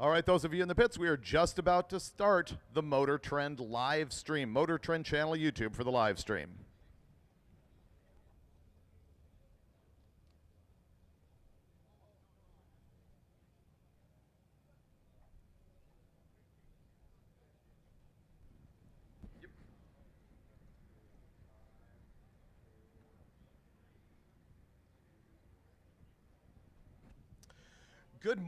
All right, those of you in the pits, we are just about to start the MotorTrend live stream. MotorTrend channel YouTube for the live stream. Good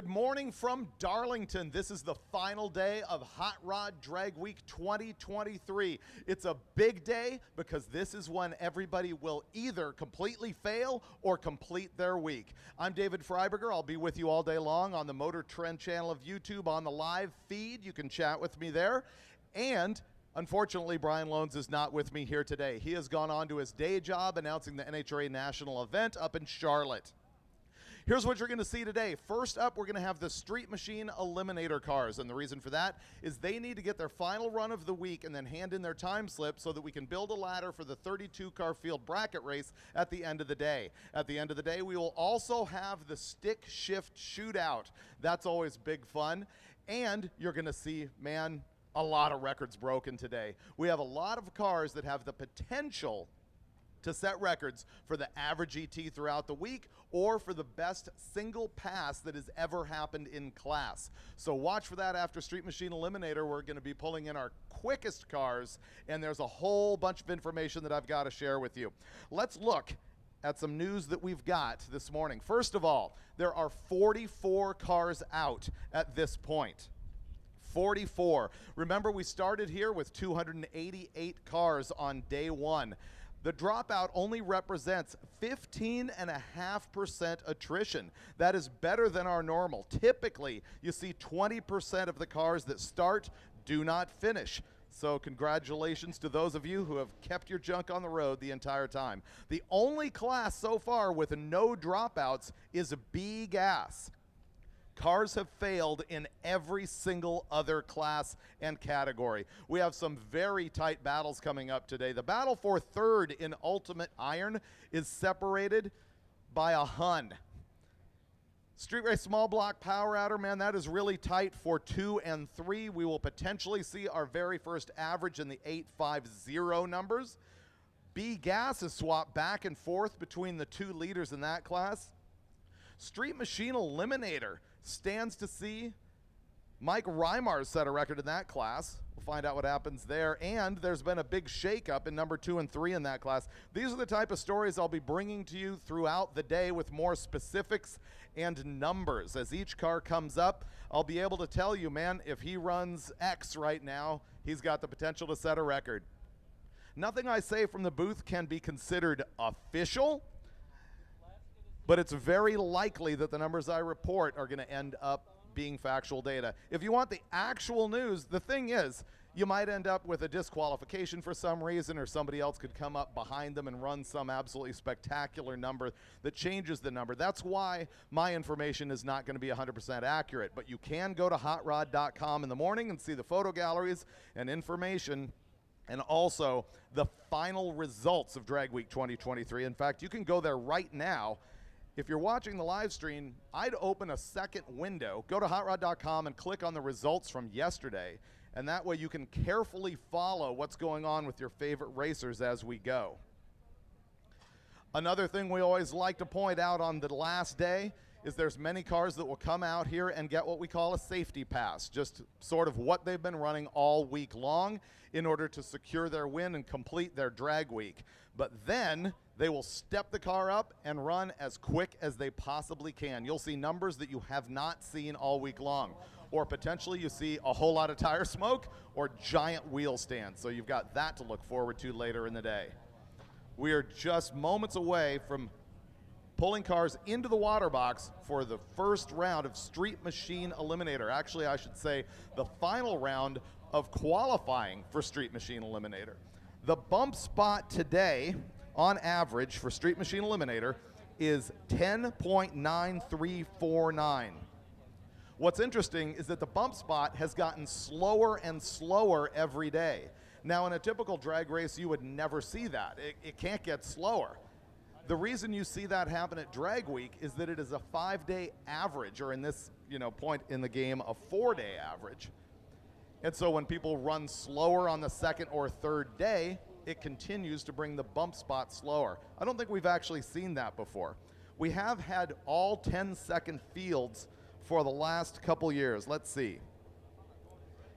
morning from Darlington. This is the final day of Hot Rod Drag Week 2023. It's a big day because this is when everybody will either completely fail or complete their week. I'm David Freiberger. I'll be with you all day long on the MotorTrend channel of YouTube on the live feed. You can chat with me there. And unfortunately, Brian Loans is not with me here today. He has gone on to his day job announcing the NHRA national event up in Charlotte. Here's what you're going to see today. First up, we're going to have the Street Machine Eliminator cars, and the reason for that is they need to get their final run of the week and then hand in their time slip so that we can build a ladder for the 32-car field bracket race at the end of the day. At the end of the day, we will also have the stick shift shootout. That's always big fun, and you're going to see, man, a lot of records broken today. We have a lot of cars that have the potential to set records for the average ET throughout the week or for the best single pass that has ever happened in class. So watch for that after Street Machine Eliminator. We're going to be pulling in our quickest cars, and there's a whole bunch of information that I've got to share with you. Let's look at some news that we've got this morning. First of all, there are 44 cars out at this point. 44. Remember, we started here with 288 cars on day one. The dropout only represents 15.5% attrition. That is better than our normal. Typically, you see 20% of the cars that start do not finish. So congratulations to those of you who have kept your junk on the road the entire time. The only class so far with no dropouts is B gas. Cars have failed in every single other class and category. We have some very tight battles coming up today. The battle for third in Ultimate Iron is separated by a Hun. Street Race Small Block Power Outer, man, that is really tight for 2 and 3. We will potentially see our very first average in the 850 numbers. B Gas is swapped back and forth between the two leaders in that class. Street Machine Eliminator stands to see Mike Reimars set a record in that class. We'll find out what happens there. And there's been a big shakeup in number 2 and 3 in that class. These are the type of stories I'll be bringing to you throughout the day with more specifics and numbers. As each car comes up, I'll be able to tell you, man, if he runs X right now, he's got the potential to set a record. Nothing I say from the booth can be considered official, but it's very likely that the numbers I report are going to end up being factual data. If you want the actual news, the thing is, you might end up with a disqualification for some reason, or somebody else could come up behind them and run some absolutely spectacular number that changes the number. That's why my information is not going to be 100% accurate, but you can go to hotrod.com in the morning and see the photo galleries and information, and also the final results of Drag Week 2023. In fact, you can go there right now. If you're watching the live stream, I'd open a second window, go to hotrod.com and click on the results from yesterday, and that way you can carefully follow what's going on with your favorite racers as we go. Another thing we always like to point out on the last day is there's many cars that will come out here and get what we call a safety pass, just sort of what they've been running all week long in order to secure their win and complete their drag week. But then they will step the car up and run as quick as they possibly can. You'll see numbers that you have not seen all week long. Or potentially you see a whole lot of tire smoke or giant wheel stands. So you've got that to look forward to later in the day. We are just moments away from pulling cars into the water box for the first round of Street Machine Eliminator. Actually, I should say the final round of qualifying for Street Machine Eliminator. The bump spot today, on average, for Street Machine Eliminator is 10.9349. What's interesting is that the bump spot has gotten slower and slower every day. Now, in a typical drag race, you would never see that. It can't get slower. The reason you see that happen at Drag Week is that it is a 5-day average, or in this point in the game, a 4-day average. And so when people run slower on the second or third day, it continues to bring the bump spot slower. I don't think we've actually seen that before. We have had all 10-second fields for the last couple years. Let's see.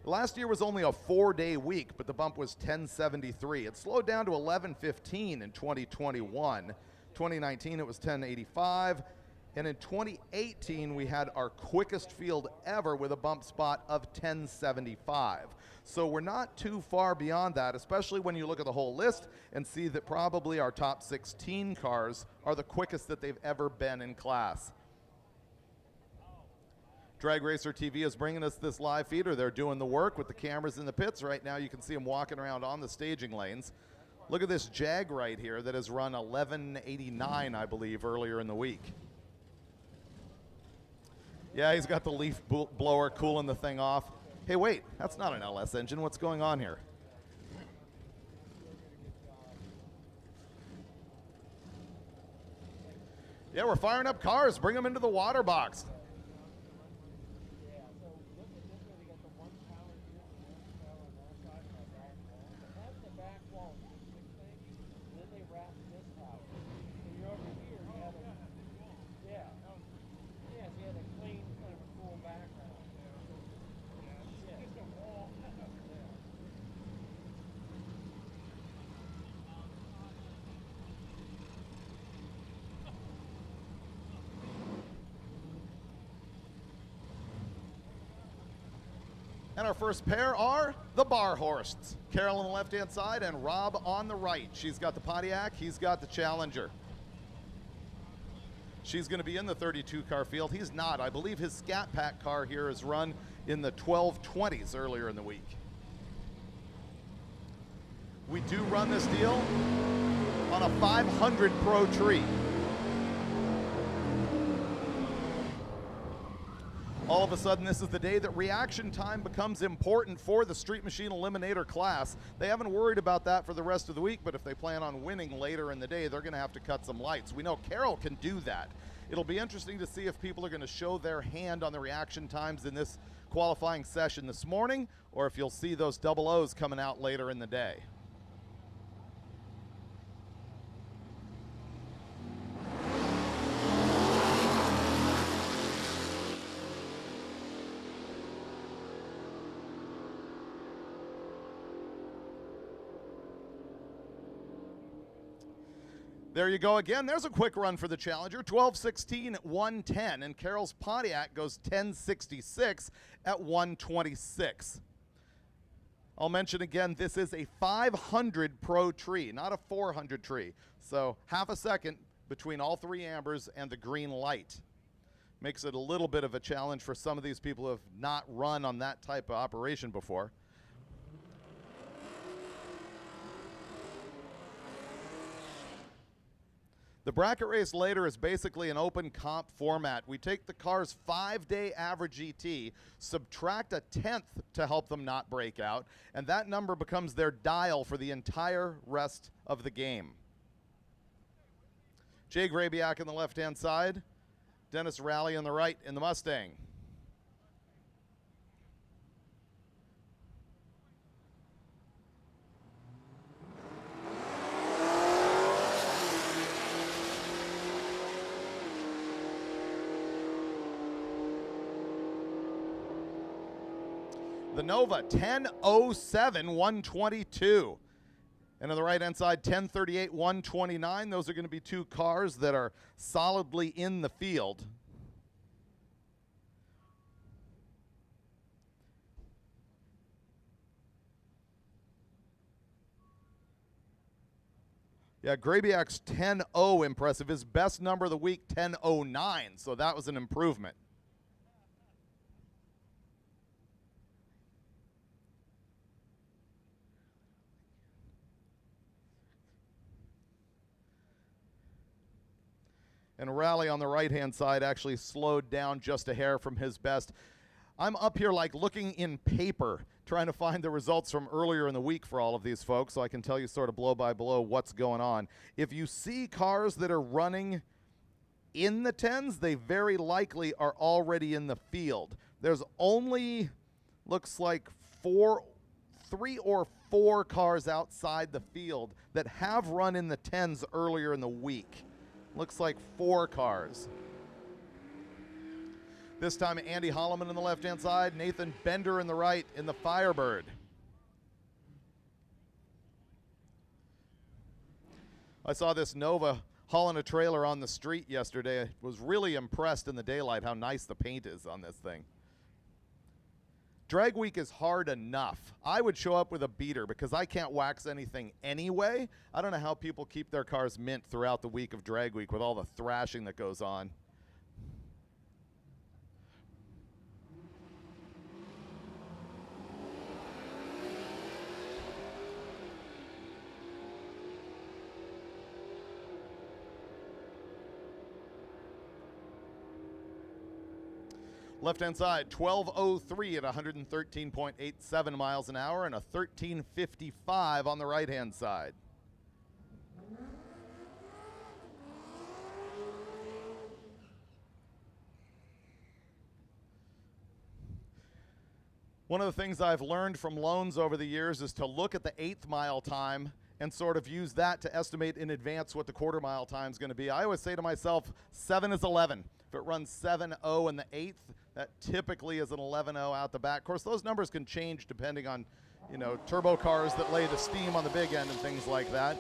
Last year was only a 4-day week, but the bump was 1073. It slowed down to 1115 in 2021. 2019 it was 1085. And in 2018 we had our quickest field ever with a bump spot of 1075. So we're not too far beyond that, especially when you look at the whole list and see that probably our top 16 cars are the quickest that they've ever been in class. Drag Racer TV is bringing us this live feeder. They're doing the work with the cameras in the pits. Right now you can see them walking around on the staging lanes. Look at this Jag right here that has run 1189, I believe, earlier in the week. Yeah, he's got the leaf blower cooling the thing off. Hey, wait, that's not an LS engine. What's going on here? Yeah, we're firing up cars. Bring them into the water box. And our first pair are the Bar Horsts. Carol on the left-hand side and Rob on the right. She's got the Pontiac, he's got the Challenger. She's going to be in the 32 car field. He's not. I believe his Scat Pack car here is run in the 1220s earlier in the week. We do run this deal on a 500 Pro tree. All of a sudden, this is the day that reaction time becomes important for the Street Machine Eliminator class. They haven't worried about that for the rest of the week, but if they plan on winning later in the day, they're going to have to cut some lights. We know Carol can do that. It'll be interesting to see if people are going to show their hand on the reaction times in this qualifying session this morning, or if you'll see those double O's coming out later in the day. There you go again. There's a quick run for the Challenger. 12:16 at 110, and Carol's Pontiac goes 10:66 at 126. I'll mention again, this is a 500 Pro tree, not a 400 tree. So half a second between all three ambers and the green light. Makes it a little bit of a challenge for some of these people who have not run on that type of operation before. The bracket race later is basically an open comp format. We take the car's 5-day average ET, subtract a 10th to help them not break out, and that number becomes their dial for the entire rest of the game. Jay Grabiak on the left-hand side, Dennis Rowley on the right in the Mustang. The Nova, 10:07, 122. And on the right-hand side, 10:38, 129. Those are going to be two cars that are solidly in the field. Yeah, Grabiak's 10:0 impressive. His best number of the week, 10:09. So that was an improvement. And Rally on the right-hand side actually slowed down just a hair from his best. I'm up here like looking in paper, trying to find the results from earlier in the week for all of these folks, so I can tell you sort of blow by blow what's going on. If you see cars that are running in the 10s, they very likely are already in the field. There's only, looks like 3 or 4 cars outside the field that have run in the 10s earlier in the week. Looks like 4 cars. This time Andy Holloman on the left-hand side, Nathan Bender in the right in the Firebird. I saw this Nova hauling a trailer on the street yesterday. I was really impressed in the daylight how nice the paint is on this thing. Drag week is hard enough. I would show up with a beater because I can't wax anything anyway. I don't know how people keep their cars mint throughout the week of drag week with all the thrashing that goes on. Left-hand side, 12:03 at 113.87 miles an hour and a 13:55 on the right-hand side. One of the things I've learned from loans over the years is to look at the 8th mile time and sort of use that to estimate in advance what the quarter mile time is going to be. I always say to myself, 7 is 11. If it runs 7.0 in the 8th, that typically is an 11.0 out the back. Of course, those numbers can change depending on, you know, turbo cars that lay the steam on the big end and things like that.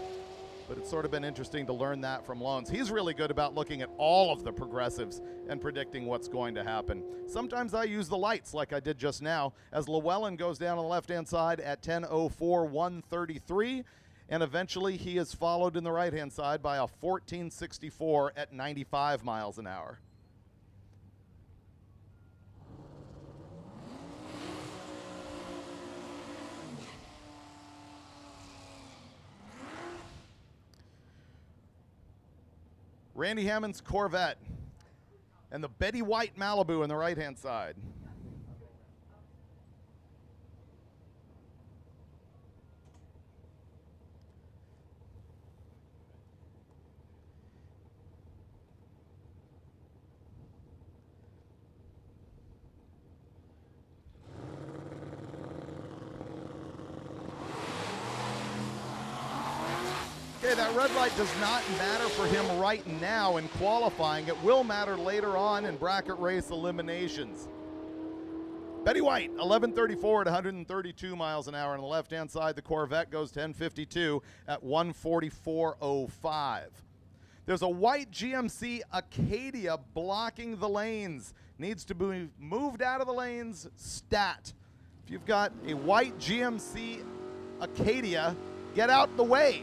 But it's sort of been interesting to learn that from Loans. He's really good about looking at all of the progressives and predicting what's going to happen. Sometimes I use the lights like I did just now as Llewellyn goes down on the left-hand side at 10:04, 133. And eventually he is followed in the right-hand side by a 1464 at 95 miles an hour. Randy Hammond's Corvette and the Betty White Malibu on the right-hand side. Okay, that red light does not matter for him right now in qualifying. It will matter later on in bracket race eliminations. Betty White, 11:34 at 132 miles an hour. On the left-hand side, the Corvette goes 10:52 at 144.05. There's a white GMC Acadia blocking the lanes. Needs to be moved out of the lanes, stat. If you've got a white GMC Acadia, get out the way.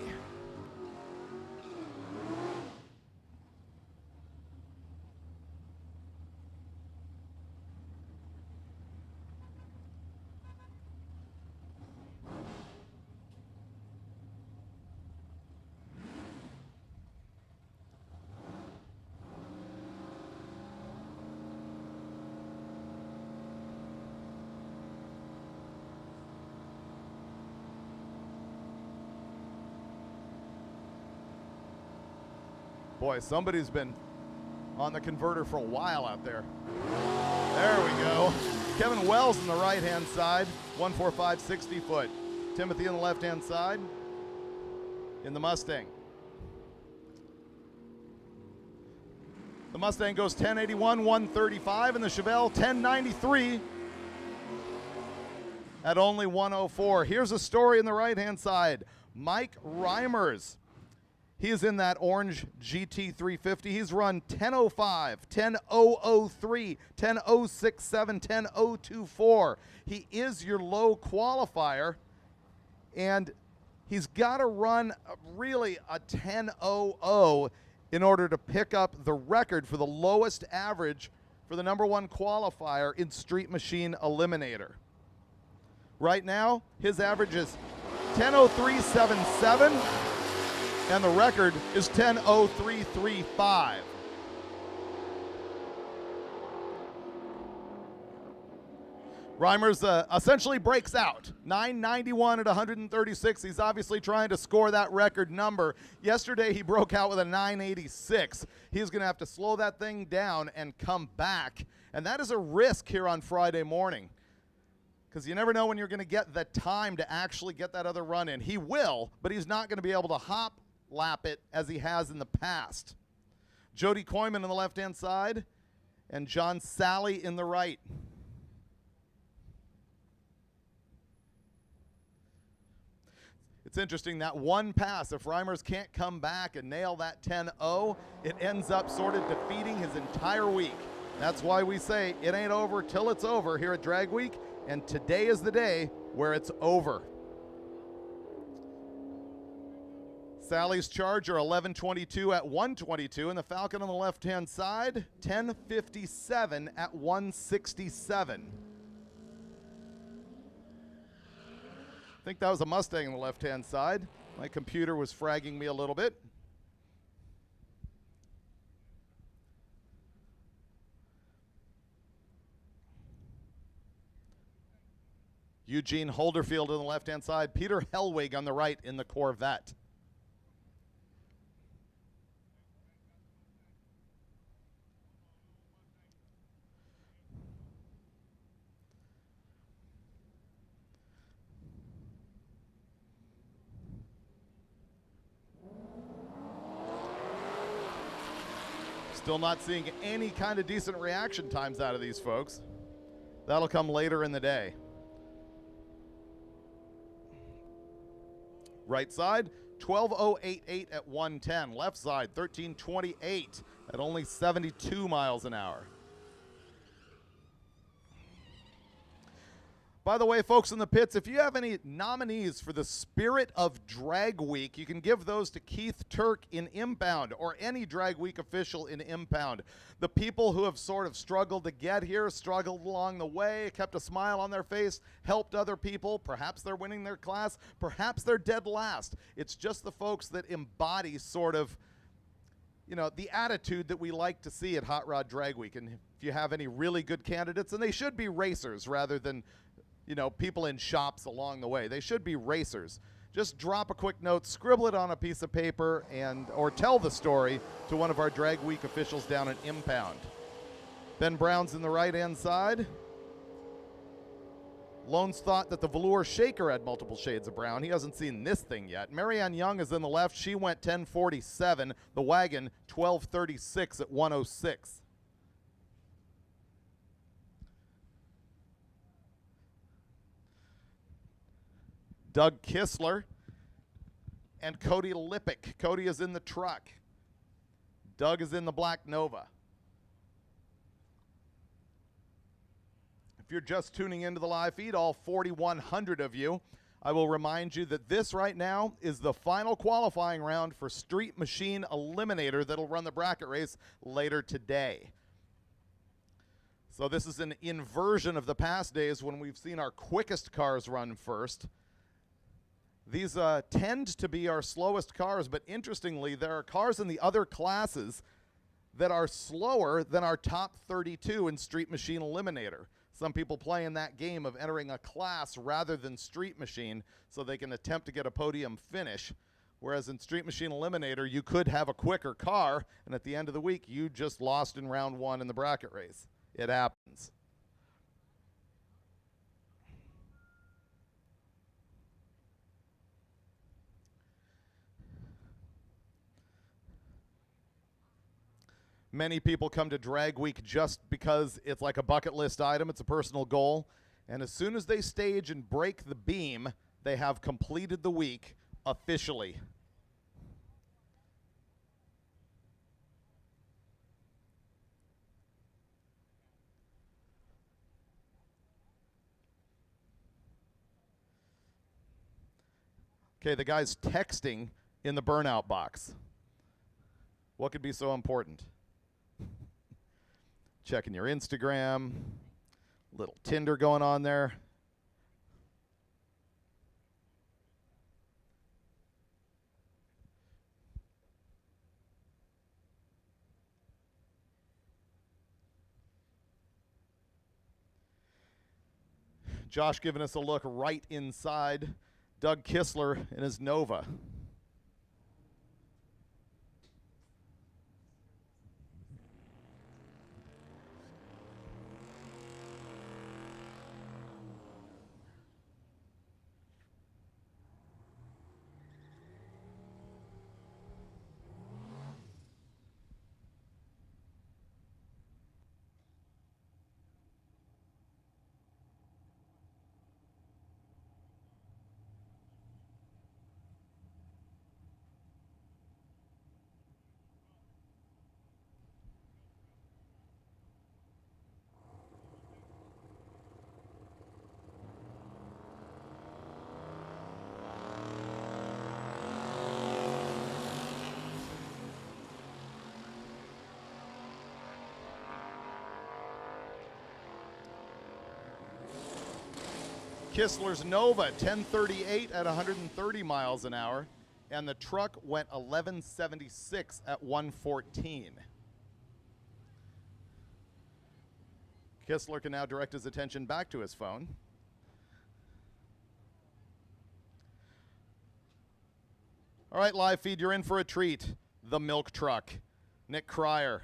Boy, somebody's been on the converter for a while out there. There we go. Kevin Wells on the right-hand side, 145 60 foot. Timothy on the left-hand side in the Mustang. The Mustang goes 1081, 135, and the Chevelle 1093 at only 104. Here's a story in the right-hand side. Mike Reimers. He is in that orange GT350. He's run 10:05, 10:003, 10:067, 10:024. He is your low qualifier, and he's got to run really a 10:00 in order to pick up the record for the lowest average for the #1 qualifier in Street Machine Eliminator. Right now, his average is 10:03.77. And the record is 10:03.35. Reimers essentially breaks out. 991 at 136. He's obviously trying to score that record number. Yesterday he broke out with a 986. He's going to have to slow that thing down and come back. And that is a risk here on Friday morning, because you never know when you're going to get the time to actually get that other run in. He will, but he's not going to be able to hop lap it as he has in the past. Jody Koyman on the left-hand side and John Sally in the right. It's interesting, that one pass, if Reimers can't come back and nail that 10-0, it ends up sort of defeating his entire week. That's why we say it ain't over till it's over here at Drag Week, and today is the day where it's over. Sally's Charger 11:22 at 1:22, and the Falcon on the left-hand side 10:57 at 1:67. I think that was a Mustang on the left-hand side. My computer was fragging me a little bit. Eugene Holderfield on the left-hand side. Peter Hellwig on the right in the Corvette. Still not seeing any kind of decent reaction times out of these folks. That'll come later in the day. Right side, 12:088 at 110. Left side, 13:28 at only 72 miles an hour. By the way, folks in the pits, if you have any nominees for the Spirit of Drag Week, you can give those to Keith Turk in Impound or any Drag Week official in Impound. The people who have sort of struggled to get here, struggled along the way, kept a smile on their face, helped other people. Perhaps they're winning their class. Perhaps they're dead last. It's just the folks that embody sort of, you know, the attitude that we like to see at Hot Rod Drag Week. And if you have any really good candidates, and they should be racers rather than, you know, people in shops along the way. They should be racers. Just drop a quick note, scribble it on a piece of paper, or tell the story to one of our Drag Week officials down at Impound. Ben Brown's in the right-hand side. Loans thought that the velour shaker had multiple shades of brown. He hasn't seen this thing yet. Marianne Young is in the left. She went 10:47. The wagon, 12:36 at 1:06. Doug Kistler and Cody Lippick. Cody is in the truck. Doug is in the Black Nova. If you're just tuning into the live feed, all 4,100 of you, I will remind you that this right now is the final qualifying round for Street Machine Eliminator that'll run the bracket race later today. So this is an inversion of the past days when we've seen our quickest cars run first. These tend to be our slowest cars, but interestingly, there are cars in the other classes that are slower than our top 32 in Street Machine Eliminator. Some people play in that game of entering a class rather than Street Machine so they can attempt to get a podium finish, whereas in Street Machine Eliminator, you could have a quicker car, and at the end of the week, you just lost in round one in the bracket race. It happens. Many people come to Drag Week just because it's like a bucket list item. It's a personal goal. And as soon as they stage and break the beam, they have completed the week officially. Okay, the guy's texting in the burnout box. What could be so important? Checking your Instagram, little Tinder going on there. Josh giving us a look right inside Doug Kistler in his Nova. Kistler's Nova, 1038 at 130 miles an hour, and the truck went 1176 at 114. Kistler can now direct his attention back to his phone. All right, live feed, you're in for a treat. The milk truck, Nick Cryer.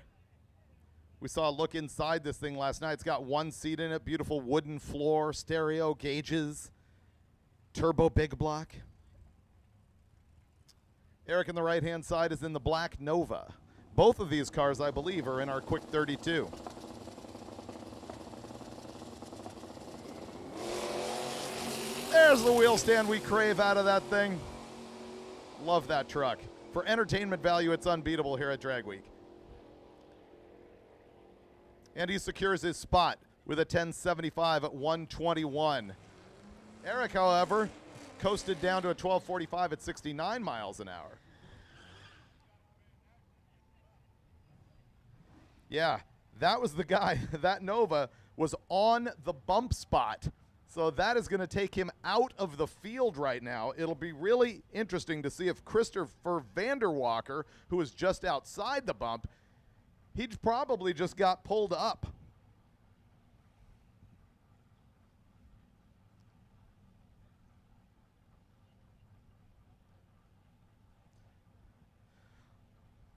We saw a look inside this thing last night. It's got one seat in it, beautiful wooden floor, stereo gauges, turbo big block. Eric on the right-hand side is in the black Nova. Both of these cars, I believe, are in our quick 32. There's the wheel stand we crave out of that thing. Love that truck. For entertainment value, it's unbeatable here at Drag Week. And he secures his spot with a 1075 at 121. Eric, however, coasted down to a 1245 at 69 miles an hour. Yeah, that was the guy. That Nova was on the bump spot. So that is going to take him out of the field right now. It'll be really interesting to see if Christopher Vanderwalker, who is just outside the bump, he probably just got pulled up.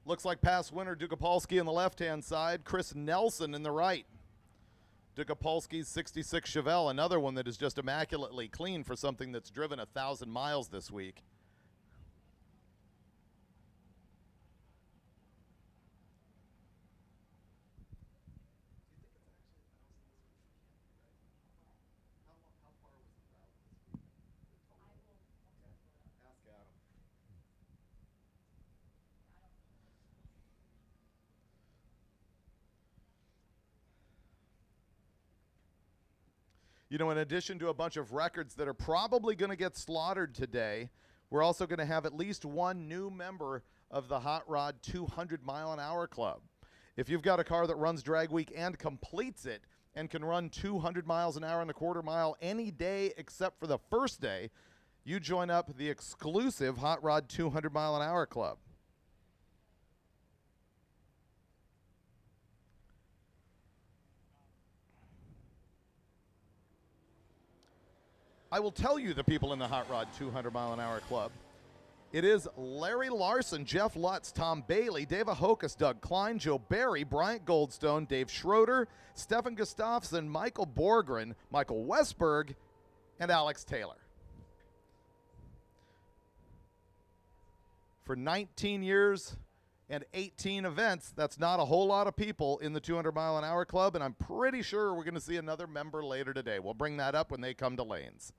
Looks like past winner Dukapolski on the left-hand side, Chris Nelson in the right. Dukapolski's 66 Chevelle, another one that is just immaculately clean for something that's driven 1,000 miles this week. You know, in addition to a bunch of records that are probably going to get slaughtered today, we're also going to have at least one new member of the Hot Rod 200 Mile an Hour Club. If you've got a car that runs Drag Week and completes it and can run 200 miles an hour and a quarter mile any day except for the first day, you join up the exclusive Hot Rod 200 Mile an Hour Club. I will tell you the people in the Hot Rod 200 Mile an Hour Club. It is Larry Larson, Jeff Lutz, Tom Bailey, Dave Ahokas, Doug Klein, Joe Barry, Bryant Goldstone, Dave Schroeder, Stefan Gustafsson, Michael Borgren, Michael Westberg, and Alex Taylor. For 19 years and 18 events, that's not a whole lot of people in the 200 Mile an Hour Club, and I'm pretty sure we're going to see another member later today. We'll bring that up when they come to lanes.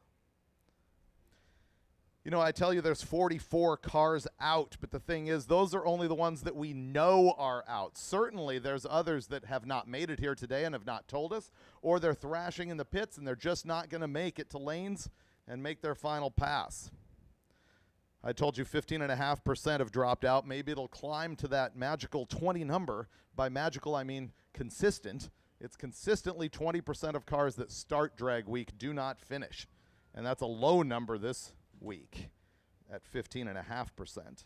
You know, I tell you there's 44 cars out, but the thing is, those are only the ones that we know are out. Certainly, there's others that have not made it here today and have not told us, or they're thrashing in the pits and they're just not going to make it to lanes and make their final pass. I told you 15.5% have dropped out. Maybe it'll climb to that magical 20 number. By magical, I mean consistent. It's consistently 20% of cars that start Drag Week do not finish. And that's a low number this week at 15.5%.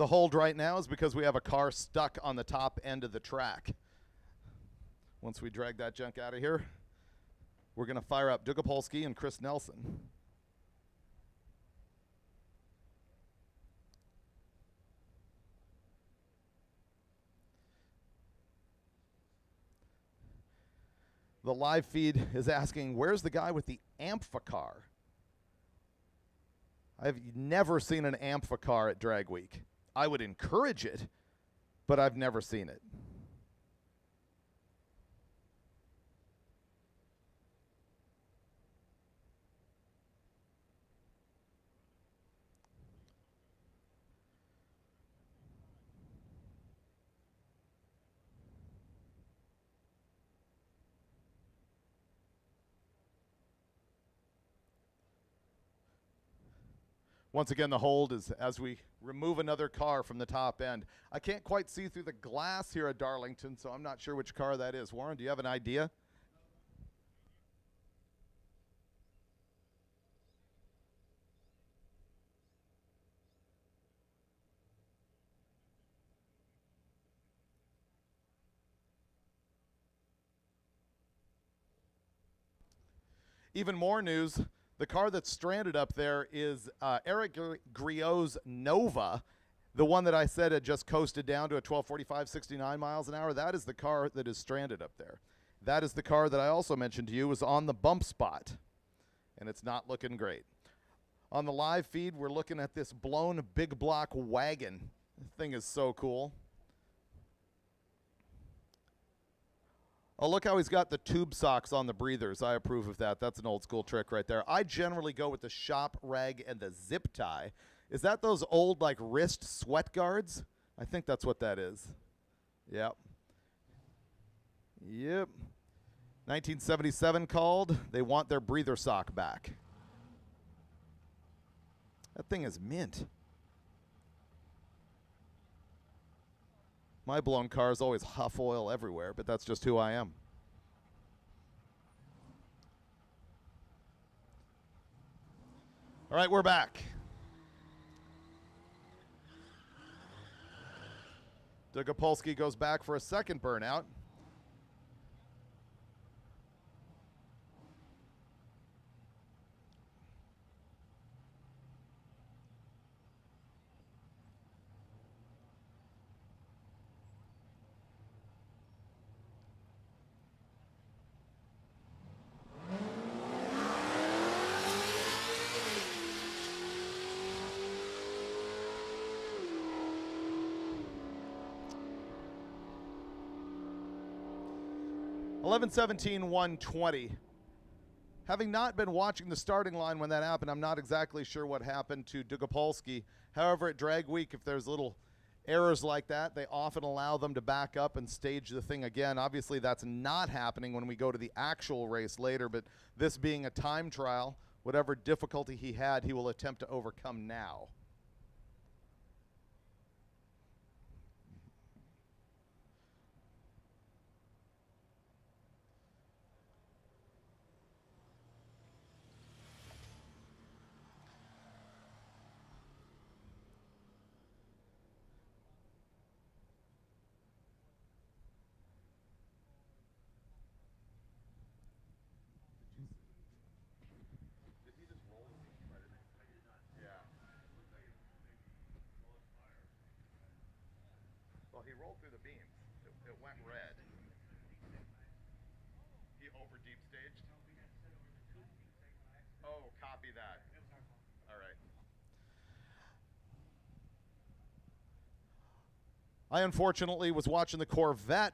The hold right now is because we have a car stuck on the top end of the track. Once we drag that junk out of here, we're going to fire up Dugopolsky and Chris Nelson. The live feed is asking, where's the guy with the Amphicar? I've never seen an Amphicar at Drag Week. I would encourage it, but I've never seen it. Once again, the hold is as we remove another car from the top end. I can't quite see through the glass here at Darlington, so I'm not sure which car that is. Warren, do you have an idea? Even more news. The car that's stranded up there is Eric Griot's Nova, the one that I said had just coasted down to a 1245, 69 miles an hour. That is the car that is stranded up there. That is the car that I also mentioned to you was on the bump spot, and it's not looking great. On the live feed, we're looking at this blown big block wagon. The thing is so cool. Oh, look how he's got the tube socks on the breathers. I approve of that. That's an old school trick right there. I generally go with the shop rag and the zip tie. Is that those old, like, wrist sweat guards? I think that's what that is. Yep. Yep. 1977 called. They want their breather sock back. That thing is mint. My blown cars always huff oil everywhere, but that's just who I am. All right, we're back. Dugopolsky goes back for a second burnout. $11.17.120. Having not been watching the starting line when that happened, I'm not exactly sure what happened to Dugopolsky. However, at Drag Week, if there's little errors like that, they often allow them to back up and stage the thing again. Obviously, that's not happening when we go to the actual race later, but this being a time trial, whatever difficulty he had, he will attempt to overcome now. Well, he rolled through the beams. It went red. He over deep staged? Oh, copy that. All right. I unfortunately was watching the Corvette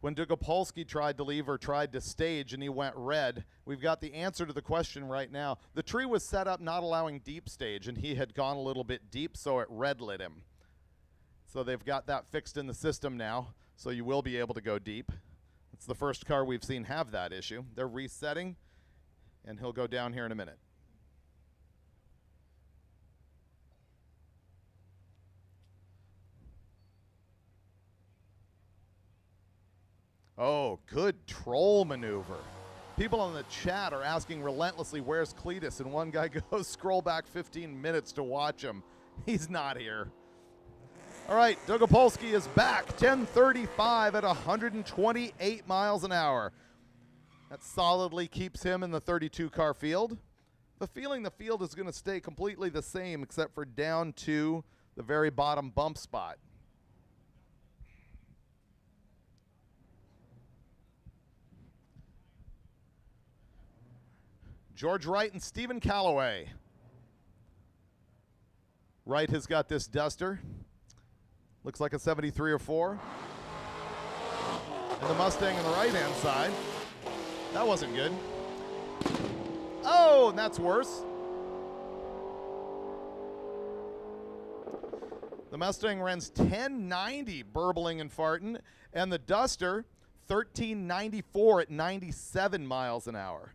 when Dugopolsky tried to leave or tried to stage and he went red. We've got the answer to the question right now. The tree was set up not allowing deep stage, and he had gone a little bit deep, so it red lit him. So they've got that fixed in the system now, so you will be able to go deep. It's the first car we've seen have that issue. They're resetting, and he'll go down here in a minute. Oh, good troll maneuver. People in the chat are asking relentlessly, where's Cletus? And one guy goes, scroll back 15 minutes to watch him. He's not here. All right, Dugopolsky is back, 10:35 at 128 miles an hour. That solidly keeps him in the 32-car field. The feeling the field is going to stay completely the same except for down to the very bottom bump spot. George Wright and Stephen Calloway. Wright has got this Duster. Looks like a 73 or 4. And the Mustang on the right-hand side. That wasn't good. Oh, and that's worse. The Mustang runs 1090 burbling and farting, and the Duster 1394 at 97 miles an hour.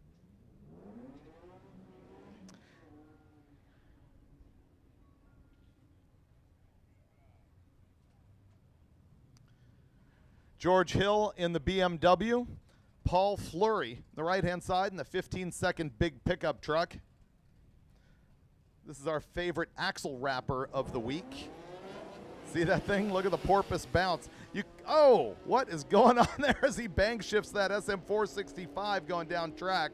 George Hill in the BMW. Paul Fleury, the right-hand side, in the 15-second big pickup truck. This is our favorite axle wrapper of the week. See that thing? Look at the porpoise bounce. Oh, what is going on there as he bang shifts that SM465 going down track?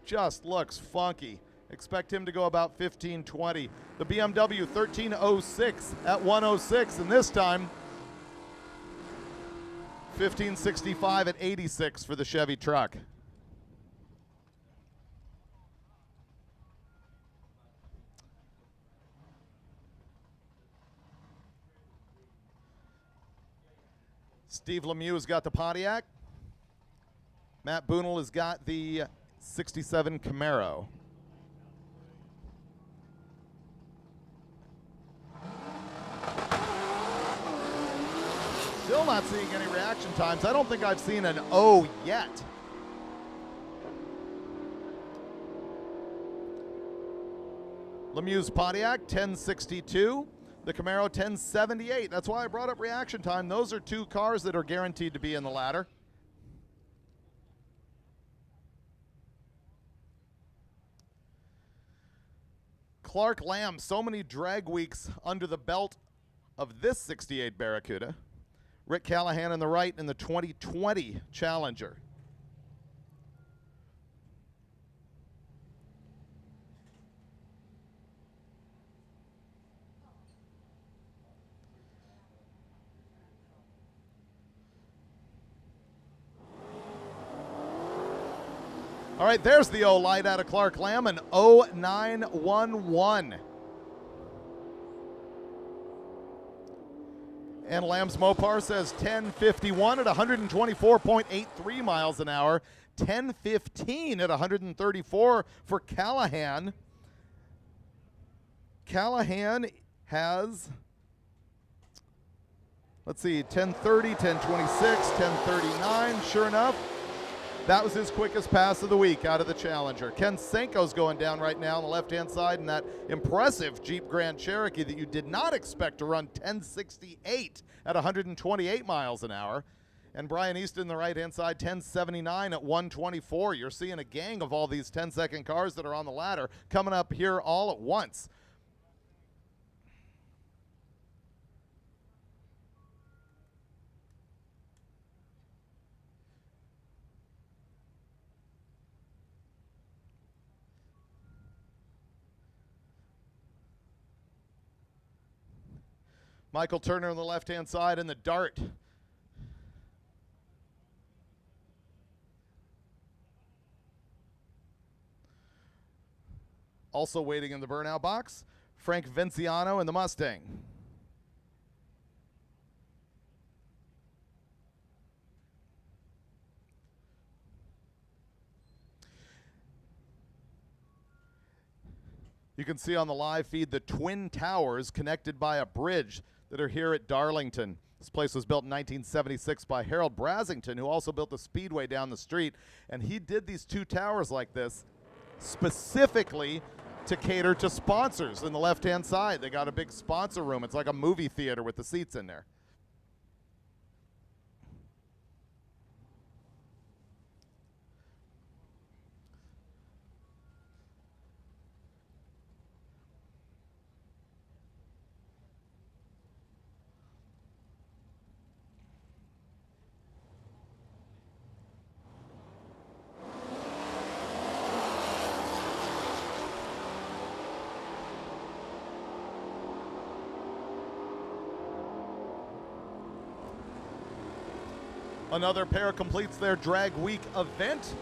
Just looks funky. Expect him to go about 1520. The BMW 1306 at 106, and this time 1565 at 86 for the Chevy truck. Steve Lemieux has got the Pontiac. Matt Boonell has got the 67 Camaro. Still not seeing any reaction times. I don't think I've seen an O yet. Lemieux's Pontiac, 1062. The Camaro, 1078. That's why I brought up reaction time. Those are two cars that are guaranteed to be in the ladder. Clark Lamb, so many drag weeks under the belt of this 68 Barracuda. Rick Callahan on the right in the 2020 Challenger. All right, there's the O light out of Clark Lamb, an 0911. And Lamb's Mopar says 1051 at 124.83 miles an hour. 1015 at 134 for Callahan. Callahan has, let's see, 1030, 1026, 1039. Sure enough, that was his quickest pass of the week out of the Challenger. Ken Senko's going down right now on the left-hand side in that impressive Jeep Grand Cherokee that you did not expect to run 1068 at 128 miles an hour. And Brian Easton, the right-hand side, 1079 at 124. You're seeing a gang of all these 10-second cars that are on the ladder coming up here all at once. Michael Turner on the left-hand side in the Dart. Also waiting in the burnout box, Frank Vinciano in the Mustang. You can see on the live feed the Twin Towers connected by a bridge that are here at Darlington. This place was built in 1976 by Harold Brasington, who also built the Speedway down the street. And he did these two towers like this specifically to cater to sponsors in the left-hand side. They got a big sponsor room. It's like a movie theater with the seats in there. Another pair completes their drag week event.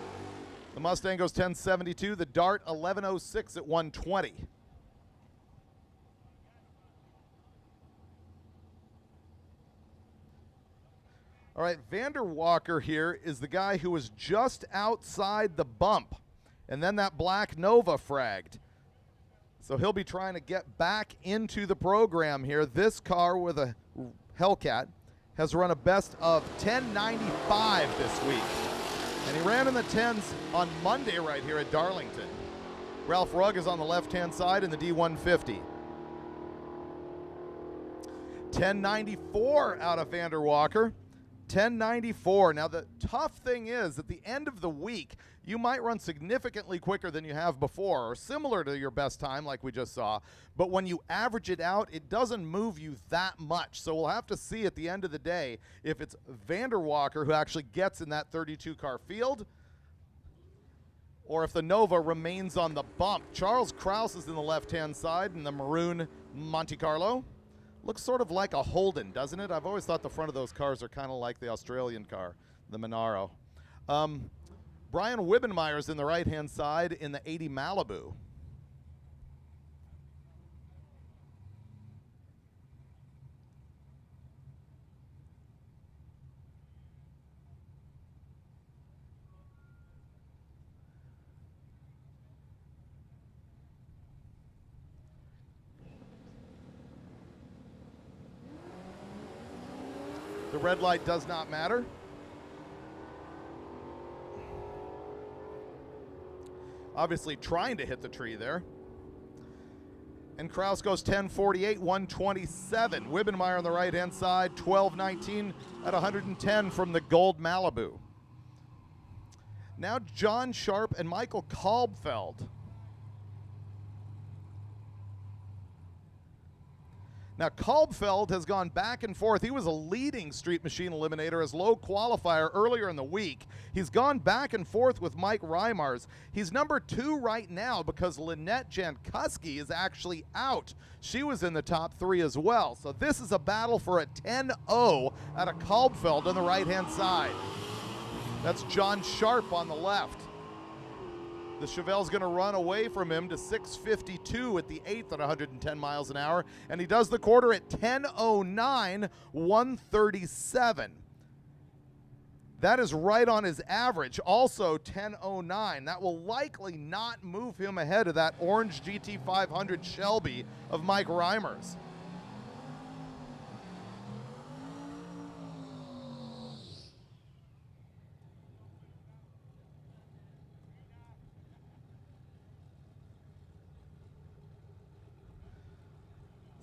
The Mustang goes 1072, the Dart 1106 at 120. All right, Vander Walker here is the guy who was just outside the bump, and then that black Nova fragged. So he'll be trying to get back into the program here. This car with a Hellcat has run a best of 1095 this week. And he ran in the 10s on Monday right here at Darlington. Ralph Rugg is on the left-hand side in the D150. 1094 out of Vander Walker. 1094. Now, the tough thing is, at the end of the week, you might run significantly quicker than you have before, or similar to your best time like we just saw. But when you average it out, it doesn't move you that much. So we'll have to see at the end of the day if it's Vander Walker who actually gets in that 32-car field, or if the Nova remains on the bump. Charles Kraus is in the left-hand side in the maroon Monte Carlo. Looks sort of like a Holden, doesn't it? I've always thought the front of those cars are kind of like the Australian car, the Monaro. Brian Wibbenmeyer's in the right-hand side in the 80 Malibu. The red light does not matter. Obviously trying to hit the tree there. And Kraus goes 1048, 127. Wibbenmeyer on the right-hand side, 1219 at 110 from the gold Malibu. Now John Sharp and Michael Kalbfeld. Now, Kalbfeld has gone back and forth. He was a leading Street Machine Eliminator as low qualifier earlier in the week. He's gone back and forth with Mike Reimers. He's number 2 right now because Lynette Jankuski is actually out. She was in the top 3 as well. So this is a battle for a 10-0 out of Kalbfeld on the right-hand side. That's John Sharp on the left. The Chevelle's going to run away from him to 652 at the 8th at 110 miles an hour, and he does the quarter at 10:09, 137. That is right on his average, also 10:09. That will likely not move him ahead of that orange GT500 Shelby of Mike Reimers.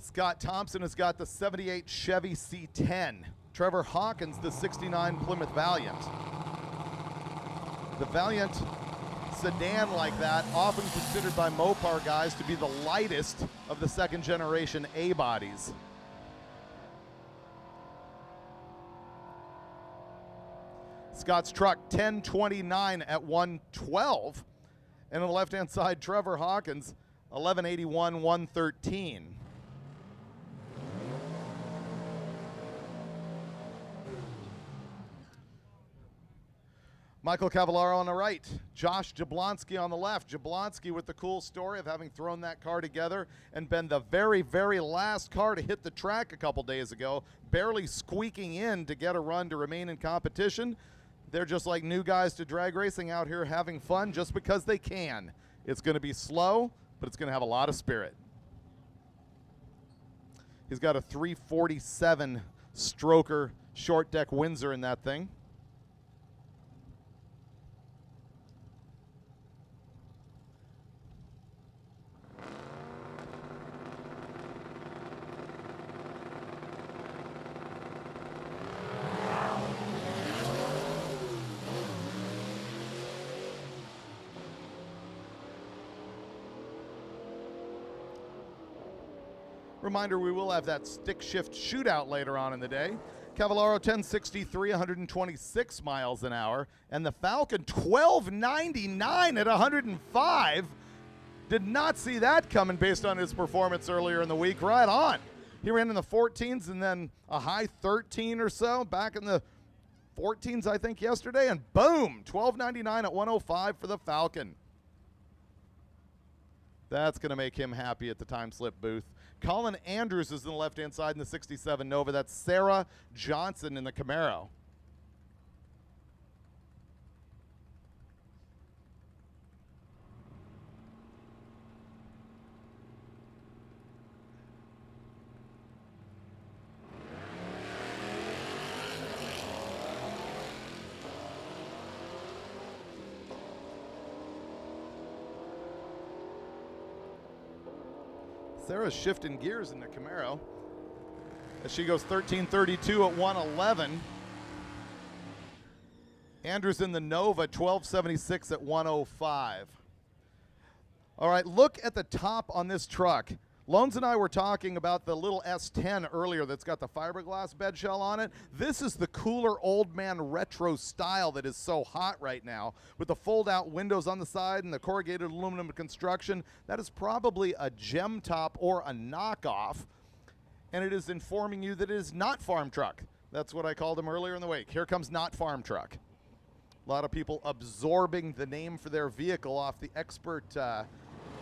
Scott Thompson has got the 78 Chevy C10. Trevor Hawkins, the 69 Plymouth Valiant. The Valiant sedan like that, often considered by Mopar guys to be the lightest of the second generation A-bodies. Scott's truck 1029 at 112. And on the left-hand side, Trevor Hawkins, 1181, 113. Michael Cavallaro on the right, Josh Jablonski on the left. Jablonski with the cool story of having thrown that car together and been the very, very last car to hit the track a couple days ago, barely squeaking in to get a run to remain in competition. They're just like new guys to drag racing out here having fun just because they can. It's going to be slow, but it's going to have a lot of spirit. He's got a 347 stroker short deck Windsor in that thing. Reminder, we will have that stick shift shootout later on in the day. Cavallaro 1063, 126 miles an hour. And the Falcon 1299 at 105. Did not see that coming based on his performance earlier in the week. Right on. He ran in the 14s and then a high 13 or so back in the 14s, I think, yesterday, and boom, $12.99 at 105 for the Falcon. That's going to make him happy at the time slip booth. Colin Andrews is in the left-hand side in the 67 Nova. That's Sarah Johnson in the Camaro. Sarah's shifting gears in the Camaro as she goes 13:32 at 111. Andrews in the Nova, 12:76 at 105. All right, look at the top on this truck. Loans and I were talking about the little S10 earlier that's got the fiberglass bed shell on it. This is the cooler old man retro style that is so hot right now. With the fold-out windows on the side and the corrugated aluminum construction, that is probably a gem top or a knockoff. And it is informing you that it is not farm truck. That's what I called him earlier in the week. Here comes not farm truck. A lot of people absorbing the name for their vehicle off the expert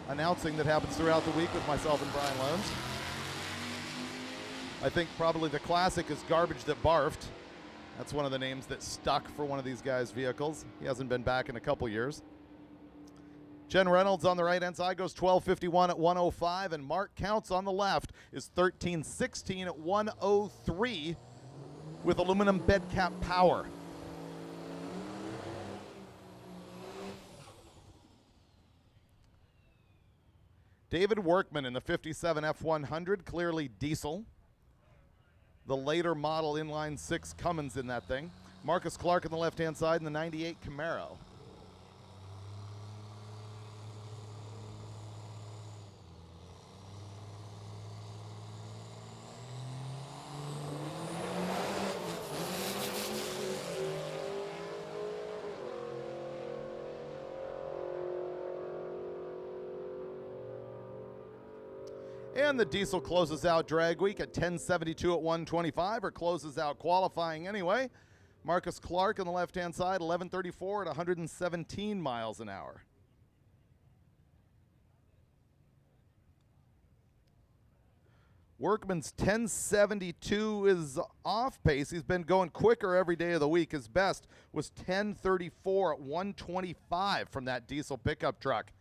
announcing that happens throughout the week with myself and Brian Loans. I think probably the classic is Garbage That Barfed. That's one of the names that stuck for one of these guys' vehicles. He hasn't been back in a couple years. Jen Reynolds on the right-hand side goes 12:51 at 105, and Mark Counts on the left is 13:16 at 103 with aluminum bed cap power. David Workman in the 57 F100, clearly diesel. The later model inline 6 Cummins in that thing. Marcus Clark on the left-hand side in the 98 Camaro. And the diesel closes out drag week at 10:72 at 125, or closes out qualifying anyway. Marcus Clark on the left-hand side, 11:34 at 117 miles an hour. Workman's 10:72 is off pace. He's been going quicker every day of the week. His best was 10:34 at 125 from that diesel pickup truck.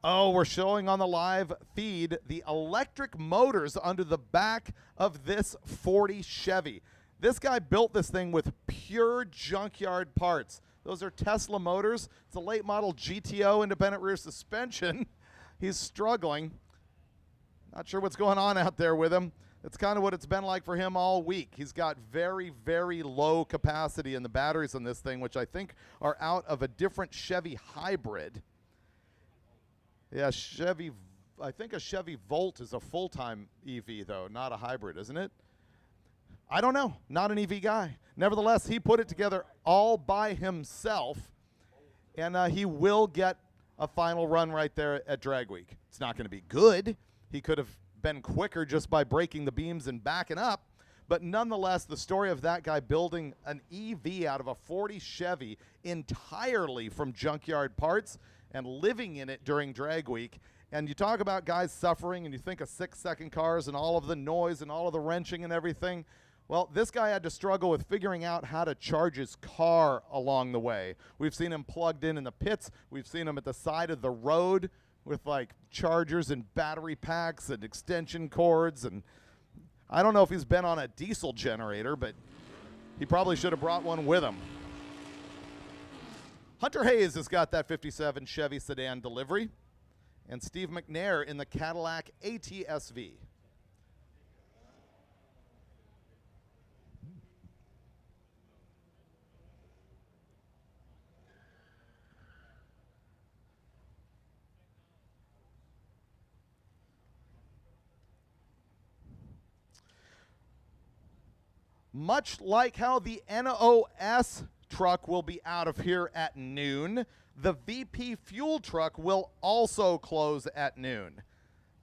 Oh, we're showing on the live feed the electric motors under the back of this 40 Chevy. This guy built this thing with pure junkyard parts. Those are Tesla motors. It's a late model GTO independent rear suspension. He's struggling. Not sure what's going on out there with him. That's kind of what it's been like for him all week. He's got very, very low capacity in the batteries on this thing, which I think are out of a different Chevy hybrid. Yeah, Chevy, I think a Chevy Volt is a full-time EV, though, not a hybrid, isn't it? I don't know. Not an EV guy. Nevertheless, he put it together all by himself, and he will get a final run right there at Drag Week. It's not going to be good. He could have been quicker just by breaking the beams and backing up, but nonetheless, the story of that guy building an EV out of a 40 Chevy entirely from junkyard parts and living in it during Drag Week. And you talk about guys suffering, and you think of 6-second cars and all of the noise and all of the wrenching and everything. Well, this guy had to struggle with figuring out how to charge his car along the way. We've seen him plugged in the pits. We've seen him at the side of the road with like chargers and battery packs and extension cords. And I don't know if he's been on a diesel generator, but he probably should have brought one with him. Hunter Hayes has got that 57 Chevy sedan delivery, and Steve McNair in the Cadillac ATS-V. Much like how the NOS truck will be out of here at noon, the VP fuel truck will also close at noon.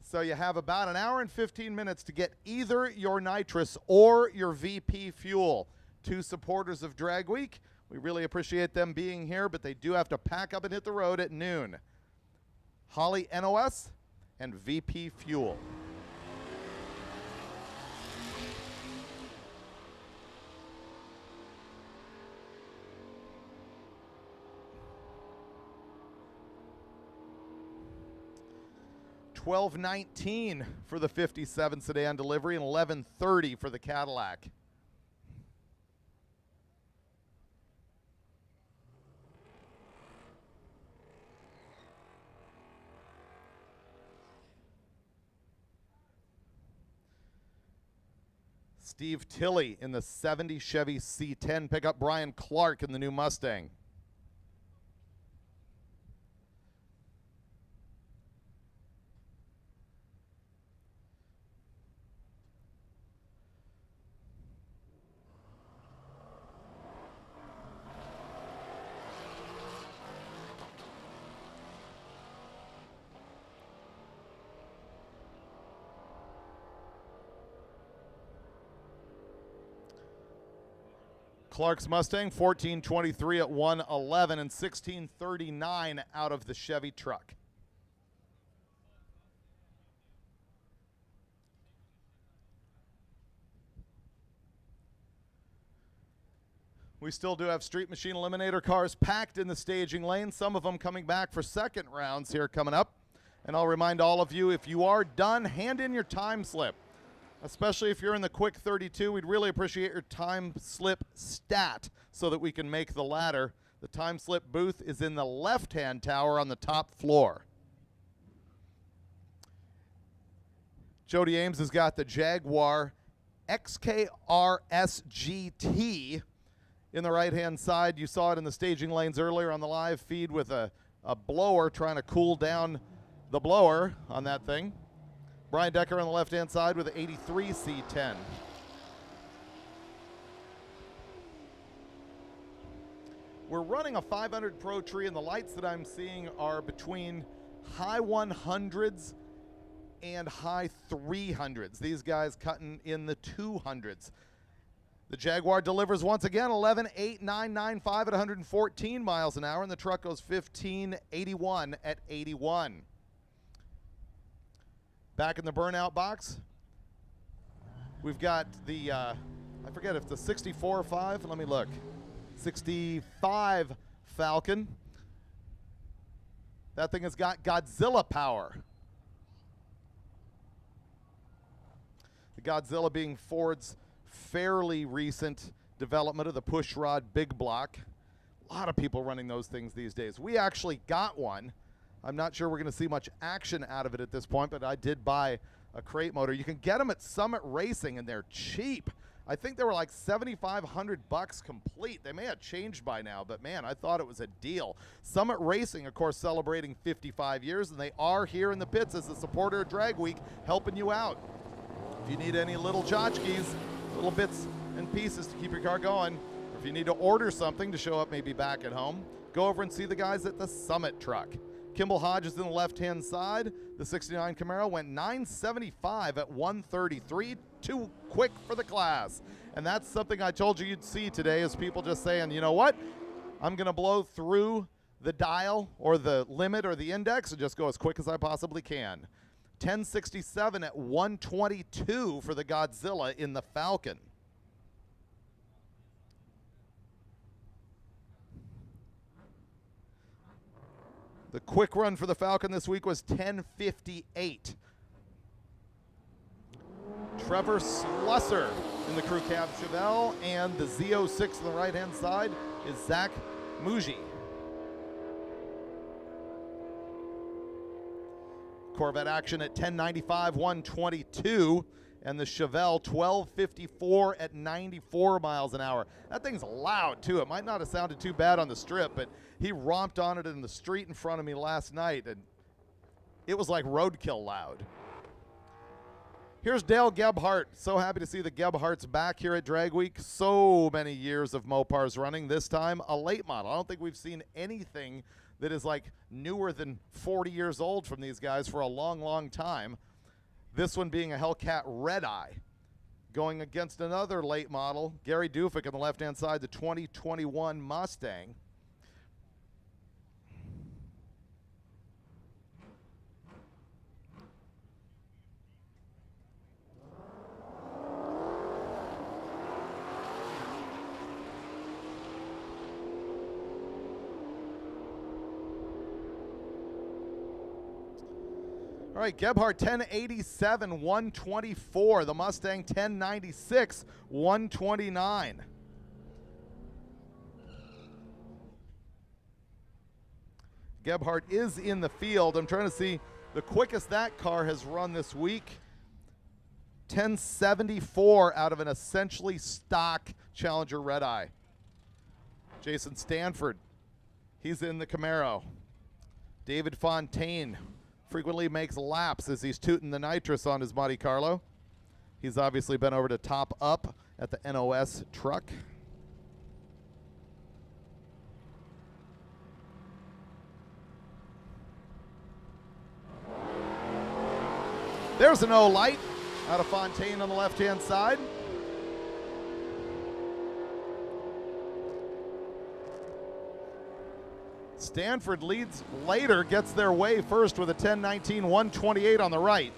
So you have about an hour and 15 minutes to get either your nitrous or your VP fuel. 2 supporters of Drag Week. We really appreciate them being here, but they do have to pack up and hit the road at noon. Holly NOS and VP Fuel. $12.19 for the 57 sedan delivery and $11.30 for the Cadillac. Steve Tilley in the 70 Chevy C10 pickup. Brian Clark in the new Mustang. Clark's Mustang, 1423 at 111 and 1639 out of the Chevy truck. We still do have Street Machine Eliminator cars packed in the staging lane, some of them coming back for second rounds here coming up. And I'll remind all of you, if you are done, hand in your time slip. Especially if you're in the quick 32, we'd really appreciate your time slip stat so that we can make the ladder. The time slip booth is in the left-hand tower on the top floor. Jody Ames has got the Jaguar XKRS GT in the right-hand side. You saw it in the staging lanes earlier on the live feed with a blower trying to cool down the blower on that thing. Brian Decker on the left-hand side with the 83 C10. We're running a 500 Pro tree, and the lights that I'm seeing are between high 100s and high 300s. These guys cutting in the 200s. The Jaguar delivers once again 11,895 at 114 miles an hour, and the truck goes 1581 at 81. Back in the burnout box, we've got the, I forget if it's the 64 or 5, let me look. 65 Falcon. That thing has got Godzilla power. The Godzilla being Ford's fairly recent development of the pushrod big block. A lot of people running those things these days. We actually got one. I'm not sure we're going to see much action out of it at this point, but I did buy a crate motor. You can get them at Summit Racing, and they're cheap. I think they were like $7,500 complete. They may have changed by now, but man, I thought it was a deal. Summit Racing, of course, celebrating 55 years, and they are here in the pits as a supporter of Drag Week, helping you out. If you need any little tchotchkes, little bits and pieces to keep your car going, or if you need to order something to show up maybe back at home, go over and see the guys at the Summit truck. Kimball Hodge is in the left-hand side. The 69 Camaro went 975 at 133. Too quick for the class. And that's something I told you you'd see today, is people just saying, you know what? I'm going to blow through the dial or the limit or the index and just go as quick as I possibly can. 1067 at 122 for the Godzilla in the Falcon. The quick run for the Falcon this week was 10:58. Trevor Slusser in the crew cab Chevelle, and the Z06 on the right-hand side is Zach Muji. Corvette action at 1095, 122, and the Chevelle 1254 at 94 miles an hour. That thing's loud too. It might not have sounded too bad on the strip, but he romped on it in the street in front of me last night, and it was like roadkill loud. Here's Dale Gebhardt. So happy to see the Gebhardts back here at Drag Week. So many years of Mopars running, this time a late model. I don't think we've seen anything that is like newer than 40 years old from these guys for a long, long time. This one being a Hellcat Red Eye. going against another late model, Gary Dufik on the left-hand side, the 2021 Mustang. All right, Gebhardt 1087, 124. The Mustang 1096, 129. Gebhardt is in the field. I'm trying to see the quickest that car has run this week. 1074 out of an essentially stock Challenger Red Eye. Jason Stanford, he's in the Camaro. David Fontaine frequently makes laps as he's tooting the nitrous on his Monte Carlo. He's obviously been over to Top Up at the NOS truck. There's an O light out of Fontaine on the left-hand side. Stanford leads later, gets their way first with a 1019, 128 on the right.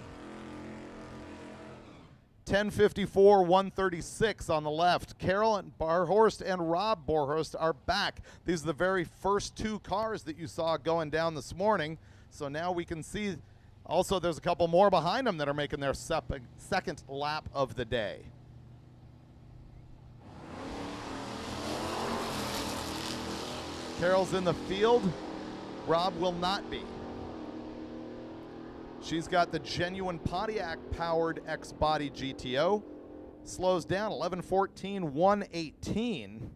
1054, 136 on the left. Carol Barhorst and Rob Borhorst are back. These are the very first two cars that you saw going down this morning. So now we can see also there's a couple more behind them that are making their second lap of the day. Carol's in the field. Rob will not be. She's got the genuine Pontiac-powered X-Body GTO. Slows down, 1114, 118.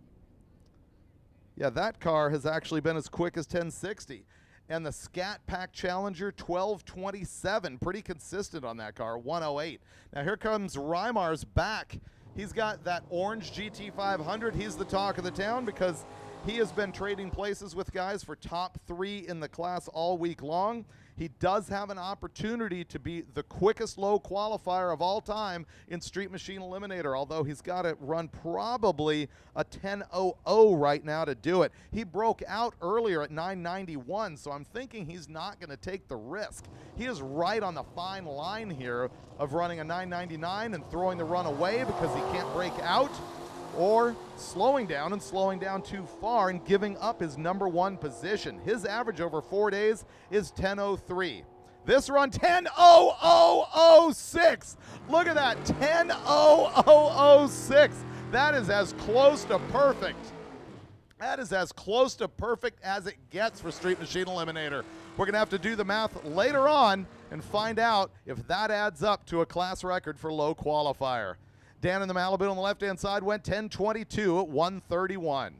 Yeah, that car has actually been as quick as 1060. And the Scat Pack Challenger, 1227. Pretty consistent on that car, 108. Now here comes Reimar's back. He's got that orange GT500. He's the talk of the town because he has been trading places with guys for top 3 in the class all week long. He does have an opportunity to be the quickest low qualifier of all time in Street Machine Eliminator, although he's got to run probably a 10:00 right now to do it. He broke out earlier at 991, so I'm thinking he's not going to take the risk. He is right on the fine line here of running a 999 and throwing the run away because he can't break out, or slowing down too far and giving up his #1 position. His average over 4 days is 10:03. This run, 10:0006. Look at that, 10:0006. That is as close to perfect. That is as close to perfect as it gets for Street Machine Eliminator. We're gonna have to do the math later on and find out if that adds up to a class record for low qualifier. Dan in the Malibu on the left-hand side went 10:22 at 131.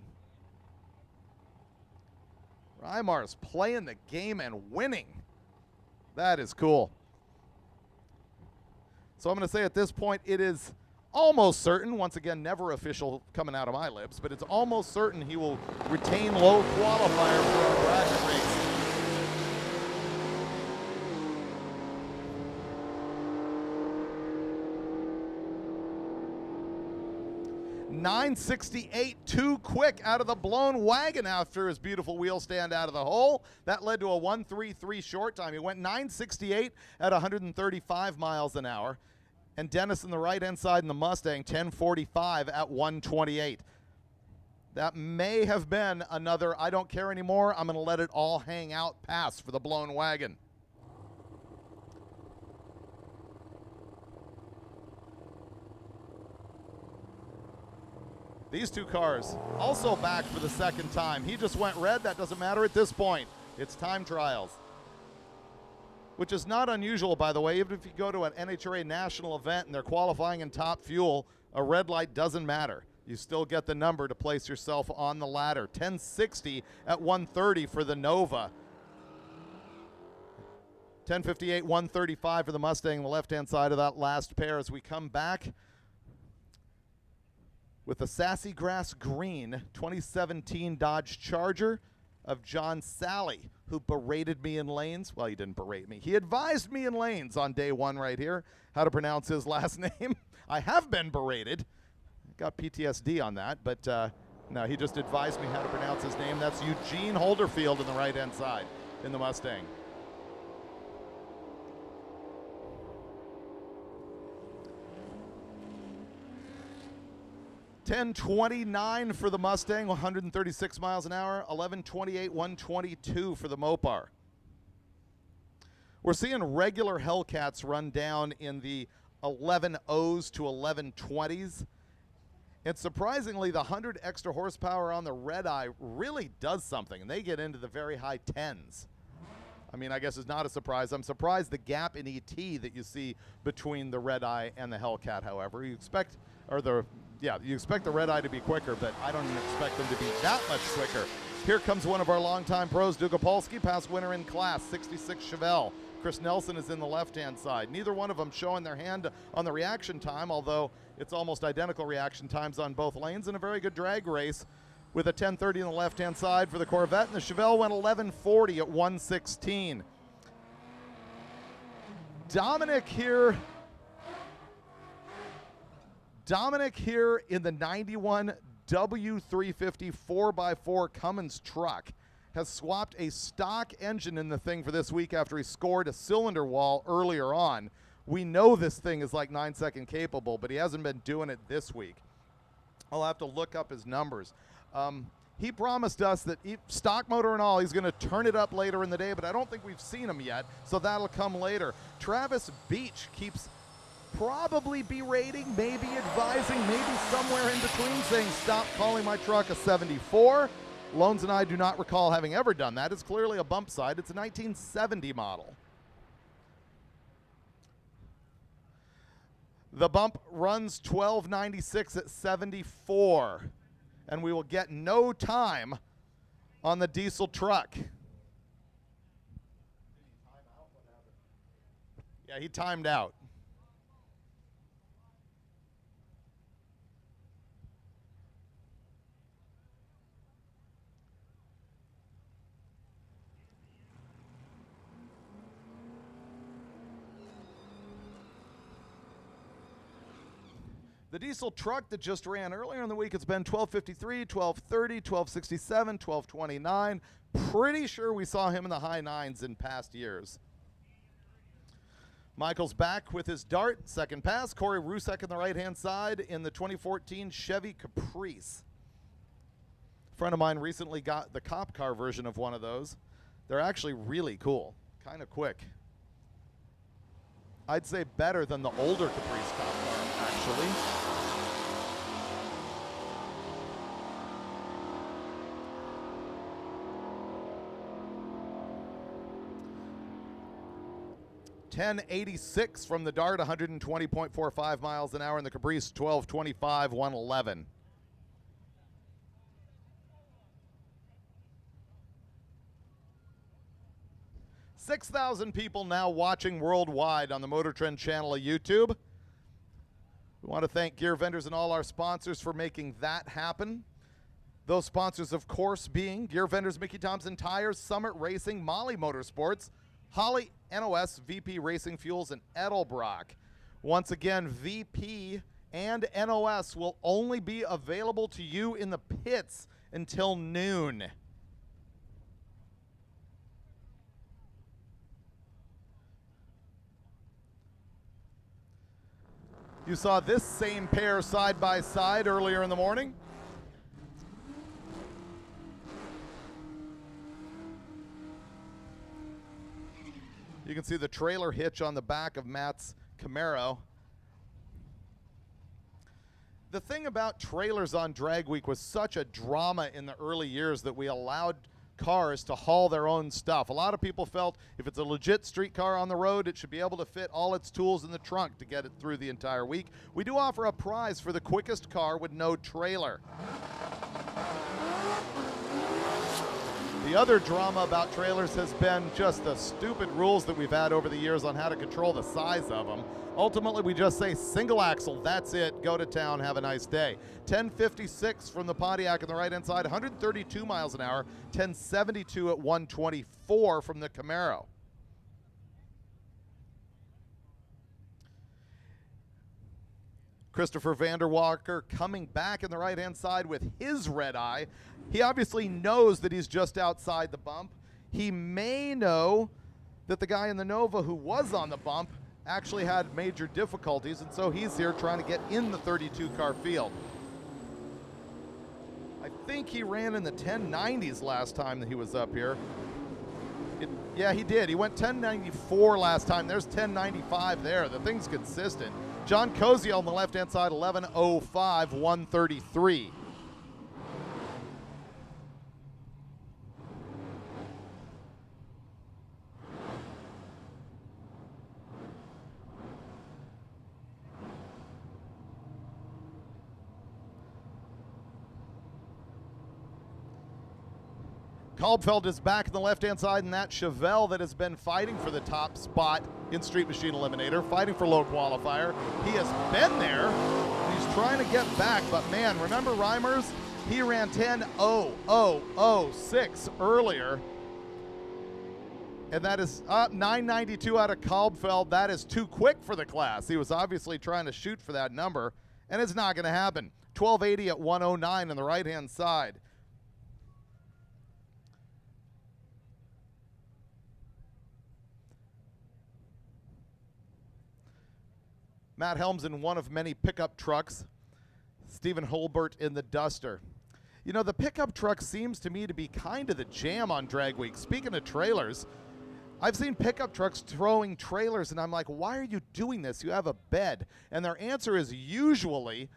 Reimar's playing the game and winning. That is cool. So I'm going to say at this point it is almost certain, once again, never official coming out of my lips, but it's almost certain he will retain low qualifier for our bracket race. 968, too quick out of the blown wagon after his beautiful wheel stand out of the hole. That led to a 1:33 short time. He went 968 at 135 miles an hour. And Dennis on the right-hand side in the Mustang, 1045 at 128. That may have been another I don't care anymore, I'm going to let it all hang out pass for the blown wagon. These two cars also back for the second time. He just went red. That doesn't matter at this point. It's time trials, which is not unusual, by the way. Even if you go to an NHRA national event and they're qualifying in top fuel, a red light doesn't matter. You still get the number to place yourself on the ladder. 1060 at 130 for the Nova. 1058, 135 for the Mustang, the left-hand side of that last pair as we come back with the Sassy Grass Green 2017 Dodge Charger of John Sally, who berated me in lanes. Well, he didn't berate me. He advised me in lanes on day one right here how to pronounce his last name. I have been berated. Got PTSD on that, but no, he just advised me how to pronounce his name. That's Eugene Holderfield in the right-hand side in the Mustang. $10.29 for the Mustang, 136 miles an hour. $11.28, 122 for the Mopar. We're seeing regular Hellcats run down in the 11.0s to 11.20s. And surprisingly, the 100 extra horsepower on the Red Eye really does something, and they get into the very high 10s. I mean, I guess it's not a surprise. I'm surprised the gap in ET that you see between the Red Eye and the Hellcat, however. You expect, you expect the Red Eye to be quicker, but I don't even expect them to be that much quicker. Here comes one of our longtime pros, Dugopolsky, past winner in class, 66 Chevelle. Chris Nelson is in the left-hand side. Neither one of them showing their hand on the reaction time, although it's almost identical reaction times on both lanes, and a very good drag race with a 10:30 on the left-hand side for the Corvette, and the Chevelle went 11:40 at 1:16. Dominic here in the 91 W350 4x4 Cummins truck has swapped a stock engine in the thing for this week after he scored a cylinder wall earlier on. We know this thing is like 9-second capable, but he hasn't been doing it this week. I'll have to look up his numbers. He promised us that stock motor and all, he's going to turn it up later in the day, but I don't think we've seen him yet, so that'll come later. Travis Beach keeps probably berating, maybe advising, maybe somewhere in between, saying stop calling my truck a 74. Loans and I do not recall having ever done that. It's clearly a bump side. It's a 1970 model. The bump runs 1296 at 74, and we will get no time on the diesel truck. Yeah, he timed out. The diesel truck that just ran earlier in the week, it's been 1253, 1230, 1267, 1229. Pretty sure we saw him in the high 9s in past years. Michael's back with his Dart, second pass. Corey Rusek on the right-hand side in the 2014 Chevy Caprice. A friend of mine recently got the cop car version of one of those. They're actually really cool, kind of quick. I'd say better than the older Caprice cop car, actually. $10.86 from the Dart, 120.45 miles an hour, and the Caprice 12.25, 111. $6,000 people now watching worldwide on the MotorTrend channel of YouTube. We want to thank Gear Vendors and all our sponsors for making that happen. Those sponsors, of course, being Gear Vendors, Mickey Thompson Tires, Summit Racing, Molly Motorsports, Holly NOS, VP Racing Fuels, and Edelbrock. Once again, VP and NOS will only be available to you in the pits until noon. You saw this same pair side by side earlier in the morning. You can see the trailer hitch on the back of Matt's Camaro. The thing about trailers on Drag Week was such a drama in the early years that we allowed cars to haul their own stuff. A lot of people felt if it's a legit street car on the road, it should be able to fit all its tools in the trunk to get it through the entire week. We do offer a prize for the quickest car with no trailer. The other drama about trailers has been just the stupid rules that we've had over the years on how to control the size of them. Ultimately, we just say single axle, that's it, go to town, have a nice day. 1056 from the Pontiac on the right-hand side, 132 miles an hour, 1072 at 124 from the Camaro. Christopher Vanderwalker coming back in the right-hand side with his red eye. He obviously knows that he's just outside the bump. He may know that the guy in the Nova who was on the bump actually had major difficulties, and so he's here trying to get in the 32-car field. I think he ran in the 1090s last time that he was up here. Yeah, he did. He went 1094 last time. There's 1095 there. The thing's consistent. John Koziel on the left-hand side, 1105, 133. Kalbfeld is back in the left-hand side, and that Chevelle that has been fighting for the top spot in Street Machine Eliminator, fighting for low qualifier. He has been there. He's trying to get back, but man, remember Reimers? He ran 10.0006 earlier, and that is up 992 out of Kalbfeld. That is too quick for the class. He was obviously trying to shoot for that number, and it's not going to happen. 1280 at 109 on the right-hand side. Matt Helms in one of many pickup trucks. Stephen Holbert in the Duster. You know, the pickup truck seems to me to be kind of the jam on Drag Week. Speaking of trailers, I've seen pickup trucks throwing trailers, and I'm like, why are you doing this? You have a bed. And their answer is usually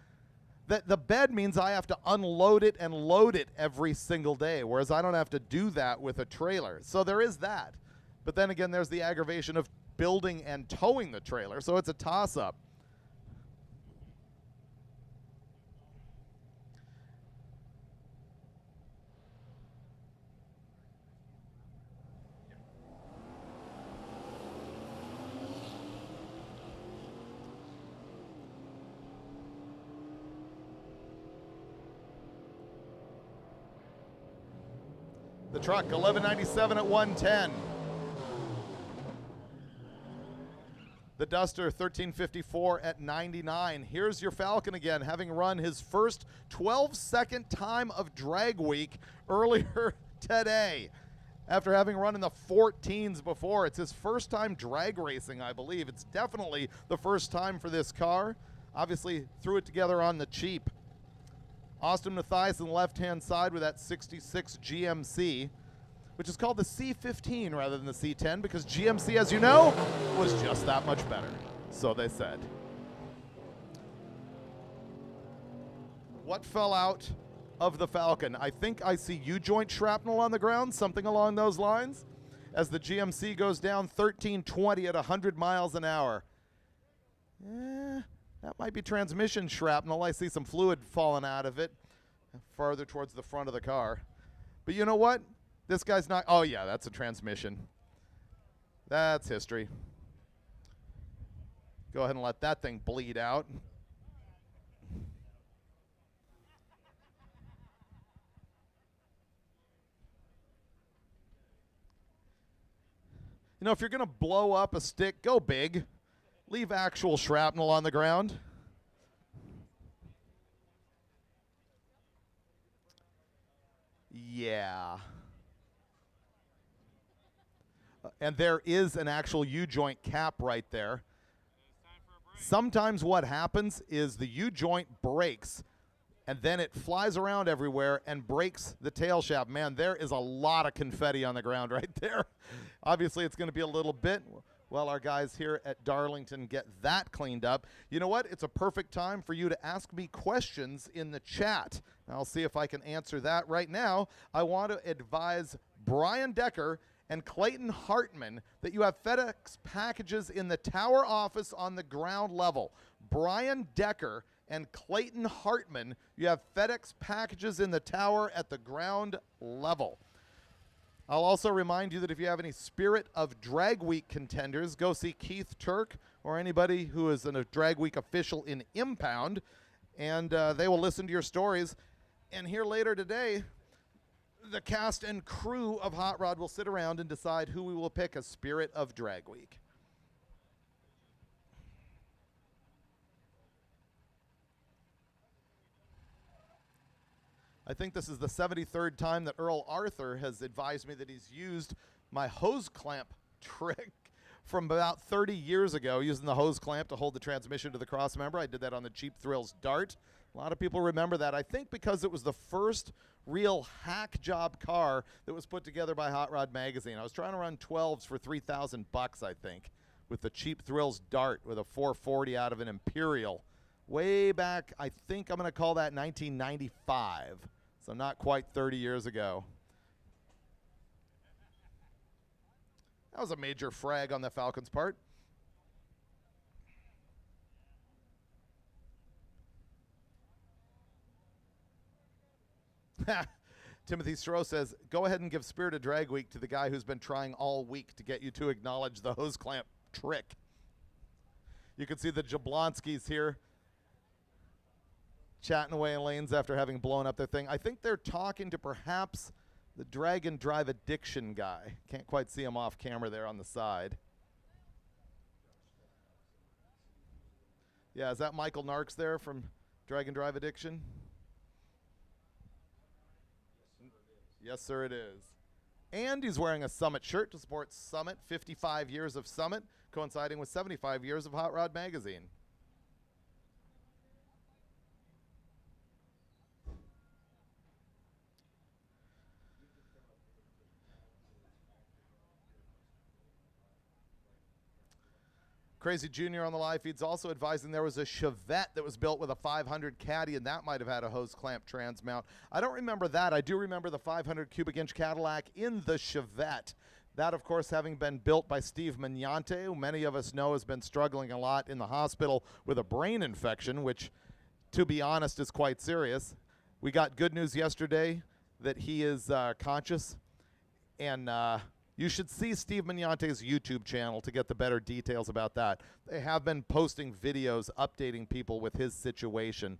that the bed means I have to unload it and load it every single day, whereas I don't have to do that with a trailer. So there is that. But then again, there's the aggravation of building and towing the trailer, so it's a toss-up. The truck, 1197 at 110. The Duster, 1354 at 99. Here's your Falcon again, having run his first 12-second time of Drag Week earlier today. After having run in the 14s before, it's his first time drag racing, I believe. It's definitely the first time for this car. Obviously, threw it together on the cheap. Austin Mathias on the left-hand side with that 66 GMC, which is called the C15 rather than the C10 because GMC, as you know, was just that much better. So they said. What fell out of the Falcon? I think I see U-joint shrapnel on the ground, something along those lines, as the GMC goes down 1320 at 100 miles an hour. That might be transmission shrapnel. I see some fluid falling out of it farther towards the front of the car. But you know what? This guy's not, oh yeah, that's a transmission. That's history. Go ahead and let that thing bleed out. You know, if you're going to blow up a stick, go big. Leave actual shrapnel on the ground. Yeah. And there is an actual U-joint cap right there. Sometimes what happens is the U-joint breaks, and then it flies around everywhere and breaks the tail shaft. Man, there is a lot of confetti on the ground right there. Obviously, it's going to be a little bit while our guys here at Darlington get that cleaned up. You know what? It's a perfect time for you to ask me questions in the chat. I'll see if I can answer that right now. I want to advise Brian Decker and Clayton Hartman that you have FedEx packages in the tower office on the ground level. Brian Decker and Clayton Hartman, you have FedEx packages in the tower at the ground level. I'll also remind you that if you have any Spirit of Drag Week contenders, go see Keith Turk or anybody who is a Drag Week official in Impound, and they will listen to your stories. And here later today, the cast and crew of Hot Rod will sit around and decide who we will pick as Spirit of Drag Week. I think this is the 73rd time that Earl Arthur has advised me that he's used my hose clamp trick from about 30 years ago, using the hose clamp to hold the transmission to the cross member. I did that on the Cheap Thrills Dart. A lot of people remember that. I think because it was the first real hack job car that was put together by Hot Rod Magazine. I was trying to run 12s for $3,000 bucks, I think, with the Cheap Thrills Dart with a 440 out of an Imperial. Way back, I think I'm going to call that 1995. So not quite 30 years ago. That was a major frag on the Falcons' part. Timothy Stroh says, go ahead and give Spirited Drag Week to the guy who's been trying all week to get you to acknowledge the hose clamp trick. You can see the Jablonskis here chatting away in lanes after having blown up their thing. I think they're talking to perhaps the Drag and Drive Addiction guy. Can't quite see him off camera there on the side. Yeah, is that Michael Narks there from Drag and Drive Addiction? Yes, sir, it is. And he's wearing a Summit shirt to support Summit, 55 years of Summit, coinciding with 75 years of Hot Rod Magazine. Crazy Junior on the live feed's also advising there was a Chevette that was built with a 500 Caddy, and that might have had a hose clamp trans mount. I don't remember that. I do remember the 500 cubic inch Cadillac in the Chevette. That, of course, having been built by Steve Mignante, who many of us know has been struggling a lot in the hospital with a brain infection, which, to be honest, is quite serious. We got good news yesterday that he is conscious, and you should see Steve Mignante's YouTube channel to get the better details about that. They have been posting videos updating people with his situation.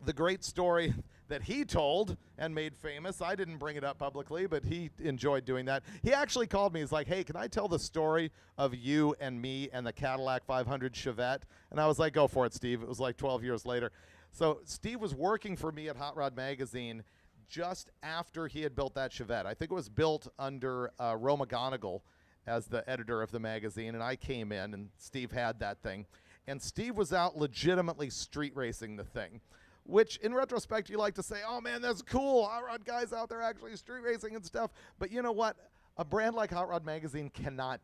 The great story that he told and made famous, I didn't bring it up publicly, but he enjoyed doing that. He actually called me. He's like, hey, can I tell the story of you and me and the Cadillac 500 Chevette? And I was like, go for it, Steve. It was like 12 years later. So Steve was working for me at Hot Rod Magazine just after he had built that Chevette. I think it was built under Ro McGonigal as the editor of the magazine, and I came in, and Steve had that thing. And Steve was out legitimately street racing the thing, which in retrospect you like to say, oh man, that's cool. Hot Rod guys out there actually street racing and stuff. But you know what? A brand like Hot Rod Magazine cannot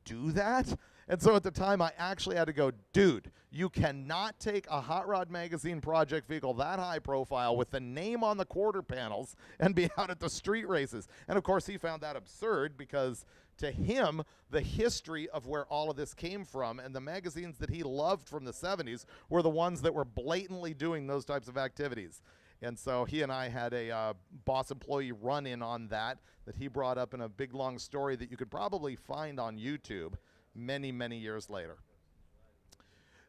do that. And so at the time, I actually had to go, dude, you cannot take a Hot Rod Magazine project vehicle that high profile with the name on the quarter panels and be out at the street races. And of course, he found that absurd because to him, the history of where all of this came from and the magazines that he loved from the 70s were the ones that were blatantly doing those types of activities. And so he and I had a boss employee run-in on that he brought up in a big, long story that you could probably find on YouTube many, many years later.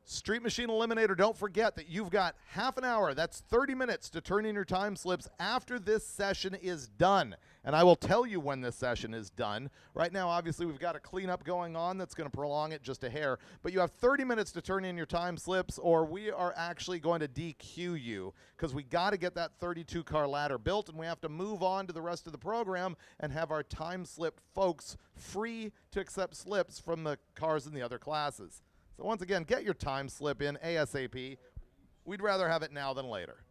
Street Machine Eliminator, don't forget that you've got half an hour, that's 30 minutes to turn in your time slips after this session is done. And I will tell you when this session is done. Right now, obviously, we've got a cleanup going on that's going to prolong it just a hair. But you have 30 minutes to turn in your time slips, or we are actually going to DQ you because we got to get that 32-car ladder built, and we have to move on to the rest of the program and have our time slip folks free to accept slips from the cars in the other classes. So once again, get your time slip in ASAP. We'd rather have it now than later.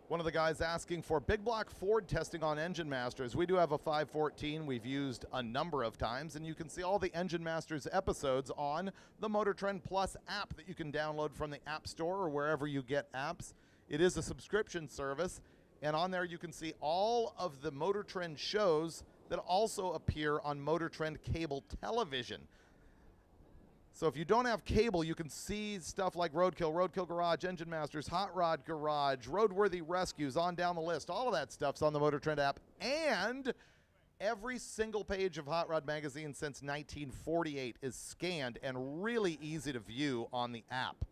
One of the guys asking for big block Ford testing on Engine Masters. We do have a 514 we've used a number of times, and you can see all the Engine Masters episodes on the MotorTrend Plus app that you can download from the App Store or wherever you get apps. It is a subscription service, and on there you can see all of the MotorTrend shows that also appear on MotorTrend cable television. So if you don't have cable, you can see stuff like Roadkill, Roadkill Garage, Engine Masters, Hot Rod Garage, Roadworthy Rescues, on down the list. All of that stuff's on the MotorTrend app. And Every single page of Hot Rod Magazine since 1948 is scanned and really easy to view on the app.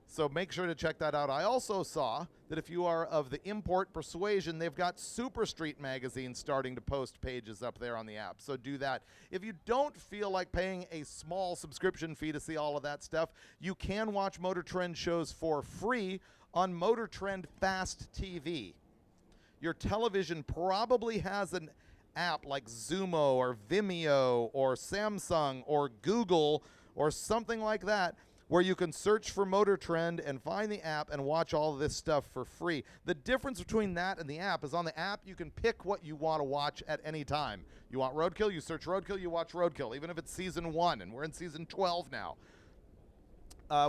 So make sure to check that out. I also saw that if you are of the import persuasion, they've got Super Street Magazine starting to post pages up there on the app. So do that. If you don't feel like paying a small subscription fee to see all of that stuff, you can watch Motor Trend shows for free on MotorTrend Fast TV. Your television probably has an app like Zumo or Vimeo or Samsung or Google or something like that, where you can search for MotorTrend and find the app and watch all of this stuff for free. The difference between that and the app is on the app, you can pick what you want to watch at any time. You want Roadkill, you search Roadkill, you watch Roadkill, even if it's season 1, and we're in season 12 now.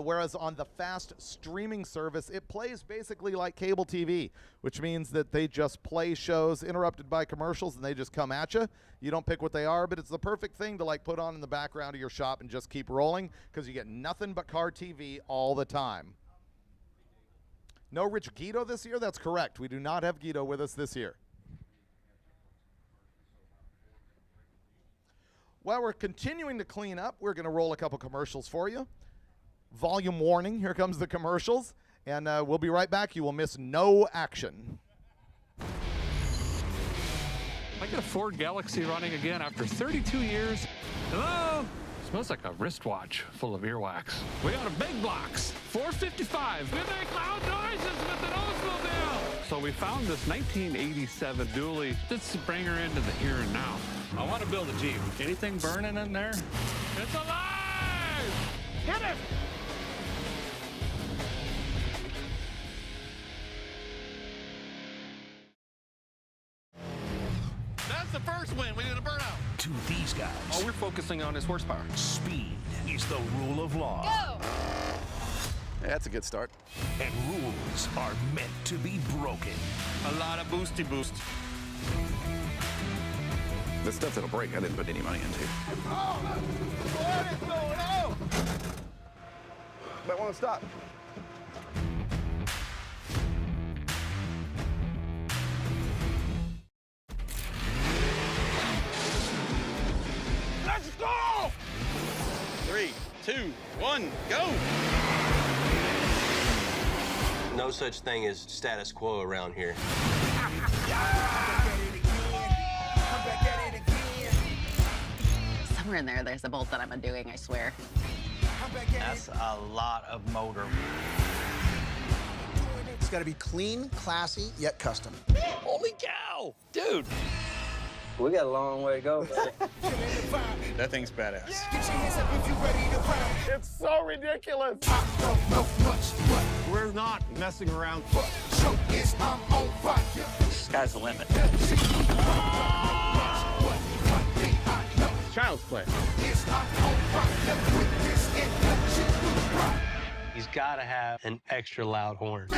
Whereas on the fast streaming service, it plays basically like cable TV, which means that they just play shows interrupted by commercials and they just come at you. You don't pick what they are, but it's the perfect thing to like put on in the background of your shop and just keep rolling because you get nothing but car TV all the time. No Rich Guido this year? That's correct. We do not have Guido with us this year. While we're continuing to clean up, we're going to roll a couple commercials for you. Volume warning, here comes the commercials, and we'll be right back. You will miss no action. I got a Ford Galaxy running again after 32 years. Hello? Smells like a wristwatch full of earwax. We got a big box, $455. We make loud noises with an Oldsmobile. So we found this 1987 dually. Let's bring her into the here and now. I want to build a Jeep. Anything burning in there? It's alive! Hit it! That's the first win. We did a burnout. To these guys, All we're focusing on is horsepower. speed is the rule of law. Go! That's a good start. And rules are meant to be broken. A lot of boosty boost. The stuff that'll break, I didn't put any money into. What is going on? Might want to stop. Let's go! 3, 2, 1, go! No such thing as status quo around here. Somewhere in there, there's a bolt that I'm undoing, I swear. That's a lot of motor. It's got to be clean, classy, yet custom. Holy cow! Dude! We got a long way to go, buddy. That thing's badass. It's so ridiculous. We're not messing around. Sky's the limit. Child's play. He's got to have an extra loud horn.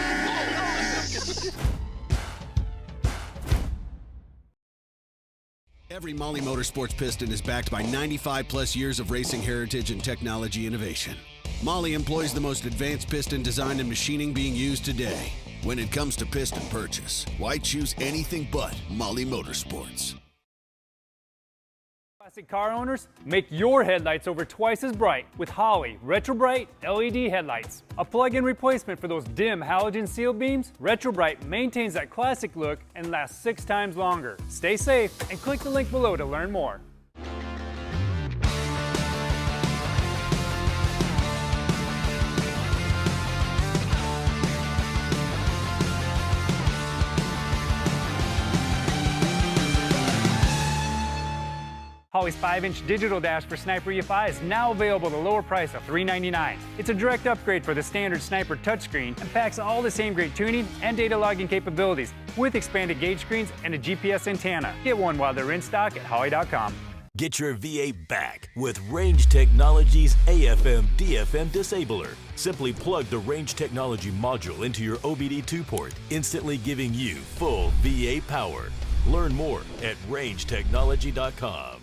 Every Molly Motorsports piston is backed by 95-plus years of racing heritage and technology innovation. Molly employs the most advanced piston design and machining being used today. When it comes to piston purchase, why choose anything but Molly Motorsports? Classic car owners, make your headlights over twice as bright with Holley Retro Bright LED headlights. A plug-in replacement for those dim halogen seal beams, Retro Bright maintains that classic look and lasts 6 times longer. Stay safe and click the link below to learn more. Holley's 5-inch digital dash for Sniper EFI is now available at a lower price of $399. It's a direct upgrade for the standard Sniper touchscreen and packs all the same great tuning and data logging capabilities with expanded gauge screens and a GPS antenna. Get one while they're in stock at Holley.com. Get your V8 back with Range Technology's AFM/DFM disabler. Simply plug the Range Technology module into your OBD2 port, instantly giving you full V8 power. Learn more at rangetechnology.com.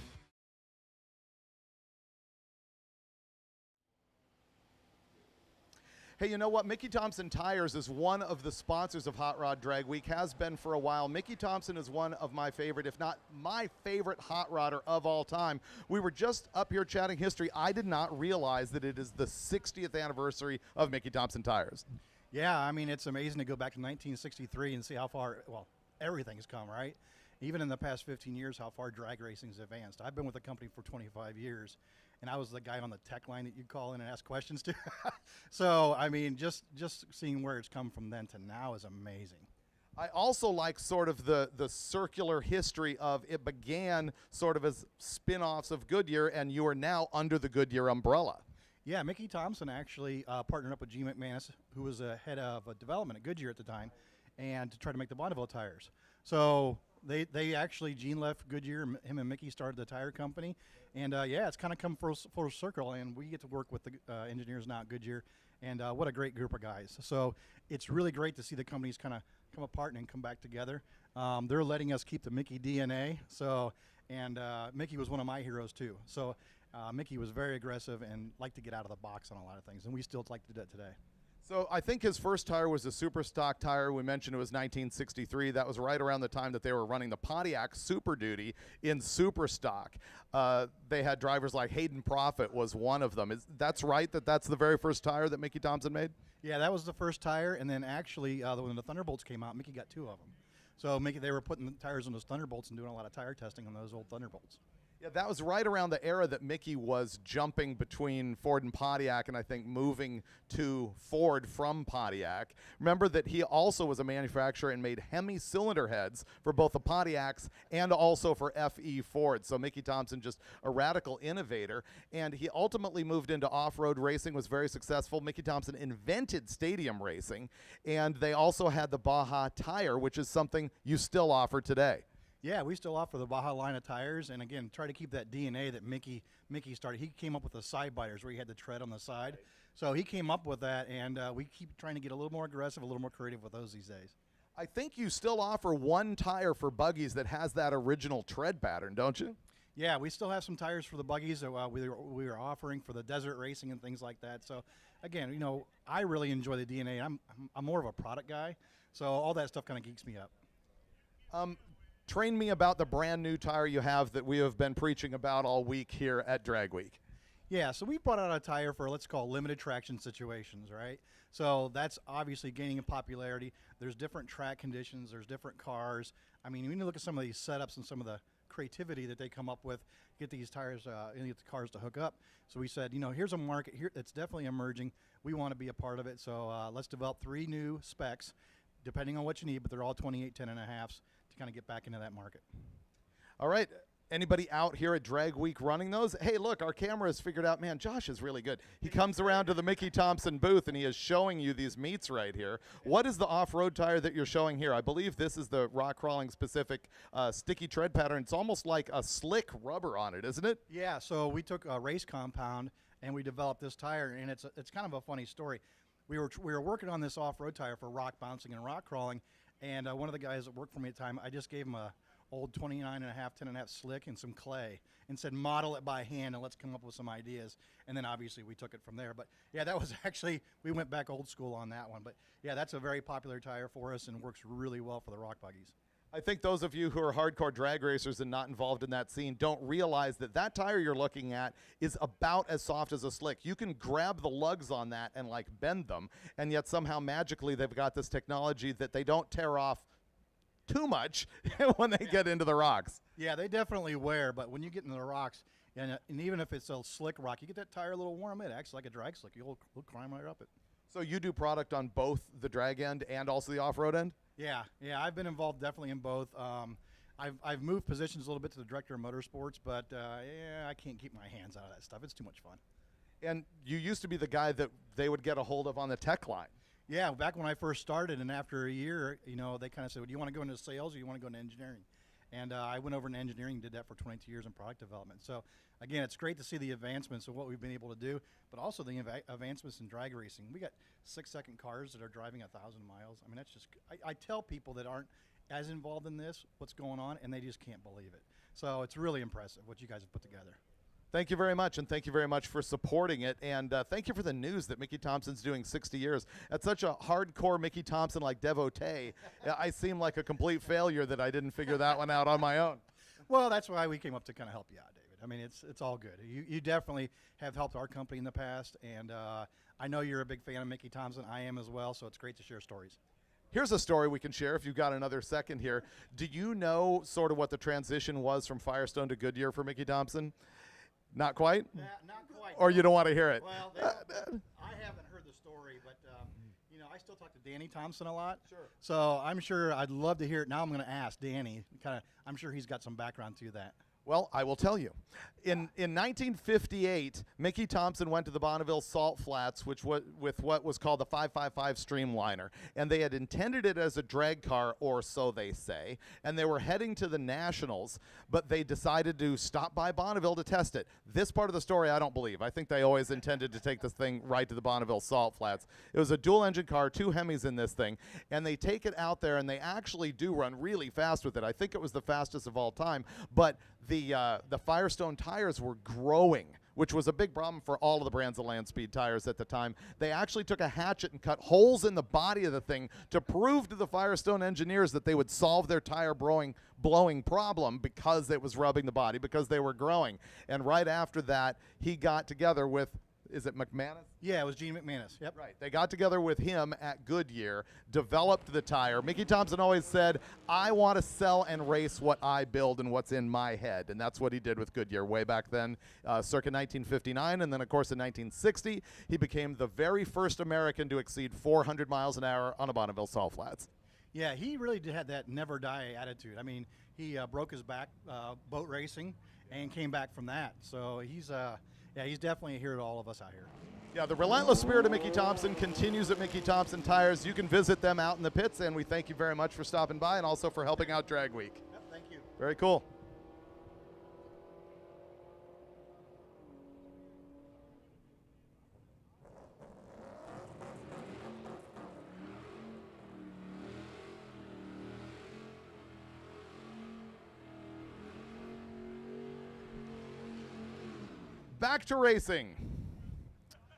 Hey, you know what? Mickey Thompson Tires is one of the sponsors of Hot Rod Drag Week, has been for a while. Mickey Thompson is one of my favorite, if not my favorite hot rodder of all time. We were just up here chatting history. I did not realize that it is the 60th anniversary of Mickey Thompson Tires. Yeah, I mean, it's amazing to go back to 1963 and see how far, well, everything has come, right? Even in the past 15 years, how far drag racing has advanced. I've been with the company for 25 years, and I was the guy on the tech line that you'd call in and ask questions to. So, I mean, just seeing where it's come from then to now is amazing. I also like sort of the circular history of it began sort of as spin-offs of Goodyear, and you are now under the Goodyear umbrella. Yeah, Mickey Thompson actually partnered up with G. McManus, who was a head of development at Goodyear at the time, and to try to make the Bonneville tires. So they actually, Gene left Goodyear, him and Mickey started the tire company, and yeah, it's kind of come full circle, and we get to work with the engineers now at Goodyear, and what a great group of guys. So it's really great to see the companies kind of come apart and come back together. They're letting us keep the Mickey DNA, so, and Mickey was one of my heroes too. So Mickey was very aggressive and liked to get out of the box on a lot of things, and we still like to do that today. So I think his first tire was a super stock tire. We mentioned it was 1963. That was right around the time that they were running the Pontiac Super Duty in super stock. They had drivers like Hayden Proffitt was one of them. That's right, that's the very first tire that Mickey Thompson made? Yeah, that was the first tire, and then actually when the Thunderbolts came out, Mickey got 2 of them. So they were putting the tires on those Thunderbolts and doing a lot of tire testing on those old Thunderbolts. Yeah, that was right around the era that Mickey was jumping between Ford and Pontiac, and I think moving to Ford from Pontiac. Remember that he also was a manufacturer and made Hemi cylinder heads for both the Pontiacs and also for FE Ford. So Mickey Thompson, just a radical innovator, and he ultimately moved into off-road racing, was very successful. Mickey Thompson invented stadium racing, and they also had the Baja tire, which is something you still offer today. Yeah, we still offer the Baja line of tires, and again, try to keep that DNA that Mickey started. He came up with the side biters where he had the tread on the side. Right. So he came up with that, and we keep trying to get a little more aggressive, a little more creative with those these days. I think you still offer one tire for buggies that has that original tread pattern, don't you? Yeah, we still have some tires for the buggies that we are offering for the desert racing and things like that. So again, you know, I really enjoy the DNA. I'm more of a product guy, so all that stuff kind of geeks me up. Train me about the brand new tire you have that we have been preaching about all week here at Drag Week. Yeah, so we brought out a tire for, let's call, limited traction situations, right? So that's obviously gaining in popularity. There's different track conditions, there's different cars. I mean, when you look at some of these setups and some of the creativity that they come up with, get these tires and get the cars to hook up. So we said, you know, here's a market here that's definitely emerging. We want to be a part of it. So let's develop 3 new specs, depending on what you need, but they're all 28 10.5s. Kind of get back into that market. All right. Anybody out here at Drag Week running those? Hey, look, our camera has figured out, man, Josh is really good. He comes around to the Mickey Thompson booth, and he is showing you these meets right here. What is the off-road tire that you're showing here? I believe this is the rock crawling specific sticky tread pattern. It's almost like a slick rubber on it, isn't it? Yeah, so we took a race compound, and we developed this tire, and it's kind of a funny story. We were working on this off-road tire for rock bouncing and rock crawling, and one of the guys that worked for me at the time, I just gave him a old 29.5, 10.5 slick and some clay and said, model it by hand and let's come up with some ideas. And then obviously we took it from there. But yeah, that was actually, we went back old school on that one. But yeah, that's a very popular tire for us and works really well for the rock buggies. I think those of you who are hardcore drag racers and not involved in that scene don't realize that that tire you're looking at is about as soft as a slick. You can grab the lugs on that and like bend them, and yet somehow magically they've got this technology that they don't tear off too much when they get into the rocks. Yeah, they definitely wear, but when you get into the rocks, and even if it's a slick rock, you get that tire a little warm, it acts like a drag slick. You'll climb right up it. So you do product on both the drag end and also the off-road end? Yeah, I've been involved definitely in both. I've moved positions a little bit to the director of motorsports, but yeah, I can't keep my hands out of that stuff. It's too much fun. And you used to be the guy that they would get a hold of on the tech line. Yeah, back when I first started, and after a year, you know, they kind of said, well, do you want to go into sales or you want to go into engineering? And I went over into engineering and did that for 22 years in product development. So, again, it's great to see the advancements of what we've been able to do, but also the advancements in drag racing. We got 6-second cars that are driving 1,000 miles. I mean, that's just, I tell people that aren't as involved in this what's going on, and they just can't believe it. So it's really impressive what you guys have put together. Thank you very much, and thank you very much for supporting it, and thank you for the news that Mickey Thompson's doing 60 years. At such a hardcore Mickey Thompson like devotee, I seem like a complete failure that I didn't figure that one out on my own. Well, that's why we came up to kind of help you out, David. I mean, it's all good. You definitely have helped our company in the past, and I know you're a big fan of Mickey Thompson. I am as well, so it's great to share stories. Here's a story we can share if you've got another second here. Do you know sort of what the transition was from Firestone to Goodyear for Mickey Thompson? Not quite? Not quite. Or you don't want to hear it? Well, I haven't heard the story, but I still talk to Danny Thompson a lot. Sure. So I'm sure I'd love to hear it. Now I'm going to ask Danny. I'm sure he's got some background to that. Well, I will tell you. In 1958, Mickey Thompson went to the Bonneville Salt Flats, with what was called the 555 Streamliner, and they had intended it as a drag car, or so they say, and they were heading to the Nationals, but they decided to stop by Bonneville to test it. This part of the story I don't believe. I think they always intended to take this thing right to the Bonneville Salt Flats. It was a dual-engine car, 2 Hemis in this thing, and they take it out there, and they actually do run really fast with it. I think it was the fastest of all time, but the Firestone tires were growing, which was a big problem for all of the brands of land speed tires at the time. They actually took a hatchet and cut holes in the body of the thing to prove to the Firestone engineers that they would solve their tire blowing problem because it was rubbing the body, because they were growing. And right after that, he got together with, is it McManus? Yeah, it was Gene McManus. Yep. Right. They got together with him at Goodyear, developed the tire. Mickey Thompson always said, I want to sell and race what I build and what's in my head. And that's what he did with Goodyear way back then, circa 1959. And then, of course, in 1960, he became the very first American to exceed 400 miles an hour on a Bonneville Salt Flats. Yeah, he really had that never die attitude. I mean, he broke his back boat racing and came back from that. So he's definitely a hero to all of us out here. Yeah, the relentless spirit of Mickey Thompson continues at Mickey Thompson Tires. You can visit them out in the pits, and we thank you very much for stopping by and also for helping out Drag Week. Yep, thank you. Very cool. Back to racing.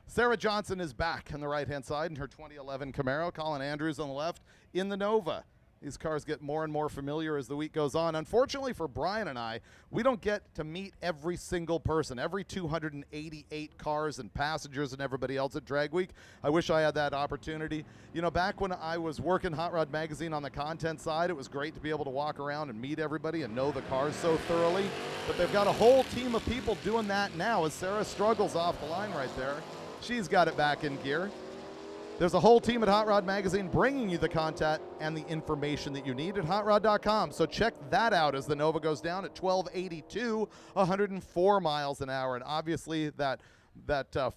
Sarah Johnson is back on the right-hand side in her 2011 Camaro. Colin Andrews on the left in the Nova. These cars get more and more familiar as the week goes on. Unfortunately for Brian and I, we don't get to meet every single person, every 288 cars and passengers and everybody else at Drag Week. I wish I had that opportunity. You know, back when I was working Hot Rod Magazine on the content side, it was great to be able to walk around and meet everybody and know the cars so thoroughly. But they've got a whole team of people doing that now as Sarah struggles off the line right there. She's got it back in gear. There's a whole team at Hot Rod Magazine bringing you the content and the information that you need at hotrod.com. So check that out as the Nova goes down at 1282, 104 miles an hour. And obviously that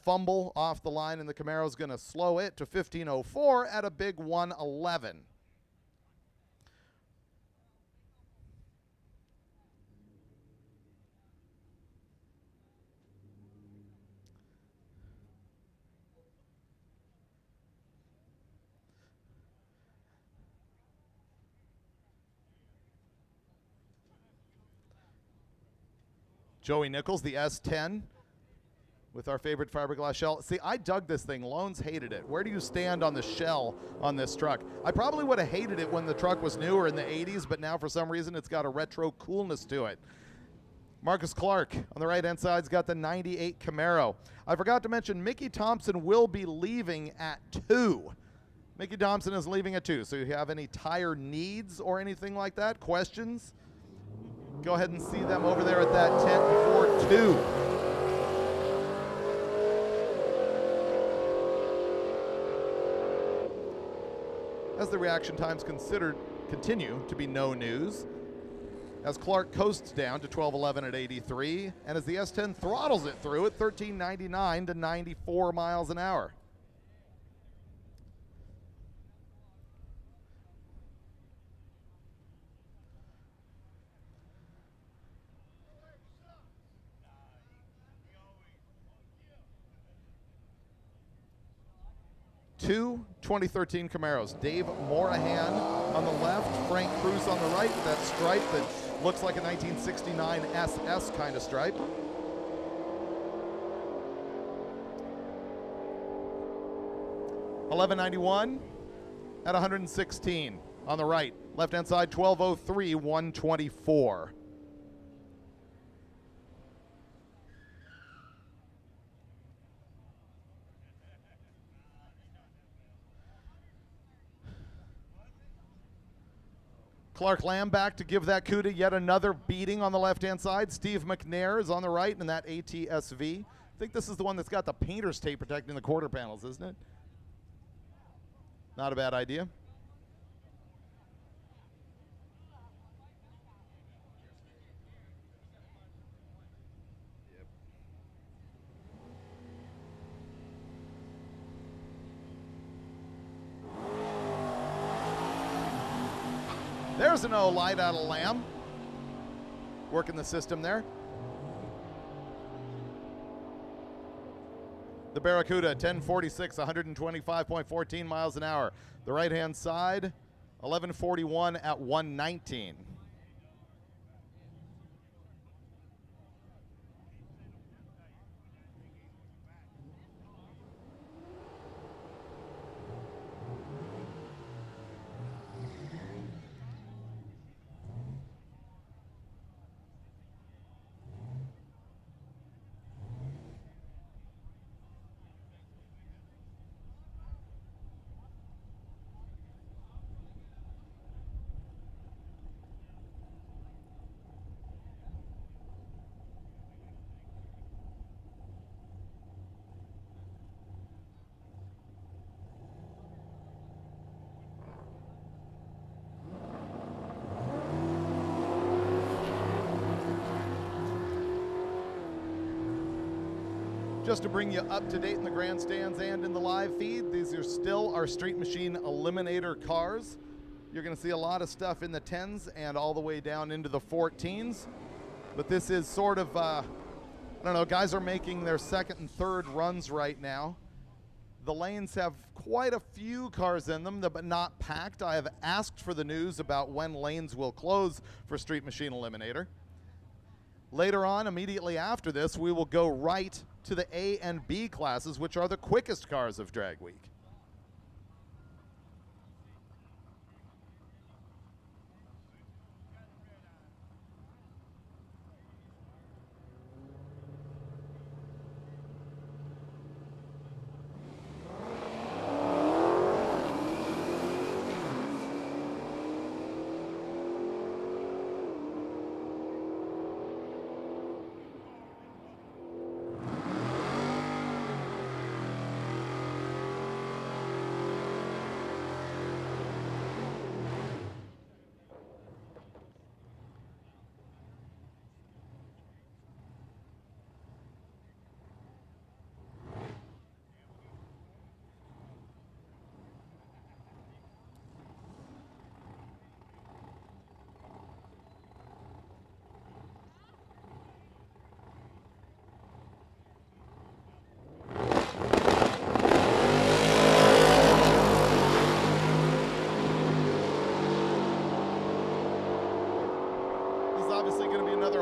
fumble off the line in the Camaro is going to slow it to 1504 at a big 111. Joey Nichols, the S10, with our favorite fiberglass shell. See, I dug this thing. Loans hated it. Where do you stand on the shell on this truck? I probably would have hated it when the truck was newer in the 80s, but now for some reason it's got a retro coolness to it. Marcus Clark on the right-hand side's got the 98 Camaro. I forgot to mention Mickey Thompson will be leaving at 2. Mickey Thompson is leaving at 2. So if you have any tire needs or anything like that, questions, go ahead and see them over there at that tent before 2. As the reaction times continue to be no news, as Clark coasts down to 12:11 at 83, and as the S10 throttles it through at 1399 to 94 miles an hour. Two 2013 Camaros. Dave Morahan on the left, Frank Cruz on the right, that stripe that looks like a 1969 SS kind of stripe. 1191 at 116 on the right. Left-hand side, 1203, 124. Clark Lamb back to give that CUDA yet another beating on the left-hand side. Steve McNair is on the right in that ATSV. I think this is the one that's got the painter's tape protecting the quarter panels, isn't it? Not a bad idea. There's an O light out of Lamb. Working the system there. The Barracuda, 1046, 125.14 miles an hour. The right-hand side, 1141 at 119. Just to bring you up to date in the grandstands and in the live feed, these are still our Street Machine Eliminator cars. You're going to see a lot of stuff in the 10s and all the way down into the 14s. But this is sort of, I don't know, guys are making their second and third runs right now. The lanes have quite a few cars in them, but not packed. I have asked for the news about when lanes will close for Street Machine Eliminator. Later on, immediately after this, we will go right to the A and B classes, which are the quickest cars of Drag Week.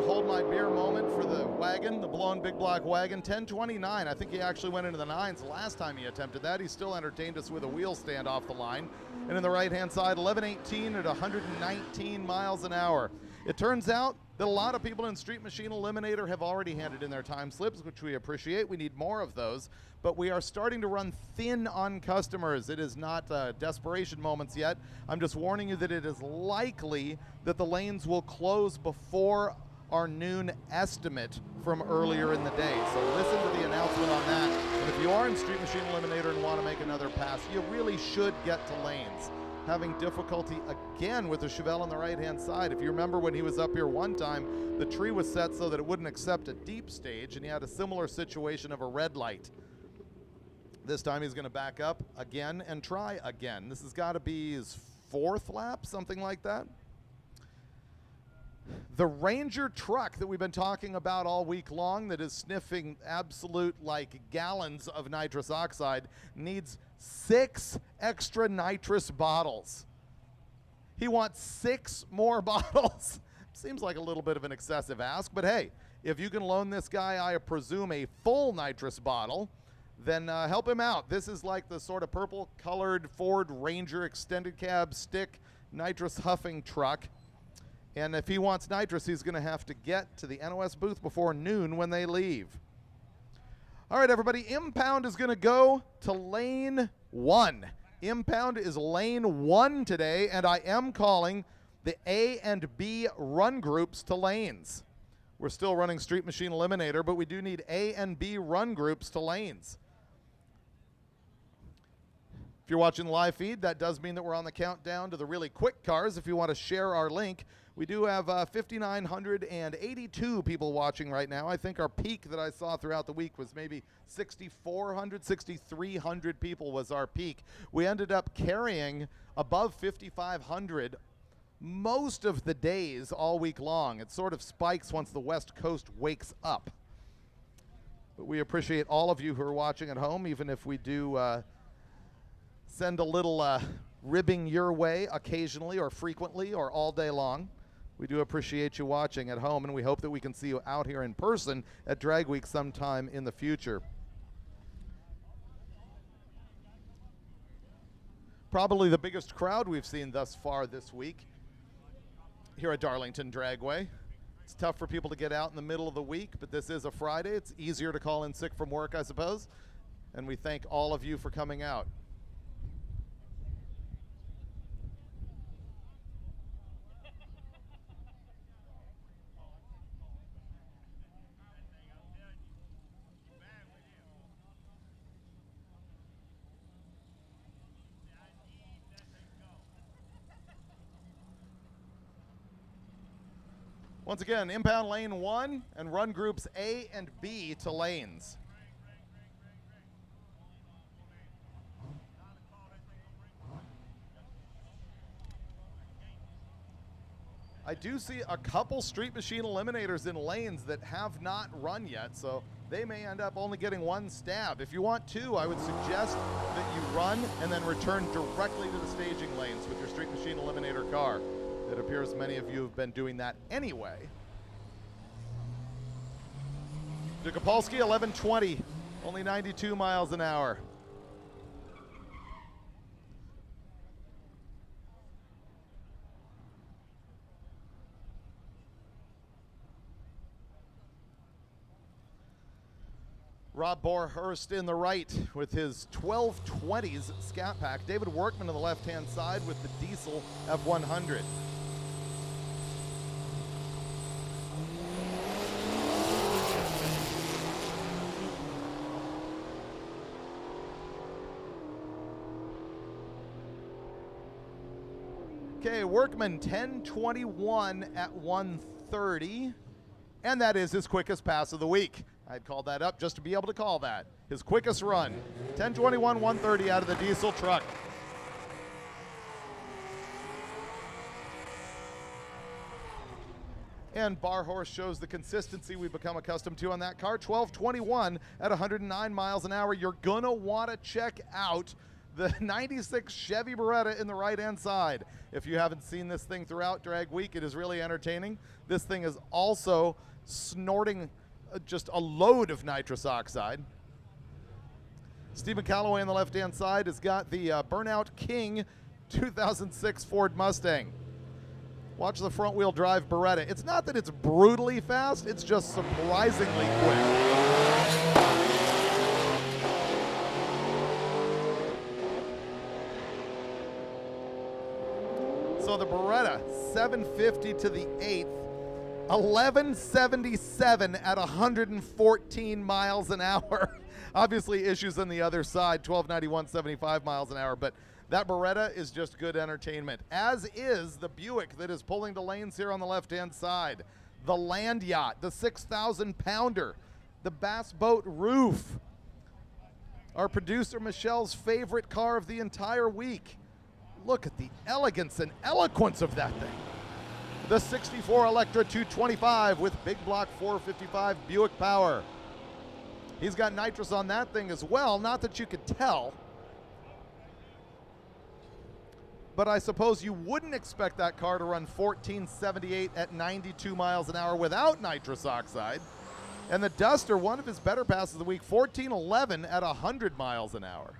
Hold my beer moment for the wagon, the blown big block wagon. 1029. I think he actually went into the nines last time he attempted that. He still entertained us with a wheel stand off the line. And in the right-hand side, 1118 at 119 miles an hour. It turns out that a lot of people in Street Machine Eliminator have already handed in their time slips, which we appreciate. We need more of those. But we are starting to run thin on customers. It is not desperation moments yet. I'm just warning you that it is likely that the lanes will close before our noon estimate from earlier in the day. So listen to the announcement on that. And if you are in Street Machine Eliminator and want to make another pass, you really should get to lanes. Having difficulty again with the Chevelle on the right-hand side. If you remember when he was up here one time, the tree was set so that it wouldn't accept a deep stage, and he had a similar situation of a red light. This time he's going to back up again and try again. This has got to be his fourth lap, something like that. The Ranger truck that we've been talking about all week long that is sniffing absolute like gallons of nitrous oxide needs 6 extra nitrous bottles. He wants 6 more bottles. Seems like a little bit of an excessive ask, but hey, if you can loan this guy, I presume, a full nitrous bottle, then help him out. This is like the sort of purple-colored Ford Ranger extended cab stick nitrous huffing truck. And if he wants nitrous, he's going to have to get to the NOS booth before noon when they leave. All right, everybody, impound is going to go to lane 1. Impound is lane 1 today, and I am calling the A and B run groups to lanes. We're still running Street Machine Eliminator, but we do need A and B run groups to lanes. If you're watching the live feed, that does mean that we're on the countdown to the really quick cars. If you want to share our link, we do have 5,982 people watching right now. I think our peak that I saw throughout the week was maybe 6,400, 6,300 people was our peak. We ended up carrying above 5,500 most of the days all week long. It sort of spikes once the West Coast wakes up. But we appreciate all of you who are watching at home, even if we do send a little ribbing your way occasionally or frequently or all day long. We do appreciate you watching at home, and we hope that we can see you out here in person at Drag Week sometime in the future. Probably the biggest crowd we've seen thus far this week here at Darlington Dragway. It's tough for people to get out in the middle of the week, but this is a Friday. It's easier to call in sick from work, I suppose, and we thank all of you for coming out. Once again, impound lane 1 and run groups A and B to lanes. I do see a couple Street Machine Eliminators in lanes that have not run yet, so they may end up only getting 1 stab. If you want 2, I would suggest that you run and then return directly to the staging lanes with your Street Machine Eliminator car. It appears many of you have been doing that anyway. Dukapolsky, 1120, only 92 miles an hour. Rob Borhurst in the right with his 1220s Scat Pack. David Workman on the left-hand side with the diesel F100. Okay, Workman 10:21 at 1:30, and that is his quickest pass of the week. I'd called that up just to be able to call that. His quickest run, 10:21, 1:30 out of the diesel truck. And Barhorse shows the consistency we've become accustomed to on that car. 12:21 at 109 miles an hour. You're gonna wanna check out the 96 Chevy Beretta in the right-hand side. If you haven't seen this thing throughout Drag Week, it is really entertaining. This thing is also snorting just a load of nitrous oxide. Stephen Calloway on the left-hand side has got the Burnout King 2006 Ford Mustang. Watch the front-wheel drive Beretta. It's not that it's brutally fast, it's just surprisingly quick. So the Beretta, 750 to the 8th, 1177 at 114 miles an hour. Obviously issues on the other side, 1291, 75 miles an hour, but that Beretta is just good entertainment, as is the Buick that is pulling the lanes here on the left-hand side. The Land Yacht, the 6,000-pounder, the Bass Boat Roof. Our producer Michelle's favorite car of the entire week. Look at the elegance and eloquence of that thing. The 64 Electra 225 with big block 455 Buick power. He's got nitrous on that thing as well, not that you could tell. But I suppose you wouldn't expect that car to run 1478 at 92 miles an hour without nitrous oxide. And the Duster, one of his better passes of the week, 14.11 at 100 miles an hour.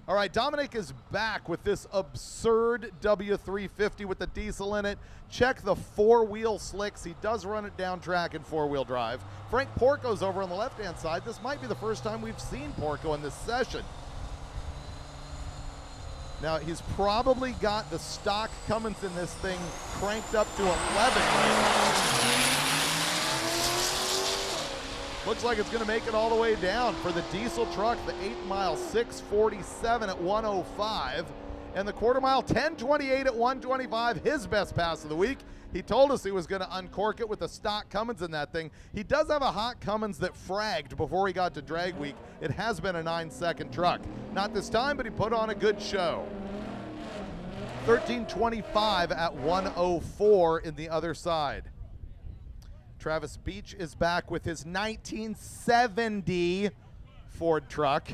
All right, Dominic is back with this absurd W350 with the diesel in it. Check the four-wheel slicks. He does run it down track in four-wheel drive. Frank Porco's over on the left-hand side. This might be the first time we've seen Porco in this session. Now, he's probably got the stock Cummins in this thing cranked up to 11 right now. Looks like it's going to make it all the way down for the diesel truck, the 8 mile, 6:47 at 105. And the quarter mile, 10:28 at 125, his best pass of the week. He told us he was going to uncork it with the stock Cummins in that thing. He does have a hot Cummins that fragged before he got to drag week. It has been a 9-second truck. Not this time, but he put on a good show. 13:25 at 104 in the other side. Travis Beach is back with his 1970 Ford truck.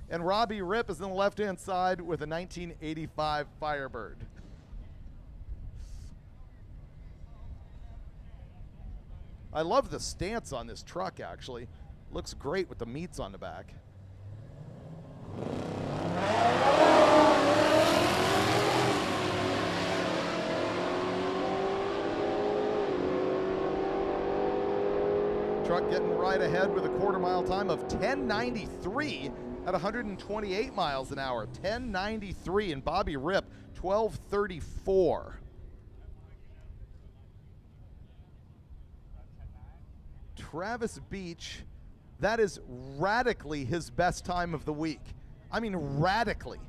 And Robbie Ripp is on the left-hand side with a 1985 Firebird. I love the stance on this truck, actually. Looks great with the meats on the back. Truck getting right ahead with a quarter mile time of 10:93 at 128 miles an hour. 10:93, and Bobby Ripp 12:34. Travis Beach, that is radically his best time of the week. I mean, radically.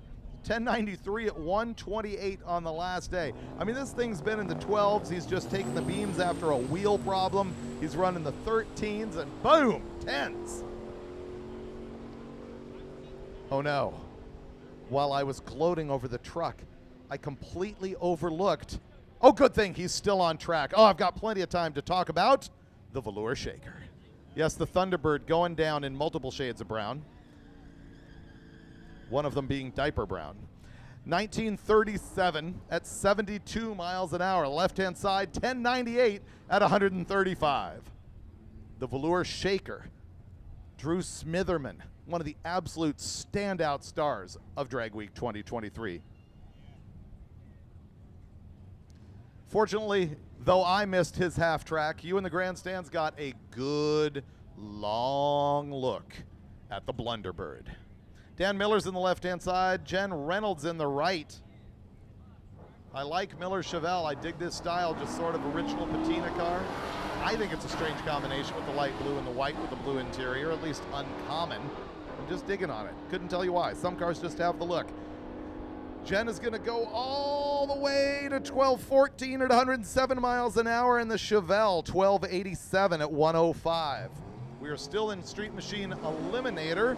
10:93 at 128 on the last day. I mean, this thing's been in the 12s. He's just taking the beams after a wheel problem. He's running the 13s, and boom, 10s. Oh no. While I was gloating over the truck, I completely overlooked. Oh, good thing he's still on track. Oh, I've got plenty of time to talk about the velour shaker. Yes, the Thunderbird going down in multiple shades of brown. One of them being diaper brown. 1937 at 72 miles an hour. Left-hand side, 1098 at 135. The velour shaker. Drew Smitherman, one of the absolute standout stars of Drag Week 2023. Fortunately, though I missed his half track, you in the grandstands got a good, long look at the Blunderbird. Dan Miller's in the left-hand side. Jen Reynolds in the right. I like Miller Chevelle. I dig this style, just sort of original patina car. I think it's a strange combination with the light blue and the white with the blue interior, at least uncommon. I'm just digging on it. Couldn't tell you why. Some cars just have the look. Jen is going to go all the way to 12:14 at 107 miles an hour, and the Chevelle 12:87 at 105. We are still in Street Machine Eliminator,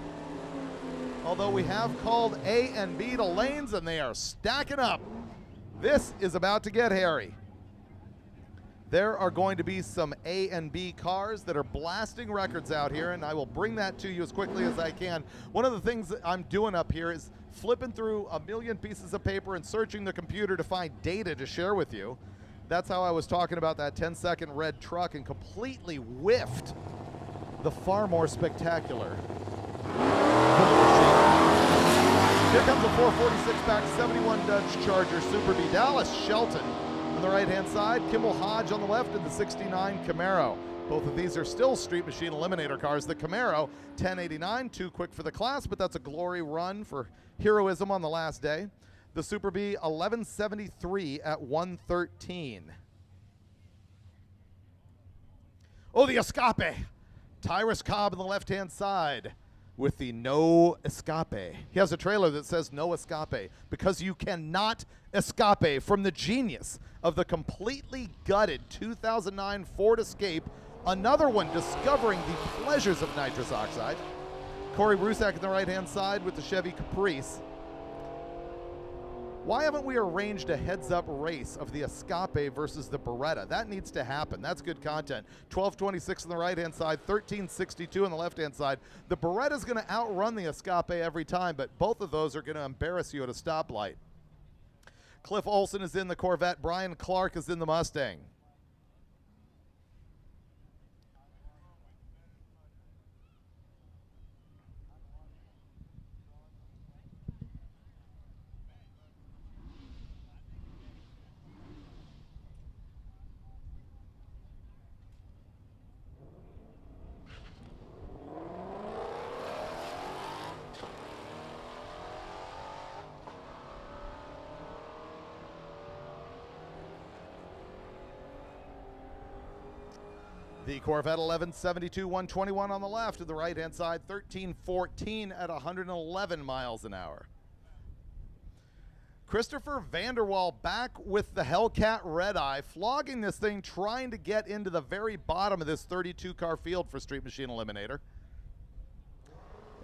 although we have called A and B to lanes, and they are stacking up. This is about to get hairy. There are going to be some A and B cars that are blasting records out here, and I will bring that to you as quickly as I can. One of the things that I'm doing up here is flipping through a million pieces of paper and searching the computer to find data to share with you. That's how I was talking about that 10-second red truck and completely whiffed the far more spectacular. Here comes a 446 back 71 Dodge Charger Super B. Dallas Shelton on the right-hand side, Kimball Hodge on the left, and the 69 Camaro. Both of these are still Street Machine Eliminator cars. The Camaro, 1089, too quick for the class, but that's a glory run for heroism on the last day. The Super B, 1173 at 113. Oh, the Escape. Tyrus Cobb on the left-hand side with the no escape. He has a trailer that says no escape because you cannot escape from the genius of the completely gutted 2009 Ford Escape, another one discovering the pleasures of nitrous oxide. Corey Brusack on the right-hand side with the Chevy Caprice. Why haven't we arranged a heads-up race of the Escape versus the Beretta? That needs to happen. That's good content. 1226 on the right-hand side, 1362 on the left-hand side. The Beretta's going to outrun the Escape every time, but both of those are going to embarrass you at a stoplight. Cliff Olson is in the Corvette. Brian Clark is in the Mustang. The Corvette 1172 121 on the left, to the right-hand side 1314 at 111 miles an hour. Christopher Vanderwall back with the Hellcat Red Eye, flogging this thing, trying to get into the very bottom of this 32-car field for Street Machine Eliminator.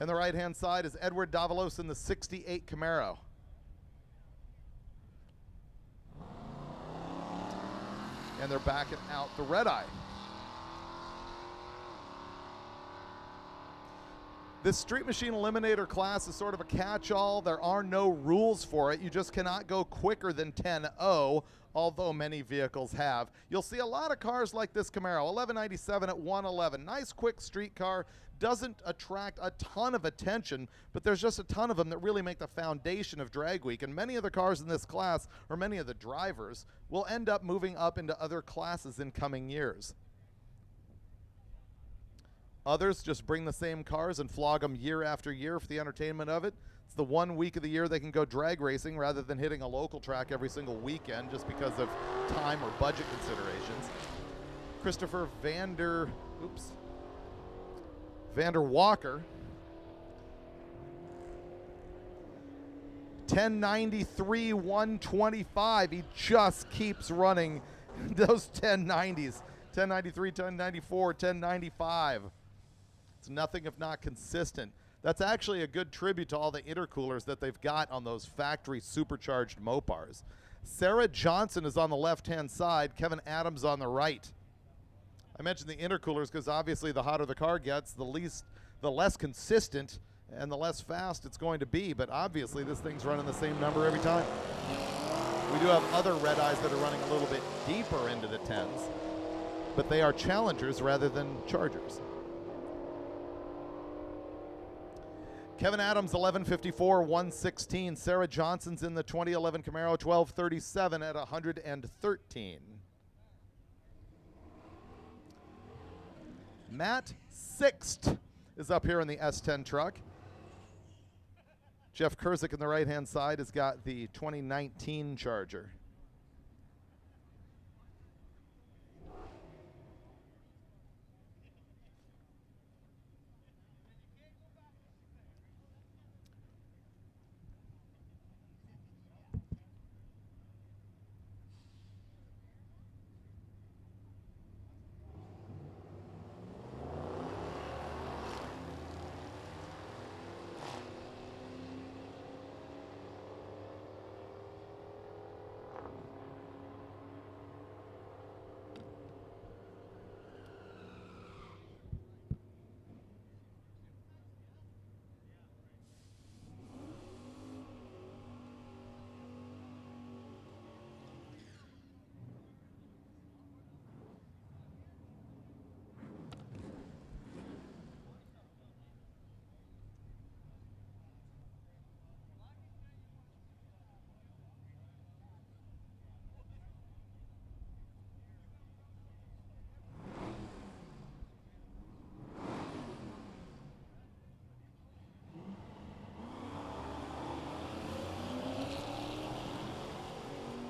And the right-hand side is Edward Davalos in the 68 Camaro. And they're backing out the Red Eye. This Street Machine Eliminator class is sort of a catch-all. There are no rules for it. You just cannot go quicker than 10.0, although many vehicles have. You'll see a lot of cars like this Camaro, 1197 at 111. Nice, quick street car. Doesn't attract a ton of attention, but there's just a ton of them that really make the foundation of Drag Week. And many of the cars in this class, or many of the drivers, will end up moving up into other classes in coming years. Others just bring the same cars and flog them year after year for the entertainment of it. It's the 1 week of the year they can go drag racing rather than hitting a local track every single weekend just because of time or budget considerations. Christopher Vander Walker. 1093 125. He just keeps running those 1090s. 1093, 1094, 1095. It's nothing if not consistent. That's actually a good tribute to all the intercoolers that they've got on those factory supercharged Mopars. Sarah Johnson is on the left-hand side, Kevin Adams on the right. I mentioned the intercoolers because obviously the hotter the car gets, the less consistent and the less fast it's going to be, but obviously this thing's running the same number every time. We do have other Red Eyes that are running a little bit deeper into the 10s, but they are Challengers rather than Chargers. Kevin Adams, 1154 116. Sarah Johnson's in the 2011 Camaro, 1237 at 113. Matt Sixt is up here in the S10 truck. Jeff Kurzik on the right-hand side has got the 2019 Charger.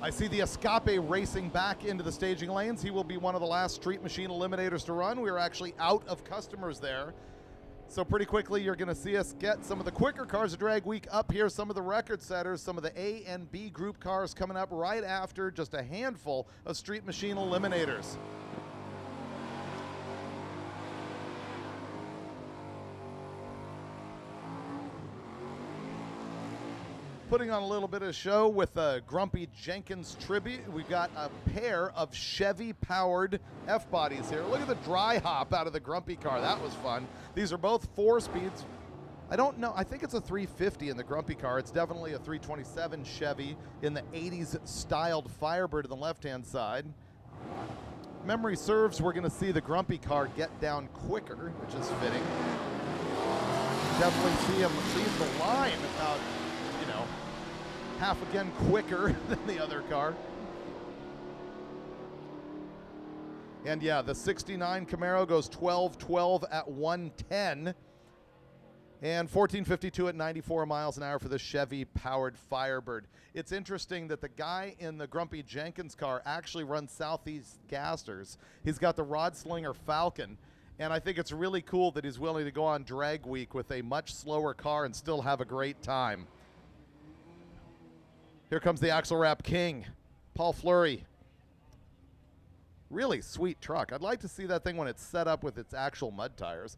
I see the Escape racing back into the staging lanes. He will be one of the last Street Machine Eliminators to run. We are actually out of customers there. So pretty quickly, you're going to see us get some of the quicker cars of Drag Week up here, some of the record setters, some of the A and B group cars coming up right after just a handful of Street Machine Eliminators. Putting on a little bit of a show with a Grumpy Jenkins tribute. We've got a pair of Chevy-powered F-bodies here. Look at the dry hop out of the Grumpy car. That was fun. These are both 4-speeds. I don't know. I think it's a 350 in the Grumpy car. It's definitely a 327 Chevy in the 80s styled Firebird on the left-hand side. Memory serves, we're going to see the Grumpy car get down quicker, which is fitting. Definitely see him leave the line about, half again quicker than the other car. And yeah, the 69 Camaro goes 12-12 at 110. And 1452 at 94 miles an hour for the Chevy-powered Firebird. It's interesting that the guy in the Grumpy Jenkins car actually runs Southeast Gasters. He's got the Rod Slinger Falcon, and I think it's really cool that he's willing to go on drag week with a much slower car and still have a great time. Here comes the Axle Wrap King, Paul Fleury. Really sweet truck. I'd like to see that thing when it's set up with its actual mud tires.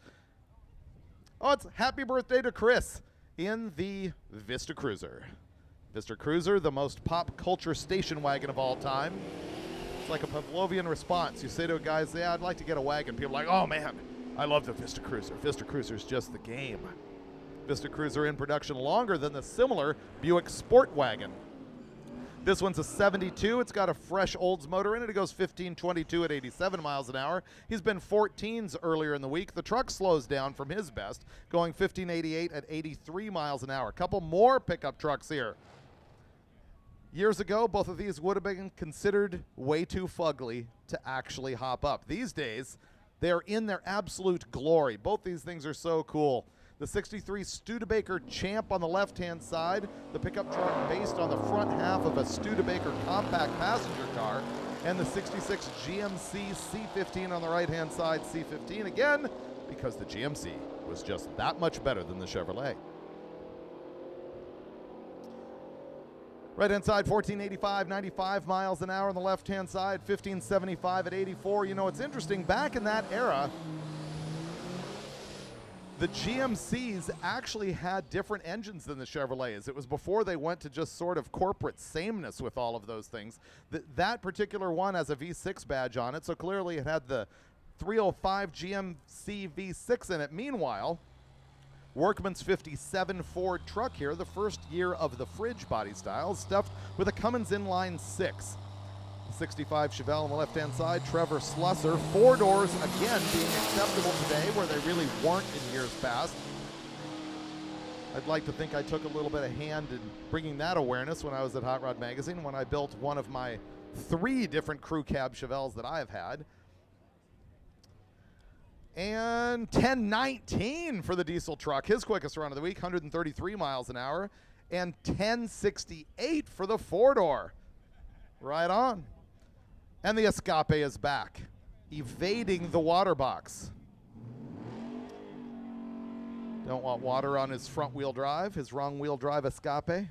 Oh, it's happy birthday to Chris in the Vista Cruiser. Vista Cruiser, the most pop culture station wagon of all time. It's like a Pavlovian response. You say to a guy, yeah, I'd like to get a wagon. People are like, oh man, I love the Vista Cruiser. Vista Cruiser's just the game. Vista Cruiser in production longer than the similar Buick Sport Wagon. This one's a 72. It's got a fresh Olds motor in it. It goes 1522 at 87 miles an hour. He's been 14s earlier in the week. The truck slows down from his best, going 1588 at 83 miles an hour. A couple more pickup trucks here. Years ago, both of these would have been considered way too fugly to actually hop up. These days, they're in their absolute glory. Both these things are so cool. The 63 Studebaker Champ on the left-hand side, the pickup truck based on the front half of a Studebaker compact passenger car, and the 66 GMC C15 on the right-hand side, C15 again, because the GMC was just that much better than the Chevrolet. Right-hand side, 1485, 95 miles an hour on the left-hand side, 1575 at 84. You know, it's interesting, back in that era, the GMCs actually had different engines than the Chevrolets. It was before they went to just sort of corporate sameness with all of those things. That particular one has a V6 badge on it, so clearly it had the 305 GMC V6 in it. Meanwhile, Workman's 57 Ford truck here, the first year of the fridge body style, stuffed with a Cummins inline 6. 65 Chevelle on the left-hand side, Trevor Slusser. 4 doors, again, being acceptable today where they really weren't in years past. I'd like to think I took a little bit of hand in bringing that awareness when I was at Hot Rod Magazine, when I built one of my 3 different crew cab Chevelles that I've had. And 1019 for the diesel truck, his quickest run of the week, 133 miles an hour. And 1068 for the 4-door. Right on. And the Escape is back, evading the water box. Don't want water on his front wheel drive, his wrong wheel drive Escape.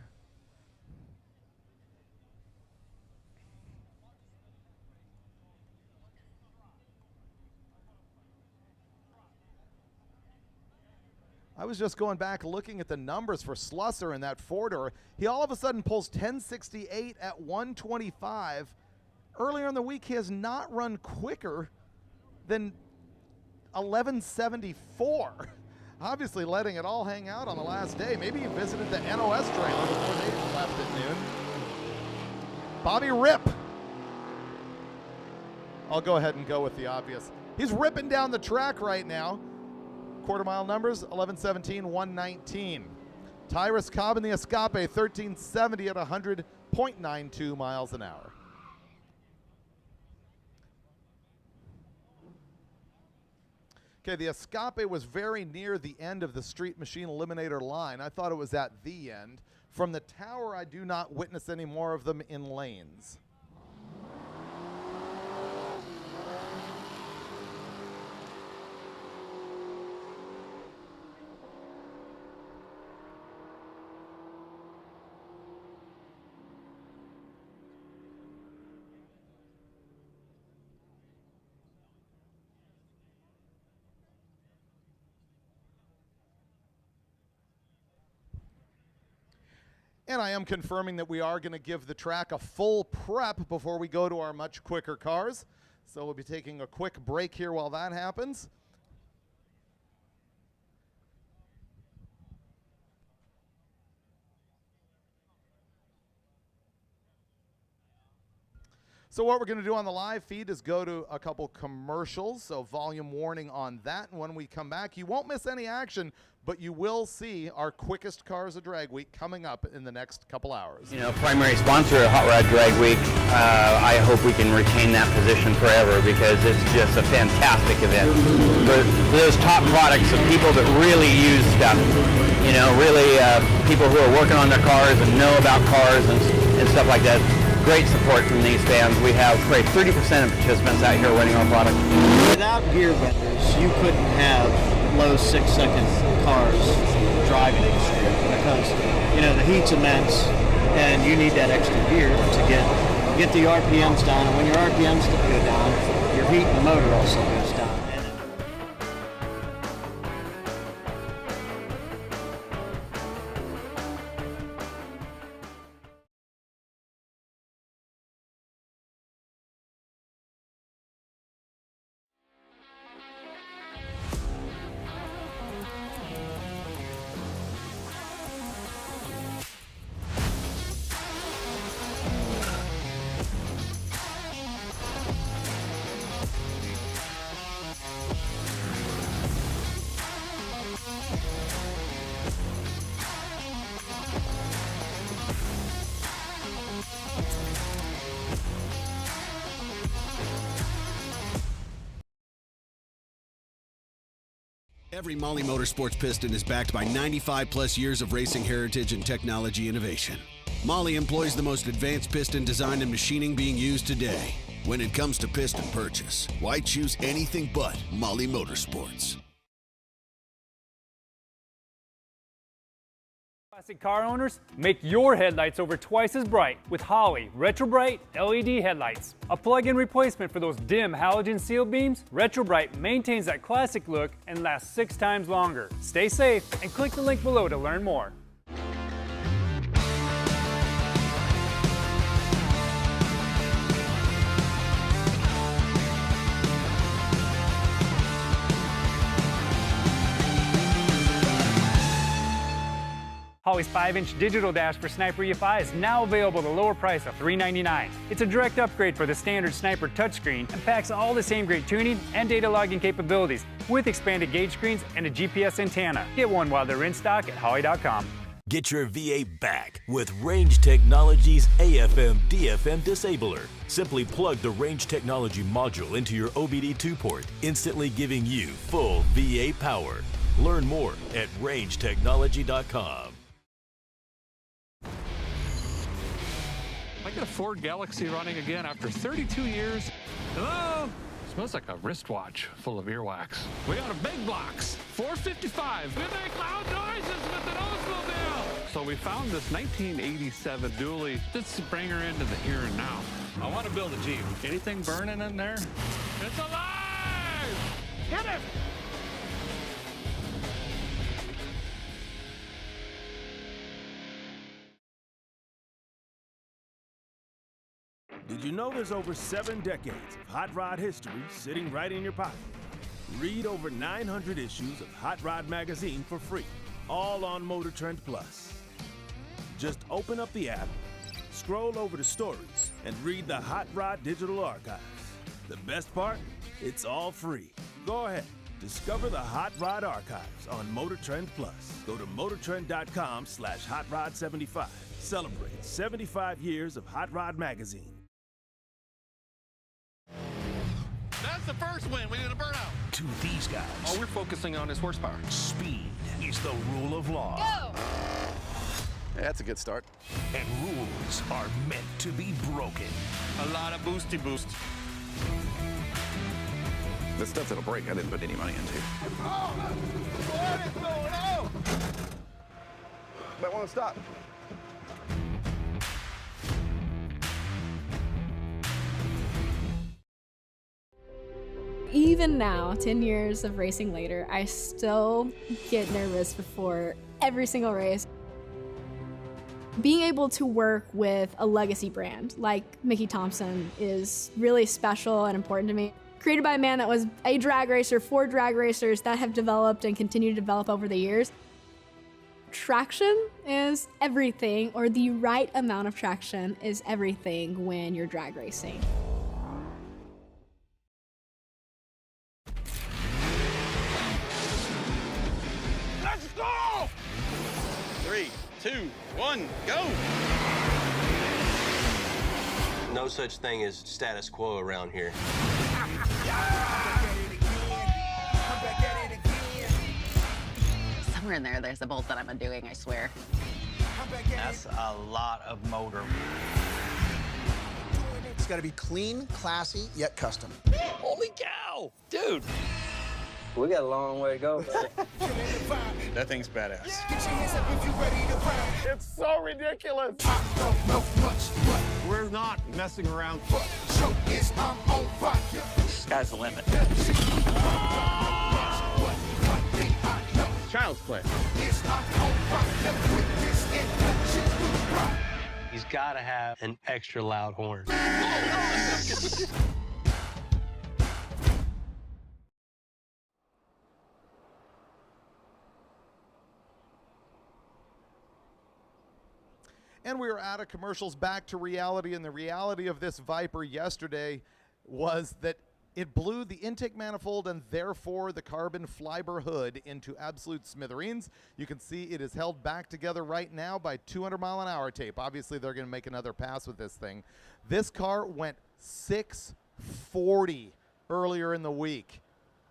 I was just going back looking at the numbers for Slusser in that 4-door. He all of a sudden pulls 1068 at 125. Earlier in the week, he has not run quicker than 1174. Obviously letting it all hang out on the last day. Maybe he visited the NOS trailer before they left at noon. Bobby Rip. I'll go ahead and go with the obvious. He's ripping down the track right now. Quarter-mile numbers, 1117, 119. Tyrus Cobb in the Escape, 1370 at 100.92 miles an hour. Okay, the Escape was very near the end of the Street Machine Eliminator line. I thought it was at the end. From the tower, I do not witness any more of them in lanes. And I am confirming that we are going to give the track a full prep before we go to our much quicker cars. So we'll be taking a quick break here while that happens. So what we're going to do on the live feed is go to a couple commercials, so volume warning on that. And when we come back, you won't miss any action, but you will see our quickest cars of Drag Week coming up in the next couple hours. You know, primary sponsor of Hot Rod Drag Week. I hope we can retain that position forever because it's just a fantastic event. For those top products of people that really use stuff, you know, really people who are working on their cars and know about cars and stuff like that. Great support from these fans. We have probably 30% of participants out here winning our product. Without gear vendors, you couldn't have low 6-second cars driving extreme because, you know, the heat's immense and you need that extra gear to get the RPMs down. And when your RPMs go down, your heat in the motor also goes down. Every Molly Motorsports piston is backed by 95 plus years of racing heritage and technology innovation. Molly employs the most advanced piston design and machining being used today. When it comes to piston purchase, why choose anything but Molly Motorsports? Classic car owners, make your headlights over twice as bright with Holley Retro Bright LED headlights. A plug-in replacement for those dim halogen seal beams, Retro Bright maintains that classic look and lasts 6 times longer. Stay safe and click the link below to learn more. Holley's 5-inch digital dash for Sniper EFI is now available at a lower price of $399. It's a direct upgrade for the standard Sniper touchscreen and packs all the same great tuning and data logging capabilities with expanded gauge screens and a GPS antenna. Get one while they're in stock at Holley.com. Get your V8 back with Range Technology's AFM/DFM disabler. Simply plug the Range Technology module into your OBD2 port, instantly giving you full V8 power. Learn more at rangetechnology.com. I got a Ford Galaxy running again after 32 years. Hello? Smells like a wristwatch full of earwax. We got a big box, $455. We make loud noises with an Oldsmobile. So we found this 1987 dually. Let's bring her into the here and now. I want to build a Jeep. Anything burning in there? It's alive! Hit it! Did you know there's over 7 decades of hot rod history sitting right in your pocket? Read over 900 issues of Hot Rod magazine for free, all on MotorTrend Plus. Just open up the app, scroll over to stories, and read the Hot Rod digital archives. The best part? It's all free. Go ahead, discover the Hot Rod archives on MotorTrend Plus. Go to motortrend.com/HotRod75. Celebrate 75 years of Hot Rod magazine. That's the first win. We did a burnout. To these guys, All we're focusing on is horsepower. speed is the rule of law. Go! That's a good start. And rules are meant to be broken. A lot of boosty boost. The stuff that'll break, I didn't put any money into. What is going on? Might want to stop. Even now, 10 years of racing later, I still get nervous before every single race. Being able to work with a legacy brand like Mickey Thompson is really special and important to me. Created by a man that was a drag racer for drag racers that have developed and continue to develop over the years. Traction is everything, or the right amount of traction is everything when you're drag racing. 1, go! No such thing as status quo around here. Somewhere in there's a bolt that I'm undoing, I swear. That's a lot of motor. It's got to be clean, classy, yet custom. Holy cow! Dude! We got a long way to go. That thing's badass. It's so ridiculous. We're not messing around. Sky's the limit. Child's play. He's got to have an extra loud horn. And we were out of commercials, back to reality, and the reality of this Viper yesterday was that it blew the intake manifold and therefore the carbon fiber hood into absolute smithereens. You can see it is held back together right now by 200-mile-an-hour tape. Obviously, they're going to make another pass with this thing. This car went 640 earlier in the week.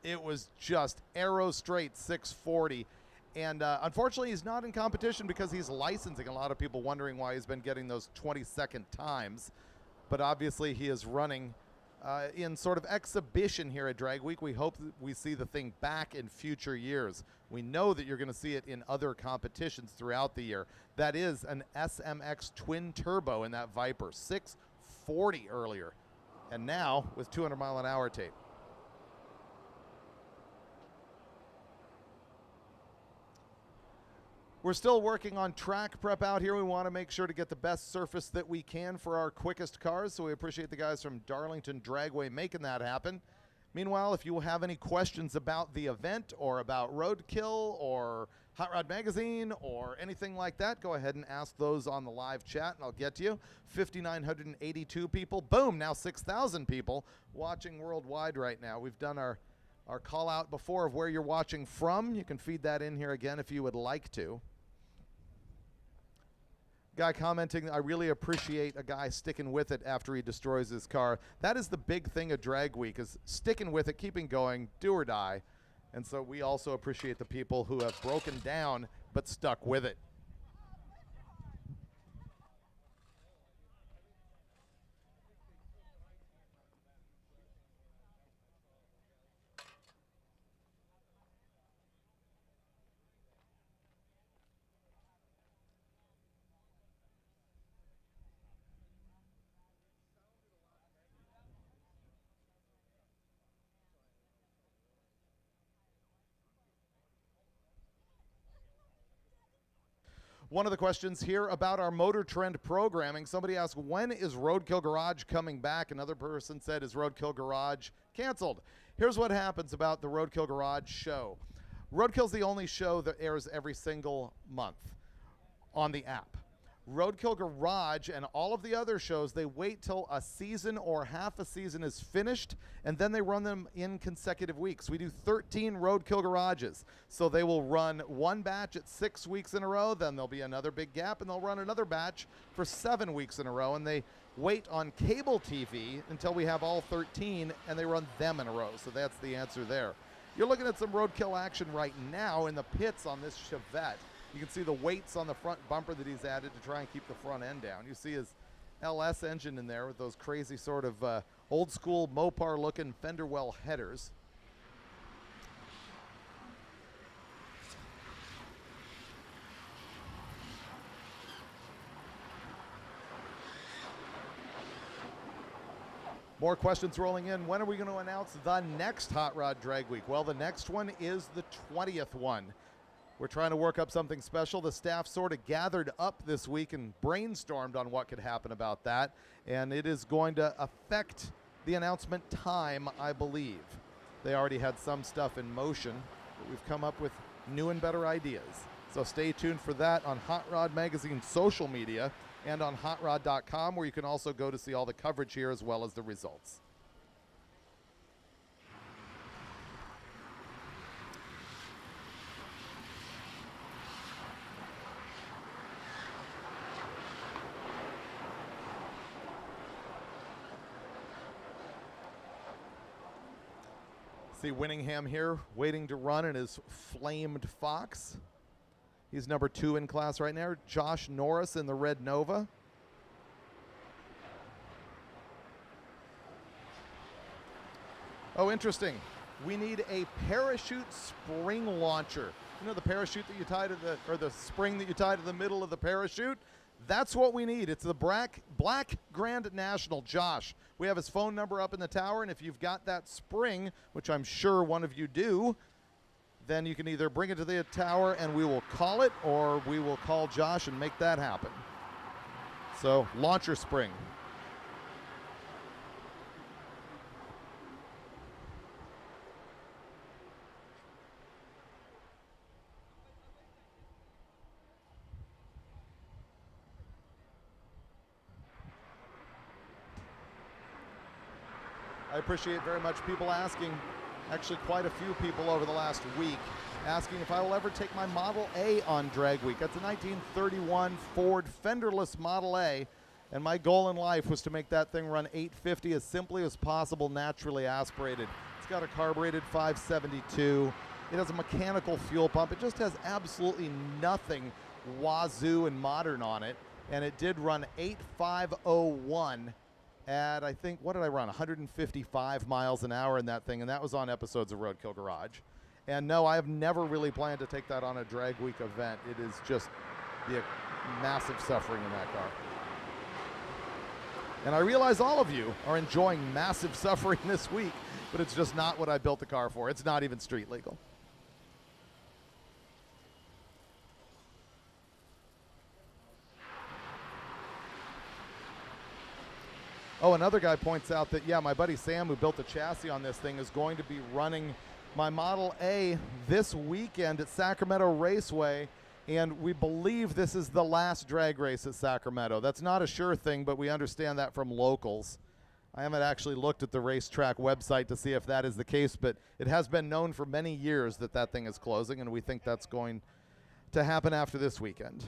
It was just arrow straight 640. And unfortunately, he's not in competition because he's licensing. A lot of people wondering why he's been getting those 20-second times. But obviously, he is running in sort of exhibition here at Drag Week. We hope that we see the thing back in future years. We know that you're going to see it in other competitions throughout the year. That is an SMX twin turbo in that Viper, 640 earlier. And now with 200-mile-an-hour tape. We're still working on track prep out here. We want to make sure to get the best surface that we can for our quickest cars, so we appreciate the guys from Darlington Dragway making that happen. Meanwhile, if you have any questions about the event or about Roadkill or Hot Rod Magazine or anything like that, go ahead and ask those on the live chat and I'll get to you. 5,982 people. Boom, now 6,000 people watching worldwide right now. We've done our call out before of where you're watching from. You can feed that in here again if you would like to. Guy commenting, I really appreciate a guy sticking with it after he destroys his car. That is the big thing of Drag Week, is sticking with it, keeping going, do or die. And so we also appreciate the people who have broken down but stuck with it. One of the questions here about our MotorTrend programming, somebody asked, when is Roadkill Garage coming back? Another person said, is Roadkill Garage canceled? Here's what happens about the Roadkill Garage show. Roadkill's the only show that airs every single month on the app. Roadkill Garage and all of the other shows, they wait till a season or half a season is finished, and then they run them in consecutive weeks. We do 13 Roadkill Garages. So they will run one batch at 6 weeks in a row, then there'll be another big gap, and they'll run another batch for 7 weeks in a row, and they wait on cable TV until we have all 13, and they run them in a row. So that's the answer there. You're looking at some Roadkill action right now in the pits on this Chevette. You can see the weights on the front bumper that he's added to try and keep the front end down. You see his LS engine in there with those crazy sort of old school Mopar looking fender well headers. More questions rolling in. When are we going to announce the next Hot Rod Drag Week? Well, the next one is the 20th one. We're trying to work up something special. The staff sort of gathered up this week and brainstormed on what could happen about that. And it is going to affect the announcement time, I believe. They already had some stuff in motion, but we've come up with new and better ideas. So stay tuned for that on Hot Rod Magazine social media and on hotrod.com, where you can also go to see all the coverage here as well as the results. See Winningham here waiting to run in his flamed Fox. He's number 2 in class right now. Josh Norris in the red Nova. Oh, interesting. We need a parachute spring launcher. You know the parachute that you tie to the, or the spring that you tie to the middle of the parachute? That's what we need. It's the Black Grand National. Josh, we have his phone number up in the tower, and if you've got that spring, which I'm sure one of you do, then you can either bring it to the tower and we will call it, or we will call Josh and make that happen. So, launcher spring. I appreciate very much people asking, actually quite a few people over the last week, asking if I will ever take my Model A on Drag Week. That's a 1931 Ford fenderless Model A, and my goal in life was to make that thing run 850 as simply as possible, naturally aspirated. It's got a carbureted 572. It has a mechanical fuel pump. It just has absolutely nothing wazoo and modern on it, and it did run 8501 at, I think, what did I run, 155 miles an hour in that thing, and that was on episodes of Roadkill Garage. And no, I have never really planned to take that on a Drag Week event. It is just the massive suffering in that car. And I realize all of you are enjoying massive suffering this week, but it's just not what I built the car for. It's not even street legal. Oh, another guy points out that, yeah, my buddy Sam, who built the chassis on this thing, is going to be running my Model A this weekend at Sacramento Raceway, and we believe this is the last drag race at Sacramento. That's not a sure thing, but we understand that from locals. I haven't actually looked at the racetrack website to see if that is the case, but it has been known for many years that that thing is closing, and we think that's going to happen after this weekend.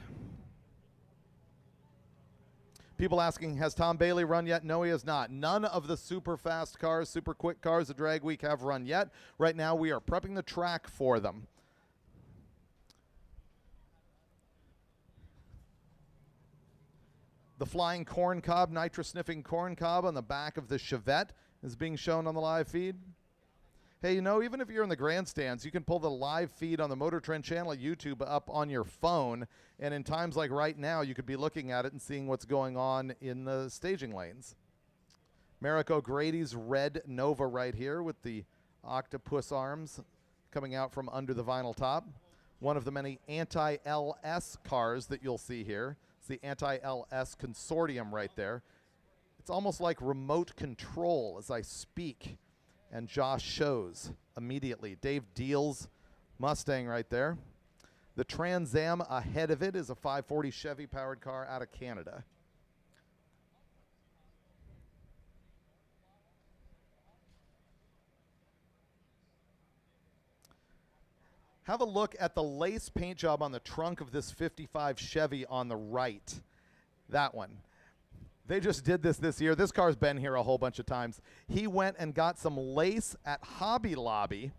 People asking, has Tom Bailey run yet? No, he has not. None of the super fast cars, super quick cars at Drag Week have run yet. Right now, we are prepping the track for them. The flying corn cob, nitrous-sniffing corn cob on the back of the Chevette is being shown on the live feed. Hey, you know, even if you're in the grandstands, you can pull the live feed on the MotorTrend channel at YouTube up on your phone, and in times like right now, you could be looking at it and seeing what's going on in the staging lanes. Merrick O'Grady's red Nova right here with the octopus arms coming out from under the vinyl top. One of the many anti-LS cars that you'll see here. It's the anti-LS consortium right there. It's almost like remote control as I speak. And Josh shows immediately. Dave Deal's Mustang right there. The Trans Am ahead of it is a 540 Chevy powered car out of Canada. Have a look at the lace paint job on the trunk of this 55 Chevy on the right. That one. They just did this year. This car's been here a whole bunch of times. He went and got some lace at Hobby Lobby,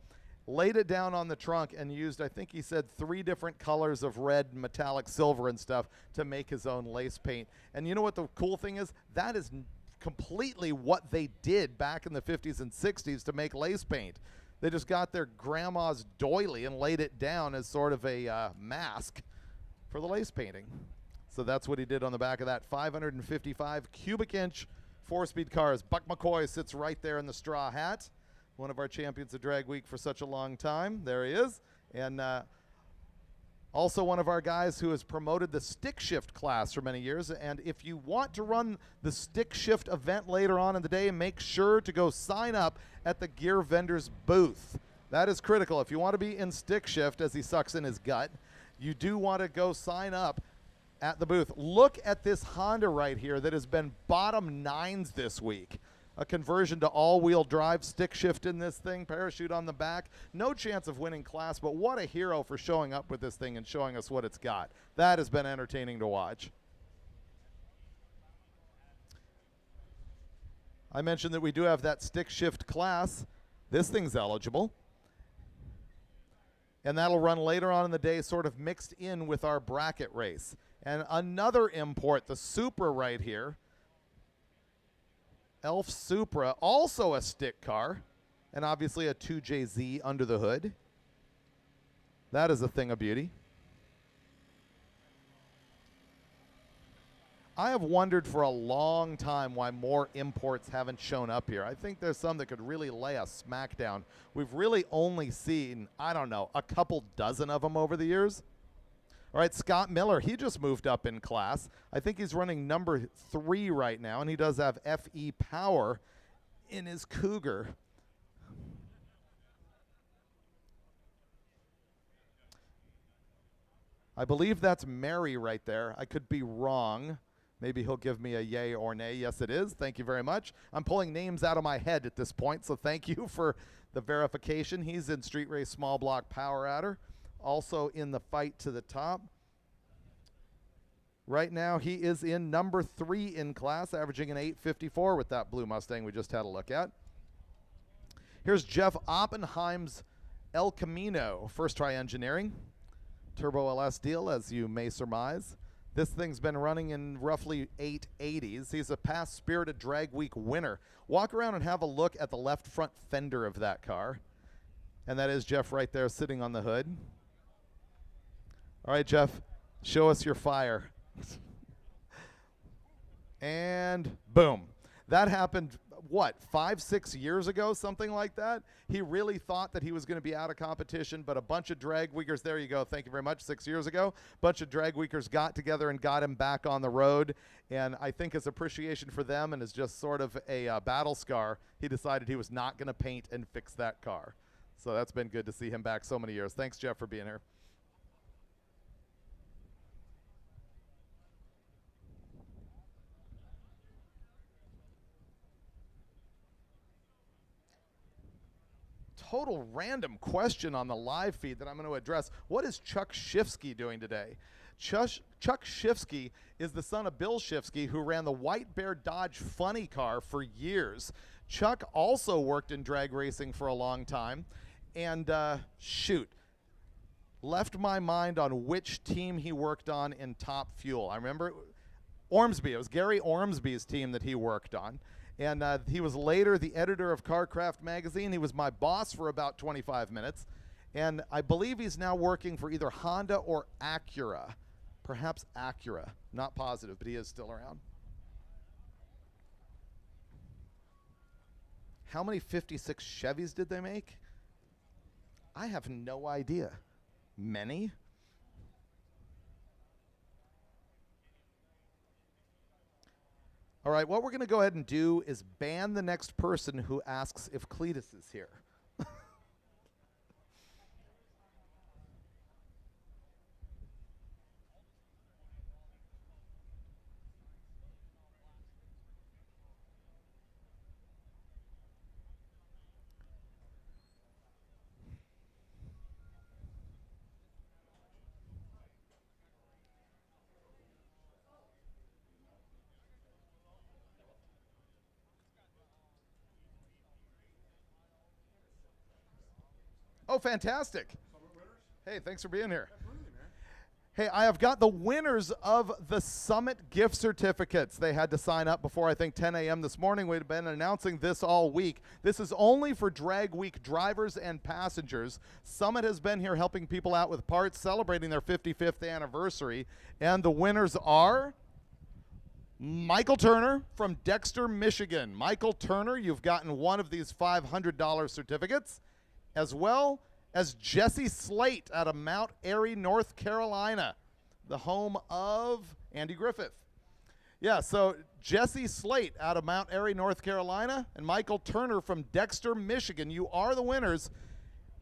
laid it down on the trunk, and used, I think he said, 3 different colors of red, metallic silver and stuff to make his own lace paint. And you know what the cool thing is? That is completely what they did back in the 50s and 60s to make lace paint. They just got their grandma's doily and laid it down as sort of a mask for the lace painting. So that's what he did on the back of that 555 cubic inch 4-speed cars. Buck McCoy sits right there in the straw hat. One of our champions of Drag Week for such a long time. There he is. And also one of our guys who has promoted the stick shift class for many years. And if you want to run the stick shift event later on in the day, make sure to go sign up at the Gear Vendors booth. That is critical. If you want to be in stick shift as he sucks in his gut, you do want to go sign up at the booth. Look at this Honda right here that has been bottom 9s this week. A conversion to all-wheel drive, stick shift in this thing, parachute on the back. No chance of winning class, but what a hero for showing up with this thing and showing us what it's got. That has been entertaining to watch. I mentioned that we do have that stick shift class This thing's eligible. And that'll run later on in the day, sort of mixed in with our bracket race. And another import, the Supra right here. Elf Supra, also a stick car, and obviously a 2JZ under the hood. That is a thing of beauty. I have wondered for a long time why more imports haven't shown up here. I think there's some that could really lay a smackdown. We've really only seen, I don't know, a couple dozen of them over the years. All right, Scott Miller, he just moved up in class. I think he's running number 3 right now, and he does have FE power in his Cougar. I believe that's Mary right there. I could be wrong. Maybe he'll give me a yay or nay. Yes, it is. Thank you very much. I'm pulling names out of my head at this point, so thank you for the verification. He's in Street Race Small Block Power Adder, also in the fight to the top. Right now, he is in number 3 in class, averaging an 854 with that blue Mustang we just had a look at. Here's Jeff Oppenheim's El Camino, first try engineering. Turbo LS deal, as you may surmise. This thing's been running in roughly 880s. He's a past Spirited Drag Week winner. Walk around and have a look at the left front fender of that car. And that is Jeff right there sitting on the hood. All right, Jeff, show us your fire. And boom. That happened, what, 5-6 years ago, something like that? He really thought that he was going to be out of competition, but a bunch of drag weekers, there you go, thank you very much, 6 years ago, a bunch of drag weekers got together and got him back on the road, and I think as appreciation for them and as just sort of a battle scar, he decided he was not going to paint and fix that car. So that's been good to see him back so many years. Thanks, Jeff, for being here. Total random question on the live feed that I'm going to address. What is Chuck Shifsky doing today? Chuck Shifsky is the son of Bill Shifsky, who ran the White Bear Dodge Funny car for years. Chuck also worked in drag racing for a long time, and shoot, left my mind on which team he worked on in Top Fuel. I remember Ormsby. It was Gary Ormsby's team that he worked on. And he was later the editor of CarCraft magazine. He was my boss for about 25 minutes. And I believe he's now working for either Honda or Acura. Perhaps Acura. Not positive, but he is still around. How many 56 Chevys did they make? I have no idea. Many? All right, what we're going to go ahead and do is ban the next person who asks if Cletus is here. Oh, fantastic. Hey, thanks for being here. Hey, I have got the winners of the Summit gift certificates. They had to sign up before, I think, 10 a.m. this morning. We've been announcing this all week. This is only for Drag Week drivers and passengers. Summit has been here helping people out with parts, celebrating their 55th anniversary. And the winners are Michael Turner from Dexter, Michigan. Michael Turner, you've gotten one of these $500 certificates, as well as Jesse Slate out of Mount Airy, North Carolina, the home of Andy Griffith. Yeah, so Jesse Slate out of Mount Airy, North Carolina, and Michael Turner from Dexter, Michigan. You are the winners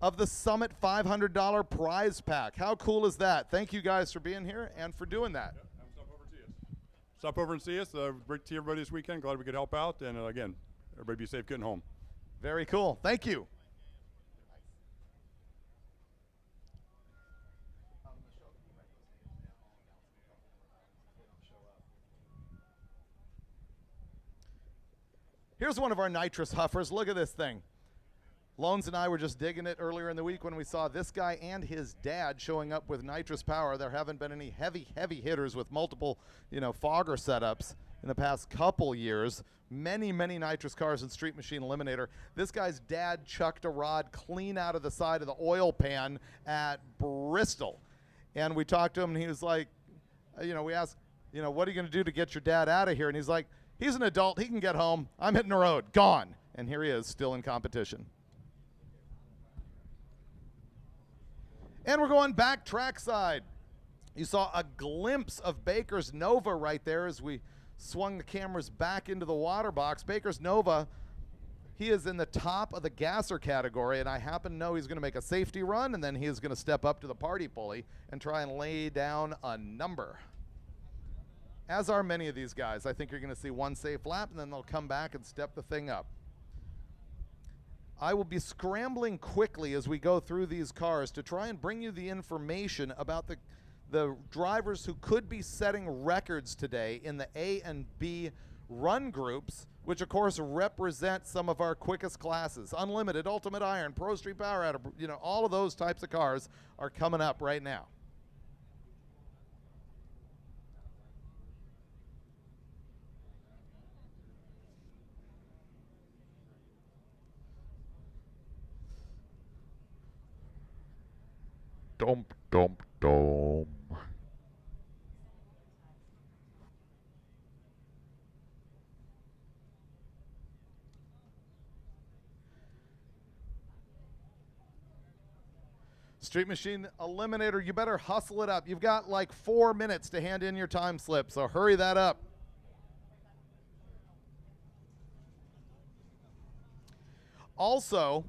of the Summit $500 prize pack. How cool is that? Thank you guys for being here and for doing that. Yep, stop over and see us. Stop over and see us. Great to see everybody this weekend. Glad we could help out. And again, everybody be safe getting home. Very cool. Thank you. Here's one of our nitrous huffers. Look at this thing. Loans and I were just digging it earlier in the week when we saw this guy and his dad showing up with nitrous power. There haven't been any heavy hitters with multiple, fogger setups in the past couple years. Many nitrous cars in Street Machine Eliminator. This guy's dad chucked a rod clean out of the side of the oil pan at Bristol. And we talked to him, and he was like, we asked, what are you going to do to get your dad out of here? And he's like, he's an adult. He can get home. I'm hitting the road. Gone. And here he is, still in competition. And we're going back trackside. You saw a glimpse of Baker's Nova right there as we swung the cameras back into the water box. Baker's Nova, he is in the top of the gasser category, and I happen to know he's going to make a safety run, and then he is going to step up to the party pulley and try and lay down a number. As are many of these guys. I think you're going to see one safe lap, and then they'll come back and step the thing up. I will be scrambling quickly as we go through these cars to try and bring you the information about the drivers who could be setting records today in the A and B run groups, which of course represent some of our quickest classes. Unlimited, Ultimate Iron, Pro Street Power Out, all of those types of cars are coming up right now. Dum, dum, dum. Street Machine Eliminator, you better hustle it up. You've got like 4 minutes to hand in your time slip, so hurry that up. Also,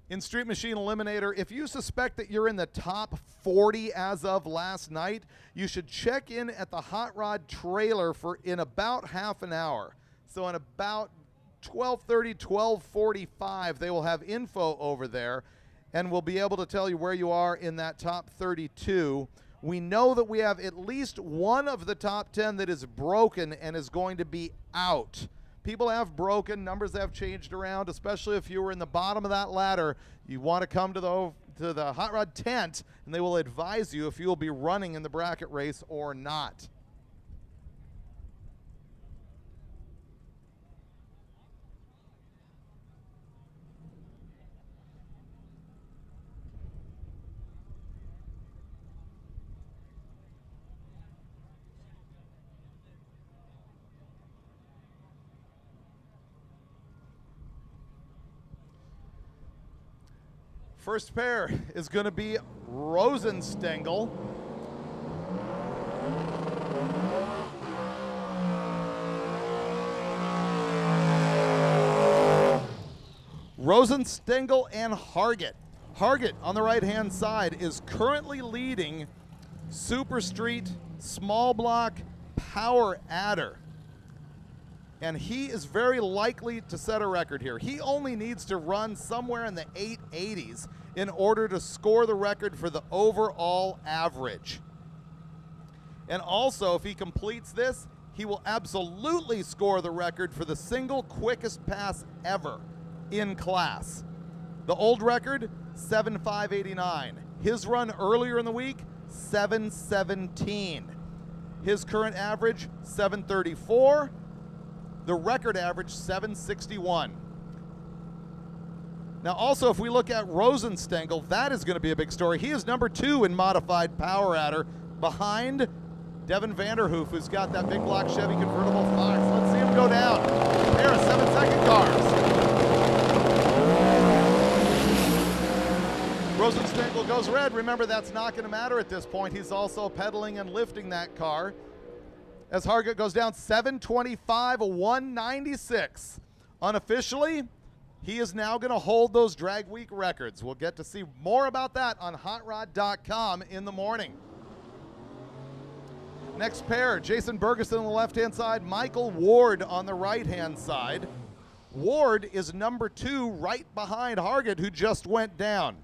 in Street Machine Eliminator, if you suspect that you're in the top 40 as of last night, you should check in at the Hot Rod trailer in about half an hour. So in about 12:30, 12:45, they will have info over there, and we'll be able to tell you where you are in that top 32. We know that we have at least one of the top 10 that is broken and is going to be out. People have broken, numbers have changed around, especially if you were in the bottom of that ladder. You want to come to the Hot Rod tent, and they will advise you if you will be running in the bracket race or not. First pair is going to be Rosenstengel. Rosenstengel and Hargett. Hargett on the right-hand side is currently leading Super Street Small Block Power Adder. And he is very likely to set a record here. He only needs to run somewhere in the 880s in order to score the record for the overall average. And also, if he completes this, he will absolutely score the record for the single quickest pass ever in class. The old record, 7:5:89. His run earlier in the week, 7:17. His current average, 7:34. The record average, 7:61. Now also, if we look at Rosenstengel, that is going to be a big story. He is number 2 in modified Power Adder behind Devin Vanderhoof, who's got that big block Chevy convertible Fox. Let's see him go down. A pair of 7-second cars. Rosenstengel goes red. Remember, that's not going to matter at this point. He's also pedaling and lifting that car. As Hargett goes down, 7:25, 196. Unofficially, he is now going to hold those drag week records. We'll get to see more about that on HotRod.com in the morning. Next pair, Jason Bergeson on the left-hand side, Michael Ward on the right-hand side. Ward is number 2 right behind Hargett, who just went down.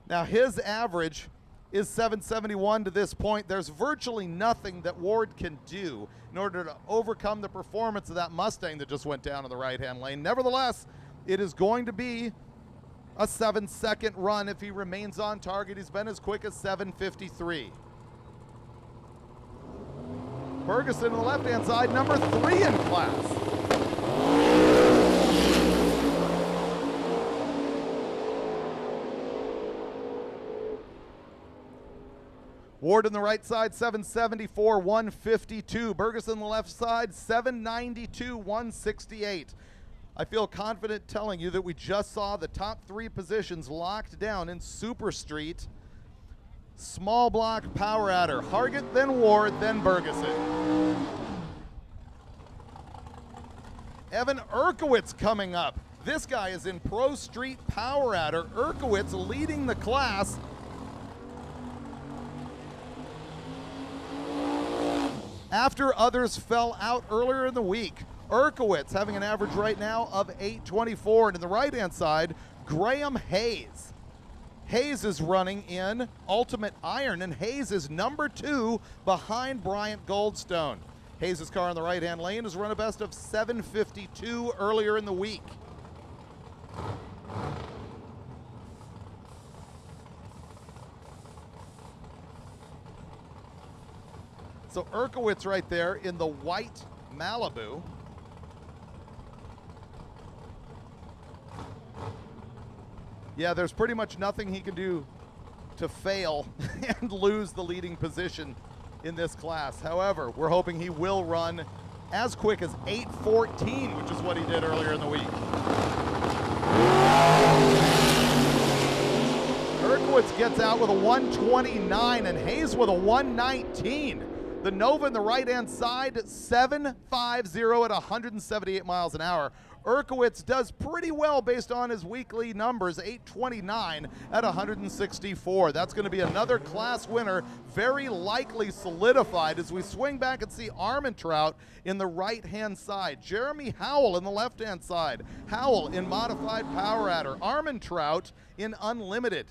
Now his average is 7:71 to this point. There's virtually nothing that Ward can do in order to overcome the performance of that Mustang that just went down in the right-hand lane. Nevertheless, it is going to be a 7-second run if he remains on target. He's been as quick as 7:53. Ferguson on the left-hand side, number 3 in class. Ward on the right side, 774, 152. Ferguson on the left side, 792, 168. I feel confident telling you that we just saw the top 3 positions locked down in Super Street. Small block power adder. Hargett, then Ward, then Ferguson. Evan Erkowitz coming up. This guy is in Pro Street power adder. Erkowitz leading the class. After others fell out earlier in the week. Erkowitz having an average right now of 8:24. And in the right-hand side, Graham Hayes. Hayes is running in Ultimate Iron, and Hayes is number 2 behind Bryant Goldstone. Hayes' car in the right-hand lane has run a best of 7:52 earlier in the week. So Erkowitz right there in the white Malibu. Yeah, there's pretty much nothing he can do to fail and lose the leading position in this class. However, we're hoping he will run as quick as 8:14, which is what he did earlier in the week. Erkowitz gets out with a 129 and Hayes with a 119. The Nova in the right-hand side, 750 at 178 miles an hour. Erkowitz does pretty well based on his weekly numbers, 829 at 164. That's going to be another class winner, very likely solidified as we swing back and see Armentrout in the right-hand side. Jeremy Howell in the left-hand side. Howell in modified power adder. Armentrout in unlimited.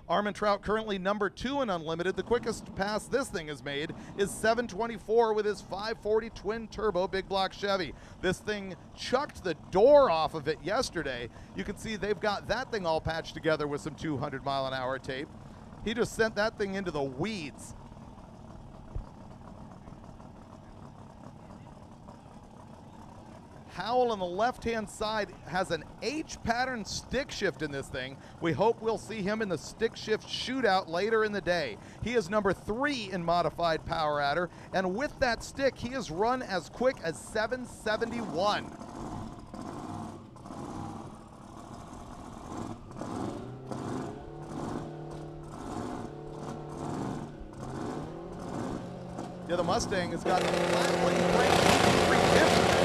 Armentrout currently number 2 in unlimited. The quickest pass this thing has made is 7:24 with his 540 twin turbo big block Chevy. This thing chucked the door off of it yesterday. You can see they've got that thing all patched together with some 200-mile-an-hour tape. He just sent that thing into the weeds. Howell on the left-hand side has an H-pattern stick shift in this thing. We hope we'll see him in the stick shift shootout later in the day. He is number 3 in modified power adder, and with that stick, he has run as quick as 771. Yeah, the Mustang has got a flat lane brake 350.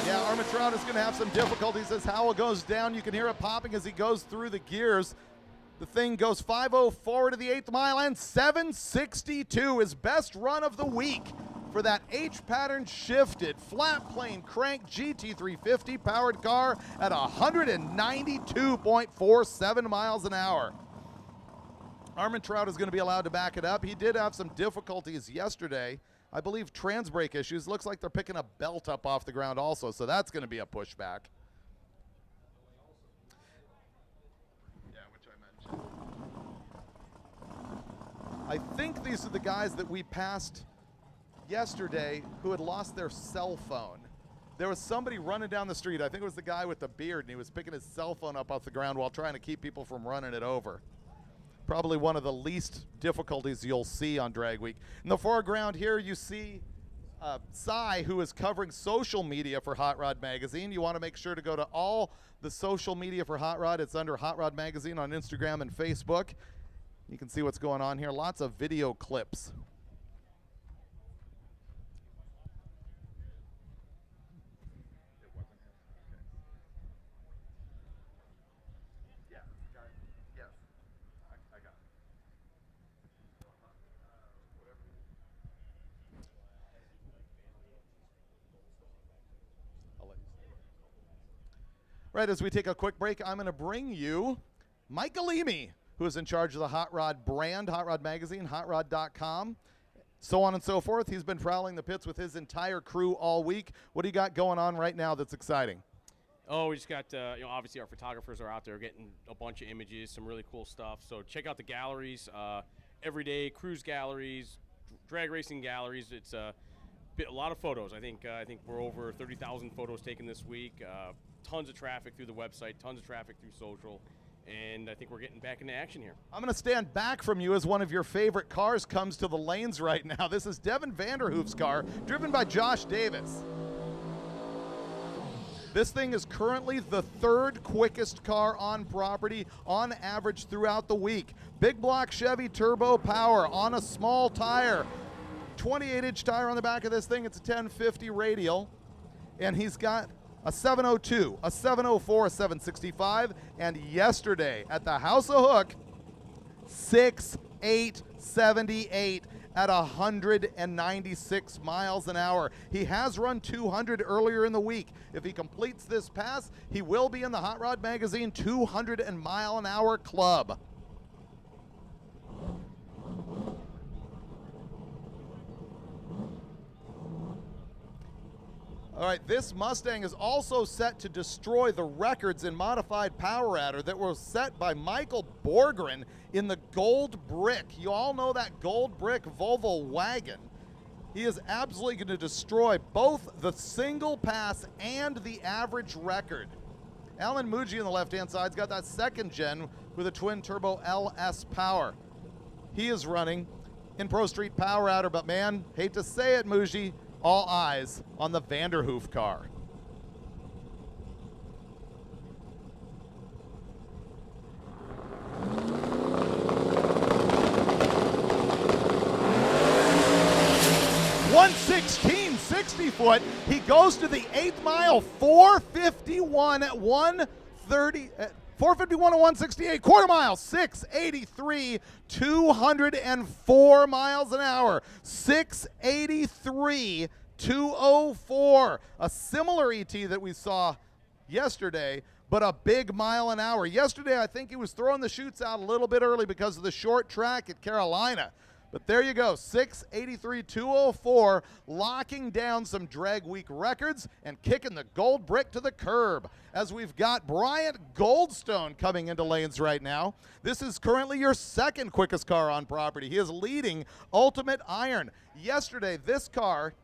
Yeah, Armentrout is going to have some difficulties as Howell goes down. You can hear it popping as he goes through the gears. The thing goes 504 to the 8th mile and 762, his best run of the week for that H-pattern shifted flat plane crank GT350 powered car at 192.47 miles an hour. Armentrout is going to be allowed to back it up. He did have some difficulties yesterday. I believe trans brake issues. Looks like they're picking a belt up off the ground also, so that's going to be a pushback. Yeah, which I mentioned. I think these are the guys that we passed yesterday who had lost their cell phone. There was somebody running down the street. I think it was the guy with the beard, and he was picking his cell phone up off the ground while trying to keep people from running it over. Probably one of the least difficulties you'll see on Drag Week. In the foreground here, you see Cy, who is covering social media for Hot Rod Magazine. You want to make sure to go to all the social media for Hot Rod. It's under Hot Rod Magazine on Instagram and Facebook. You can see what's going on here. Lots of video clips. Right, as we take a quick break, I'm going to bring you Mike Galimi, who is in charge of the Hot Rod brand, Hot Rod Magazine, HotRod.com, so on and so forth. He's been prowling the pits with his entire crew all week. What do you got going on right now that's exciting? Oh, we just got, obviously our photographers are out there getting a bunch of images, some really cool stuff. So check out the galleries, everyday cruise galleries, drag racing galleries. It's a lot of photos. I think we're over 30,000 photos taken this week. Tons of traffic through the website, tons of traffic through social. And I think we're getting back into action here. I'm going to stand back from you as one of your favorite cars comes to the lanes right now. This is Devin Vanderhoof's car, driven by Josh Davis. This thing is currently the 3rd quickest car on property on average throughout the week. Big block Chevy turbo power on a small tire. 28-inch tire on the back of this thing. It's a 1050 radial. And he's got a 702, a 704, a 765, and yesterday at the House of Hook, 6.878 at 196 miles an hour. He has run 200 earlier in the week. If he completes this pass, he will be in the Hot Rod Magazine 200 mile an hour club. All right, this Mustang is also set to destroy the records in modified power adder that were set by Michael Borgren in the gold brick. You all know that gold brick Volvo wagon. He is absolutely going to destroy both the single pass and the average record. Alan Muji on the left-hand side's got that 2nd gen with a twin turbo LS power. He is running in Pro Street power adder, but man, hate to say it, Muji, all eyes on the Vanderhoof car. .116 60-foot. He goes to the 8th mile, 451 at 130. 451 at 168, quarter mile, 683, 204 miles an hour, 683, 204. A similar ET that we saw yesterday, but a big mile an hour. Yesterday, I think he was throwing the chutes out a little bit early because of the short track at Carolina. But there you go, 683, 204, locking down some drag week records and kicking the gold brick to the curb. As we've got Bryant Goldstone coming into lanes right now. This is currently your 2nd quickest car on property. He is leading Ultimate Iron. Yesterday, this car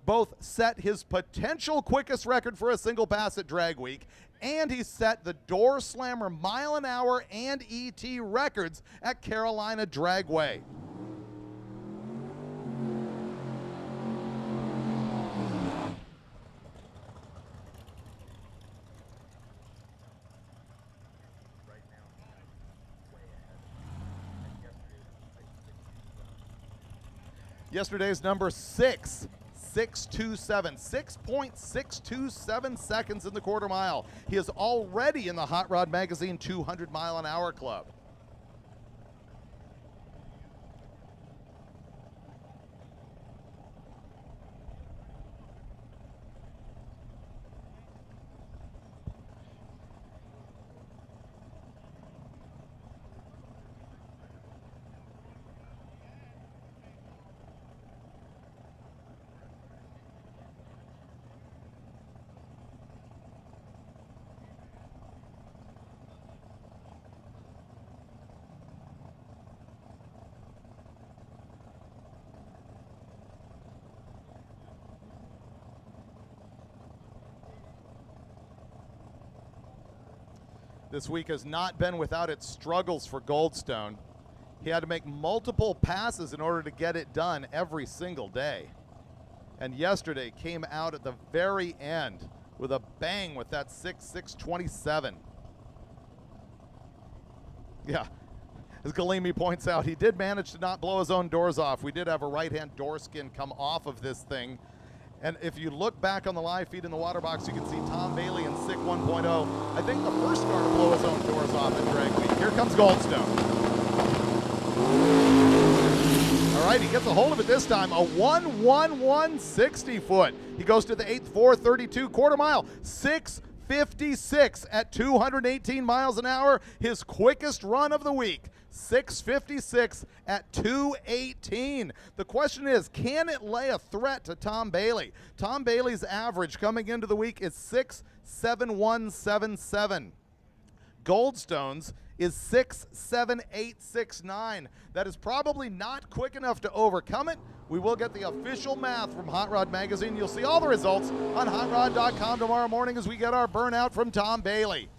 both set his potential quickest record for a single pass at drag week, and he set the door slammer mile an hour and ET records at Carolina Dragway. Yesterday's number 6.627, 6.627 seconds in the quarter mile. He is already in the Hot Rod Magazine 200 mile an hour club. This week has not been without its struggles for Goldstone. He had to make multiple passes in order to get it done every single day. And yesterday came out at the very end with a bang with that 6.627. Yeah, as Galimi points out, he did manage to not blow his own doors off. We did have a right-hand door skin come off of this thing. And if you look back on the live feed in the water box, you can see Tom Bailey in SICK 1.0. I think the first car to blow his own doors off at drag week. Here comes Goldstone. All right, he gets a hold of it this time. A 111 60-foot. He goes to the 8th, 432 quarter mile, 6:56 at 218 miles an hour. His quickest run of the week. 656 at 218. The question is, can it lay a threat to Tom Bailey? Tom Bailey's average coming into the week is 67177. Goldstone's is 67869. That is probably not quick enough to overcome it. We will get the official math from Hot Rod Magazine. You'll see all the results on hotrod.com tomorrow morning as we get our burnout from Tom Bailey.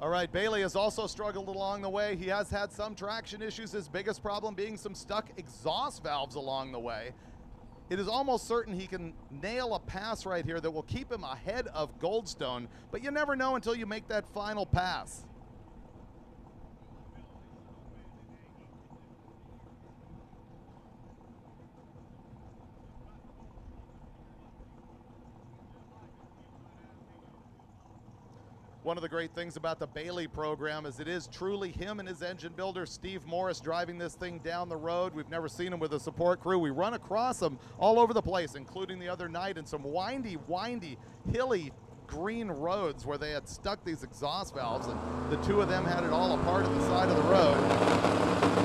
All right, Bailey has also struggled along the way. He has had some traction issues, his biggest problem being some stuck exhaust valves along the way. It is almost certain he can nail a pass right here that will keep him ahead of Goldstone, but you never know until you make that final pass. One of the great things about the Bailey program is it is truly him and his engine builder, Steve Morris, driving this thing down the road. We've never seen him with a support crew. We run across him all over the place, including the other night in some windy, hilly green roads where they had stuck these exhaust valves, and the two of them had it all apart at the side of the road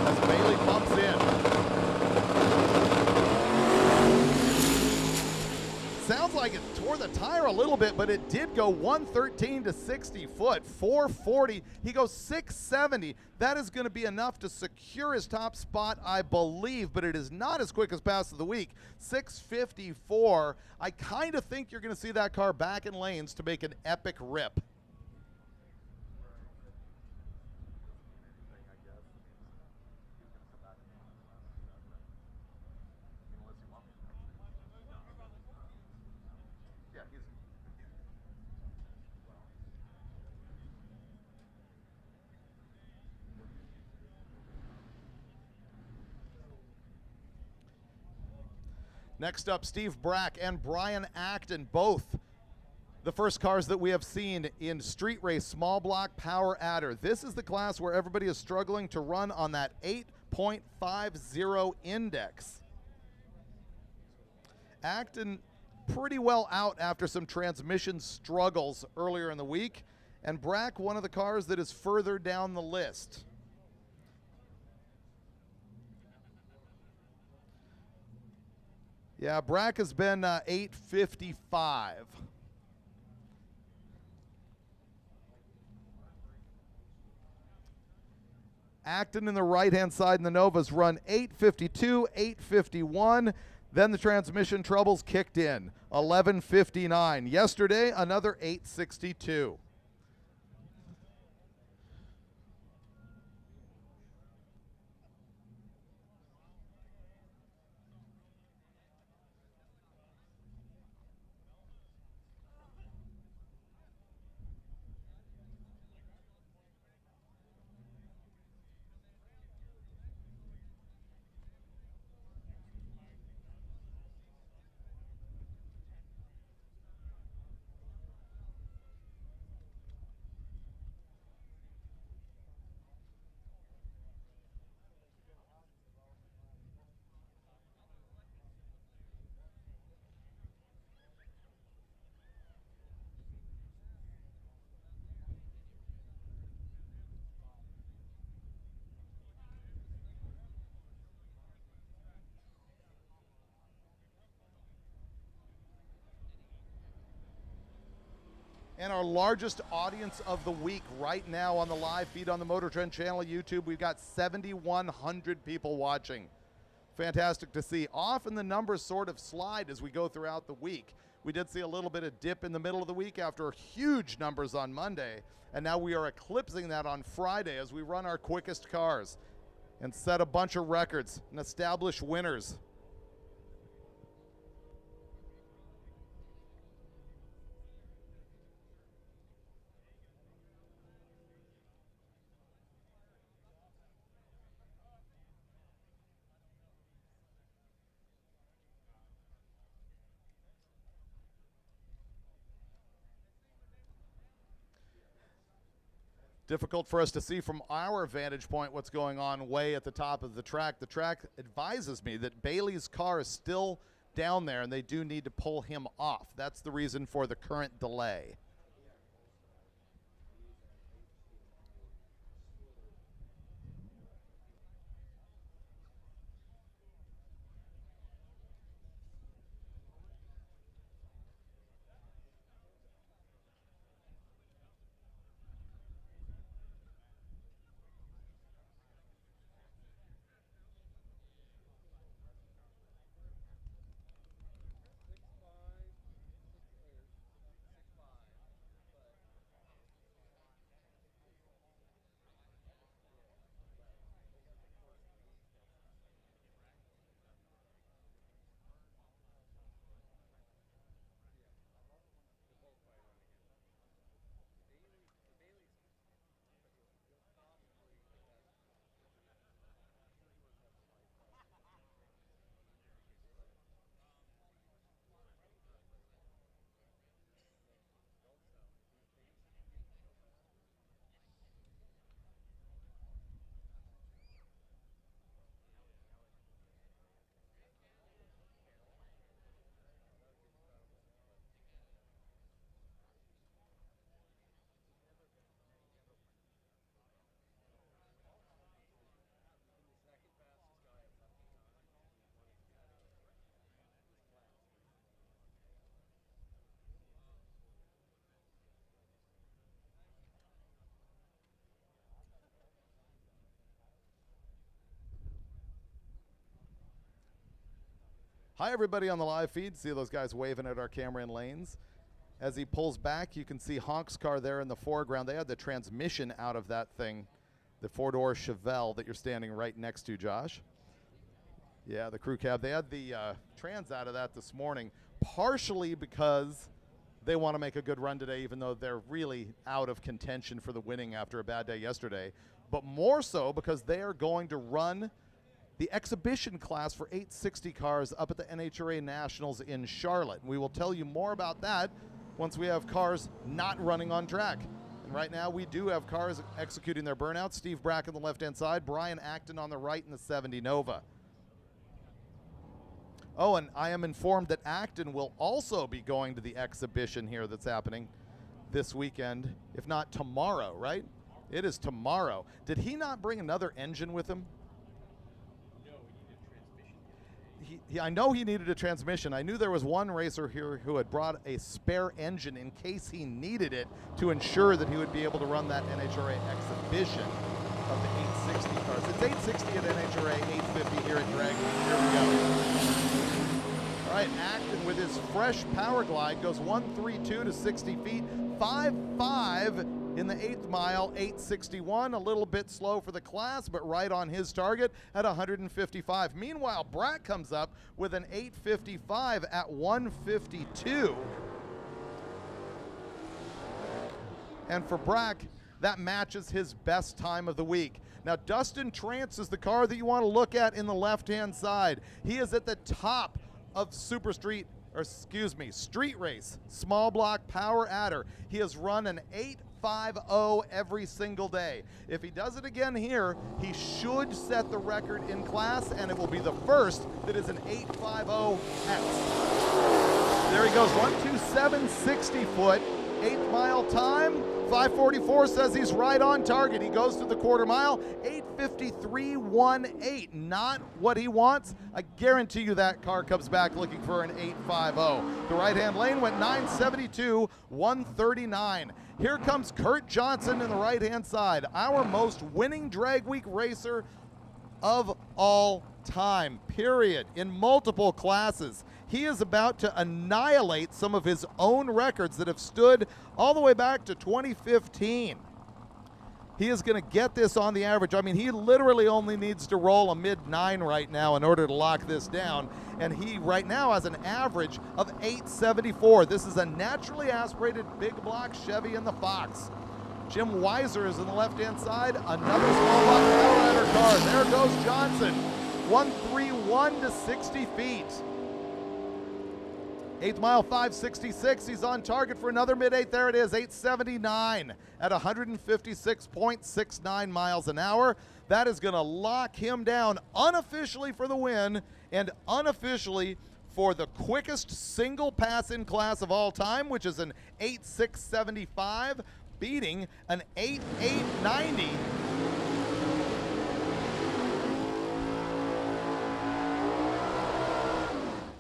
as Bailey bumps in. Sounds like it tore the tire a little bit, but it did go 113 to 60 foot, 440. He goes 670. That is going to be enough to secure his top spot, I believe, but it is not as quick as pass of the week. 654. I kind of think you're going to see that car back in lanes to make an epic rip. Next up, Steve Brack and Brian Acton, both the first cars that we have seen in street race small block power adder. This is the class where everybody is struggling to run on that 8.50 index. Acton pretty well out after some transmission struggles earlier in the week, and Brack, one of the cars that is further down the list. Yeah, Brack has been 855. Acton in the right-hand side in the Novas run 852, 851. Then the transmission troubles kicked in, 1159. Yesterday, another 862. And our largest audience of the week right now on the live feed on the MotorTrend channel YouTube, we've got 7,100 people watching. Fantastic to see. Often the numbers sort of slide as we go throughout the week. We did see a little bit of dip in the middle of the week after huge numbers on Monday, and now we are eclipsing that on Friday as we run our quickest cars and set a bunch of records and establish winners. Difficult for us to see from our vantage point what's going on way at the top of the track. The track advises me that Bailey's car is still down there and they do need to pull him off. That's the reason for the current delay. Hi, everybody on the live feed. See those guys waving at our camera in lanes. As he pulls back, you can see Honk's car there in the foreground. They had the transmission out of that thing, the four-door Chevelle that you're standing right next to, Josh. Yeah, the crew cab. They had the trans out of that this morning, partially because they want to make a good run today, even though they're really out of contention for the winning after a bad day yesterday, but more so because they are going to run the exhibition class for 860 cars up at the NHRA Nationals in Charlotte. We will tell you more about that once we have cars not running on track. And right now we do have cars executing their burnouts. Steve Brack on the left-hand side, Brian Acton on the right in the 70 Nova. Oh, and I am informed that Acton will also be going to the exhibition here that's happening this weekend, if not tomorrow, right? It is tomorrow. Did he not bring another engine with him? I know he needed a transmission. I knew there was one racer here who had brought a spare engine in case he needed it to ensure that he would be able to run that NHRA exhibition of the 860 cars. It's 860 at NHRA, 850 here at Dragway. Here we go. All right, Acton with his fresh power glide goes 132 to 60 feet, 5.5 in the 8th mile, 861, a little bit slow for the class, but right on his target at 155. Meanwhile, Brack comes up with an 855 at 152. And for Brack, that matches his best time of the week. Now, Dustin Trance is the car that you want to look at in the left-hand side. He is at the top of street race, small block power adder. He has run an 8.50 every single day. If he does it again here, he should set the record in class, and it will be the first that is an 8.50X. There he goes, 127, 60 foot, 8th mile time. 5:44 says he's right on target. He goes to the quarter mile, 8:53.18. Not what he wants. I guarantee you that car comes back looking for an 8.50. The right-hand lane went 972, 139. Here comes Kurt Johnson in the right-hand side, our most winning drag week racer of all time, period, in multiple classes. He is about to annihilate some of his own records that have stood all the way back to 2015. He is going to get this on the average. I mean, he literally only needs to roll a mid-9 right now in order to lock this down. And he right now has an average of 874. This is a naturally aspirated big block Chevy in the Fox. Jim Weiser is on the left-hand side. Another small block power adder car. There goes Johnson. 131 to 60 feet. 8th mile 566. He's on target for another mid-8. There it is, 879 at 156.69 miles an hour. That is going to lock him down unofficially for the win and unofficially for the quickest single pass in class of all time, which is an 8.675, beating an 8.890.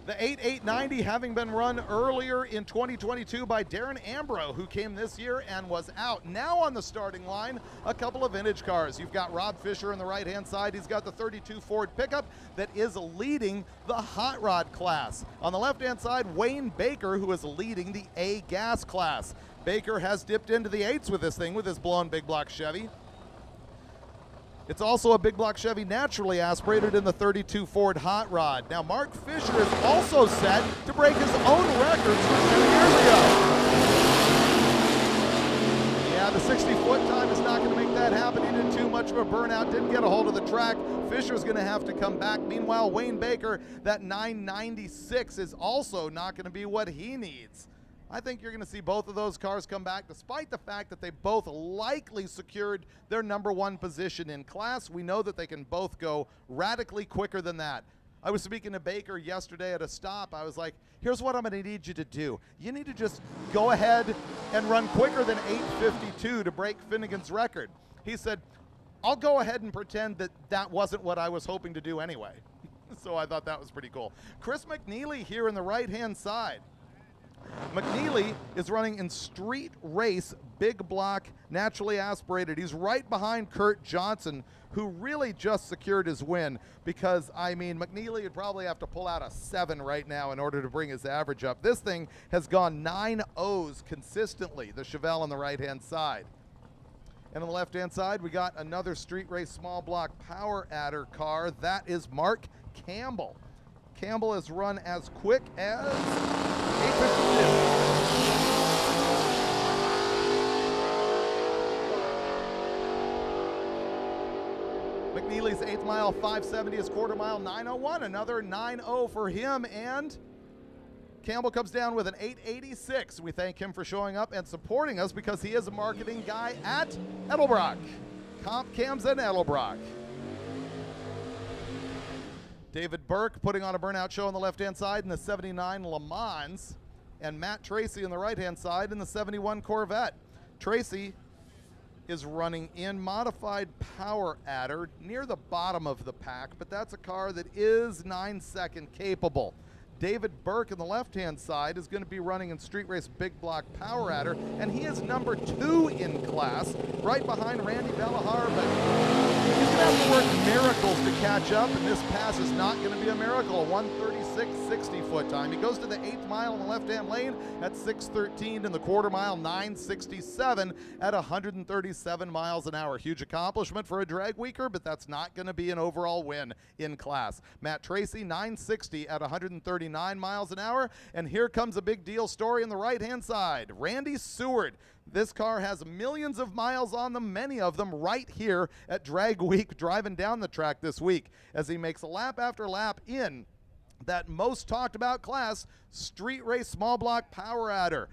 The 8.890 having been run earlier in 2022 by Darren Ambrose, who came this year and was out. Now on the starting line, a couple of vintage cars. You've got Rob Fisher on the right-hand side. He's got the 32 Ford pickup that is leading the hot rod class. On the left-hand side, Wayne Baker, who is leading the A gas class. Baker has dipped into the 8s with this thing, with his blown big block Chevy. It's also a big block Chevy naturally aspirated in the 32 Ford Hot Rod. Now, Mark Fisher is also set to break his own records from 10 years ago. Yeah, the 60-foot time is not going to make that happen. He did too much of a burnout, didn't get a hold of the track. Fisher's going to have to come back. Meanwhile, Wayne Baker, that 996 is also not going to be what he needs. I think you're going to see both of those cars come back, despite the fact that they both likely secured their #1 position in class. We know that they can both go radically quicker than that. I was speaking to Baker yesterday at a stop. I was like, here's what I'm going to need you to do. You need to just go ahead and run quicker than 8:52 to break Finnegan's record. He said, I'll go ahead and pretend that that wasn't what I was hoping to do anyway. So I thought that was pretty cool. Chris McNeely here in the right-hand side. McNeely is running in street race, big block, naturally aspirated. He's right behind Kurt Johnson, who really just secured his win because, I mean, McNeely would probably have to pull out a 7 right now in order to bring his average up. This thing has gone 9 O's consistently, the Chevelle on the right-hand side. And on the left-hand side, we got another street race small block power adder car. That is Mark Campbell. Campbell has run as quick as 8:52. McNeely's 8th mile 570 is quarter mile 901. Another 9.0 for him, and Campbell comes down with an 8.86. We thank him for showing up and supporting us because he is a marketing guy at Edelbrock. Comp Cams and Edelbrock. David Burke putting on a burnout show on the left-hand side in the 79 Le Mans, and Matt Tracy on the right-hand side in the 71 Corvette. Tracy is running in modified power adder near the bottom of the pack, but that's a car that is 9-second capable. David Burke on the left-hand side is going to be running in street race big block power adder, and he is #2 in class, right behind Randy Bellahar, but he's going to have to work miracles to catch up, and this pass is not going to be a miracle. 1:36.60 foot time. He goes to the 8th mile in the left-hand lane at 6:13, and the quarter mile 9:67 at 137 miles an hour. Huge accomplishment for a drag weeker, but that's not going to be an overall win in class. Matt Tracy 9:60 at 139 miles an hour, and here comes a big deal story on the right-hand side. Randy Seward. This car has millions of miles on them, many of them right here at Drag Week, driving down the track this week as he makes lap after lap in that most talked about class, street race small block power adder.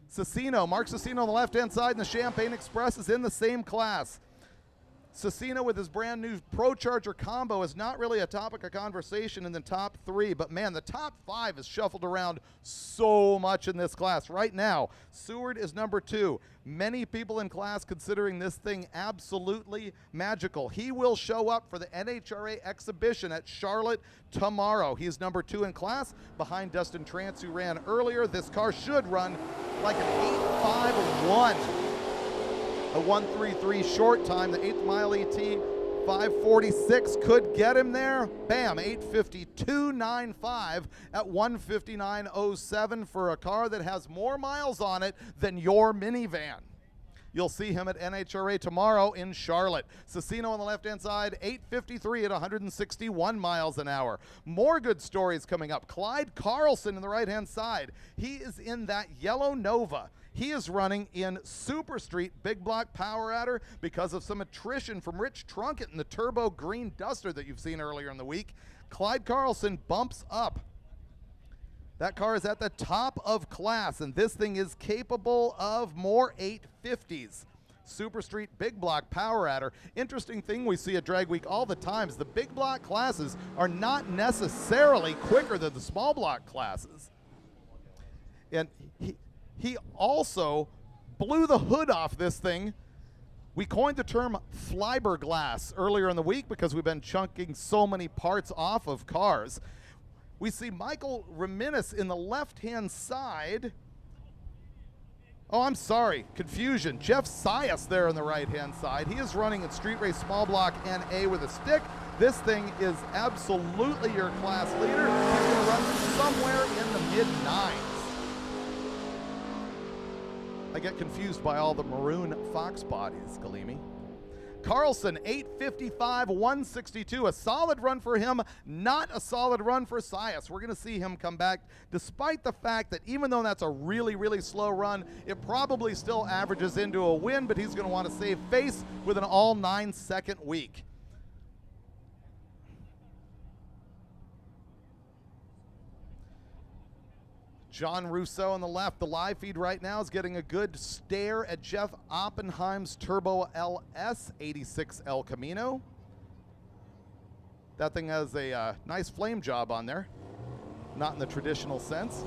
Cicino, Mark Cicino on the left-hand side, and the Champagne Express is in the same class. Cicino with his brand new ProCharger combo is not really a topic of conversation in the top 3, but man, the top 5 is shuffled around so much in this class. Right now, Seward is #2. Many people in class considering this thing absolutely magical. He will show up for the NHRA exhibition at Charlotte tomorrow. He is #2 in class, behind Dustin Trance, who ran earlier. This car should run like an 8.51. A 1:33 short time. The 8th mile ET 5:46 could get him there. Bam, 8:52.95 at 1:59.07 for a car that has more miles on it than your minivan. You'll see him at NHRA tomorrow in Charlotte. Cicino on the left-hand side, 8:53 at 161 miles an hour. More good stories coming up. Clyde Carlson on the right-hand side. He is in that yellow Nova. He is running in Super Street big block power adder because of some attrition from Rich Trunkett in the turbo green Duster that you've seen earlier in the week. Clyde Carlson bumps up That car is at the top of class, and this thing is capable of more 850s. Super Street big block power adder. Interesting thing we see at Drag Week all the time is the big block classes are not necessarily quicker than the small block classes. And he also blew the hood off this thing. We coined the term fiberglass earlier in the week because we've been chunking so many parts off of cars. We see Michael Reminis in the left-hand side. Oh, I'm sorry, confusion. Jeff Sias there on the right-hand side. He is running in Street Race Small Block NA with a stick. This thing is absolutely your class leader. He's going to run somewhere in the mid-9s. I get confused by all the maroon Fox bodies, Galimi. Carlson, 855, 162. A solid run for him, not a solid run for Sias. We're going to see him come back, despite the fact that even though that's a really, really slow run, it probably still averages into a win, but he's going to want to save face with an all 9-second week. John Russo on the left. The live feed right now is getting a good stare at Jeff Oppenheim's Turbo LS 86 El Camino. That thing has a nice flame job on there, not in the traditional sense.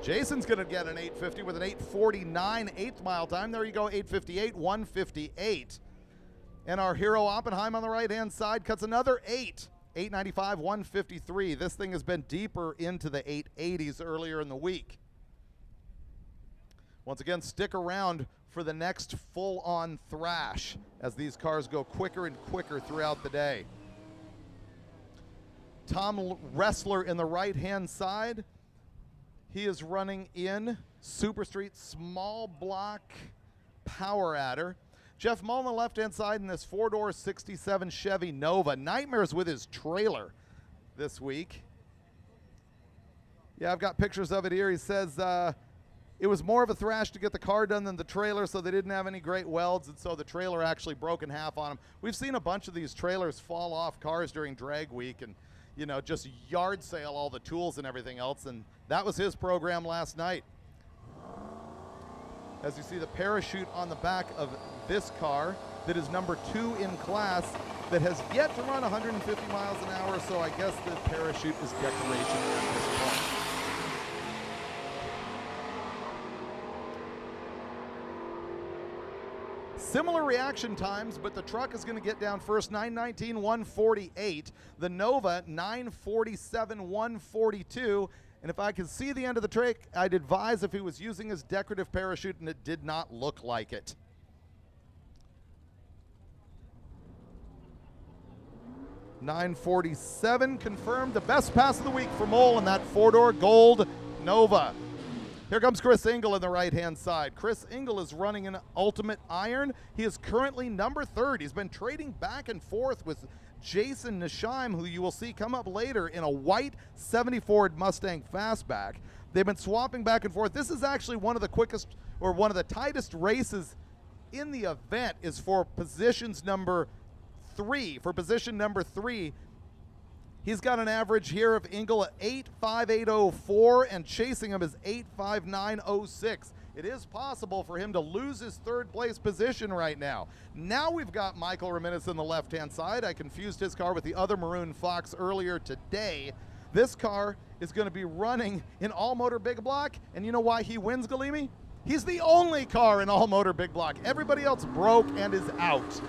Jason's going to get an 850 with an 849 eighth mile time. There you go, 858, 158. And our hero Oppenheim on the right-hand side cuts another 895, 153. This thing has been deeper into the 880s earlier in the week. Once again, stick around for the next full-on thrash as these cars go quicker and quicker throughout the day. Tom Wrestler in the right-hand side. He is running in Super Street Small Block Power Adder. Jeff Mull on the left-hand side in this four-door 67 Chevy Nova. Nightmares with his trailer this week. Yeah, I've got pictures of it here. He says it was more of a thrash to get the car done than the trailer, so they didn't have any great welds, and so the trailer actually broke in half on him. We've seen a bunch of these trailers fall off cars during Drag Week and, you know, just yard sale all the tools and everything else, and that was his program last night. As you see the parachute on the back of this car that is number 2 in class that has yet to run 150 miles an hour, so I guess the parachute is decoration at this point. Similar reaction times, but the truck is going to get down first, 919, 148. The Nova, 947, 142. And if I could see the end of the trick, I'd advise if he was using his decorative parachute, and it did not look like it. $947 confirmed. The best pass of the week for Mole in that four-door gold Nova. Here comes Chris Engel on the right-hand side. Chris Engel is running an Ultimate Iron. He is currently number 3rd. He's been trading back and forth with Jason Nisheim, who you will see come up later in a white 70 Ford Mustang Fastback. They've been swapping back and forth. This is actually one of the quickest, or one of the tightest races in the event is for positions number 3. For position number 3, he's got an average here of Engel at 85804, and chasing him is 85906. It is possible for him to lose his 3rd place position right now. Now we've got Michael Reminis on the left-hand side. I confused his car with the other maroon Fox earlier today. This car is going to be running in all-motor big block, and you know why he wins, Galimi? He's the only car in all-motor big block. Everybody else broke and is out.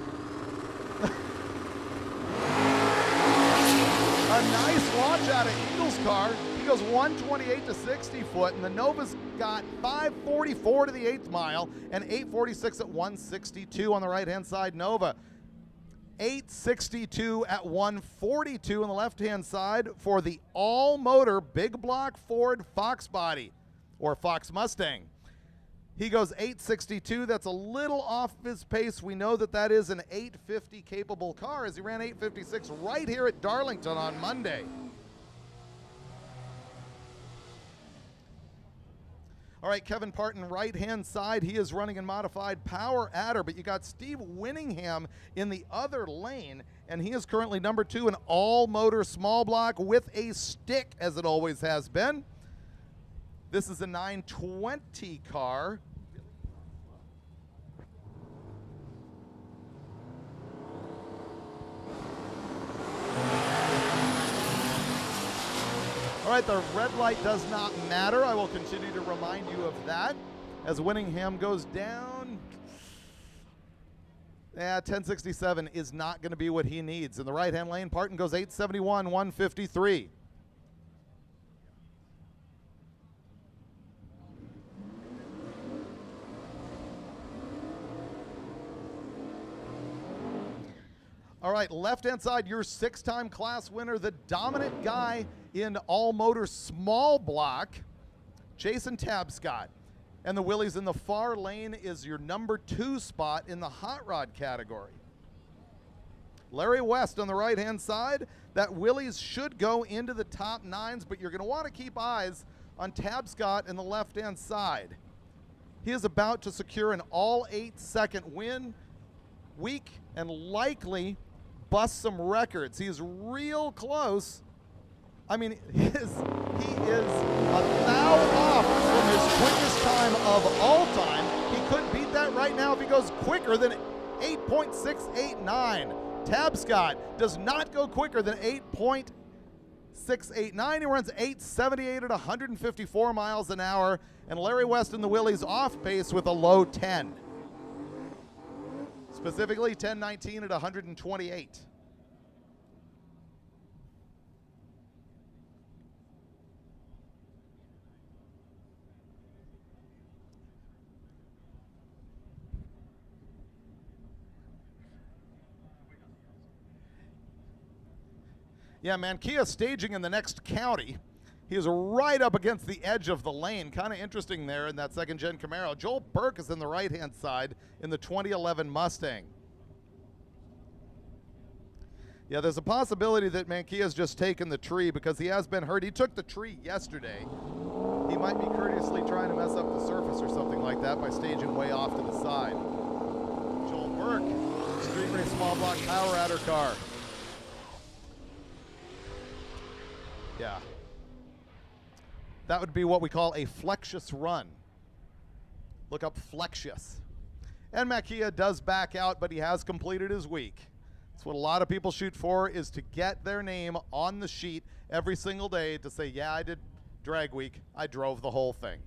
A nice launch out of Engel's car. He goes 128 to 60 foot, and the Nova's got 544 to the 8th mile and 846 at 162 on the right-hand side. Nova 862 at 142 on the left-hand side for the all-motor big block Ford Fox body, or Fox Mustang. He goes 862. That's a little off his pace. We know that that is an 850 capable car, as he ran 856 right here at Darlington on Monday. All right, Kevin Parton, right-hand side. He is running in modified Power Adder, but you got Steve Winningham in the other lane, and he is currently number 2 in all-motor small block with a stick, as it always has been. This is a 920 car. All right, the red light does not matter. I will continue to remind you of that as Winningham goes down. Yeah, 1067 is not going to be what he needs. In the right-hand lane, Parton goes 871, 153. All right, left-hand side, your 6-time class winner, the dominant guy in all-motor small block, Jason Tabscott. And the Willys in the far lane is your number 2 spot in the hot rod category. Larry West on the right-hand side. That Willys should go into the top 9s, but you're going to want to keep eyes on Tabscott in the left-hand side. He is about to secure an all-8-second win week and likely bust some records. He is real close. I mean, he is a thou off from his quickest time of all time. He could beat that right now if he goes quicker than 8.689. Tabscott does not go quicker than 8.689. He runs 8.78 at 154 miles an hour. And Larry West and the Willys off pace with a low 10. Specifically 10.19 at 128. Yeah, Mankia staging in the next county. He is right up against the edge of the lane. Kind of interesting there in that second-gen Camaro. Joel Burke is in the right-hand side in the 2011 Mustang. Yeah, there's a possibility that Mankia's just taken the tree because he has been hurt. He took the tree yesterday. He might be courteously trying to mess up the surface or something like that by staging way off to the side. Joel Burke, street race small block Power Adder car. Yeah. That would be what we call a flexious run. Look up flexious. And Makia does back out, but he has completed his week. That's what a lot of people shoot for, is to get their name on the sheet every single day to say, yeah, I did drag week. I drove the whole thing.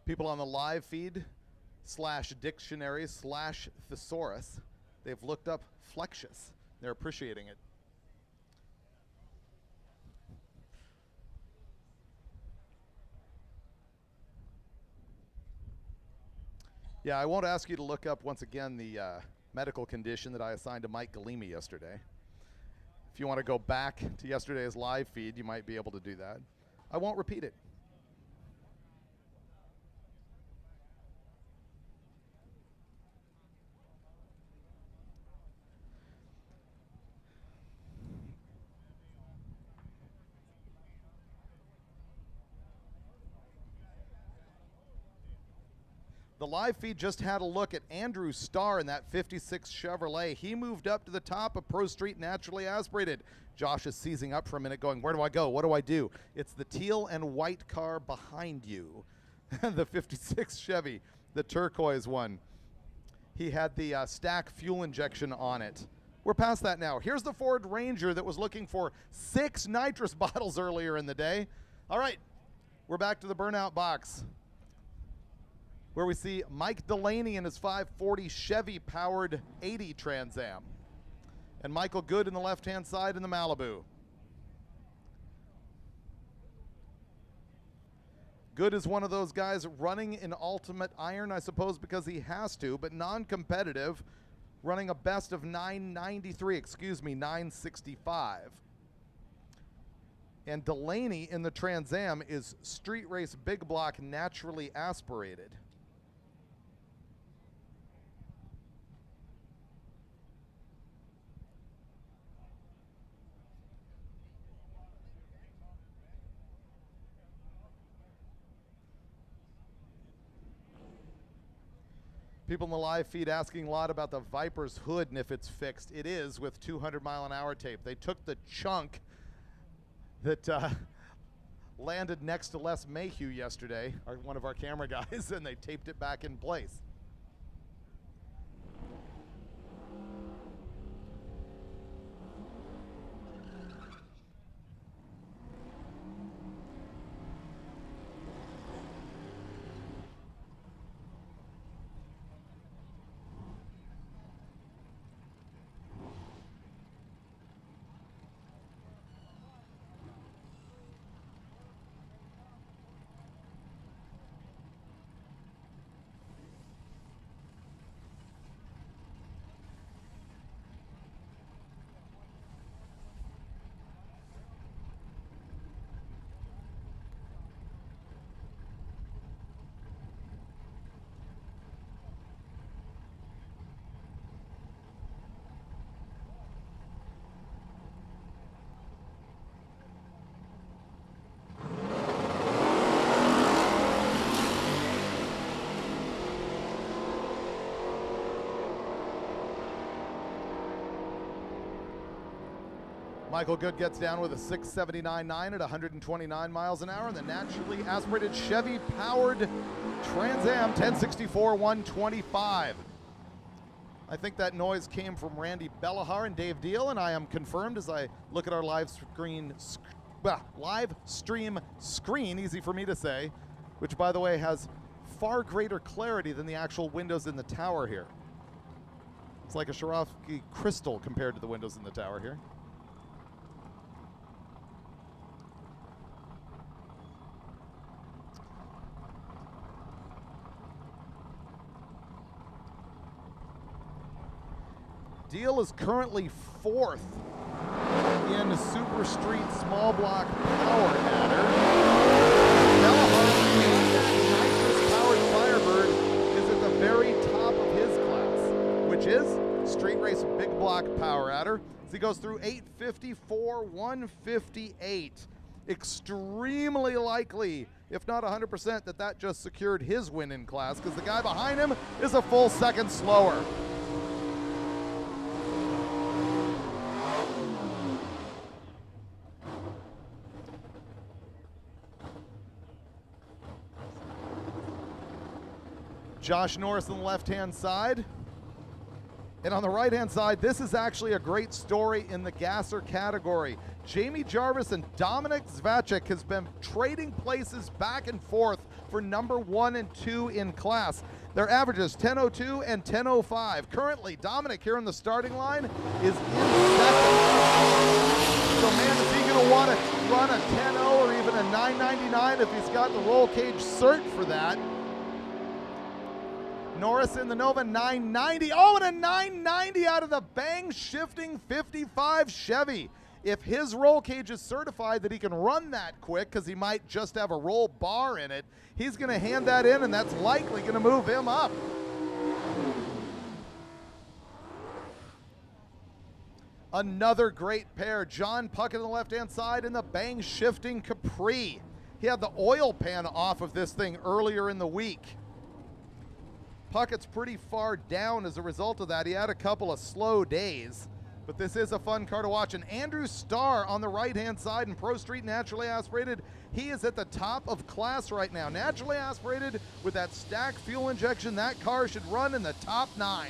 People on the live feed /dictionary/thesaurus, they've looked up flexious. They're appreciating it. Yeah, I won't ask you to look up once again the medical condition that I assigned to Mike Galimi yesterday. If you want to go back to yesterday's live feed, you might be able to do that. I won't repeat it. The live feed just had a look at Andrew Starr in that 56 Chevrolet. He moved up to the top of Pro Street naturally aspirated. Josh is seizing up for a minute going, where do I go? What do I do? It's the teal and white car behind you. The 56 Chevy, the turquoise one. He had the stack fuel injection on it. We're past that now. Here's the Ford Ranger that was looking for 6 nitrous bottles earlier in the day. All right, we're back to the burnout box, where we see Mike Delaney in his 540 Chevy-powered 80 Trans Am. And Michael Good in the left-hand side in the Malibu. Good is one of those guys running in ultimate iron, I suppose, because he has to, but non-competitive, running a best of 965. And Delaney in the Trans Am is street race big block naturally aspirated. People in the live feed asking a lot about the Viper's hood and if it's fixed. It is with 200-mile-an-hour tape. They took the chunk that landed next to Les Mayhew yesterday, one of our camera guys, and they taped it back in place. Michael Good gets down with a 679.9 at 129 miles an hour, and the naturally aspirated Chevy-powered Trans Am 1064 125. I think that noise came from Randy Bellahar and Dave Deal, and I am confirmed as I look at our live stream screen, easy for me to say, which, by the way, has far greater clarity than the actual windows in the tower here. It's like a Swarovski crystal compared to the windows in the tower here. Deal is currently 4th in Super Street Small Block Power Adder. Nitrous-powered Firebird is at the very top of his class, which is Street Race Big Block Power Adder. As he goes through 854, 158. Extremely likely, if not 100%, that just secured his win in class, because the guy behind him is a full second slower. Josh Norris on the left-hand side. And on the right-hand side, this is actually a great story in the gasser category. Jamie Jarvis and Dominic Zvacek has been trading places back and forth for number 1 and 2 in class. Their averages 10:02 and 10:05. Currently, Dominic here in the starting line is in second. So man, is he going to want to run a 10:0 or even a 9:99 if he's got the roll cage cert for that? Norris in the Nova 990. Oh, and a 990 out of the bang shifting 55 Chevy. If his roll cage is certified that he can run that quick, because he might just have a roll bar in it, he's going to hand that in, and that's likely going to move him up. Another great pair. John Puckett on the left-hand side and the bang shifting Capri. He had the oil pan off of this thing earlier in the week. Puckett's pretty far down as a result of that. He had a couple of slow days, but this is a fun car to watch. And Andrew Starr on the right-hand side in Pro Street naturally aspirated. He is at the top of class right now. Naturally aspirated with that stacked fuel injection, that car should run in the top 9.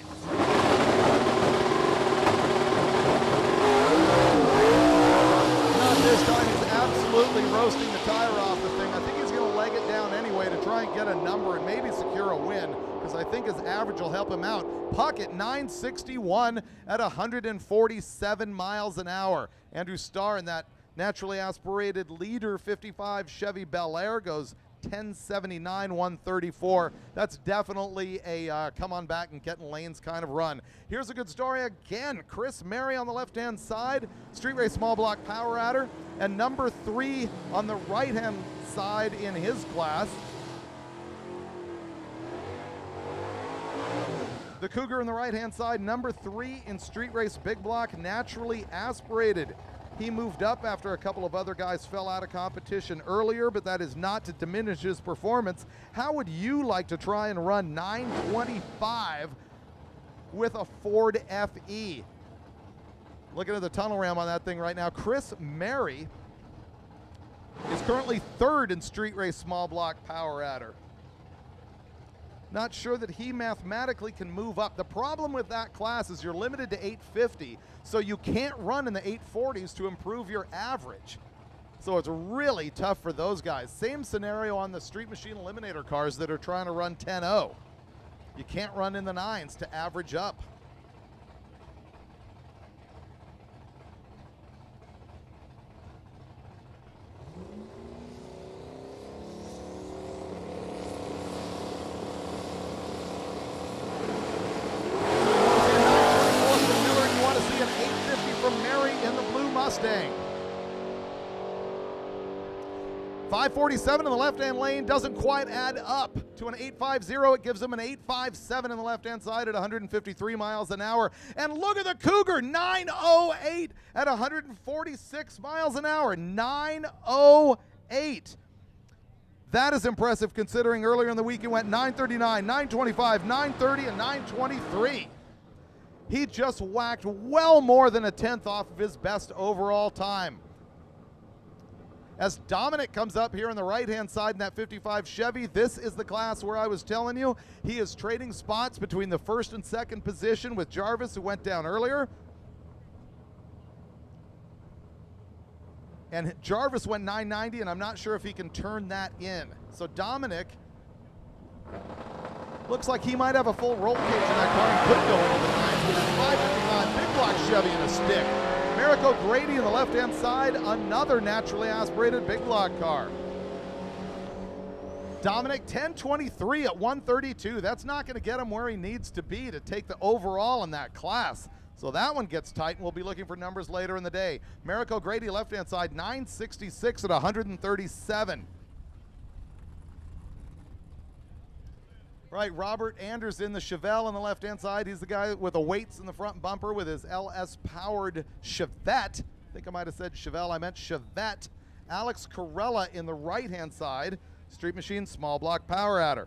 Not this time. He's absolutely roasting the tire off the thing. I think he's going to leg it down anyway to try and get a number and maybe secure a win, because I think his average will help him out. Puckett 961 at 147 miles an hour. Andrew Starr in that naturally aspirated leader 55 Chevy Bel Air goes 1079, 134. That's definitely a come on back and get in lanes kind of run. Here's a good story again. Chris Mary on the left-hand side, Street Race Small Block Power Adder, and number 3 on the right-hand side in his class. The Cougar on the right-hand side, number 3 in Street Race Big Block, naturally aspirated. He moved up after a couple of other guys fell out of competition earlier, but that is not to diminish his performance. How would you like to try and run 925 with a Ford FE? Looking at the tunnel ram on that thing right now. Chris Mary is currently 3rd in Street Race Small Block Power Adder. Not sure that he mathematically can move up. The problem with that class is you're limited to 850, so you can't run in the 840s to improve your average. So it's really tough for those guys. Same scenario on the Street Machine Eliminator cars that are trying to run 10.0. You can't run in the 9s to average up. Mustang. 547 in the left-hand lane doesn't quite add up to an 850. It gives him an 857 in the left-hand side at 153 miles an hour. And look at the Cougar, 908 at 146 miles an hour. 908. That is impressive considering earlier in the week he went 939, 925, 930, and 923. He just whacked well more than a 10th off of his best overall time. As Dominic comes up here on the right-hand side in that 55 Chevy, this is the class where I was telling you he is trading spots between the 1st and 2nd position with Jarvis, who went down earlier. And Jarvis went 990, and I'm not sure if he can turn that in. So Dominic looks like he might have a full roll cage in that car and could go into the 9s with his 559 Big Block Chevy in a stick. Mariko Grady on the left-hand side, another naturally aspirated Big Block car. Dominic 1023 at 132. That's not going to get him where he needs to be to take the overall in that class. So that one gets tight, and we'll be looking for numbers later in the day. Mariko Grady, left-hand side, 966 at 137. Right, Robert Anders in the Chevelle on the left-hand side. He's the guy with the weights in the front bumper with his LS-powered Chevette. I think I might have said Chevelle, I meant Chevette. Alex Corella in the right-hand side. Street Machine Small Block Power Adder.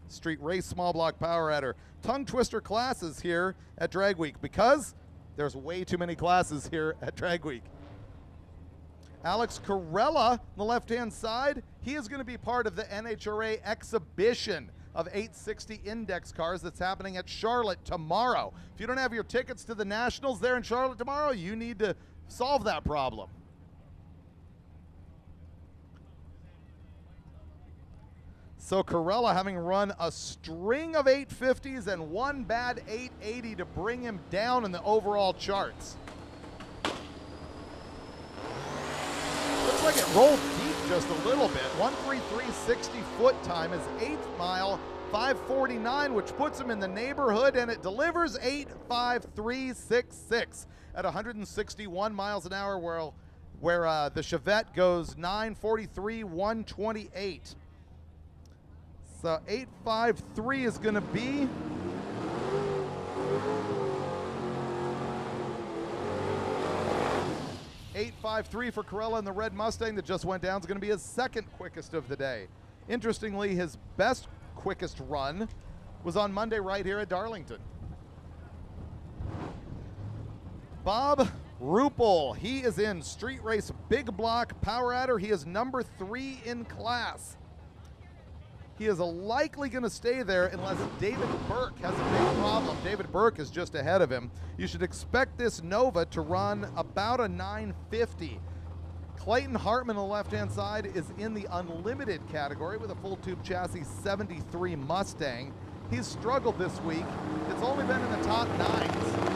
Street Race Small Block Power Adder. Tongue twister classes here at Drag Week because there's way too many classes here at Drag Week. Alex Corella on the left-hand side. He is going to be part of the NHRA exhibition of 860 index cars that's happening at Charlotte tomorrow. If you don't have your tickets to the Nationals there in Charlotte tomorrow, you need to solve that problem. So Corella having run a string of 850s and one bad 880 to bring him down in the overall charts. Looks like it rolled deep just a little bit. 133.60 foot time is 8th mile, 5:49, which puts him in the neighborhood, and it delivers 8:53.66 at 161 miles an hour, where the Chevette goes 9:43.128. So 853 is going to be .853 for Corella in the red Mustang that just went down. Is going to be his second quickest of the day. Interestingly, his best quickest run was on Monday right here at Darlington. Bob Ruppel, he is in street race big block power adder. He is number 3 in class. He is likely going to stay there unless David Burke has a big problem. David Burke is just ahead of him. You should expect this Nova to run about a 950. Clayton Hartman on the left-hand side is in the unlimited category with a full tube chassis 73 Mustang. He's struggled this week. It's only been in the top 9s.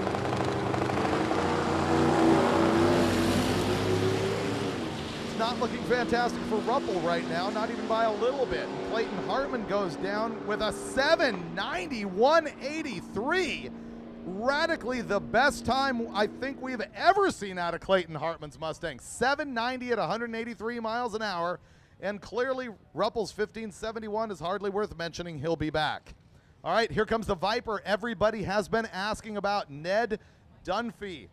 Not looking fantastic for Ruppel right now, not even by a little bit. Clayton Hartman goes down with a 7:91.83. Radically the best time I think we've ever seen out of Clayton Hartman's Mustang. 7:90 at 183 miles an hour. And clearly Ruppel's 15:71 is hardly worth mentioning. He'll be back. All right, here comes the Viper everybody has been asking about, Ned Dunphy.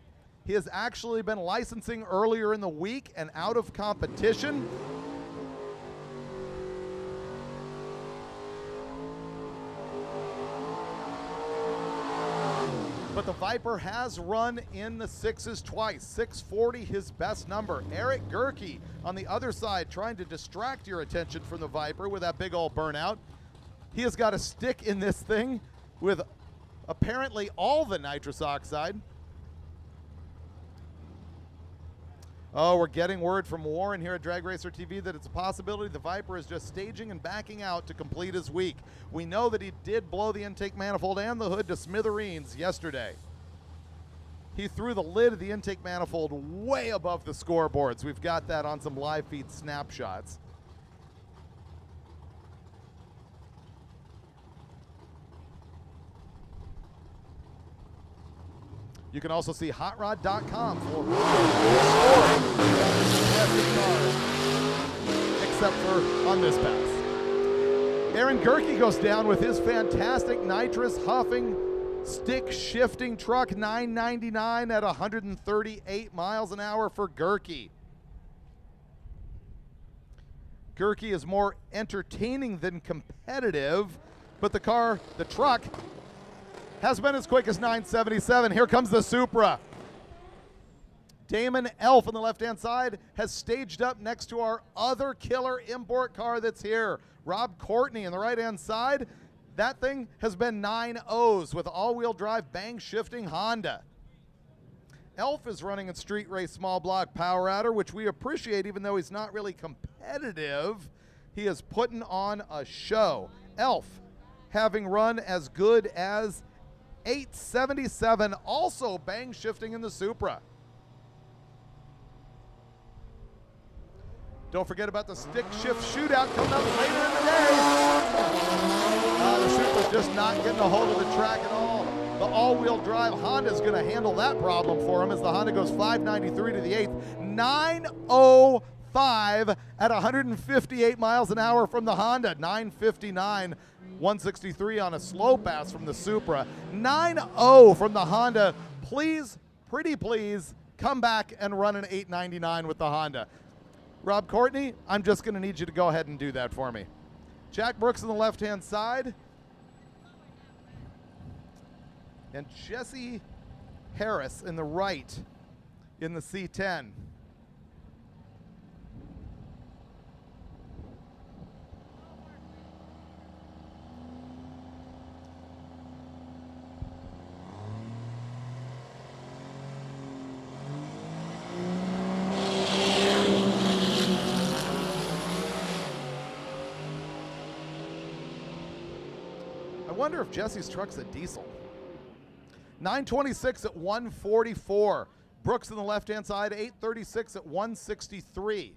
He has actually been licensing earlier in the week and out of competition. But the Viper has run in the 6s twice. 640, his best number. Eric Gerke on the other side trying to distract your attention from the Viper with that big old burnout. He has got a stick in this thing with apparently all the nitrous oxide. Oh, we're getting word from Warren here at Drag Racer TV that it's a possibility the Viper is just staging and backing out to complete his week. We know that he did blow the intake manifold and the hood to smithereens yesterday. He threw the lid of the intake manifold way above the scoreboards. We've got that on some live feed snapshots. You can also see HOTROD.com for except for on this pass. Aaron Gerke goes down with his fantastic nitrous huffing, stick shifting truck, 999 at 138 miles an hour for Gerke. Gerke is more entertaining than competitive, but the truck, has been as quick as 977. Here comes the Supra. Damon Elf on the left-hand side has staged up next to our other killer import car that's here. Rob Courtney on the right-hand side. That thing has been 9.0s with all-wheel drive bang shifting Honda. Elf is running in street race small block power adder, which we appreciate even though he's not really competitive. He is putting on a show. Elf having run as good as 877, also bang shifting in the Supra. Don't forget about the stick shift shootout coming up later in the day. The Supra's just not getting a hold of the track at all. The all-wheel drive Honda is going to handle that problem for him as the Honda goes 593 to the 8th. 905 at 158 miles an hour from the Honda. 959. 163 on a slow pass from the Supra. 9.0 from the Honda. Please, pretty please, come back and run an 899 with the Honda. Rob Courtney, I'm just going to need you to go ahead and do that for me. Jack Brooks on the left-hand side. And Jesse Harris in the right in the C10. I wonder if Jesse's truck's a diesel. 926 at 144. Brooks on the left-hand side, 836 at 163.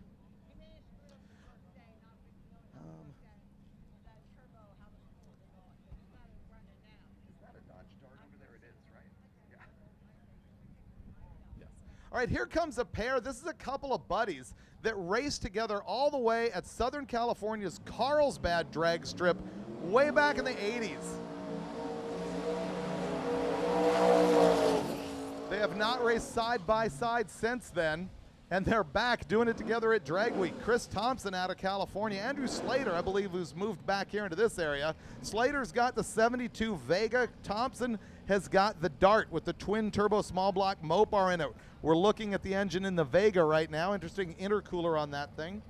All right, here comes a pair. This is a couple of buddies that raced together all the way at Southern California's Carlsbad drag strip way back in the 80s. They have not raced side by side since then, And they're back doing it together at Drag Week. Chris Thompson out of California. Andrew Slater, I believe, who's moved back here into this area. Slater's got the 72 Vega. Thompson has got the Dart with the twin turbo small block Mopar in it. We're looking at the engine in the Vega right now. Interesting intercooler on that thing.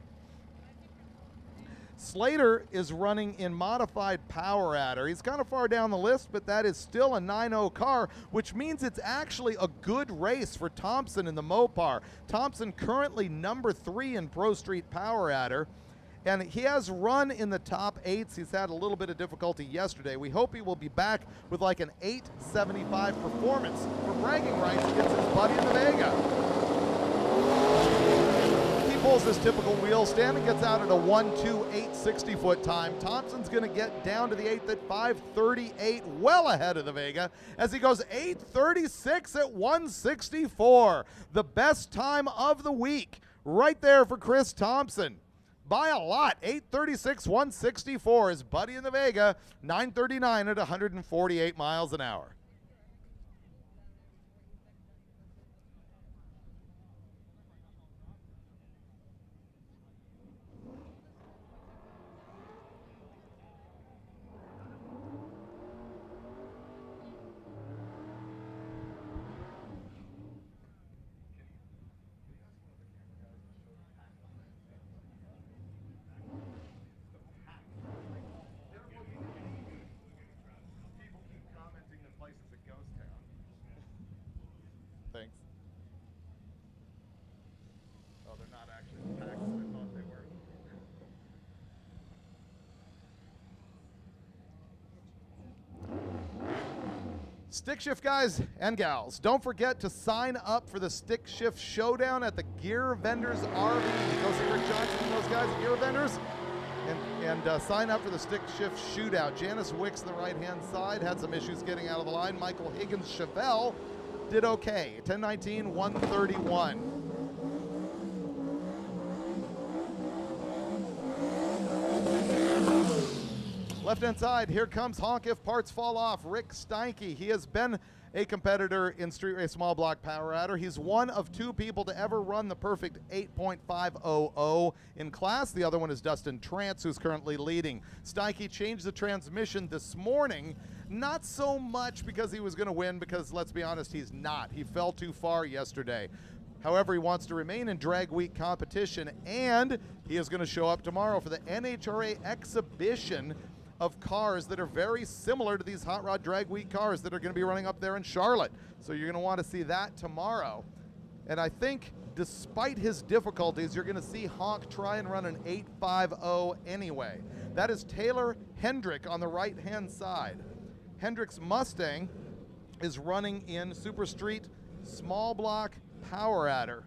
Slater is running in modified power adder. He's kind of far down the list, but that is still a 9.0 car, which means it's actually a good race for Thompson in the Mopar. Thompson currently number 3 in Pro Street power adder, and he has run in the top 8s. He's had a little bit of difficulty yesterday. We hope he will be back with like an 875 performance for bragging rights against his buddy in the Vega. Pulls his typical wheel stand and gets out at a 1.28 60-foot time. Thompson's going to get down to the 8th at 5:38, well ahead of the Vega, as he goes 8:36 at 164. The best time of the week right there for Chris Thompson. By a lot, 8:36, 164. His buddy in the Vega, 9:39 at 148 miles an hour. Thanks. Oh, they're not actually packed, so I thought they were. Stick shift guys and gals, don't forget to sign up for the Stick Shift Showdown at the Gear Vendors RV. Go see Rick Johnson and those guys at Gear Vendors and sign up for the Stick Shift Shootout. Janice Wicks, the right-hand side, had some issues getting out of the line. Michael Higgins Chevelle did okay. 10:19, 131. Left-hand side, here comes Honk if parts fall off. Rick Steinke, he has been a competitor in Street Race Small Block Power Adder. He's one of 2 people to ever run the perfect 8.500 in class. The other one is Dustin Trance, who's currently leading. Steinke changed the transmission this morning, not so much because he was going to win, because let's be honest, he's not. He fell too far yesterday. However, he wants to remain in Drag Week competition, and he is going to show up tomorrow for the NHRA exhibition of cars that are very similar to these Hot Rod Drag Week cars that are going to be running up there in Charlotte. So you're going to want to see that tomorrow. And I think despite his difficulties, you're going to see Honk try and run an 850 anyway. That is Taylor Hendrick on the right-hand side. Hendrick's Mustang is running in Super Street Small Block Power Adder.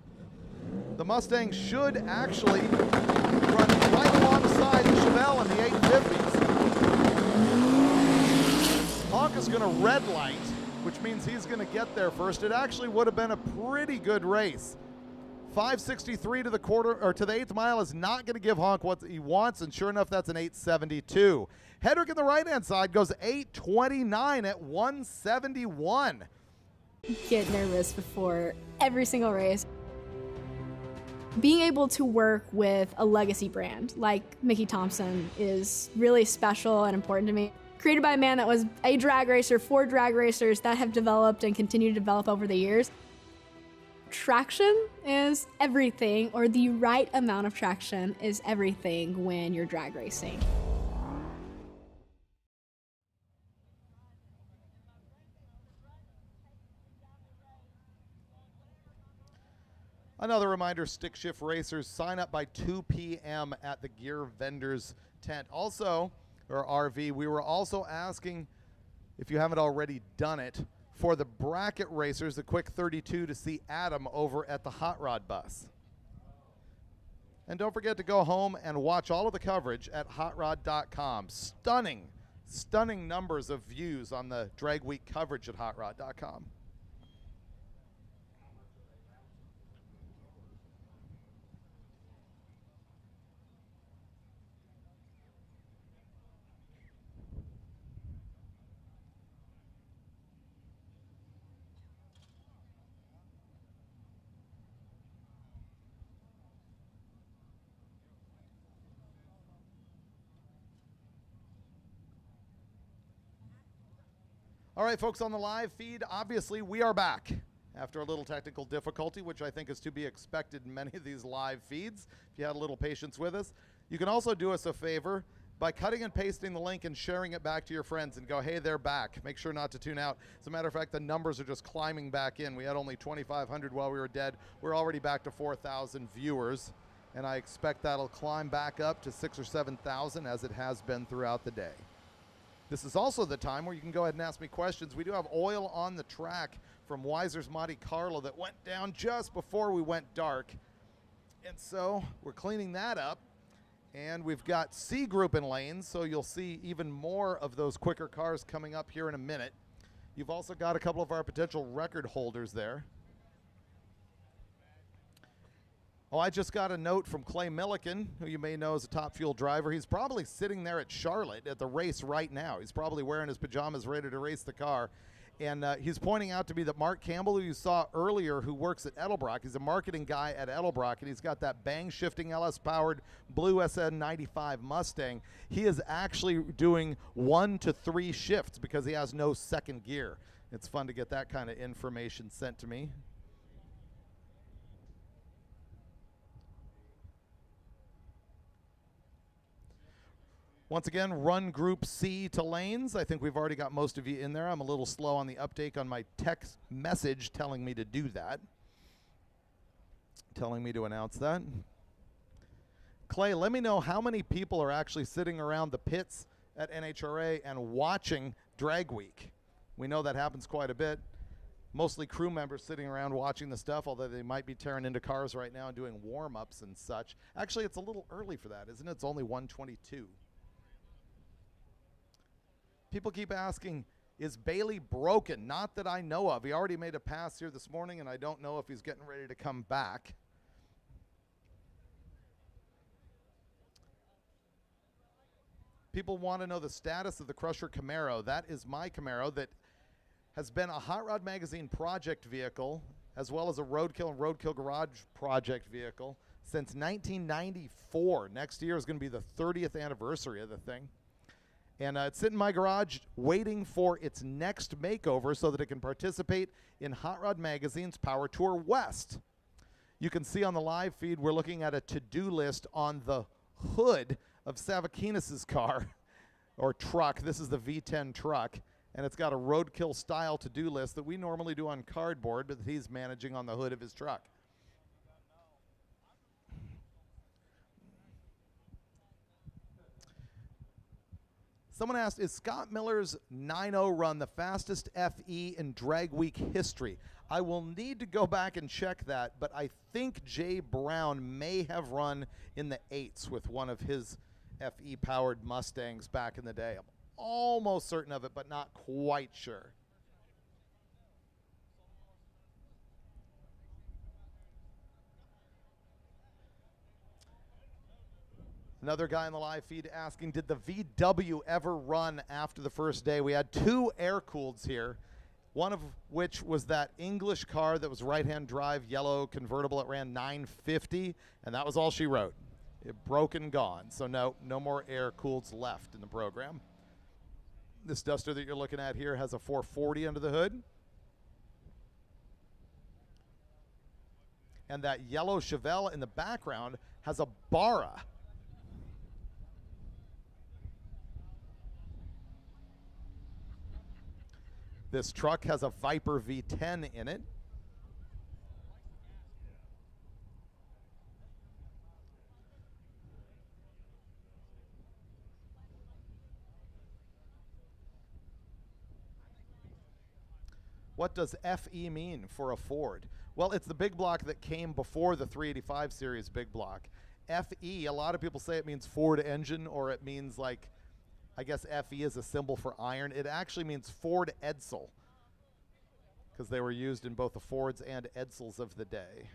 The Mustang should actually run right alongside the Chevelle in the 850s. Honk is going to red light, which means he's going to get there first. It actually would have been a pretty good race. 563 to the quarter or to the 8th mile is not going to give Honk what he wants, and sure enough, that's an 872. Hedrick in the right-hand side goes 829 at 171. Get nervous before every single race. Being able to work with a legacy brand like Mickey Thompson is really special and important to me. Created by a man that was a drag racer for drag racers that have developed and continue to develop over the years. Traction is everything, or the right amount of traction is everything when you're drag racing. Another reminder, Stick Shift Racers, sign up by 2 p.m. at the Gear Vendors tent. Also, or RV, we were also asking, if you haven't already done it, for the bracket racers, the Quick 32, to see Adam over at the Hot Rod bus. And don't forget to go home and watch all of the coverage at HOTROD.com. Stunning, stunning numbers of views on the Drag Week coverage at HOTROD.com. All right, folks, on the live feed, obviously we are back after a little technical difficulty, which I think is to be expected in many of these live feeds, if you had a little patience with us. You can also do us a favor by cutting and pasting the link and sharing it back to your friends and go, hey, they're back. Make sure not to tune out. As a matter of fact, the numbers are just climbing back in. We had only 2,500 while we were dead. We're already back to 4,000 viewers, and I expect that'll climb back up to 6,000 or 7,000 as it has been throughout the day. This is also the time where you can go ahead and ask me questions. We do have oil on the track from Weiser's Monte Carlo that went down just before we went dark. And so we're cleaning that up. And we've got C group in lanes, so you'll see even more of those quicker cars coming up here in a minute. You've also got a couple of our potential record holders there. Oh, I just got a note from Clay Milliken, who you may know as a Top Fuel driver. He's probably sitting there at Charlotte at the race right now. He's probably wearing his pajamas ready to race the car. And he's pointing out to me that Mark Campbell, who you saw earlier, who works at Edelbrock, he's a marketing guy at Edelbrock, and he's got that bang-shifting LS-powered blue SN95 Mustang. He is actually doing 1 to 3 shifts because he has no second gear. It's fun to get that kind of information sent to me. Once again, run Group C to lanes. I think we've already got most of you in there. I'm a little slow on the uptake on my text message telling me to do that. Telling me to announce that. Clay, let me know how many people are actually sitting around the pits at NHRA and watching Drag Week. We know that happens quite a bit. Mostly crew members sitting around watching the stuff, although they might be tearing into cars right now and doing warm-ups and such. Actually, it's a little early for that, isn't it? It's only 1:22. People keep asking, is Bailey broken? Not that I know of. He already made a pass here this morning, and I don't know if he's getting ready to come back. People want to know the status of the Crusher Camaro. That is my Camaro that has been a Hot Rod Magazine project vehicle, as well as a Roadkill and Roadkill Garage project vehicle, since 1994. Next year is going to be the 30th anniversary of the thing. And it's sitting in my garage waiting for its next makeover so that it can participate in Hot Rod Magazine's Power Tour West. You can see on the live feed we're looking at a to-do list on the hood of Savakinas' car, or truck. This is the V10 truck, and it's got a roadkill style to-do list that we normally do on cardboard, but he's managing on the hood of his truck. Someone asked, is Scott Miller's 9.0 run the fastest FE in Drag Week history? I will need to go back and check that, but I think Jay Brown may have run in the 8s with one of his FE-powered Mustangs back in the day. I'm almost certain of it, but not quite sure. Another guy in the live feed asking, did the VW ever run after the first day? We had 2 air-cooleds here, one of which was that English car that was right-hand drive, yellow convertible. It ran 950, and that was all she wrote. It broke and gone. So no more air-cooleds left in the program. This Duster that you're looking at here has a 440 under the hood. And that yellow Chevelle in the background has a Barra. This truck has a Viper V10 in it. What does FE mean for a Ford? Well, it's the big block that came before the 385 series big block. FE, a lot of people say it means Ford engine, or it means, like, I guess FE is a symbol for iron. It actually means Ford Edsel, because they were used in both the Fords and Edsels of the day.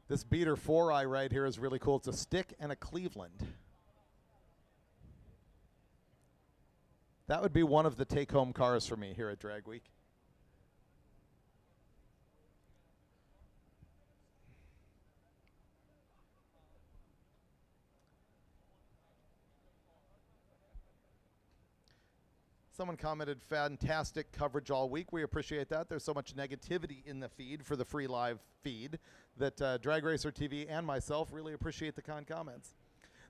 This beater 4i right here is really cool. It's a stick and a Cleveland. That would be one of the take-home cars for me here at Drag Week. Someone commented, fantastic coverage all week. We appreciate that. There's so much negativity in the feed for the free live feed that Drag Racer TV and myself really appreciate the kind comments.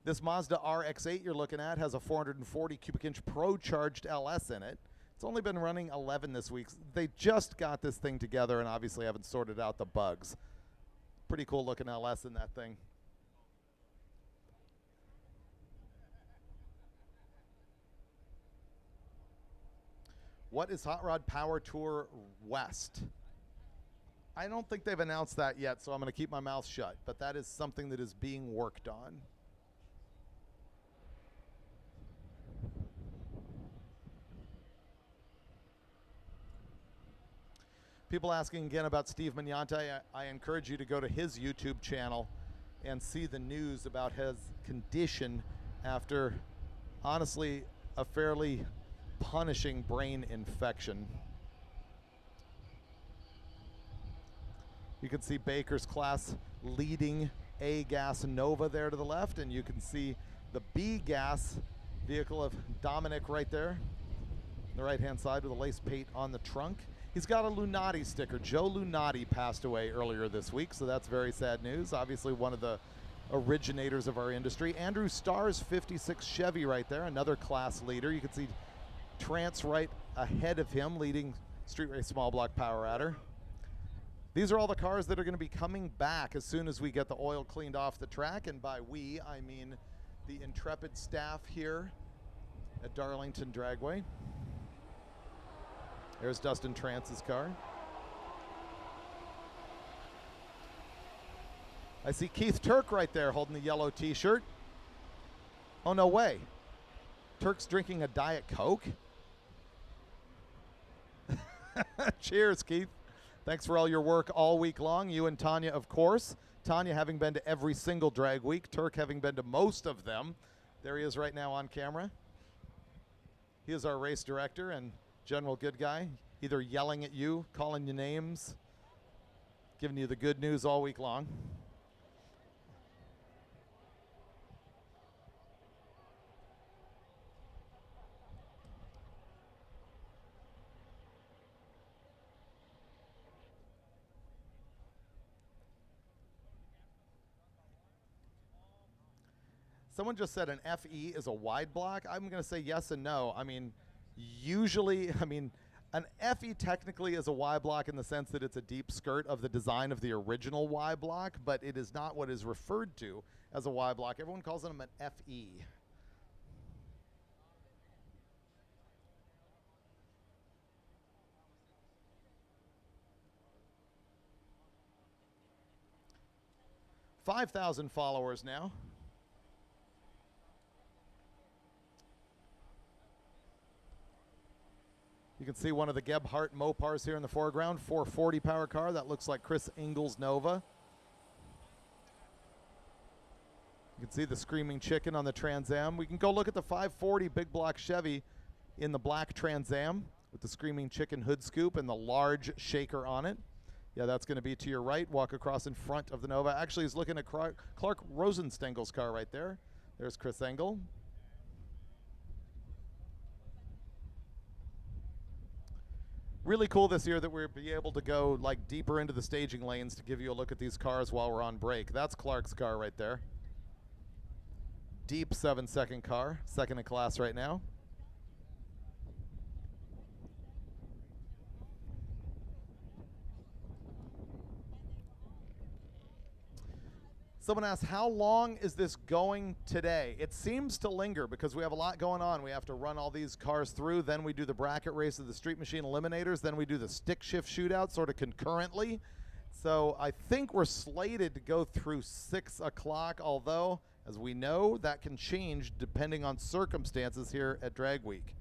This Mazda RX-8 you're looking at has a 440 cubic inch Pro-charged LS in it. It's only been running 11 this week. They just got this thing together and obviously haven't sorted out the bugs. Pretty cool looking LS in that thing. What is Hot Rod Power Tour West? I don't think they've announced that yet, so I'm going to keep my mouth shut, but that is something that is being worked on. People asking again about Steve Magnante. I encourage you to go to his YouTube channel and see the news about his condition after, honestly, a fairly punishing brain infection. You can see Baker's class leading A gas Nova there to the left, and you can see the B gas vehicle of Dominic right there on the right hand side with a lace plate on the trunk. He's got a Lunati sticker. Joe Lunati passed away earlier this week, so that's very sad news. Obviously one of the originators of our industry. Andrew Starr's 56 Chevy right there, another class leader. You can see Trance right ahead of him, leading Street Race Small Block Power Adder. These are all the cars that are going to be coming back as soon as we get the oil cleaned off the track, and by we, I mean the intrepid staff here at Darlington Dragway. There's Dustin Trance's car. I see Keith Turk right there holding the yellow t-shirt. Oh, no way. Turk's drinking a Diet Coke? Cheers, Keith. Thanks for all your work all week long. You and Tanya, of course. Tanya having been to every single drag week. Turk having been to most of them. There he is right now on camera. He is our race director and general good guy, either yelling at you, calling you names, giving you the good news all week long. Someone just said an FE is a wide block. I'm going to say yes and no. I mean, usually, an FE technically is a Y block in the sense that it's a deep skirt of the design of the original Y block, but it is not what is referred to as a Y block. Everyone calls them an FE. $5,000 followers now. You can see one of the Gebhardt Mopars here in the foreground, 440 power car. That looks like Chris Engel's Nova. You can see the Screaming Chicken on the Trans Am. We can go look at the 540 big block Chevy in the black Trans Am with the Screaming Chicken hood scoop and the large shaker on it. Yeah, that's going to be to your right. Walk across in front of the Nova. Actually, he's looking at Clark Rosenstengel's car right there. There's Chris Engel. Really cool this year that we'll be able to go like deeper into the staging lanes to give you a look at these cars while we're on break. That's Clark's car right there. Deep 7-second car, second in class right now. Someone asked, how long is this going today? It seems to linger because we have a lot going on. We have to run all these cars through. Then we do the bracket race of the Street Machine Eliminators. Then we do the stick shift shootout sort of concurrently. So I think we're slated to go through 6 o'clock, although, as we know, that can change depending on circumstances here at Drag Week.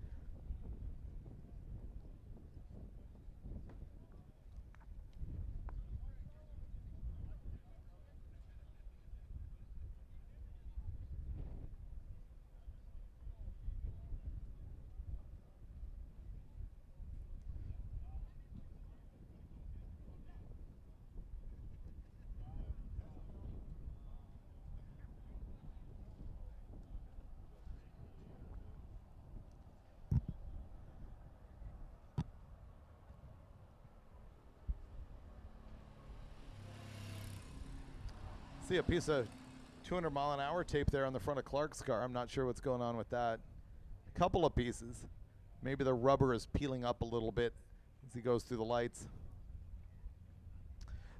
See a piece of 200 mile an hour tape there on the front of Clark's car. I'm not sure what's going on with that. A couple of pieces. Maybe the rubber is peeling up a little bit as he goes through the lights.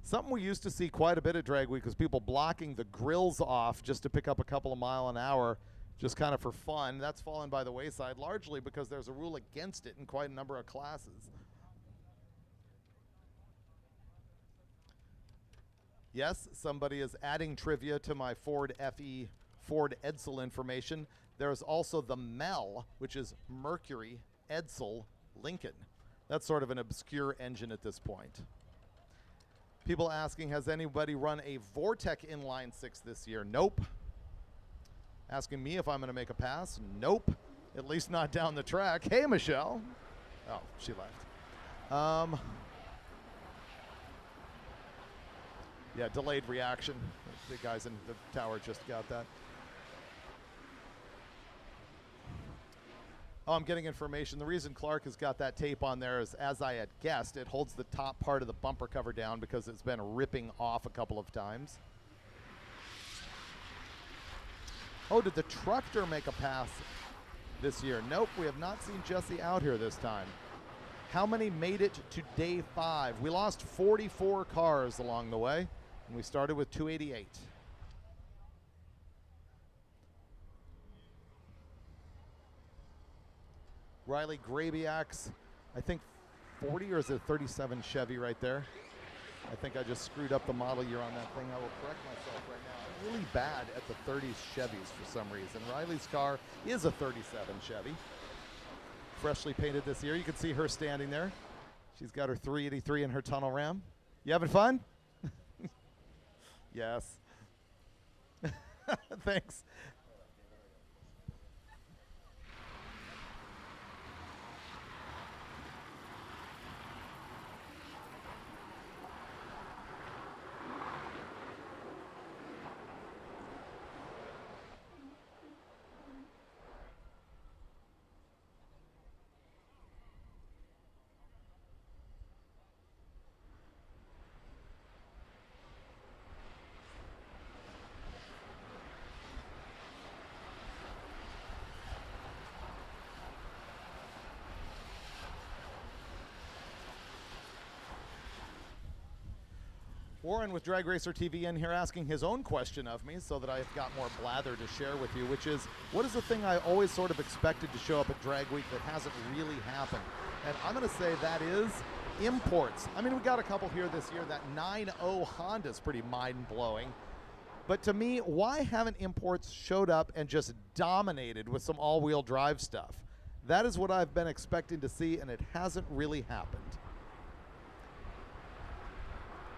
Something we used to see quite a bit at Drag Week was people blocking the grills off just to pick up a couple of mile an hour, just kind of for fun. That's fallen by the wayside, largely because there's a rule against it in quite a number of classes. Yes, somebody is adding trivia to my Ford FE Ford Edsel information. There's also the MEL, which is Mercury Edsel Lincoln. That's sort of an obscure engine at this point. People asking, has anybody run a Vortec inline 6 this year? Nope. Asking me if I'm going to make a pass? Nope. At least not down the track. Hey, Michelle. Oh, she left. Yeah, delayed reaction. The guys in the tower just got that. Oh, I'm getting information. The reason Clark has got that tape on there is, as I had guessed, it holds the top part of the bumper cover down because it's been ripping off a couple of times. Oh, did the Truckster make a pass this year? Nope, we have not seen Jesse out here this time. How many made it to day 5? We lost 44 cars along the way, and we started with 288. Riley Grabiak's, I think 40, or is it 37 Chevy right there? I think I just screwed up the model year on that thing. I will correct myself right now. I'm really bad at the 30s Chevys for some reason. Riley's car is a 37 Chevy. Freshly painted this year. You can see her standing there. She's got her 383 in her tunnel ram. You having fun? Yes. Thanks. Warren with Drag Racer TV in here asking his own question of me so that I've got more blather to share with you, which is, what is the thing I always sort of expected to show up at Drag Week that hasn't really happened? And I'm going to say that is imports. I mean, we got a couple here this year. That 9.0 Honda's pretty mind-blowing. But to me, why haven't imports showed up and just dominated with some all-wheel drive stuff? That is what I've been expecting to see, and it hasn't really happened.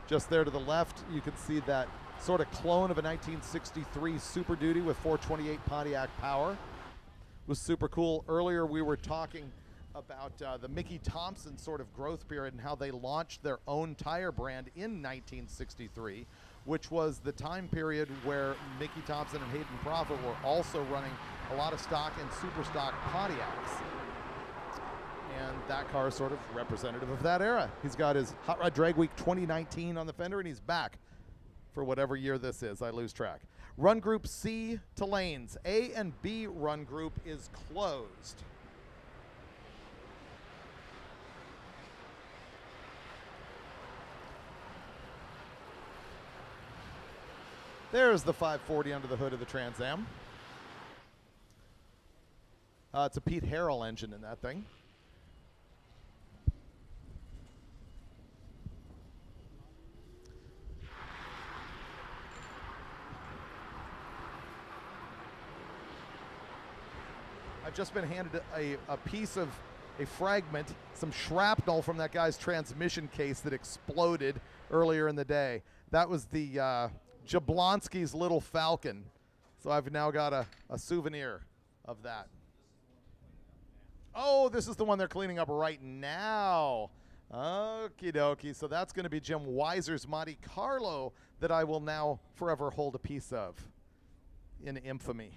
Just there to the left, you can see that sort of clone of a 1963 Super Duty with 428 Pontiac power. It was super cool. Earlier we were talking about the Mickey Thompson sort of growth period and how they launched their own tire brand in 1963, which was the time period where Mickey Thompson and Hayden Prophet were also running a lot of stock and super stock Pontiacs. And that car is sort of representative of that era. He's got his Hot Rod Drag Week 2019 on the fender, and he's back for whatever year this is. I lose track. Run group C to lanes. A and B run group is closed. There's the 540 under the hood of the Trans Am. It's a Pete Harrell engine in that thing. I've just been handed a piece of a fragment, some shrapnel from that guy's transmission case that exploded earlier in the day. That was the Jablonski's Little Falcon. So I've now got a souvenir of that. Oh, this is the one they're cleaning up right now. Okie dokie. So that's going to be Jim Weiser's Monte Carlo that I will now forever hold a piece of in infamy.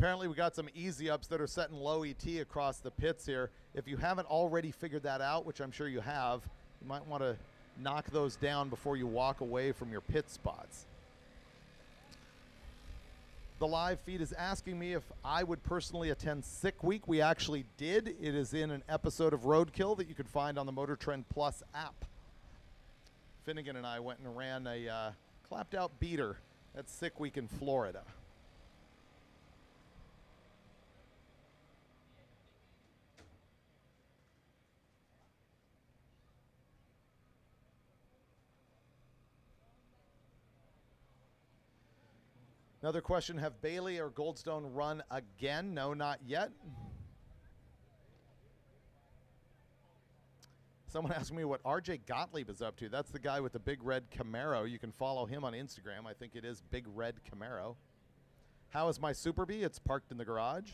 Apparently we got some easy ups that are setting low ET across the pits here. If you haven't already figured that out, which I'm sure you have, you might want to knock those down before you walk away from your pit spots. The live feed is asking me if I would personally attend Sick Week. We actually did. It is in an episode of Roadkill that you can find on the MotorTrend Plus app. Finnegan and I went and ran a clapped out beater at Sick Week in Florida. Another question, have Bailey or Goldstone run again? No, not yet. Someone asked me what RJ Gottlieb is up to. That's the guy with the big red Camaro. You can follow him on Instagram. I think it is Big Red Camaro. How is my Super Bee? It's parked in the garage.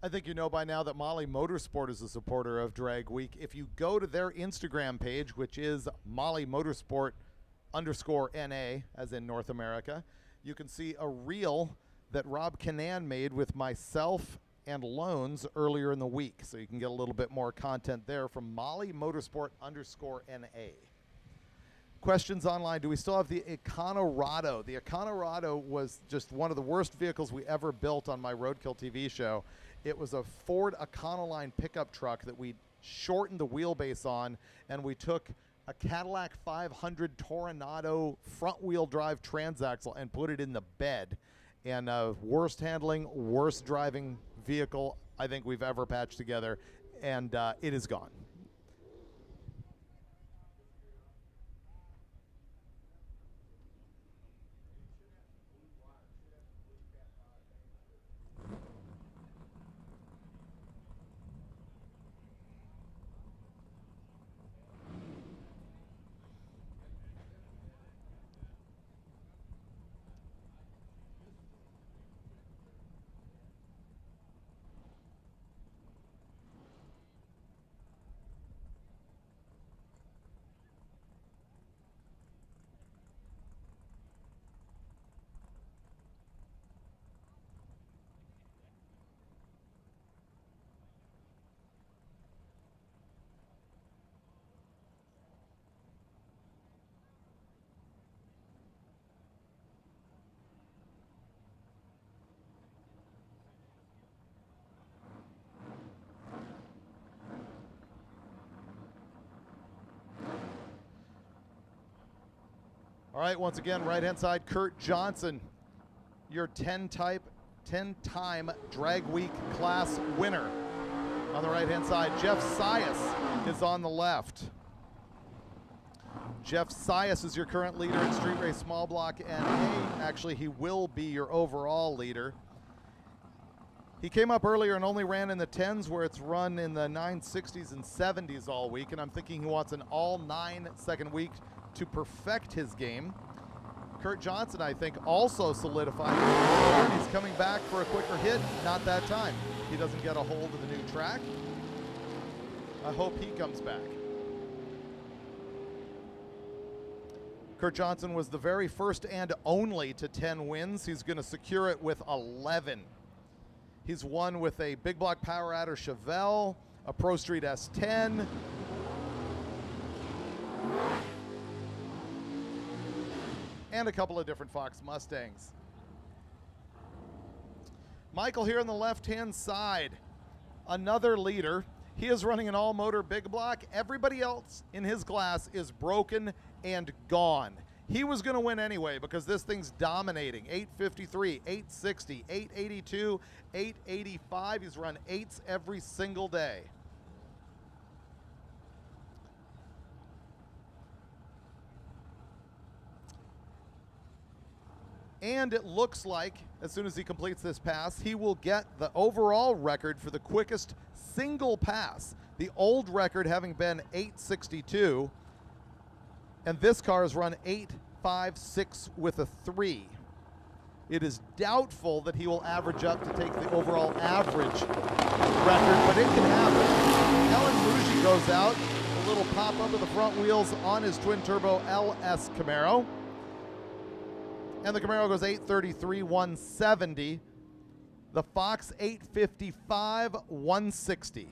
I think you know by now that Molly Motorsport is a supporter of Drag Week. If you go to their Instagram page, which is Molly Motorsport _NA, as in North America, you can see a reel that Rob Canan made with myself and Loans earlier in the week. So you can get a little bit more content there from Molly Motorsport _NA. Questions online. Do we still have the Econorado? The Econorado was just one of the worst vehicles we ever built on my Roadkill TV show. It was a Ford Econoline pickup truck that we shortened the wheelbase on, and we took a Cadillac 500 Toronado front-wheel drive transaxle and put it in the bed. And worst handling, worst driving vehicle I think we've ever patched together, and it is gone. right, once again, right-hand side, Kurt Johnson, your 10-time Drag Week class winner. On the right-hand side, Jeff Sias is on the left. Jeff Sias is your current leader in Street Race Small Block NA. Actually, he will be your overall leader. He came up earlier and only ran in the 10s, where it's run in the 960s and 70s all week, and I'm thinking he wants an all 9-second week to perfect his game. Kurt Johnson, I think, also solidified. He's coming back for a quicker hit. Not that time. He doesn't get a hold of the new track. I hope he comes back. Kurt Johnson was the very first and only to 10 wins. He's going to secure it with 11. He's won with a big block power adder Chevelle, a Pro Street S10, and a couple of different Fox Mustangs. Michael here on the left-hand side, another leader. He is running an all-motor big block. Everybody else in his class is broken and gone. He was going to win anyway because this thing's dominating. 853, 860, 882, 885. He's run 8s every single day. And it looks like, as soon as he completes this pass, he will get the overall record for the quickest single pass. The old record having been 862. And this car has run 856 with a 3. It is doubtful that he will average up to take the overall average record, but it can happen. Alan Muji goes out, a little pop up of the front wheels on his twin-turbo LS Camaro. And the Camaro goes 833, 170. The Fox 855, 160.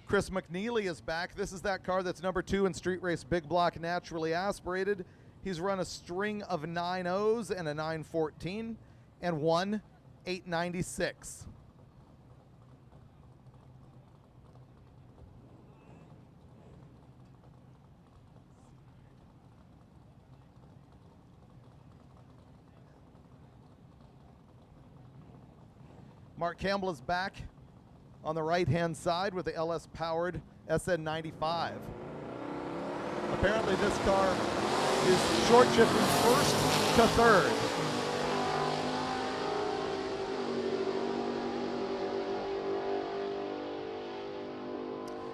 Chris McNeely is back. This is that car that's number 2 in Street Race Big Block Naturally Aspirated. He's run a string of 9.0s and a 914 and won 896. Mark Campbell is back on the right-hand side with the LS-powered SN95. Apparently this car is short shifting first to third.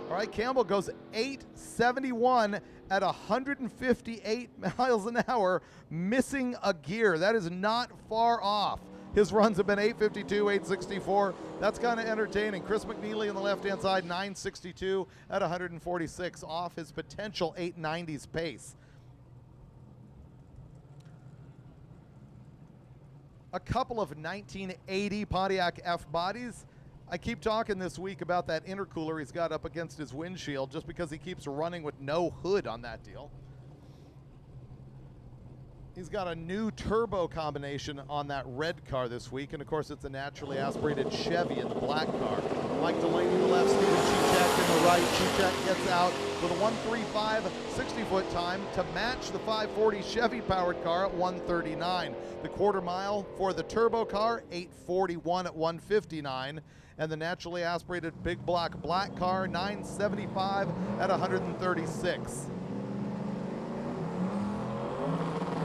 All right, Campbell goes 871 at 158 miles an hour, missing a gear. That is not far off. His runs have been 852, 864. That's kind of entertaining. Chris McNeely on the left-hand side, 962 at 146, off his potential 890s pace. A couple of 1980 Pontiac F bodies. I keep talking this week about that intercooler he's got up against his windshield just because he keeps running with no hood on that deal. He's got a new turbo combination on that red car this week, and of course it's a naturally aspirated Chevy in the black car. Mike Delaney in the left, Steven Chichak in the right. Chichak gets out with a 135 60-foot time to match the 540 Chevy-powered car at 139. The quarter mile for the turbo car, 841 at 159. And the naturally aspirated big block black car, 975 at 136.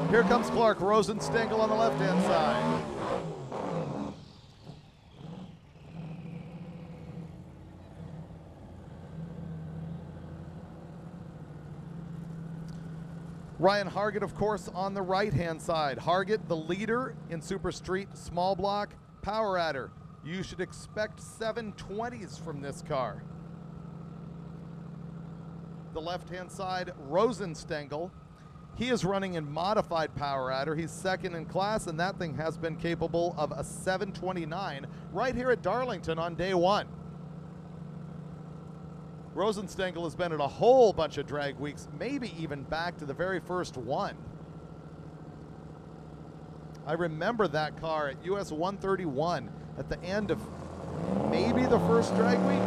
Here comes Clark Rosenstengel on the left-hand side. Ryan Hargett, of course, on the right-hand side. Hargett, the leader in Super Street Small Block Power Adder. You should expect 720s from this car. The left-hand side, Rosenstengel. He is running in modified power adder. He's second in class, and that thing has been capable of a 729 right here at Darlington on day one. Rosenstengel has been at a whole bunch of drag weeks, maybe even back to the very first one. I remember that car at US 131 at the end of maybe the first drag week.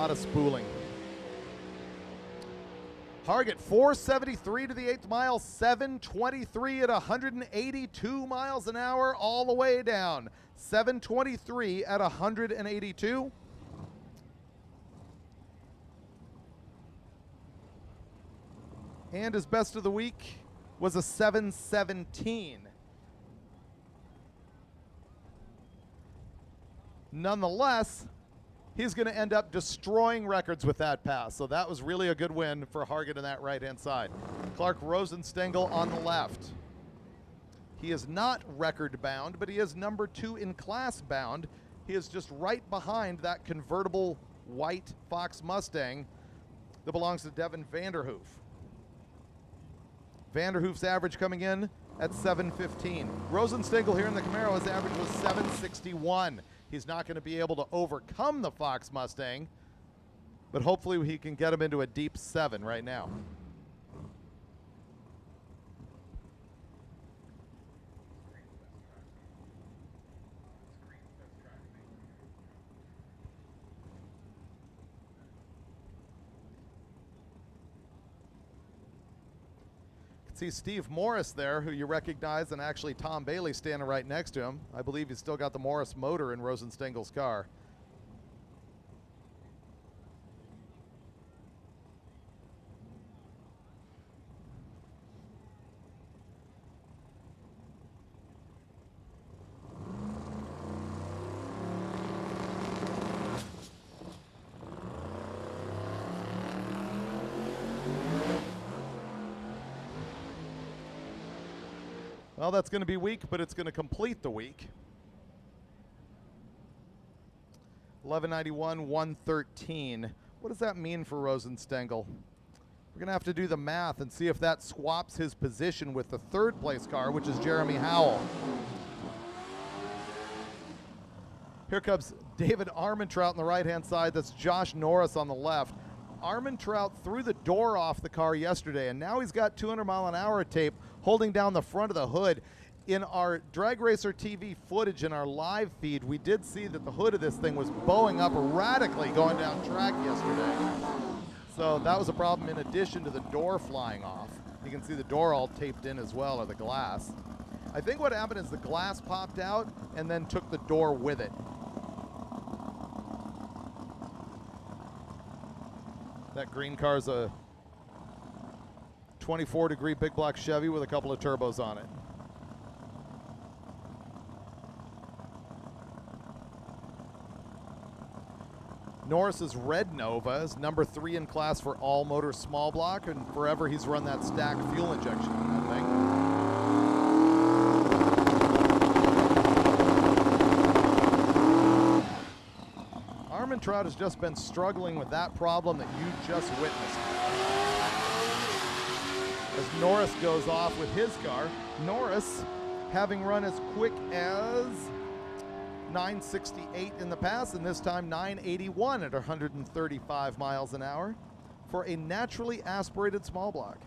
lot of spooling. Hargett 473 to the 8th mile, 723 at 182 miles an hour all the way down. 723 at 182. And his best of the week was a 717. Nonetheless, he's going to end up destroying records with that pass. So that was really a good win for Hargett on that right-hand side. Clark Rosenstengel on the left. He is not record bound, but he is number 2 in class bound. He is just right behind that convertible white Fox Mustang that belongs to Devin Vanderhoof. Vanderhoof's average coming in at 715. Rosenstengel here in the Camaro, his average was 761. He's not going to be able to overcome the Fox Mustang, but hopefully he can get him into a deep 7 right now. See Steve Morris there, who you recognize, and actually Tom Bailey standing right next to him. I believe he's still got the Morris motor in Rosenstengel's car. Well, that's going to be weak, but it's going to complete the week. 1191, 113. What does that mean for Rosenstengel? We're going to have to do the math and see if that swaps his position with the 3rd place car, which is Jeremy Howell. Here comes David Armentrout on the right-hand side. That's Josh Norris on the left. Armentrout threw the door off the car yesterday, and now he's got 200 mile an hour tape holding down the front of the hood. In our Drag Racer TV footage in our live feed, we did see that the hood of this thing was bowing up radically going down track yesterday. So that was a problem in addition to the door flying off. You can see the door all taped in as well, or the glass. I think what happened is the glass popped out and then took the door with it. That green car is a 24-degree big block Chevy with a couple of turbos on it. Norris's red Nova is number 3 in class for all motor small block, and forever he's run that stack fuel injection on that thing. Armentrout has just been struggling with that problem that you just witnessed. As Norris goes off with his car, Norris having run as quick as 968 in the past, and this time 981 at 135 miles an hour for a naturally aspirated small block.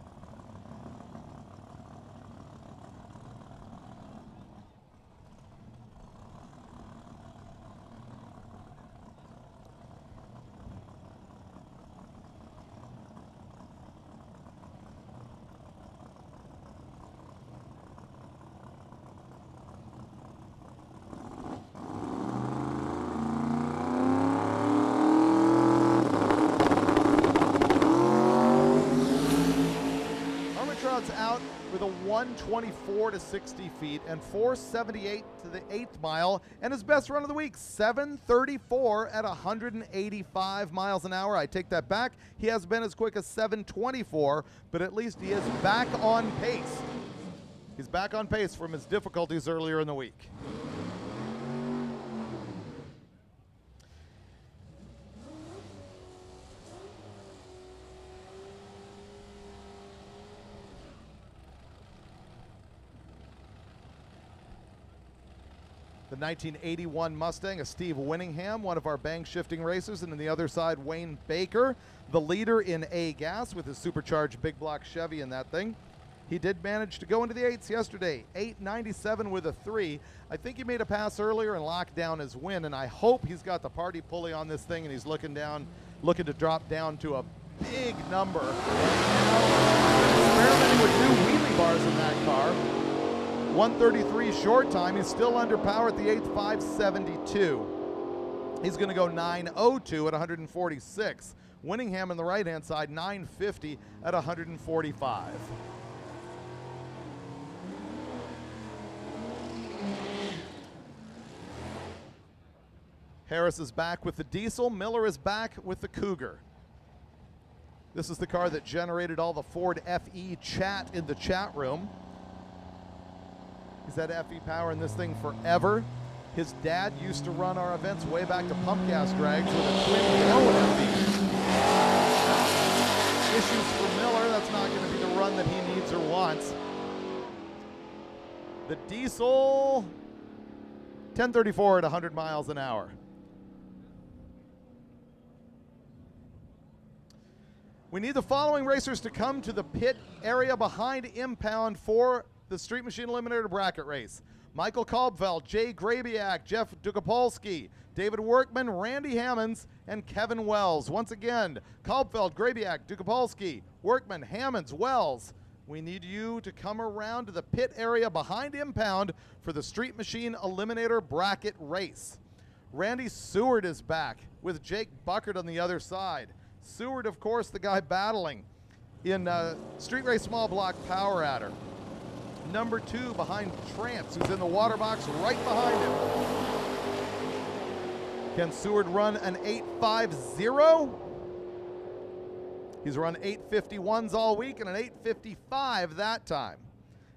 Out with a 124 to 60 feet and 478 to the 8th mile, and his best run of the week, 734 at 185 miles an hour. I take that back. He has been as quick as 724, but at least he is back on pace. He's back on pace from his difficulties earlier in the week. The 1981 Mustang, a Steve Winningham, one of our bank shifting racers, and on the other side, Wayne Baker, the leader in A gas with his supercharged big block Chevy in that thing. He did manage to go into the 8s yesterday, 8.97 with a 3. I think he made a pass earlier and locked down his win, and I hope he's got the party pulley on this thing and he's looking to drop down to a big number. Experimenting with new wheelie bars in that car. 133 short time. He's still under power at the 8th, 572. He's going to go 902 at 146. Winningham on the right-hand side, 950 at 145. Harris is back with the diesel. Miller is back with the Cougar. This is the car that generated all the Ford FE chat in the chat room. He's had FE power in this thing forever. His dad used to run our events way back to pump gas drags with a twin tail FE. Issues for Miller. That's not going to be the run that he needs or wants. The diesel, 1034 at 100 miles an hour. We need the following racers to come to the pit area behind impound for the Street Machine Eliminator bracket race. Michael Kalbfeld, Jay Grabiak, Jeff Dukapolsky, David Workman, Randy Hammonds, and Kevin Wells. Once again, Kalbfeld, Grabiak, Dukapolsky, Workman, Hammonds, Wells. We need you to come around to the pit area behind impound for the Street Machine Eliminator bracket race. Randy Seward is back with Jake Buckert on the other side. Seward, of course, the guy battling in Street Race Small Block Power Adder. Number 2 behind Trance, who's in the water box right behind him. Can Seward run an 8.50? He's run 8.51s all week and an 8.55 that time.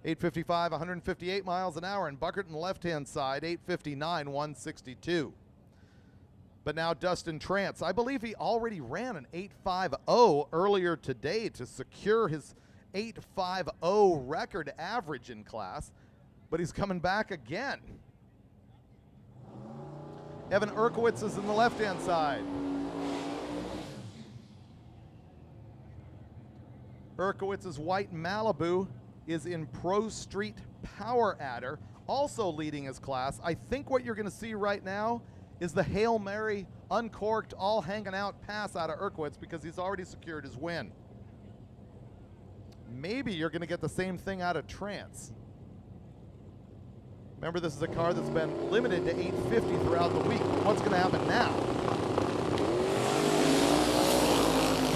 8.55, 158 miles an hour, and Buckert on the left-hand side, 8.59, 162. But now Dustin Trance, I believe he already ran an 8.50 earlier today to secure his 8.50 record average in class, but he's coming back again. Evan Erkowitz is in the left-hand side. Erkowitz's white Malibu is in Pro Street Power Adder, also leading his class. I think what you're going to see right now is the Hail Mary uncorked, all hanging out pass out of Erkowitz because he's already secured his win. Maybe you're going to get the same thing out of Trance. Remember, this is a car that's been limited to 850 throughout the week. What's going to happen now?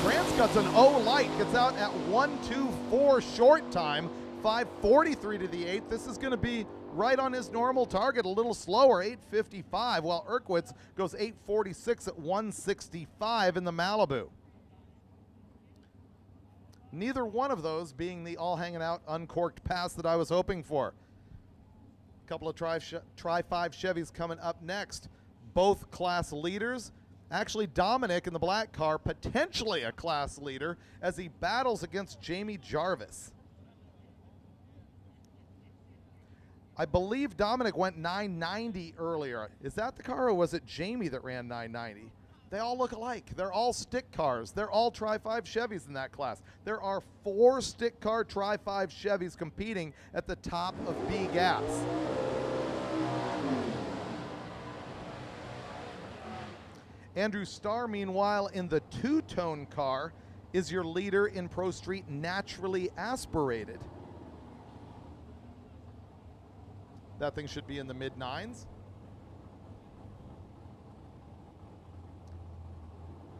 Trance cuts an O light, gets out at 1:24 short time, 5:43 to the 8th. This is going to be right on his normal target, a little slower, 8.55, while Erkowitz goes 8.46 at 165 in the Malibu. Neither one of those being the all hanging out uncorked pass that I was hoping for. A couple of Tri-5 Chevys coming up next. Both class leaders. Actually, Dominic in the black car, potentially a class leader as he battles against Jamie Jarvis. I believe Dominic went 990 earlier. Is that the car, or was it Jamie that ran 990? They all look alike. They're all stick cars. They're all Tri-5 Chevys in that class. There are 4 stick car Tri-5 Chevys competing at the top of B gas. Andrew Starr, meanwhile, in the two-tone car, is your leader in Pro Street Naturally Aspirated. That thing should be in the mid-9s.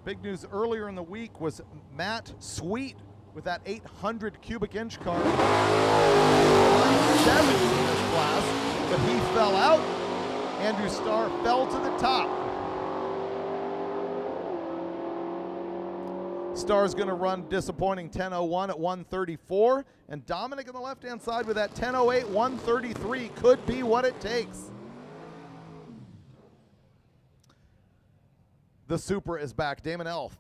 Big news earlier in the week was Matt Sweet with that 800 cubic inch car. 7 in this class, but he fell out. Andrew Starr fell to the top. Starr's going to run disappointing 10:01 at 134, and Dominic on the left-hand side with that 10:08, 133 could be what it takes. The Supra is back. Damon Elf,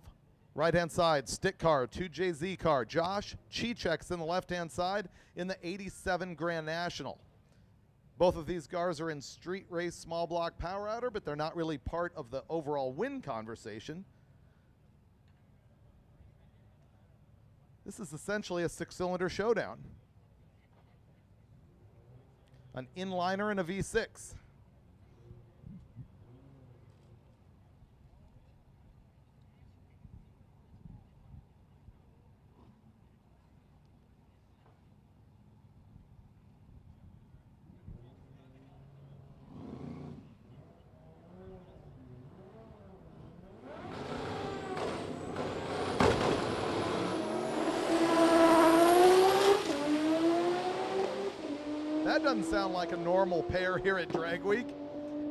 right-hand side, stick car, 2JZ car. Josh Chichek's in the left-hand side in the 87 Grand National. Both of these cars are in street race small block power outer, but they're not really part of the overall win conversation. This is essentially a 6-cylinder showdown. an inliner and a V6. That doesn't sound like a normal pair here at Drag Week.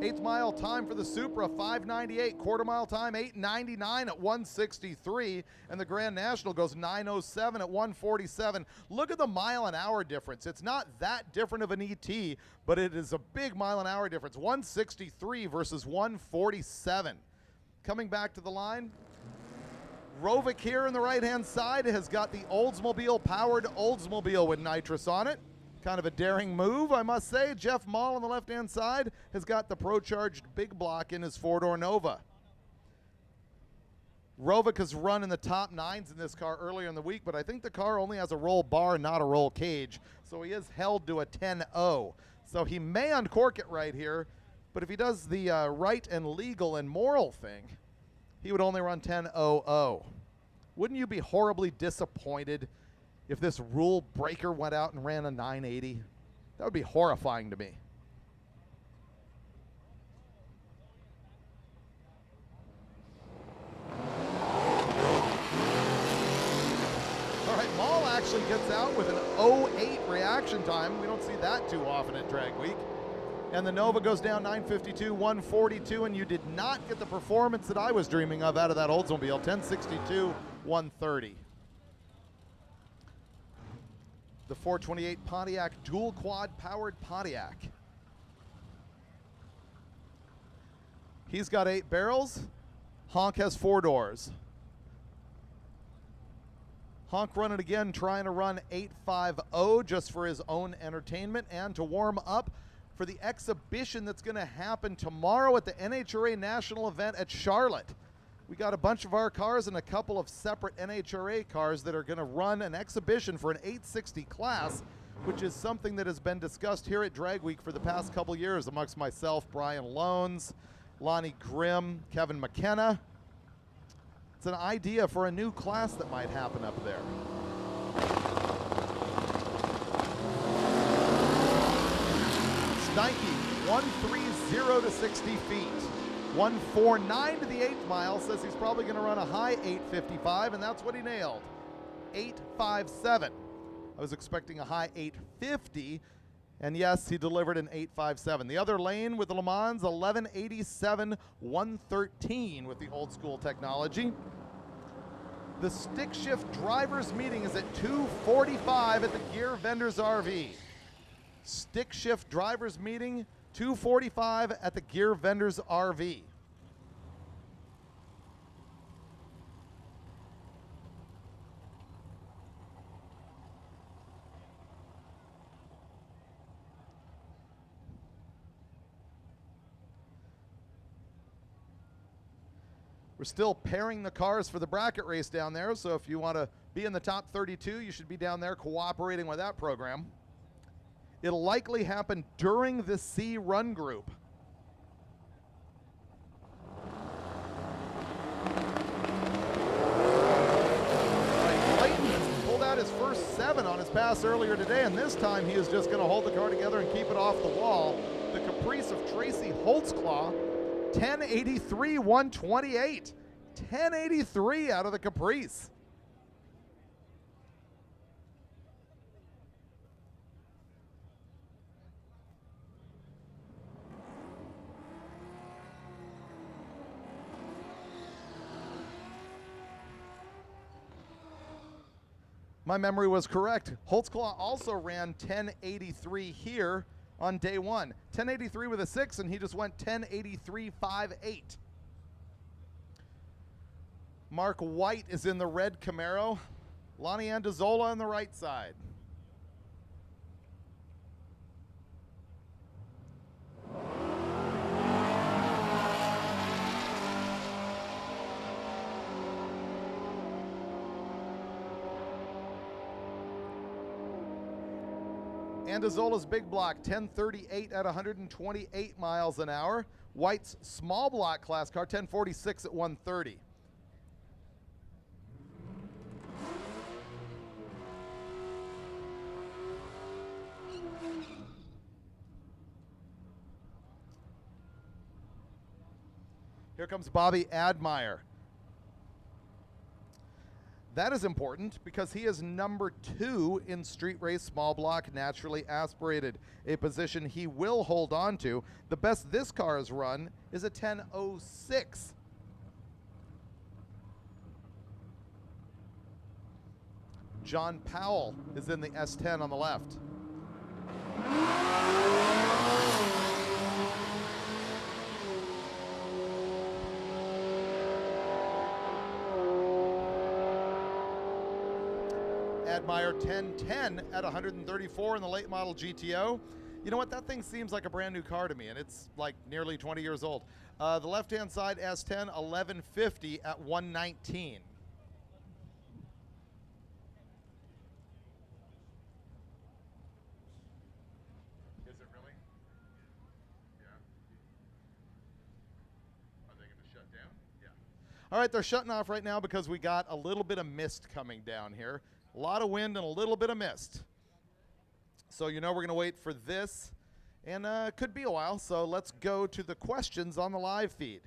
8th mile time for the Supra, 5:98. Quarter mile time, 8:99 at 1:63. And the Grand National goes 9:07 at 1:47. Look at the mile an hour difference. It's not that different of an ET, but it is a big mile an hour difference. 163 versus 147. Coming back to the line, Rovic here on the right-hand side has got the Oldsmobile powered Oldsmobile with nitrous on it. Kind of a daring move, I must say. Jeff Mall on the left-hand side has got the Pro-Charged big block in his four-door Nova. Rovic has run in the top 9s in this car earlier in the week, but I think the car only has a roll bar, not a roll cage, so he is held to a 10.0. So he may uncork it right here, but if he does the right and legal and moral thing, he would only run 10.00. Wouldn't you be horribly disappointed if this rule breaker went out and ran a 980? That would be horrifying to me. All right, Mall actually gets out with an 08 reaction time. We don't see that too often at Drag Week. And the Nova goes down 952, 142, and you did not get the performance that I was dreaming of out of that Oldsmobile, 1062, 130. The 428 Pontiac dual quad powered Pontiac. He's got 8 barrels. Honk has 4 doors. Honk running again, trying to run 850 just for his own entertainment and to warm up for the exhibition that's going to happen tomorrow at the NHRA National event at Charlotte. We got a bunch of our cars and a couple of separate NHRA cars that are going to run an exhibition for an 860 class, which is something that has been discussed here at Drag Week for the past couple years amongst myself, Brian Loans, Lonnie Grimm, Kevin McKenna. It's an idea for a new class that might happen up there. Steinke, 130 to 60 feet. 149 to the 8th mile, says he's probably going to run a high 855, and that's what he nailed. 857. I was expecting a high 850, and yes, he delivered an 857. The other lane with the Le Mans, 1187, 113 with the old school technology. The stick shift drivers meeting is at 2:45 at the Gear Vendors RV. Stick shift drivers meeting, 2:45 at the Gear Vendors RV. We're still pairing the cars for the bracket race down there, so if you want to be in the top 32, you should be down there cooperating with that program. It'll likely happen during the C run group. Clayton has pulled out his first 7 on his pass earlier today, and this time he is just going to hold the car together and keep it off the wall. The Caprice of Tracy Holtzclaw, 1083, 128. 1083 out of the Caprice. My memory was correct. Holtzclaw also ran 1083 here on day 1. 1083 with a 6, and he just went 1083.58. Mark White is in the red Camaro. Lonnie Andazola on the right side. Andazola's big block, 1038 at 128 miles an hour. White's small block class car, 1046 at 130. Here comes Bobby Admire. That is important because he is number 2 in street race small block naturally aspirated, a position he will hold on to. The best this car has run is a 10:06. John Powell is in the S10 on the left. Admire 1010 at 134 in the late model GTO. You know what? That thing seems like a brand new car to me, and it's like nearly 20 years old. The left-hand side S10 1150 at 119. Is it really? Yeah. Are they going to shut down? Yeah. All right, they're shutting off right now because we got a little bit of mist coming down here. A lot of wind and a little bit of mist. So you know we're going to wait for this, and could be a while. So let's go to the questions on the live feed.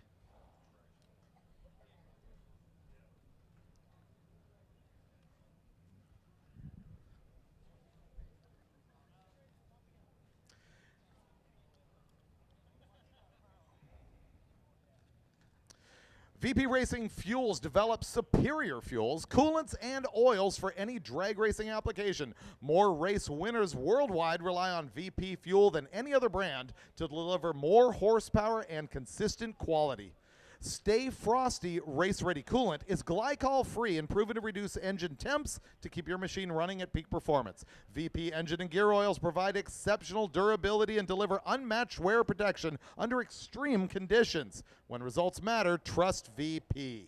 VP Racing Fuels develops superior fuels, coolants, and oils for any drag racing application. More race winners worldwide rely on VP Fuel than any other brand to deliver more horsepower and consistent quality. Stay Frosty race-ready coolant is glycol-free and proven to reduce engine temps to keep your machine running at peak performance. VP engine and gear oils provide exceptional durability and deliver unmatched wear protection under extreme conditions. When results matter, trust VP.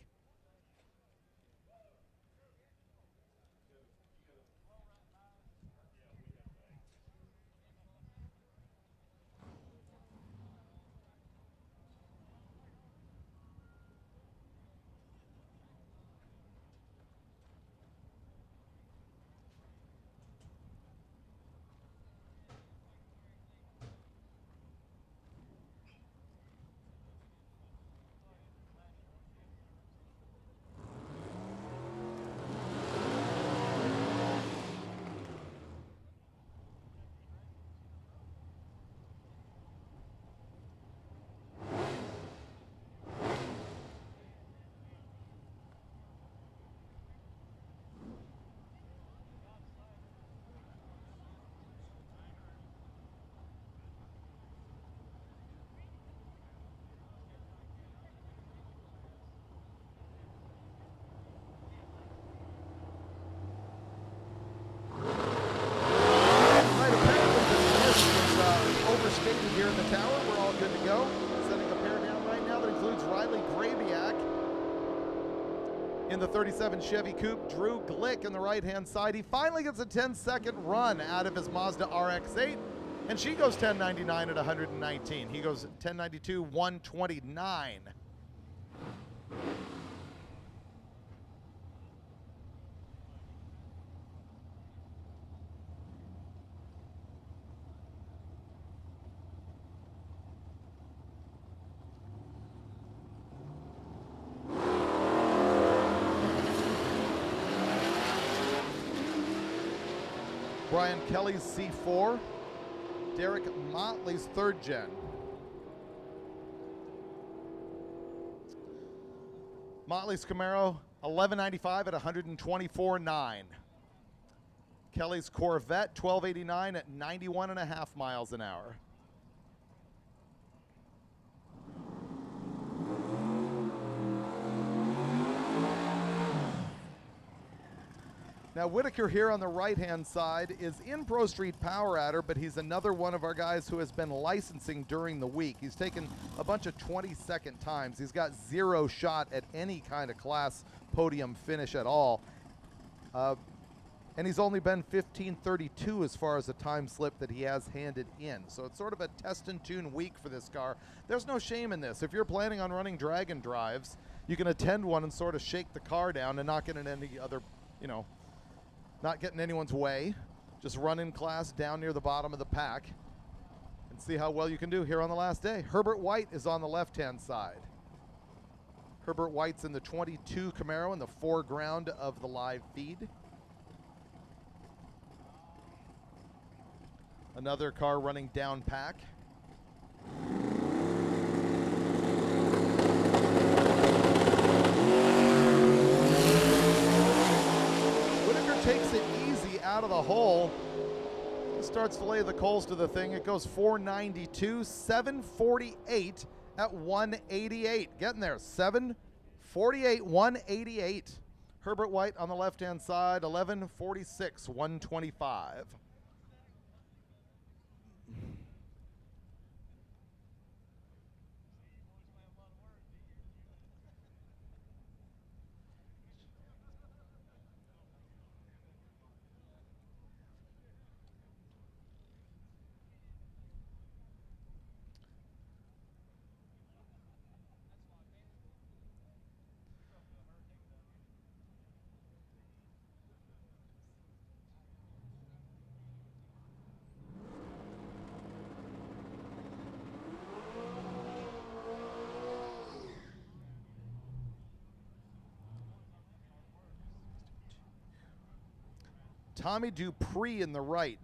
Here in the tower, we're all good to go. Setting a pair down right now that includes Riley Grabiak in the 37 Chevy Coupe, Drew Glick in the right-hand side. He finally gets a 10-second run out of his Mazda RX-8, and she goes 1099 at 119. He goes 1092, 129. Brian Kelly's C4, Derek Motley's 3rd gen. Motley's Camaro, 1195 at 124.9. Kelly's Corvette, 1289 at 91.5 miles an hour. Now Whitaker here on the right-hand side is in Pro Street Power Adder, but he's another one of our guys who has been licensing during the week. He's taken a bunch of 20-second times. He's got 0 shot at any kind of class podium finish at all. And he's only been 15:32 as far as the time slip that he has handed in. So it's sort of a test and tune week for this car. There's no shame in this. If you're planning on running drag and drives, you can attend one and sort of shake the car down and not get in any other, not get in anyone's way. Just run in class down near the bottom of the pack and see how well you can do here on the last day. Herbert White is on the left-hand side. Herbert White's in the 22 Camaro in the foreground of the live feed. Another car running down pack. Whitaker takes it easy out of the hole. He starts to lay the coals to the thing. It goes 492, 748 at 188. Getting there, 748, 188. Herbert White on the left-hand side, 1146, 125. Tommy Dupree in the right.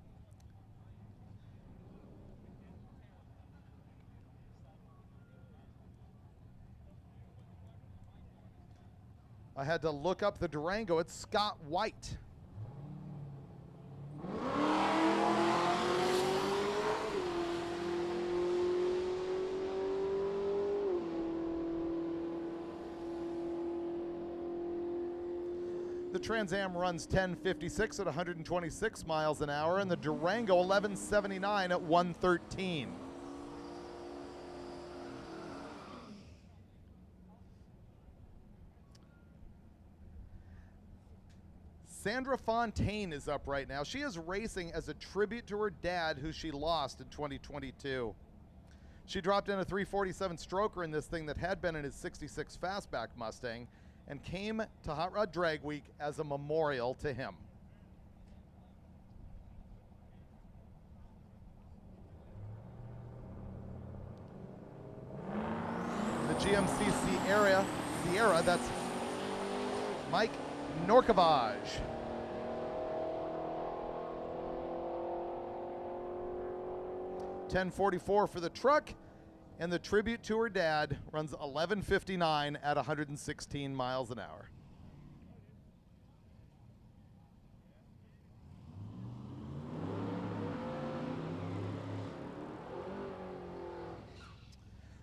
I had to look up the Durango. It's Scott White. The Trans Am runs 1056 at 126 miles an hour, and the Durango 1179 at 113. Sandra Fontaine is up right now. She is racing as a tribute to her dad, who she lost in 2022. She dropped in a 347 stroker in this thing that had been in his 66 Fastback Mustang, and came to Hot Rod Drag Week as a memorial to him. The GMC Sierra, that's Mike Norcavage. $10.44 for the truck. And the tribute to her dad runs 11:59 at 116 miles an hour.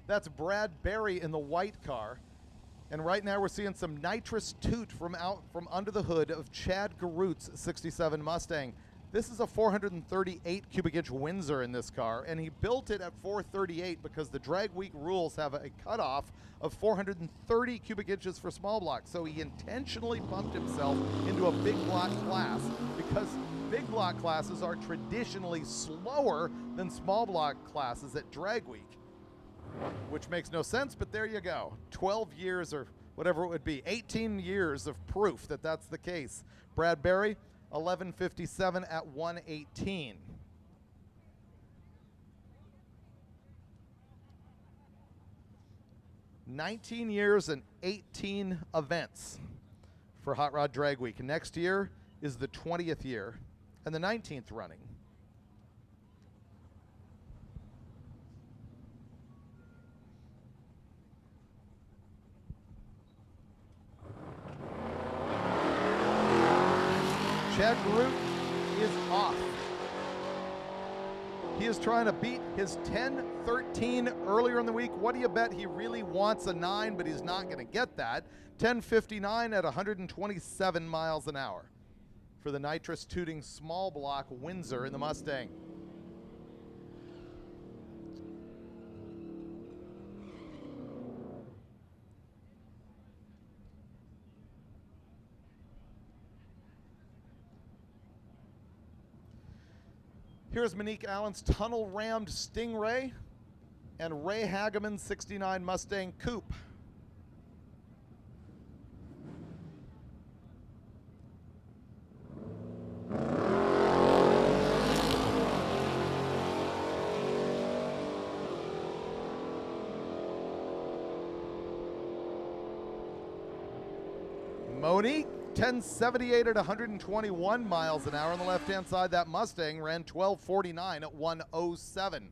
That's Brad Berry in the white car. And right now we're seeing some nitrous toot from under the hood of Chad Garut's 67 Mustang. This is a 438 cubic inch Windsor in this car, and he built it at 438 because the Drag Week rules have a cutoff of 430 cubic inches for small blocks. So he intentionally bumped himself into a big block class because big block classes are traditionally slower than small block classes at Drag Week, which makes no sense, but there you go. 12 years or whatever it would be, 18 years of proof that that's the case. Brad Berry, 11:57 at 118. $19 years and 18 events for Hot Rod Drag Week. Next year is the 20th year and the 19th running. Chad Garut is off. He is trying to beat his 10-13 earlier in the week. What do you bet? He really wants a 9, but he's not going to get that. 10:59 at 127 miles an hour for the nitrous tooting small block Windsor in the Mustang. Here's Monique Allen's tunnel-rammed Stingray and Ray Hageman's 69 Mustang Coupe. Monique, 1078 at 121 miles an hour. On the left-hand side, that Mustang ran 1249 at 107.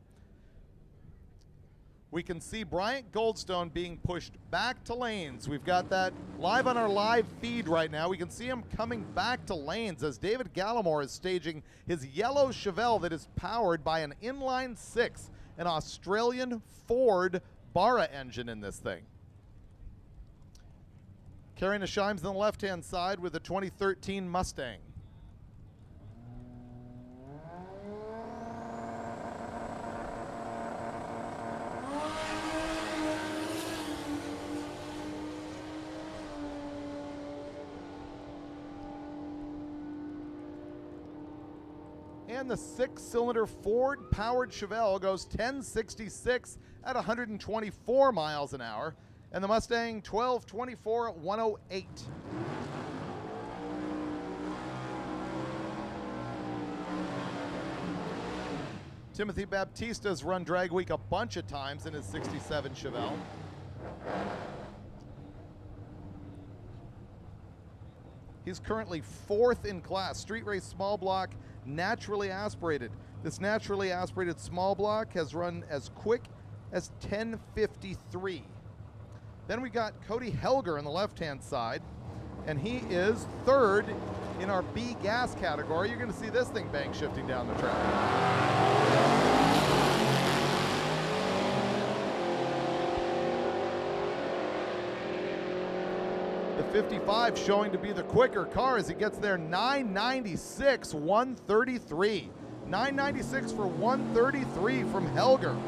We can see Bryant Goldstone being pushed back to lanes. We've got that live on our live feed right now. We can see him coming back to lanes as David Gallimore is staging his yellow Chevelle that is powered by an inline six, an Australian Ford Barra engine in this thing. Carrying a Shimes on the left-hand side with a 2013 Mustang. And the six-cylinder Ford-powered Chevelle goes 1066 at 124 miles an hour. And the Mustang 1224 at 108. Timothy Baptista's run Drag Week a bunch of times in his 67 Chevelle. He's currently 4th in class, street race small block, naturally aspirated. This naturally aspirated small block has run as quick as 1053. Then we got Cody Helger on the left-hand side, and he is 3rd in our B gas category. You're going to see this thing bank shifting down the track. The 55 showing to be the quicker car as he gets there 996, 133. 996 for 133 from Helger.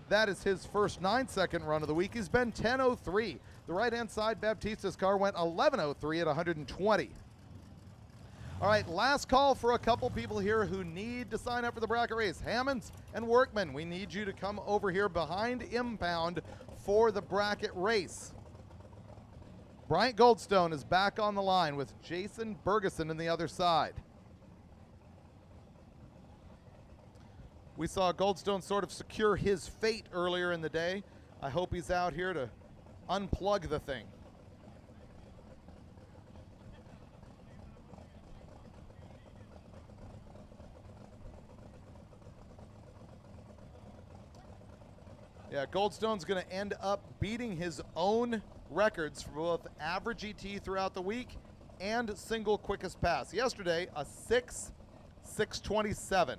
That is his first 9-second run of the week. He's been 10:03. The right-hand side, Baptista's car went 11:03 at 120. All right, last call for a couple people here who need to sign up for the bracket race. Hammonds and Workman, we need you to come over here behind Impound for the bracket race. Bryant Goldstone is back on the line with Jason Bergeson on the other side. We saw Goldstone sort of secure his fate earlier in the day. I hope he's out here to unplug the thing. Yeah, Goldstone's going to end up beating his own records for both average ET throughout the week and single quickest pass. Yesterday, a 6:27.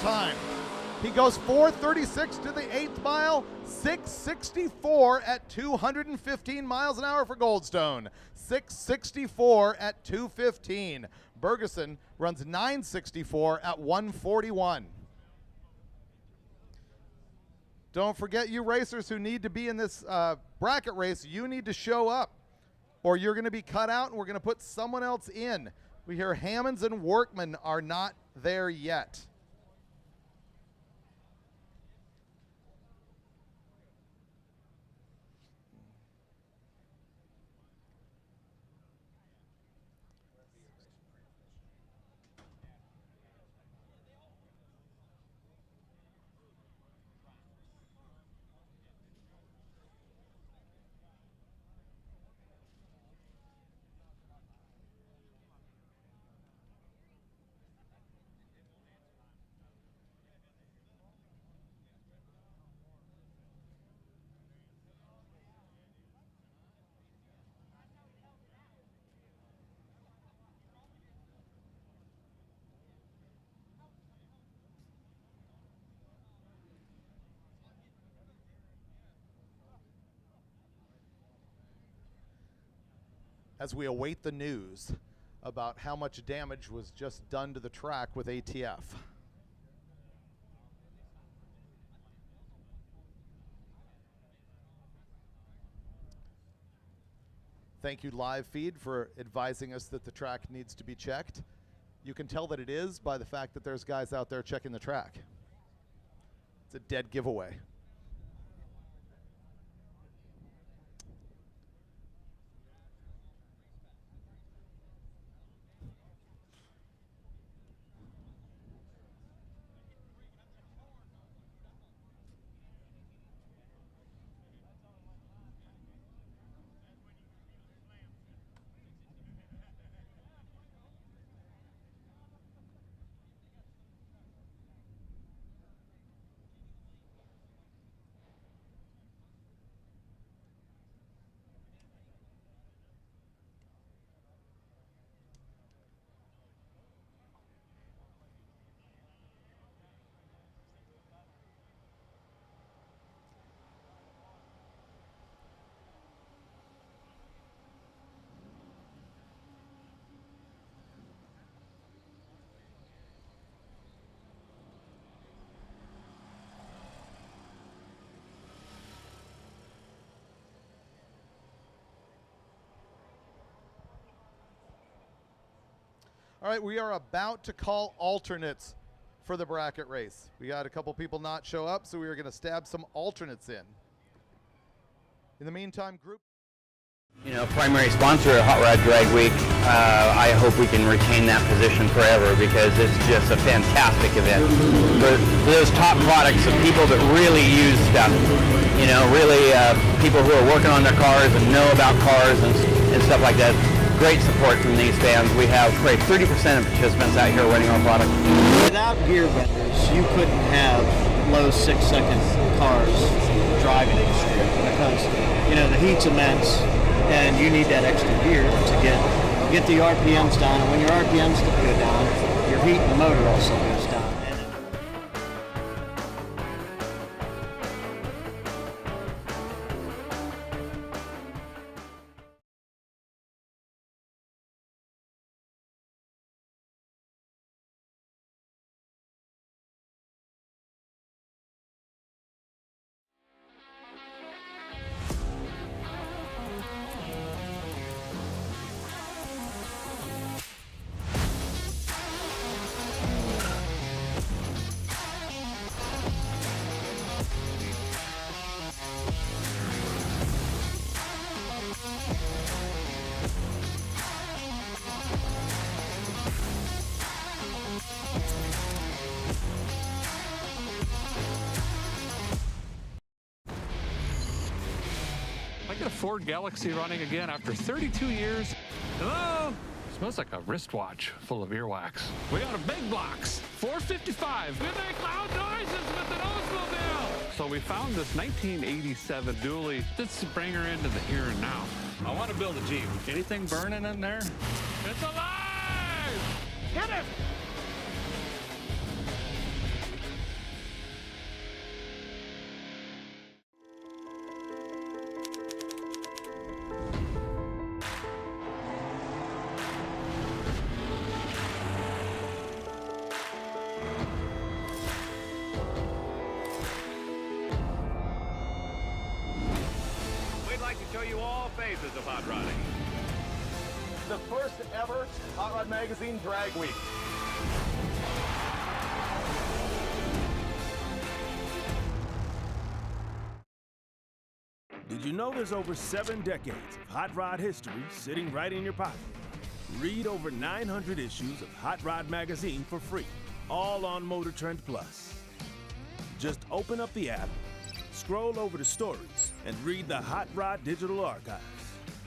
Time. He goes 436 to the 8th mile, 664 at 215 miles an hour for Goldstone. 664 at 215. Bergeson runs 964 at 141. Don't forget, you racers who need to be in this bracket race, you need to show up or you're going to be cut out and we're going to put someone else in. We hear Hammonds and Workman are not there yet. as we await the news about how much damage was just done to the track with ATF. Thank you, Live Feed, for advising us that the track needs to be checked. You can tell that it is by the fact that there's guys out there checking the track. It's a dead giveaway. All right, we are about to call alternates for the bracket race. We got a couple people not show up, so we are going to stab some alternates in. In the meantime, group. You know, primary sponsor of Hot Rod Drag Week. I hope we can retain that position forever because it's just a fantastic event. For those top products of people that really use stuff, you know, really people who are working on their cars and know about cars and stuff like that. Great support from these fans. We have probably 30% of participants out here running our product. Without gear vendors, you couldn't have low 6-second cars driving in the street because, you know, the heat's immense and you need that extra gear to get the RPMs down. And when your RPMs go down, your heat in the motor also goes down. I got a Ford Galaxy running again after 32 years. Hello? Smells like a wristwatch full of earwax. We got a big box, $455. We make loud noises with the Oldsmobile. So we found this 1987 dually. Let's bring her into the here and now. I want to build a Jeep. Anything burning in there? It's alive! Hit it! Show you all phases of hot rodding. The first ever Hot Rod Magazine Drag Week. Did you know there's over 7 decades of hot rod history sitting right in your pocket? Read over 900 issues of Hot Rod Magazine for free, all on MotorTrend Plus. Just open up the app, scroll over to stories, and read the Hot Rod Digital Archives.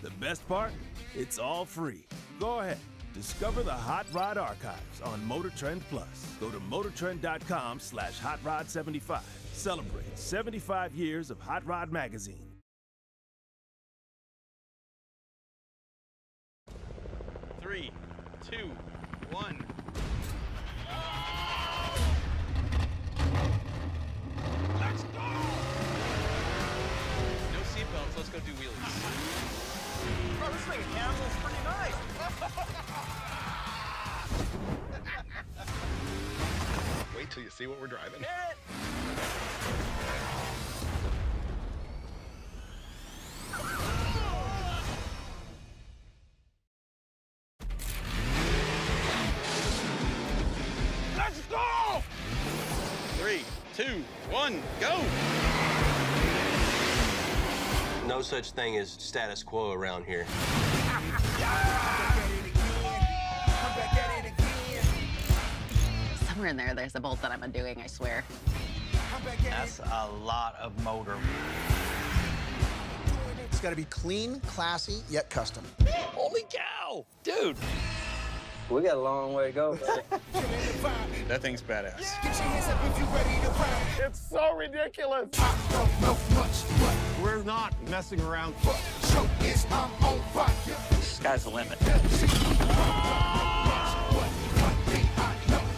The best part? It's all free. Go ahead, discover the Hot Rod Archives on MotorTrend Plus. Go to motortrend.com/HotRod75. Celebrate 75 years of Hot Rod Magazine. 3, 2, 1. Let's go! No seatbelts, let's go do wheelies. Bro, this thing handles pretty nice. Wait till you see what we're driving. Let's go! 3, 2, 1, go! No such thing as status quo around here. Somewhere in there, there's a bolt that I'm undoing, I swear. That's a lot of motor. It's got to be clean, classy, yet custom. Holy cow! Dude! We got a long way to go. That thing's badass. It's so ridiculous. We're not messing around. Sky's the limit.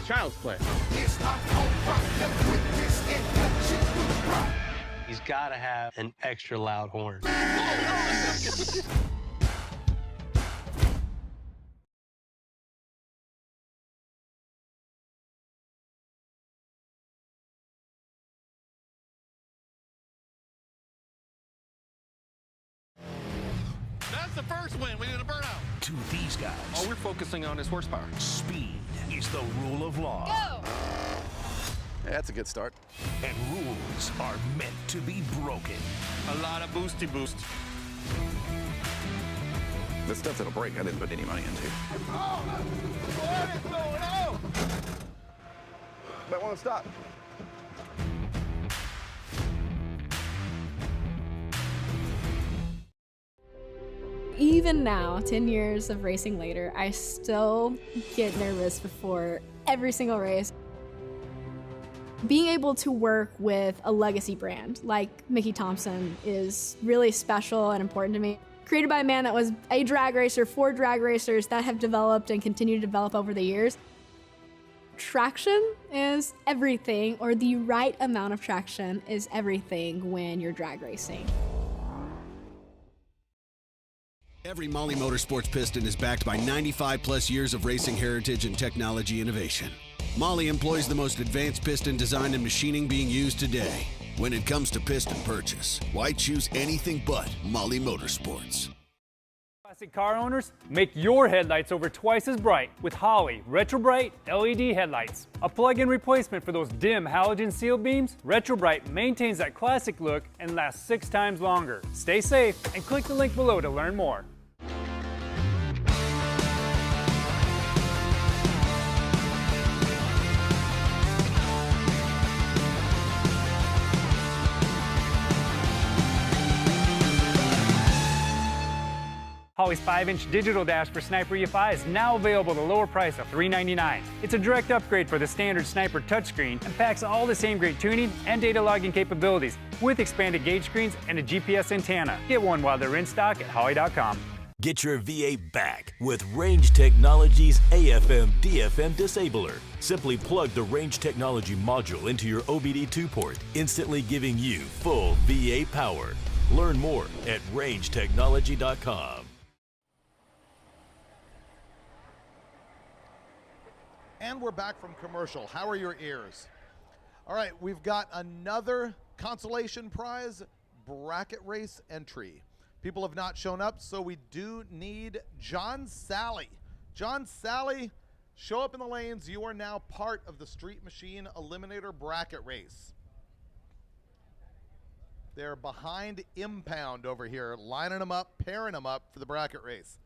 Child's play. He's got to have an extra loud horn. That's the first win. We did a burnout. To these guys, All we're focusing on is horsepower. speed is the rule of law. That's a good start. And rules are meant to be broken. A lot of boosty boost. This stuff that'll break, I didn't put any money into. What is going on? Might want to stop. Even now, 10 years of racing later, I still get nervous before every single race. Being able to work with a legacy brand like Mickey Thompson is really special and important to me. Created by a man that was a drag racer for drag racers that have developed and continue to develop over the years. Traction is everything, or the right amount of traction is everything when you're drag racing. Every Molly Motorsports piston is backed by 95 plus years of racing heritage and technology innovation. Molly employs the most advanced piston design and machining being used today. When it comes to piston purchase, why choose anything but Molly Motorsports? Classic car owners, make your headlights over twice as bright with Holley Retro Bright LED headlights. A plug-in replacement for those dim halogen seal beams, Retro Bright maintains that classic look and lasts 6 times longer. Stay safe and click the link below to learn more. Holley's 5-inch digital dash for Sniper EFI is now available at a lower price of $399. It's a direct upgrade for the standard Sniper touchscreen and packs all the same great tuning and data logging capabilities with expanded gauge screens and a GPS antenna. Get one while they're in stock at Holley.com. Get your V8 back with Range Technology's AFM/DFM disabler. Simply plug the Range Technology module into your OBD2 port, instantly giving you full V8 power. Learn more at rangetechnology.com. And we're back from commercial. How are your ears? All right, we've got another consolation prize bracket race entry. People have not shown up, so we do need John Sally. John Sally, show up in the lanes. You are now part of the Street Machine Eliminator bracket race. They're behind Impound over here, lining them up, pairing them up for the bracket race.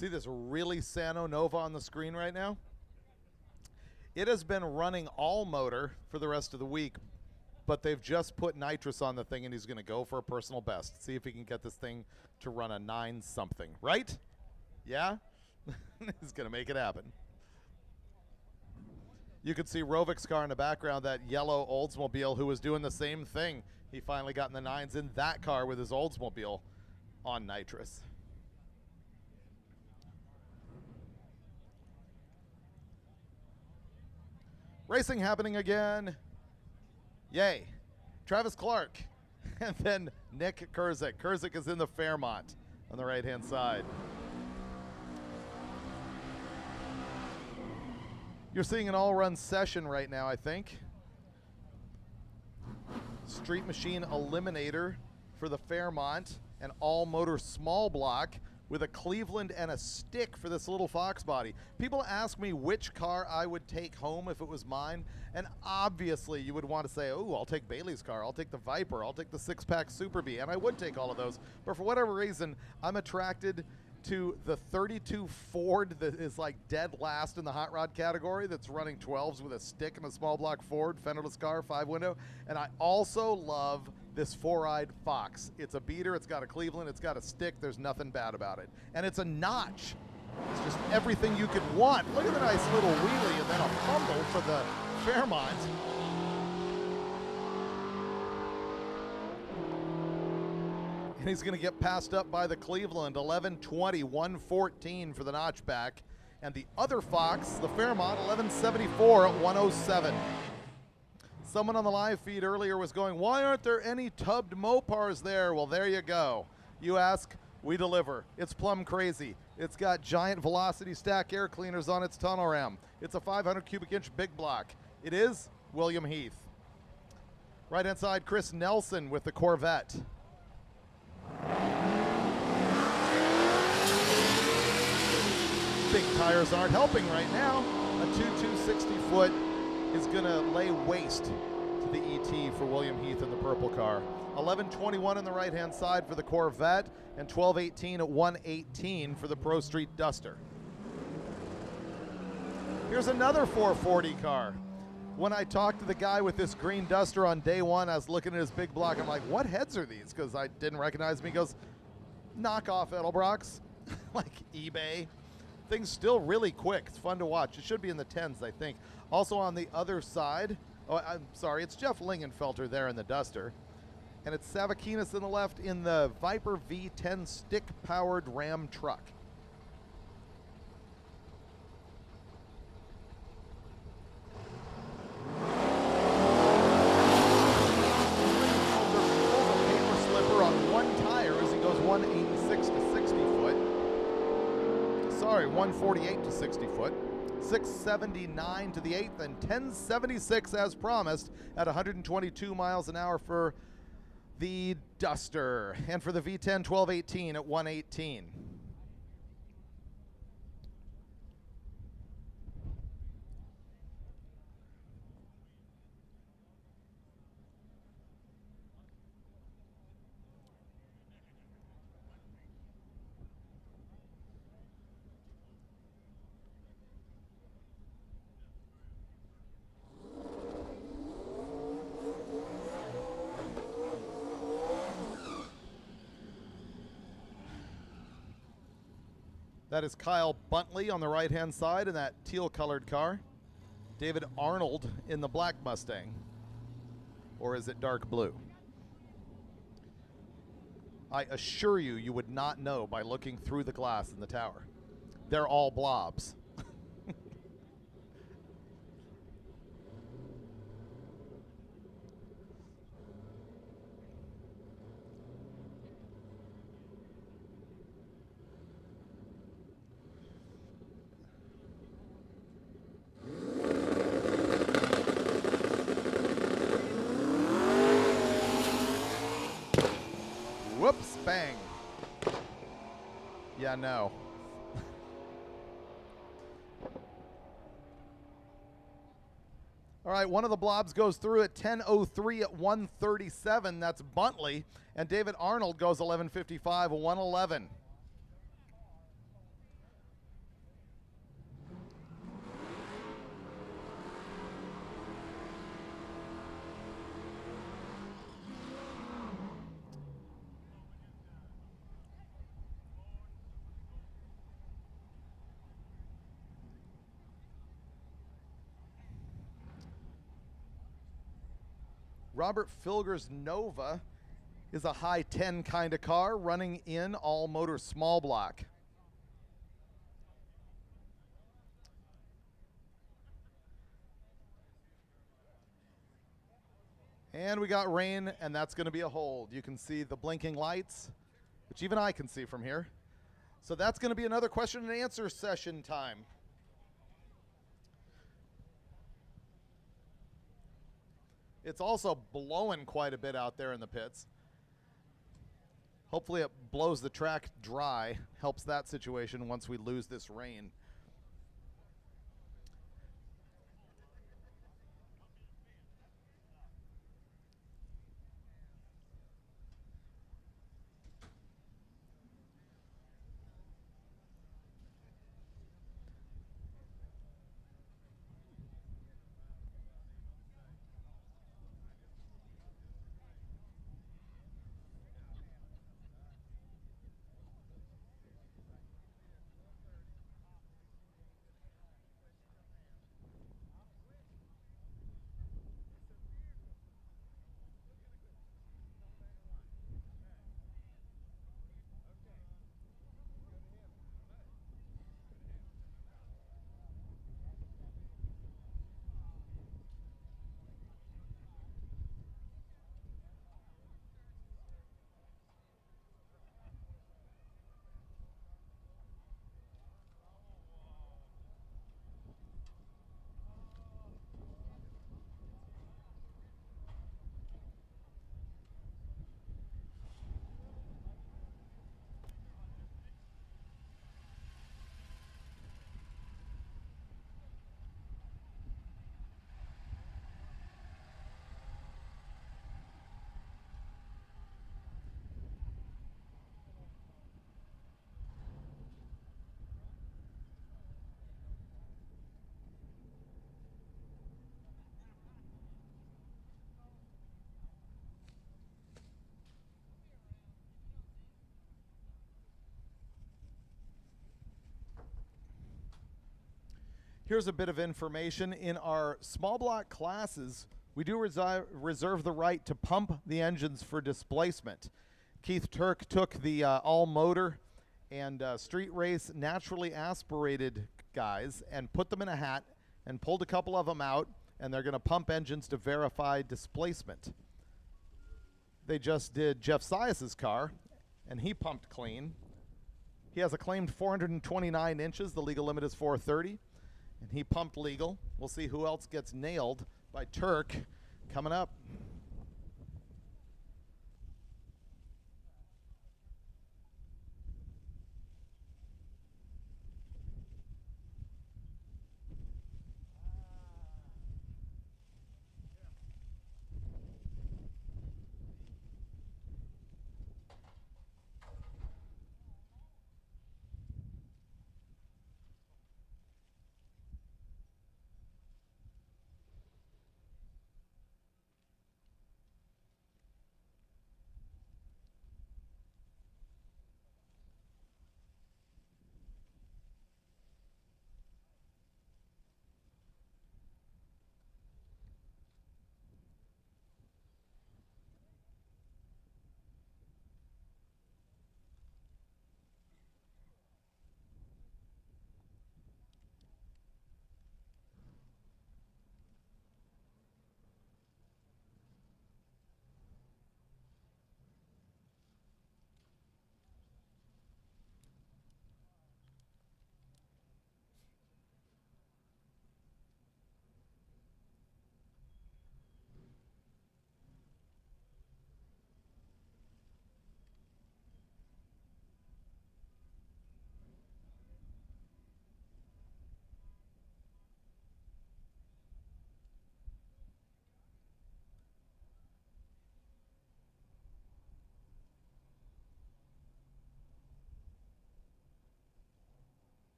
See this really Sano Nova on the screen right now? It has been running all motor for the rest of the week, but they've just put nitrous on the thing, and he's going to go for a personal best. See if he can get this thing to run a 9-something, right? Yeah? He's going to make it happen. You could see Rovik's car in the background, that yellow Oldsmobile, who was doing the same thing. He finally got in the 9s in that car with his Oldsmobile on nitrous. Racing happening again. Yay. Travis Clark. And then Nick Kurzik. Kurzik is in the Fairmont on the right-hand side. You're seeing an all-run session right now, I think. Street Machine Eliminator for the Fairmont, an all-motor small block with a Cleveland and a stick for this little Fox body. People ask me which car I would take home if it was mine, and obviously you would want to say, oh, I'll take Bailey's car, I'll take the Viper, I'll take the 6-pack Super Bee, and I would take all of those. But for whatever reason, I'm attracted to the 32 Ford that is like dead last in the hot rod category, that's running 12s with a stick and a small block Ford, fenderless car, 5-window. And I also love this 4-eyed Fox. It's a beater, it's got a Cleveland, it's got a stick, there's nothing bad about it. And it's a notch. It's just everything you could want. Look at the nice little wheelie and then a fumble for the Fairmont. And he's going to get passed up by the Cleveland. 11:20, 1:14 for the notchback. And the other Fox, the Fairmont, 11:74 at 1:07. Someone on the live feed earlier was going, why aren't there any tubbed Mopars there? Well, there you go. You ask, we deliver. It's plumb crazy. It's got giant velocity stack air cleaners on its tunnel ram. It's a 500 cubic inch big block. It is William Heath. Right hand side, Chris Nelson with the Corvette. Big tires aren't helping right now. A 260 foot is going to lay waste to the ET for William Heath in the purple car. 11:21 on the right hand side for the Corvette, and 12:18 at 1:18 for the Pro Street Duster. Here's another 440 car. When I talked to the guy with this green Duster on day one, I was looking at his big block. I'm like, what heads are these? Because I didn't recognize him. He goes, knockoff Edelbrocks, like eBay. Thing's still really quick. It's fun to watch. It should be in the 10s, I think. Also on the other side, oh, I'm sorry, it's Jeff Lingenfelter there in the Duster. And it's Savakinas in the left in the Viper V10 stick-powered Ram truck. On one tire as he goes 186 to 60 foot. Sorry, 148 to 60 foot. 679 to the 8th and 1076 as promised at 122 miles an hour for the Duster. And for the V10, 1218 at 118. That is Kyle Buntley on the right-hand side in that teal-colored car. David Arnold in the black Mustang. Or is it dark blue? I assure you, you would not know by looking through the glass in the tower. They're all blobs. Whoops, bang. Yeah, no. All right, one of the blobs goes through at 10:03 at 137. That's Buntley. And David Arnold goes 11:55 at 111. Robert Filger's Nova is a high 10 kind of car running in all motor small block. And we got rain, and that's going to be a hold. You can see the blinking lights, which even I can see from here. So that's going to be another question and answer session time. It's also blowing quite a bit out there in the pits. Hopefully it blows the track dry, helps that situation once we lose this rain. Here's a bit of information. In our small block classes, we do reserve the right to pump the engines for displacement. Keith Turk took the all-motor and street race naturally aspirated guys and put them in a hat and pulled a couple of them out, and they're going to pump engines to verify displacement. They just did Jeff Sias's car, and he pumped clean. He has a claimed 429 inches. The legal limit is 430. And he pumped legal. We'll see who else gets nailed by Turk coming up.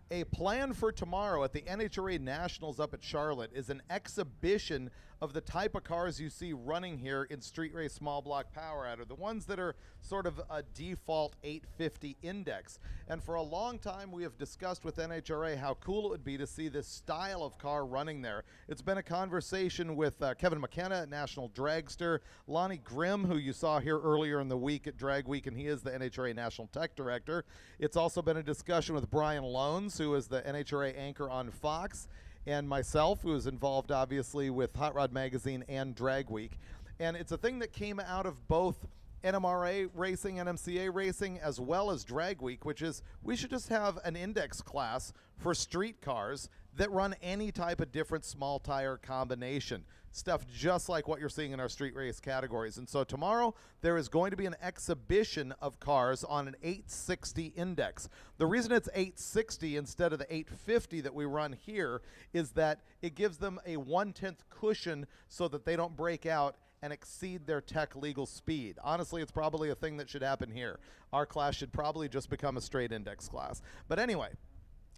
A plan for tomorrow at the NHRA Nationals up at Charlotte is an exhibition of the type of cars you see running here in street race small block power out, or the ones that are sort of a default 850 index. And for a long time we have discussed with NHRA how cool it would be to see this style of car running there. It's been a conversation with Kevin McKenna at National Dragster, Lonnie Grimm, who you saw here earlier in the week at Drag Week, and he is the NHRA National Tech Director. It's also been a discussion with Brian Loans, who is the NHRA anchor on Fox, and myself, who is involved obviously with Hot Rod Magazine and Drag Week. And it's a thing that came out of both NMRA racing, NMCA racing, as well as Drag Week, which is we should just have an index class for street cars that run any type of different small tire combination. Stuff just like what you're seeing in our street race categories. And so tomorrow there is going to be an exhibition of cars on an 860 index. The reason it's 860 instead of the 850 that we run here is that it gives them a 1/10 cushion so that they don't break out and exceed their tech legal speed. Honestly, it's probably a thing that should happen here. Our class should probably just become a straight index class. But anyway,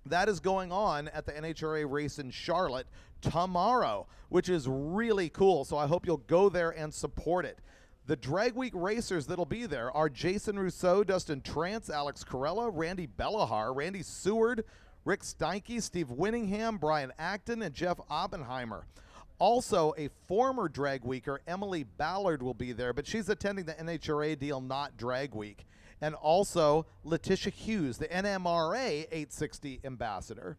that is going on at the NHRA race in Charlotte tomorrow, which is really cool. So I hope you'll go there and support it. The Drag Week racers that'll be there are Jason Rousseau, Dustin Trance, Alex Corella, Randy Bellahar, Randy Seward, Rick Steinke, Steve Winningham, Brian Acton, and Jeff Oppenheimer. Also, a former Drag Weeker, Emily Ballard, will be there, but she's attending the NHRA deal, not Drag Week. And also Letitia Hughes, the NMRA 860 ambassador.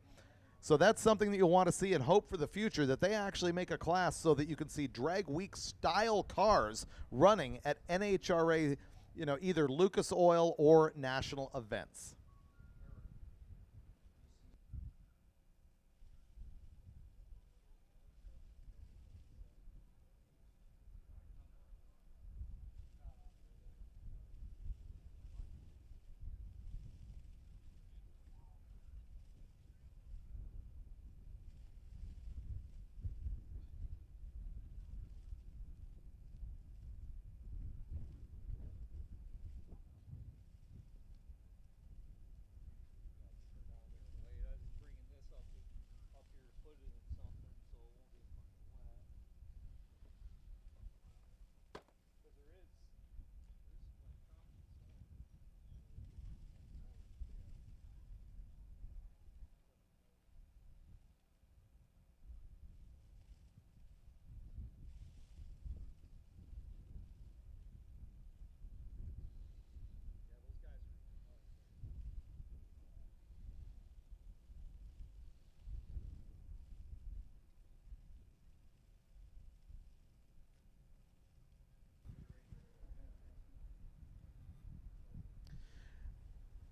So that's something that you'll want to see and hope for the future, that they actually make a class so that you can see Drag Week style cars running at NHRA, either Lucas Oil or national events.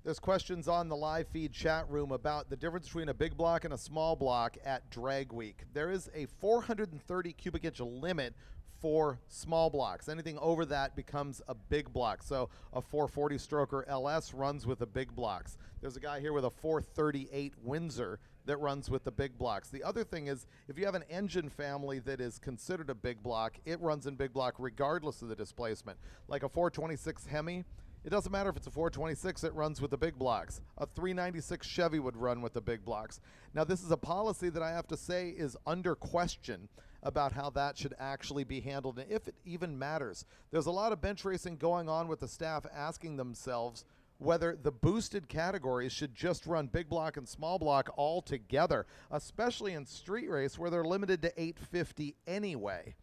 There's questions on the live feed chat room about the difference between a big block and a small block at Drag Week. There is a 430 cubic inch limit for small blocks. Anything over that becomes a big block. So a 440 stroker LS runs with the big blocks. There's a guy here with a 438 Windsor that runs with the big blocks. The other thing is, if you have an engine family that is considered a big block, it runs in big block regardless of the displacement. Like a 426 Hemi, it doesn't matter if it's a 426, it runs with the big blocks. A 396 Chevy would run with the big blocks. Now, this is a policy that I have to say is under question about how that should actually be handled, and if it even matters. There's a lot of bench racing going on with the staff asking themselves whether the boosted categories should just run big block and small block all together, especially in street race where they're limited to 850 anyway.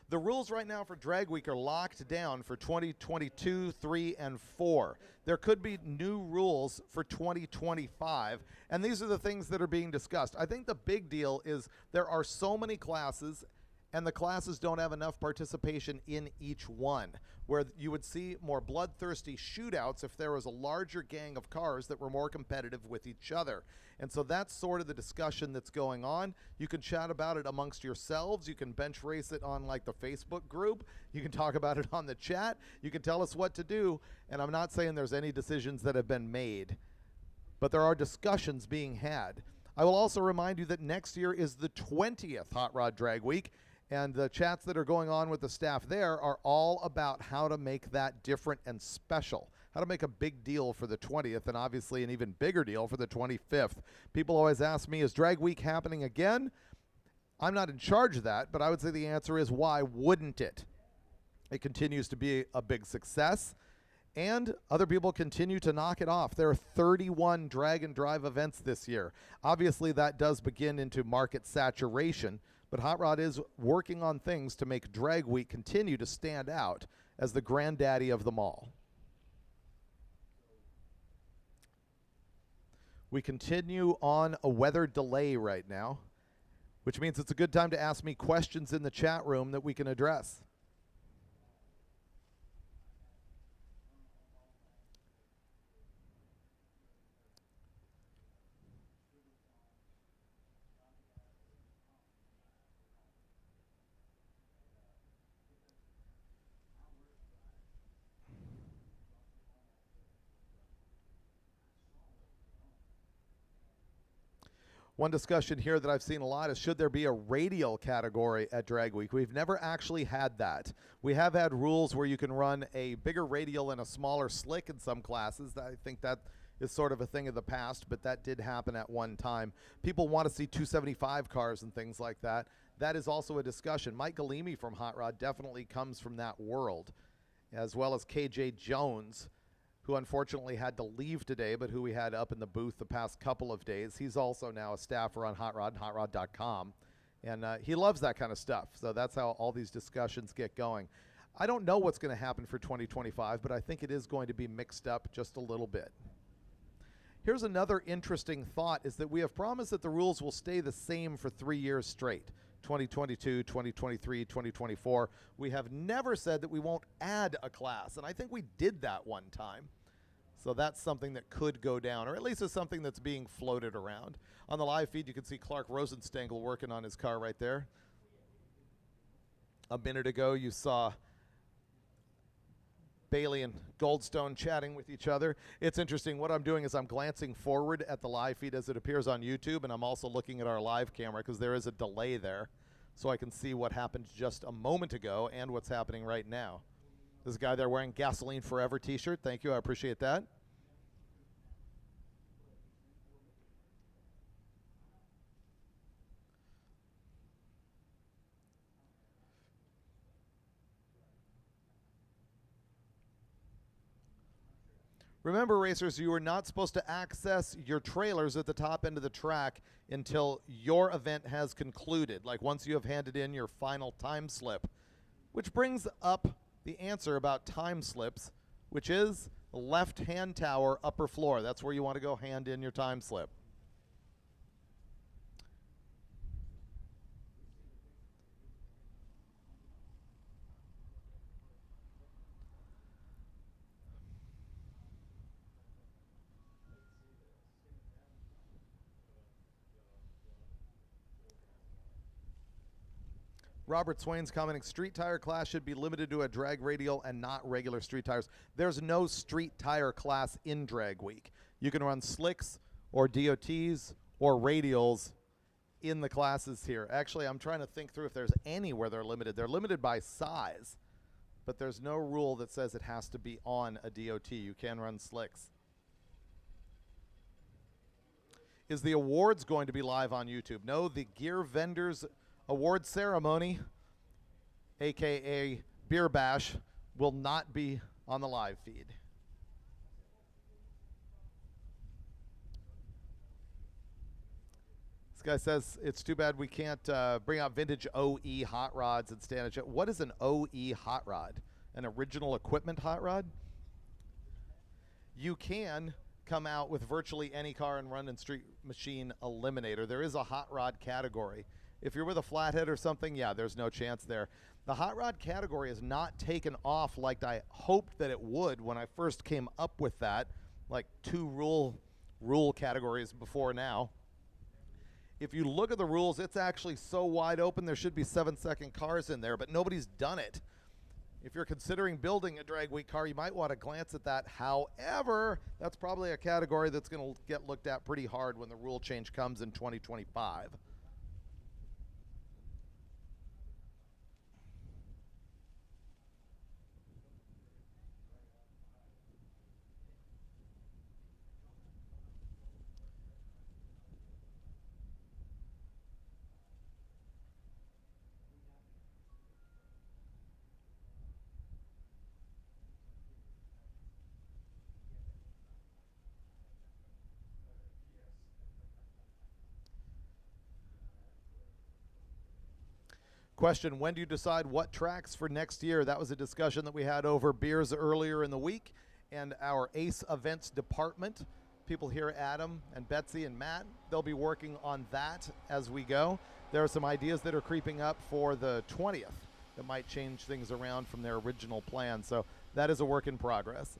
The rules right now for Drag Week are locked down for 2022, 3, and 4. There could be new rules for 2025, and these are the things that are being discussed. I think the big deal is there are so many classes, and the classes don't have enough participation in each one, where you would see more bloodthirsty shootouts if there was a larger gang of cars that were more competitive with each other. And so that's sort of the discussion that's going on. You can chat about it amongst yourselves. You can bench race it on like the Facebook group. You can talk about it on the chat. You can tell us what to do. And I'm not saying there's any decisions that have been made, but there are discussions being had. I will also remind you that next year is the 20th Hot Rod Drag Week, and the chats that are going on with the staff there are all about how to make that different and special, how to make a big deal for the 20th and obviously an even bigger deal for the 25th. People always ask me, is Drag Week happening again? I'm not in charge of that, but I would say the answer is, why wouldn't it? It continues to be a big success, and other people continue to knock it off. There are 31 drag and drive events this year. Obviously, that does begin into market saturation, but Hot Rod is working on things to make Drag Week continue to stand out as the granddaddy of them all. We continue on a weather delay right now, which means it's a good time to ask me questions in the chat room that we can address. One discussion here that I've seen a lot is, should there be a radial category at Drag Week? We've never actually had that. We have had rules where you can run a bigger radial and a smaller slick in some classes. I think that is sort of a thing of the past, but that did happen at one time. People want to see 275 cars and things like that. That is also a discussion. Mike Galimi from Hot Rod definitely comes from that world, as well as KJ Jones, who unfortunately had to leave today, but who we had up in the booth the past couple of days. He's also now a staffer on Hot Rod and HotRod.com, and he loves that kind of stuff. So that's how all these discussions get going. I don't know what's going to happen for 2025, but I think it is going to be mixed up just a little bit. Here's another interesting thought, is that we have promised that the rules will stay the same for 3 years straight. 2022, 2023, 2024. We have never said that we won't add a class, and I think we did that one time. So that's something that could go down, or at least it's something that's being floated around. On the live feed, you can see Clark Rosenstengel working on his car right there. A minute ago, you saw Bailey and Goldstone chatting with each other. It's interesting. What I'm doing is I'm glancing forward at the live feed as it appears on YouTube, and I'm also looking at our live camera because there is a delay there, so I can see what happened just a moment ago and what's happening right now. This guy there wearing Gasoline Forever t-shirt. Thank you. I appreciate that. Remember, racers, you are not supposed to access your trailers at the top end of the track until your event has concluded, like once you have handed in your final time slip, which brings up the answer about time slips, which is the left hand tower, upper floor. That's where you want to go hand in your time slip. Robert Swain's commenting, street tire class should be limited to a drag radial and not regular street tires. There's no street tire class in Drag Week. You can run slicks or DOTs or radials in the classes here. Actually, I'm trying to think through if there's any where they're limited. They're limited by size, but there's no rule that says it has to be on a DOT. You can run slicks. Is the awards going to be live on YouTube? No, the Gear Vendors Award ceremony, aka Beer Bash, will not be on the live feed. This guy says it's too bad we can't bring out vintage OE hot rods and stand at. What is an OE hot rod? An original equipment hot rod? You can come out with virtually any car and run in Street Machine Eliminator. There is a hot rod category. If you're with a flathead or something, yeah, there's no chance there. The hot rod category is not taken off like I hoped that it would when I first came up with that, like 2 rule categories before now. If you look at the rules, it's actually so wide open, there should be 7-second cars in there, but nobody's done it. If you're considering building a Drag Week car, you might want to glance at that. However, that's probably a category that's going to get looked at pretty hard when the rule change comes in 2025. Question, when do you decide what tracks for next year? That was a discussion that we had over beers earlier in the week, and our ACE events department, people here, Adam and Betsy and Matt, they'll be working on that as we go. There are some ideas that are creeping up for the 20th that might change things around from their original plan, so that is a work in progress.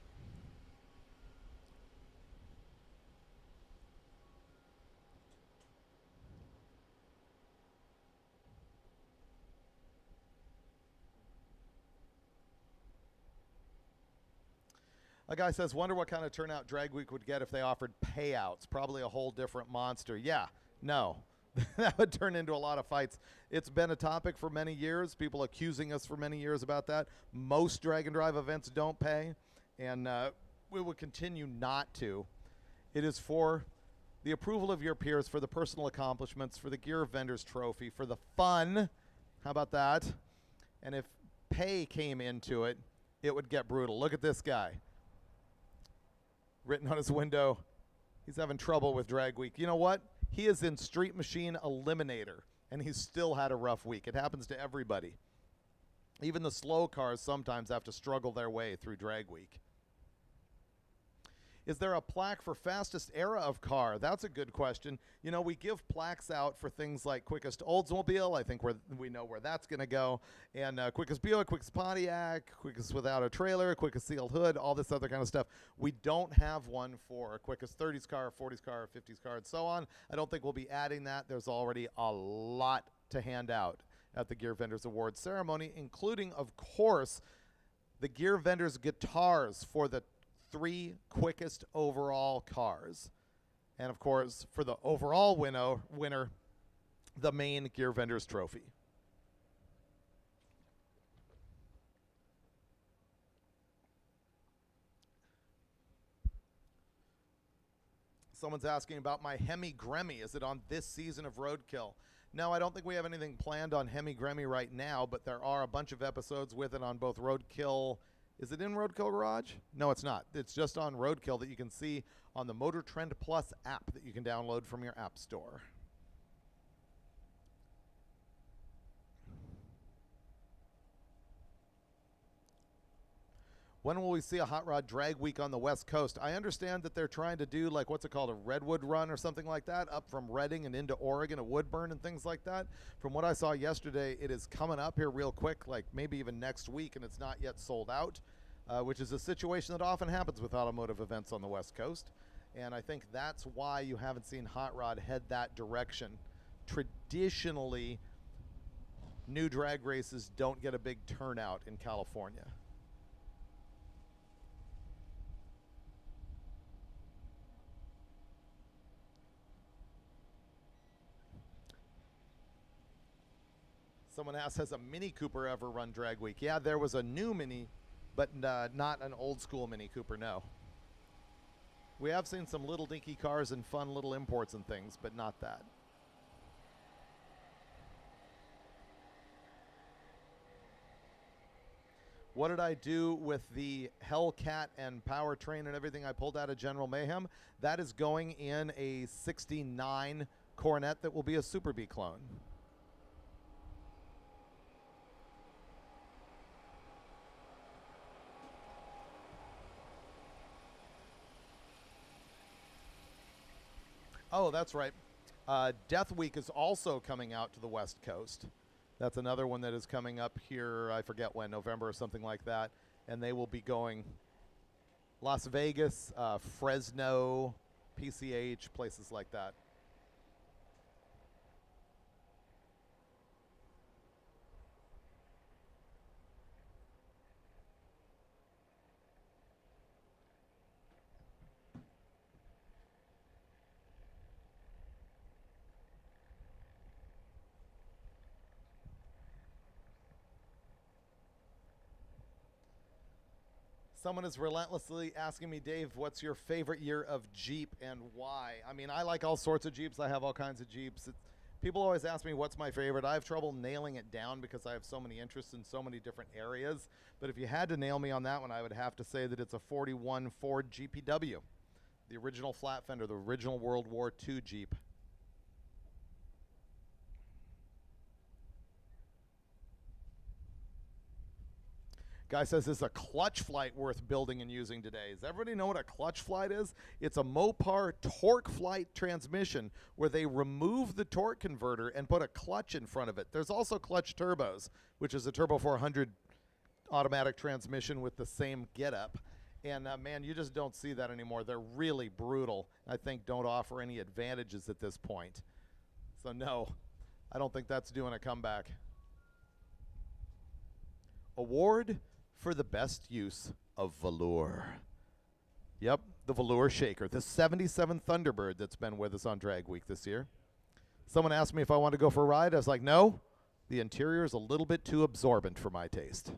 A guy says, wonder what kind of turnout Drag Week would get if they offered payouts. Probably a whole different monster. Yeah, no. That would turn into a lot of fights. It's been a topic for many years. People accusing us for many years about that. Most drag and drive events don't pay, and we will continue not to. It is for the approval of your peers, for the personal accomplishments, for the Gear Vendors Trophy, for the fun. How about that? And if pay came into it, it would get brutal. Look at this guy. Written on his window, he's having trouble with Drag Week. You know what? He is in Street Machine Eliminator, and he's still had a rough week. It happens to everybody. Even the slow cars sometimes have to struggle their way through Drag Week. Is there a plaque for fastest era of car? That's a good question. You know, we give plaques out for things like quickest Oldsmobile. I think we know where that's going to go. And quickest Buick, quickest Pontiac, quickest without a trailer, quickest sealed hood, all this other kind of stuff. We don't have one for a quickest 30s car, 40s car, 50s car, and so on. I don't think we'll be adding that. There's already a lot to hand out at the Gear Vendors Awards ceremony, including, of course, the Gear Vendors guitars for the 3 quickest overall cars. And of course, for the overall winner, the main Gear Vendors trophy. Someone's asking about my Hemi Gremmy. Is it on this season of Roadkill? No, I don't think we have anything planned on Hemi Gremmy right now, but there are a bunch of episodes with it on both Roadkill. Is it in Roadkill Garage? No, it's not. It's just on Roadkill that you can see on the MotorTrend Plus app that you can download from your app store. When will we see a Hot Rod Drag Week on the West Coast? I understand that they're trying to do, like, what's it called, a Redwood run or something like that, up from Redding and into Oregon, a Woodburn and things like that. From what I saw yesterday, it is coming up here real quick, like maybe even next week, and it's not yet sold out, which is a situation that often happens with automotive events on the West Coast. And I think that's why you haven't seen Hot Rod head that direction. Traditionally, new drag races don't get a big turnout in California. Someone asks, has a Mini Cooper ever run Drag Week? Yeah, there was a new Mini, but not an old school Mini Cooper, no. We have seen some little dinky cars and fun little imports and things, but not that. What did I do with the Hellcat and powertrain and everything I pulled out of General Mayhem? That is going in a 69 Coronet that will be a Super B clone. Oh, that's right. Death Week is also coming out to the West Coast. That's another one that is coming up here, I forget when, November or something like that. And they will be going Las Vegas, Fresno, PCH, places like that. Someone is relentlessly asking me, Dave, what's your favorite year of Jeep and why? I mean, I like all sorts of Jeeps. I have all kinds of Jeeps. People always ask me what's my favorite. I have trouble nailing it down because I have so many interests in so many different areas. But if you had to nail me on that one, I would have to say that it's a 41 Ford GPW, the original flat fender, the original World War II Jeep. Guy says, is a clutch flight worth building and using today? Does everybody know what a clutch flight is? It's a Mopar torque flight transmission where they remove the torque converter and put a clutch in front of it. There's also clutch turbos, which is a Turbo 400 automatic transmission with the same getup. And man, you just don't see that anymore. They're really brutal. I think don't offer any advantages at this point. So no, I don't think that's doing a comeback. Award for the best use of velour. Yep, the velour shaker, the 77 Thunderbird that's been with us on Drag Week this year. Someone asked me if I wanted to go for a ride. I was like, no, the interior is a little bit too absorbent for my taste.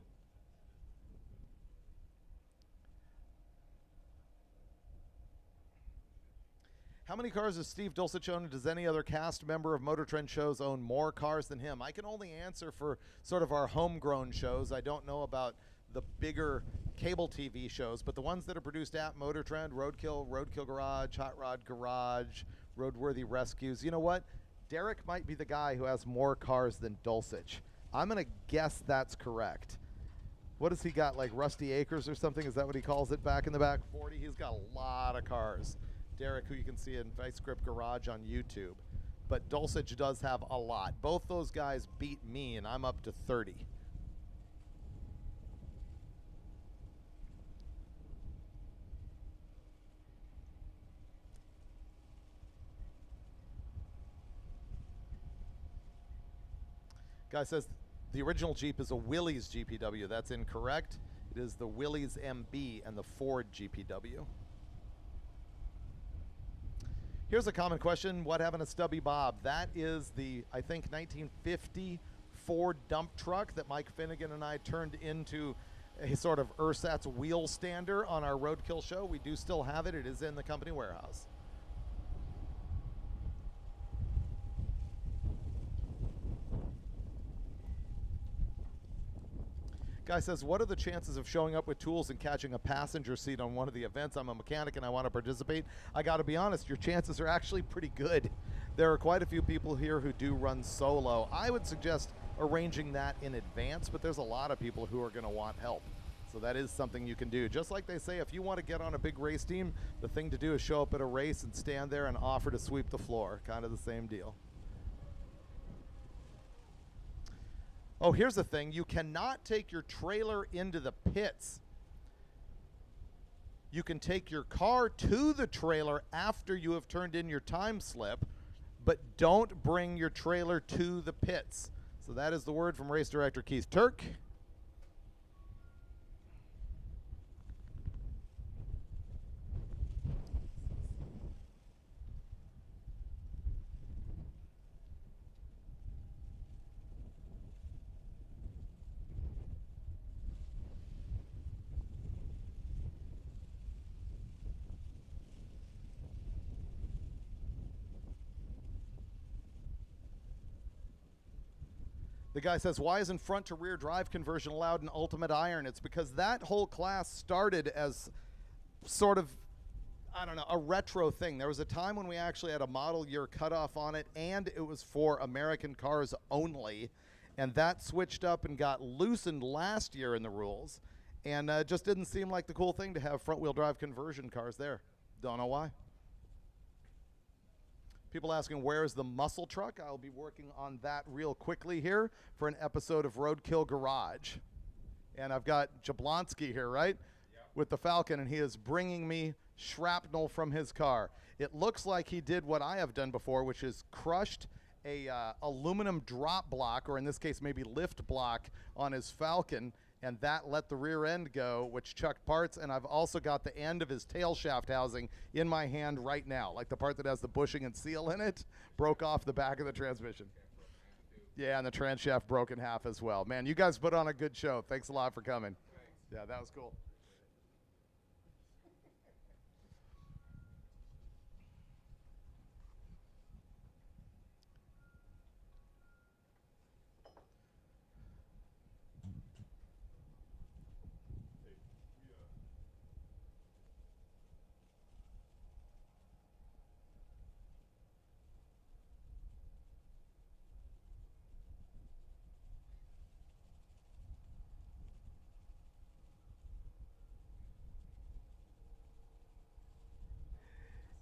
How many cars does Steve Dulcich own? Does any other cast member of MotorTrend shows own more cars than him? I can only answer for sort of our homegrown shows. I don't know about the bigger cable TV shows, but the ones that are produced at MotorTrend, Roadkill, Roadkill Garage, Hot Rod Garage, Roadworthy Rescues. You know what? Derek might be the guy who has more cars than Dulcich. I'm going to guess that's correct. What has he got, like Rusty Acres or something? Is that what he calls it back in the back 40? He's got a lot of cars. Derek, who you can see in Vice Grip Garage on YouTube. But Dulcich does have a lot. Both those guys beat me, and I'm up to 30. Guy says the original Jeep is a Willys GPW. That's incorrect. It is the Willys MB and the Ford GPW. Here's a common question. What happened to Stubby Bob? That is the, I think, 1950 Ford dump truck that Mike Finnegan and I turned into a sort of ersatz wheel stander on our Roadkill show. We do still have it. It is in the company warehouse. Guy says, what are the chances of showing up with tools and catching a passenger seat on one of the events? I'm a mechanic and I want to participate. I got to be honest, your chances are actually pretty good. There are quite a few people here who do run solo. I would suggest arranging that in advance, but there's a lot of people who are going to want help. So that is something you can do. Just like they say, if you want to get on a big race team, the thing to do is show up at a race and stand there and offer to sweep the floor. Kind of the same deal. Oh, here's the thing. You cannot take your trailer into the pits. You can take your car to the trailer after you have turned in your time slip, but don't bring your trailer to the pits. So that is the word from race director Keith Turk. The guy says, why isn't front to rear drive conversion allowed in Ultimate Iron? It's because that whole class started as sort of, I don't know, a retro thing. There was a time when we actually had a model year cutoff on it, and it was for American cars only. And that switched up and got loosened last year in the rules. And it just didn't seem like the cool thing to have front wheel drive conversion cars there. Don't know why. People asking, where is the muscle truck? I'll be working on that real quickly here for an episode of Roadkill Garage. And I've got Jablonski here, right? Yep. With the Falcon, and he is bringing me shrapnel from his car. It looks like he did what I have done before, which is crushed a aluminum drop block, or in this case maybe lift block, on his Falcon, and that let the rear end go, which chucked parts. And I've also got the end of his tail shaft housing in my hand right now, like the part that has the bushing and seal in it, broke off the back of the transmission. Yeah, and the trans shaft broke in half as well. Man, you guys put on a good show. Thanks a lot for coming. Yeah, that was cool.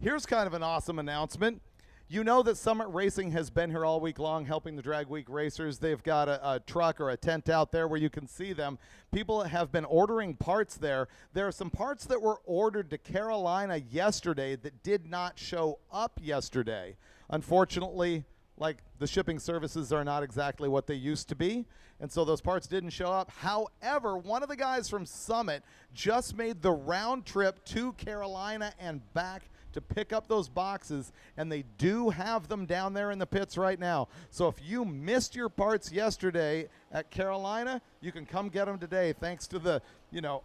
Here's kind of an awesome announcement. You know that Summit Racing has been here all week long helping the Drag Week racers. They've got a truck or a tent out there where you can see them. People have been ordering parts there. There are some parts that were ordered to Carolina yesterday that did not show up yesterday. Unfortunately, like, the shipping services are not exactly what they used to be, and so those parts didn't show up. However, one of the guys from Summit just made the round trip to Carolina and back to pick up those boxes, and they do have them down there in the pits right now. So if you missed your parts yesterday at Carolina, you can come get them today thanks to the,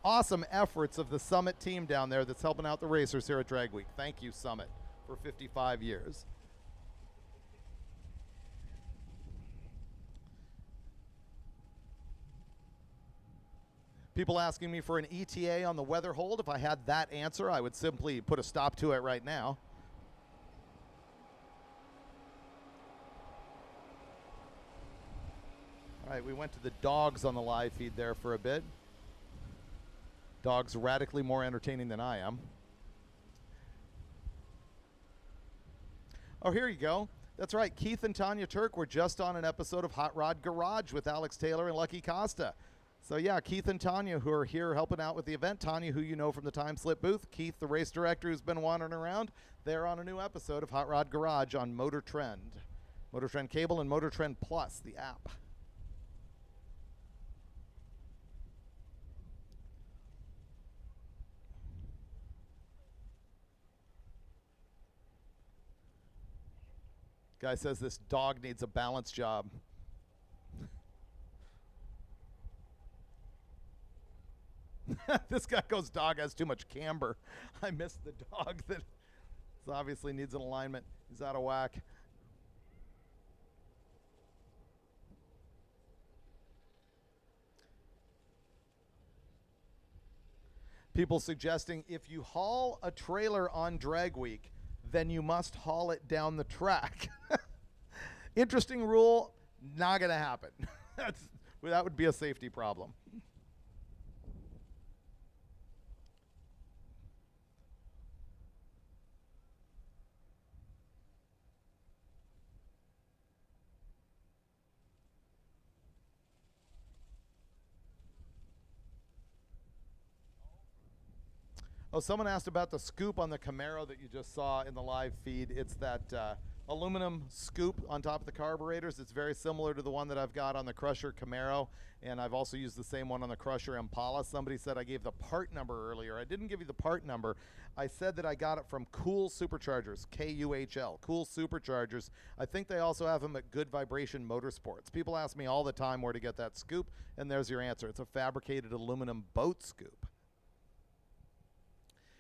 awesome efforts of the Summit team down there that's helping out the racers here at Drag Week. Thank you, Summit, for 55 years. People asking me for an ETA on the weather hold. If I had that answer, I would simply put a stop to it right now. All right, we went to the dogs on the live feed there for a bit. Dogs radically more entertaining than I am. Oh, here you go. That's right. Keith and Tanya Turk were just on an episode of Hot Rod Garage with Alex Taylor and Lucky Costa. So, yeah, Keith and Tanya, who are here helping out with the event. Tanya, who you know from the Time Slip booth. Keith, the race director who's been wandering around. They're on a new episode of Hot Rod Garage on MotorTrend. MotorTrend Cable and MotorTrend Plus, the app. Guy says this dog needs a balance job. This guy goes, dog has too much camber. I missed the dog that obviously needs an alignment. He's out of whack. People suggesting if you haul a trailer on Drag Week, then you must haul it down the track. Interesting rule, not going to happen. That would be a safety problem. Oh, someone asked about the scoop on the Camaro that you just saw in the live feed. It's that aluminum scoop on top of the carburetors. It's very similar to the one that I've got on the Crusher Camaro, and I've also used the same one on the Crusher Impala. Somebody said I gave the part number earlier. I didn't give you the part number. I said that I got it from Cool Superchargers, K-U-H-L, Cool Superchargers. I think they also have them at Good Vibration Motorsports. People ask me all the time where to get that scoop, and there's your answer. It's a fabricated aluminum boat scoop.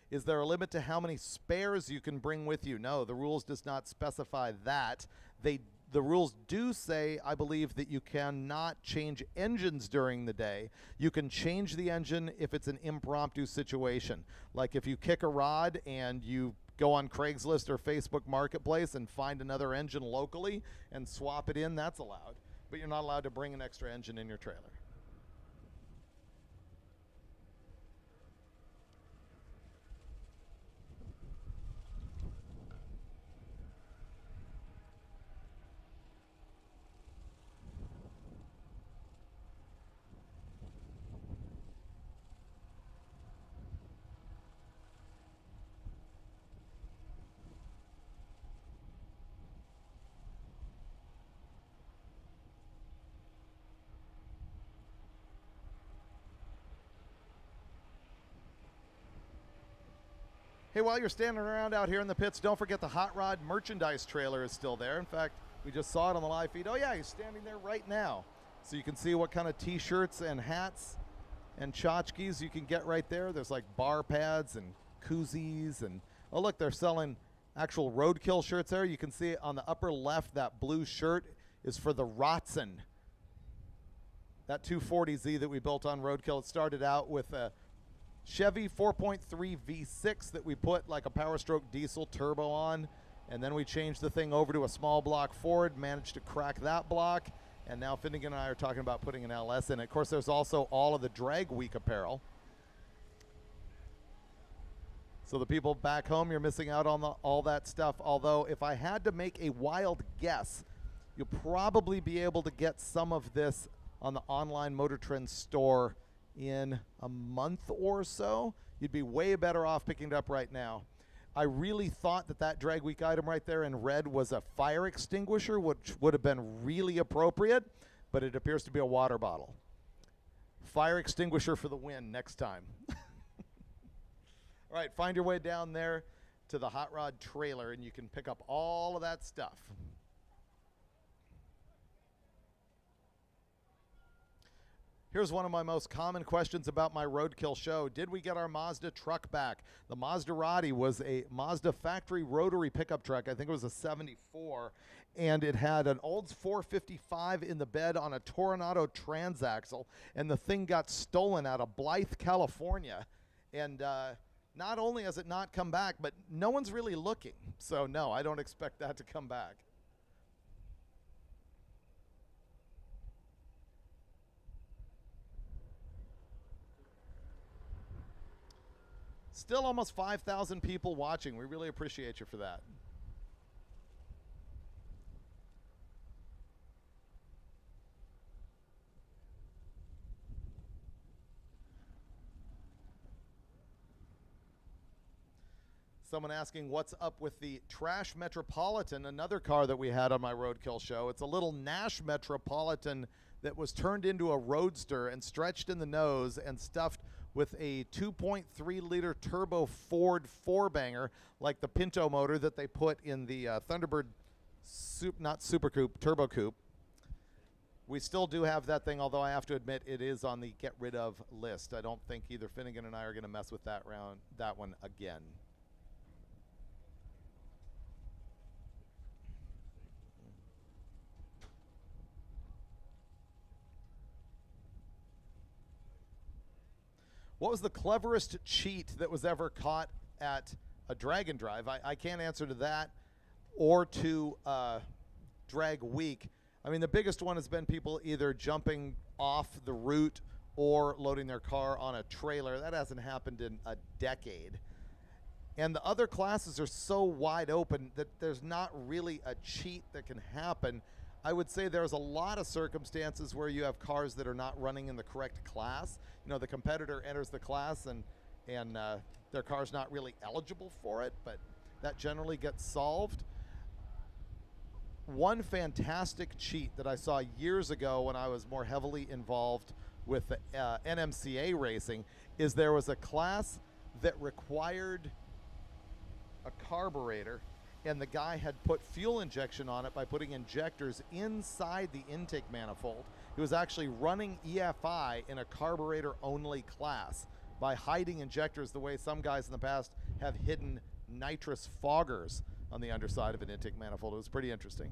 Is there a limit to how many spares you can bring with you? No, the rules does not specify that. The rules do say, I believe, that you cannot change engines during the day. You can change the engine if it's an impromptu situation. Like if you kick a rod and you go on Craigslist or Facebook Marketplace and find another engine locally and swap it in, that's allowed. But you're not allowed to bring an extra engine in your trailer. Hey, while you're standing around out here in the pits, don't forget the Hot Rod merchandise trailer is still there. In fact, we just saw it on the live feed. Oh, yeah, he's standing there right now. So you can see what kind of T-shirts and hats and tchotchkes you can get right there. There's like bar pads and koozies. And, oh, look, they're selling actual roadkill shirts there. You can see on the upper left, that blue shirt is for the Rotson. That 240Z that we built on roadkill, it started out with a Chevy 4.3 V6 that we put like a Power Stroke diesel turbo on, and then we changed the thing over to a small block Ford, managed to crack that block, and now Finnegan and I are talking about putting an LS in it. Of course, there's also all of the Drag Week apparel. So the people back home, you're missing out on all that stuff. Although if I had to make a wild guess, you'll probably be able to get some of this on the online MotorTrend store in a month or so. You'd be way better off picking it up right now. I really thought that Drag Week item right there in red was a fire extinguisher, which would have been really appropriate, but it appears to be a water bottle. Fire extinguisher for the win next time. All right, find your way down there to the Hot Rod trailer, and you can pick up all of that stuff. Here's one of my most common questions about my Roadkill show. Did we get our Mazda truck back? The Maserati was a Mazda factory rotary pickup truck. I think it was a 74. And it had an Olds 455 in the bed on a Toronado transaxle. And the thing got stolen out of Blythe, California. And not only has it not come back, but no one's really looking. So no, I don't expect that to come back. Still almost 5,000 people watching. We really appreciate you for that. Someone asking what's up with the Trash Metropolitan, another car that we had on my Roadkill show. It's a little Nash Metropolitan that was turned into a Roadster and stretched in the nose and stuffed with a 2.3-liter turbo Ford 4-banger like the Pinto motor that they put in the Thunderbird, not Super Coupe, Turbo Coupe. We still do have that thing, although I have to admit it is on the get rid of list. I don't think either Finnegan and I are going to mess with that one again. What was the cleverest cheat that was ever caught at a drag and drive? I can't answer to that or to Drag Week. I mean, the biggest one has been people either jumping off the route or loading their car on a trailer. That hasn't happened in a decade. And the other classes are so wide open that there's not really a cheat that can happen. I would say there's a lot of circumstances where you have cars that are not running in the correct class. You know, the competitor enters the class and their car's not really eligible for it, but that generally gets solved. One fantastic cheat that I saw years ago when I was more heavily involved with the NMCA racing is there was a class that required a carburetor, and the guy had put fuel injection on it by putting injectors inside the intake manifold. He was actually running EFI in a carburetor-only class by hiding injectors the way some guys in the past have hidden nitrous foggers on the underside of an intake manifold. It was pretty interesting.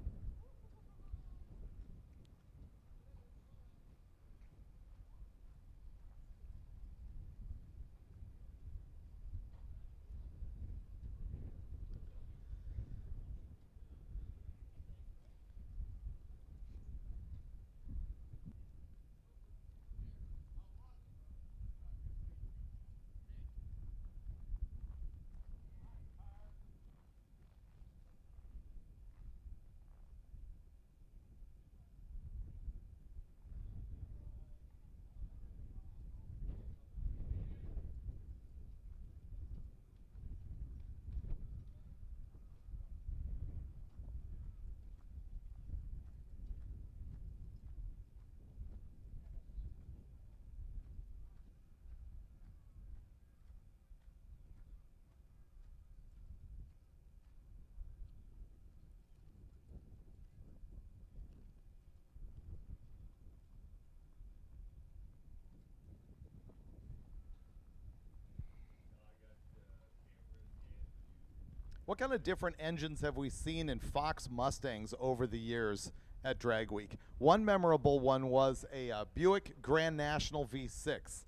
What kind of different engines have we seen in Fox Mustangs over the years at Drag Week? One memorable one was a Buick Grand National V6.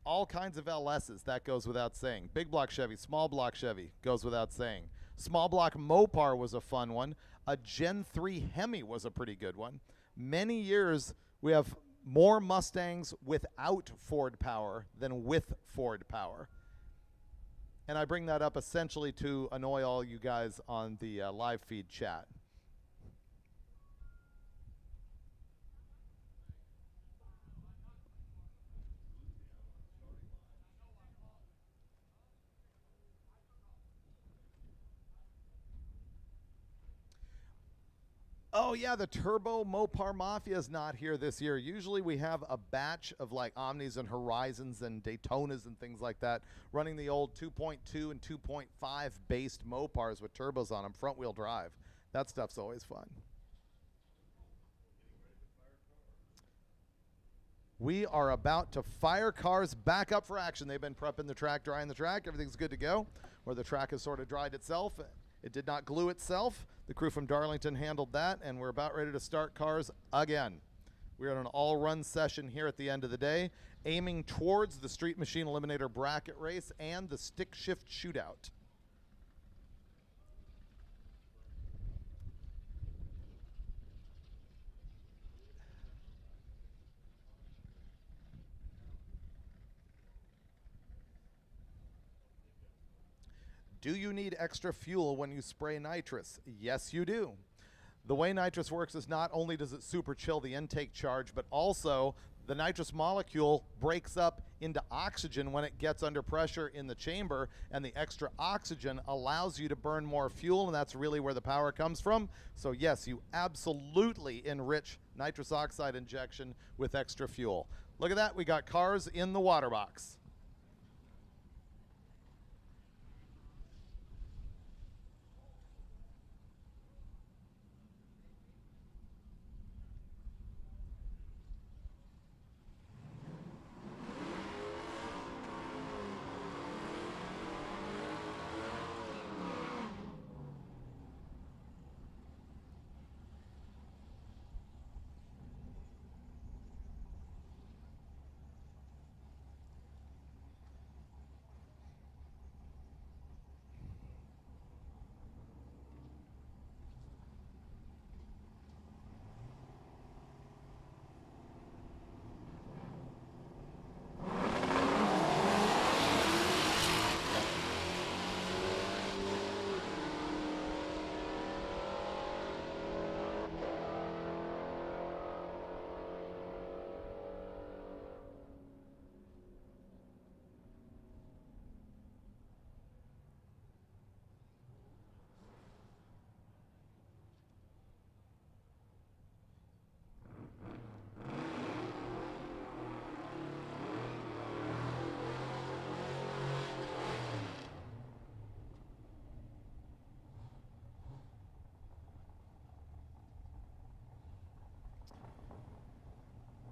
All kinds of LSs, that goes without saying. Big block Chevy, small block Chevy, goes without saying. Small block Mopar was a fun one. A Gen 3 Hemi was a pretty good one. Many years we have more Mustangs without Ford power than with Ford power. And I bring that up essentially to annoy all you guys on the live feed chat. Oh yeah, the Turbo Mopar Mafia is not here this year. Usually we have a batch of like Omnis and Horizons and Daytonas and things like that running the old 2.2 and 2.5 based Mopars with turbos on them, front wheel drive. That stuff's always fun. We are about to fire cars back up for action. They've been prepping the track, drying the track. Everything's good to go. Or the track has sort of dried itself. It did not glue itself. The crew from Darlington handled that, and we're about ready to start cars again. We're on an all-run session here at the end of the day, aiming towards the Street Machine Eliminator bracket race and the stick shift shootout. Do you need extra fuel when you spray nitrous? Yes, you do. The way nitrous works is not only does it super chill the intake charge, but also the nitrous molecule breaks up into oxygen when it gets under pressure in the chamber, and the extra oxygen allows you to burn more fuel, and that's really where the power comes from. So yes, you absolutely enrich nitrous oxide injection with extra fuel. Look at that, we got cars in the water box.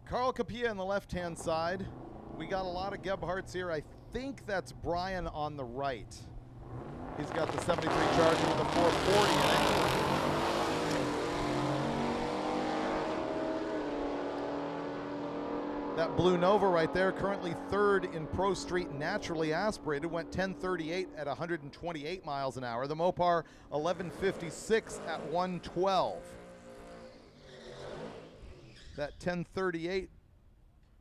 Carl Capilla on the left-hand side. We got a lot of Gebhardts here. I think that's Brian on the right. He's got the 73 Charger with a 440 in it. That Blue Nova right there, currently third in Pro Street naturally aspirated, went 1038 at 128 miles an hour. The Mopar 1156 at 112. That 1038,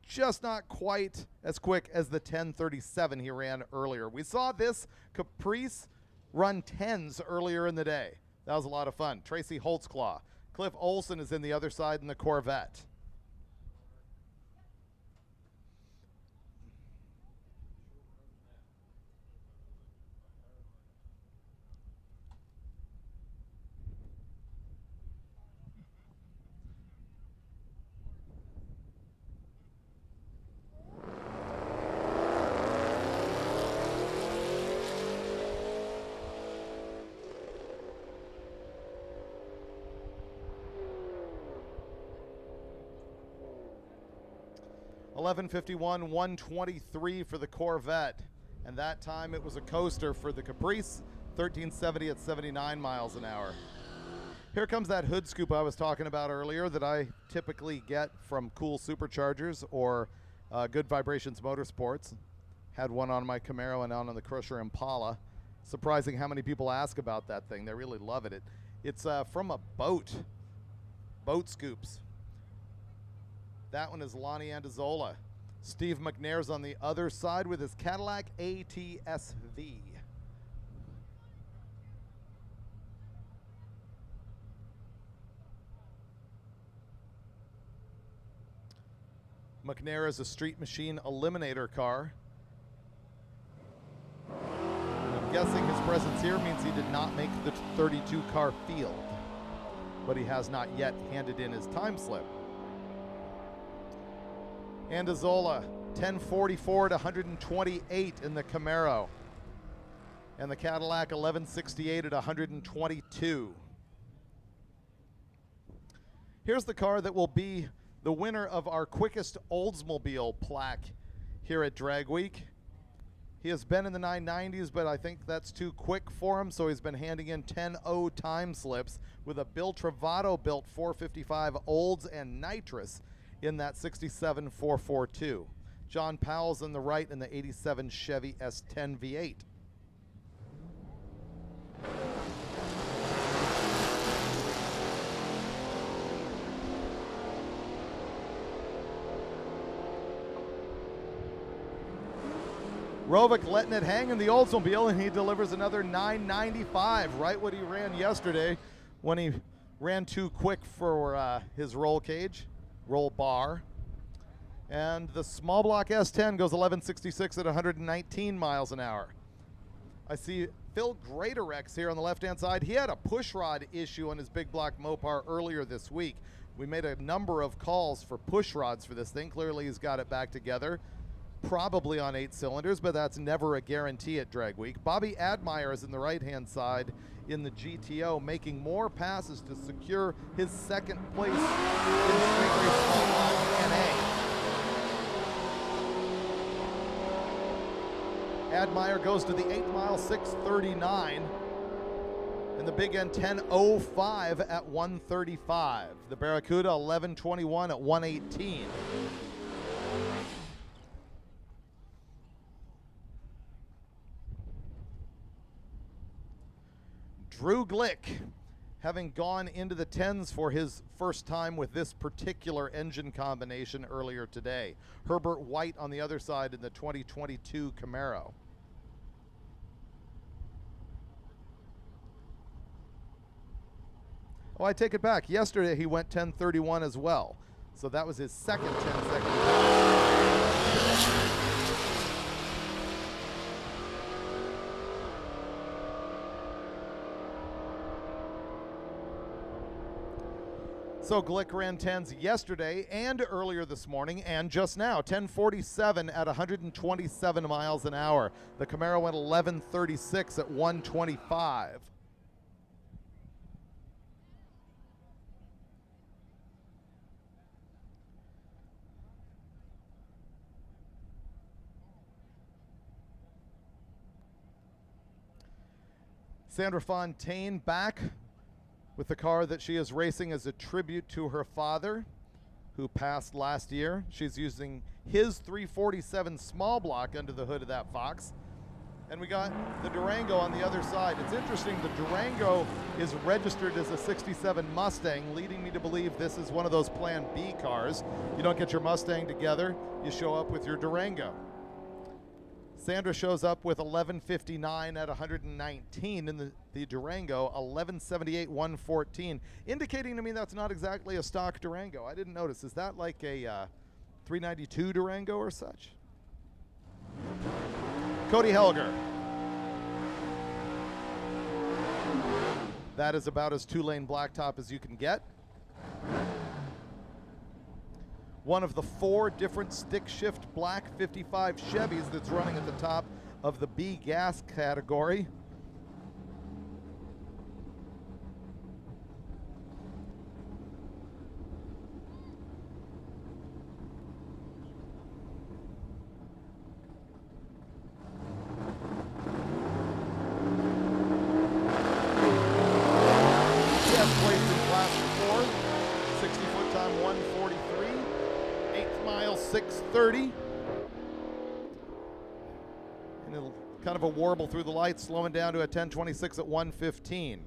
just not quite as quick as the 1037 he ran earlier. We saw this Caprice run 10s earlier in the day. That was a lot of fun. Tracy Holtzclaw. Cliff Olson is in the other side in the Corvette. .1151, 123 for the Corvette. And that time it was a coaster for the Caprice, 1370 at 79 miles an hour. Here comes that hood scoop I was talking about earlier that I typically get from Cool Superchargers or Good Vibrations Motorsports. Had one on my Camaro and on the Crusher Impala. Surprising how many people ask about that thing. They really love it. It's from a boat. Boat scoops. That one is Lonnie Andazola. Steve McNair's on the other side with his Cadillac ATSV. McNair is a Street Machine Eliminator car. I'm guessing his presence here means he did not make the 32 car field, but he has not yet handed in his time slip. Andazola, 1044 to 128 in the Camaro. And the Cadillac, 1168 at 122. Here's the car that will be the winner of our quickest Oldsmobile plaque here at Drag Week. He has been in the 990s, but I think that's too quick for him, so he's been handing in 10-0 time slips with a Bill Travato built 455 Olds and nitrous in that 67 442. John Powell's in the right in the 87 Chevy S10 V8. Rovic letting it hang in the Oldsmobile, and he delivers another 995, right what he ran yesterday when he ran too quick for his roll cage, roll bar. And the small block S10 goes 1166 at 119 miles an hour. I see Phil Greatorex here on the left-hand side. He had a push rod issue on his big block Mopar earlier this week. We made a number of calls for push rods for this thing. Clearly he's got it back together. Probably on 8 cylinders, but that's never a guarantee at Drag Week. Bobby Admire is in the right-hand side in the GTO, making more passes to secure his second place in Street Race Small Block NA. Admire goes to the 8 mile 639, and the big end 10.05 at 135. The Barracuda 1121 at 118. Drew Glick, having gone into the 10s for his first time with this particular engine combination earlier today. Herbert White on the other side in the 2022 Camaro. Oh, I take it back. Yesterday he went 1031 as well. So that was his second 10-second pass. So Glick ran 10s yesterday and earlier this morning and just now, 1047 at 127 miles an hour. The Camaro went 1136 at 125. Sandra Fontaine back with the car that she is racing as a tribute to her father, who passed last year. She's using his 347 small block under the hood of that Fox. And we got the Durango on the other side. It's interesting, the Durango is registered as a 67 Mustang, leading me to believe this is one of those Plan B cars. You don't get your Mustang together, you show up with your Durango. Sandra shows up with 1159 at 119 in the Durango, 1178, 114, indicating to me that's not exactly a stock Durango. I didn't notice. Is that like a 392 Durango or such? Cody Helger. That is about as two-lane blacktop as you can get. One of the 4 different stick shift black 55 Chevys that's running at the top of the B gas category. Place in class 4, 60-foot time 143. 8th mile 630, and it'll kind of a warble through the lights, slowing down to a 1026 at 115.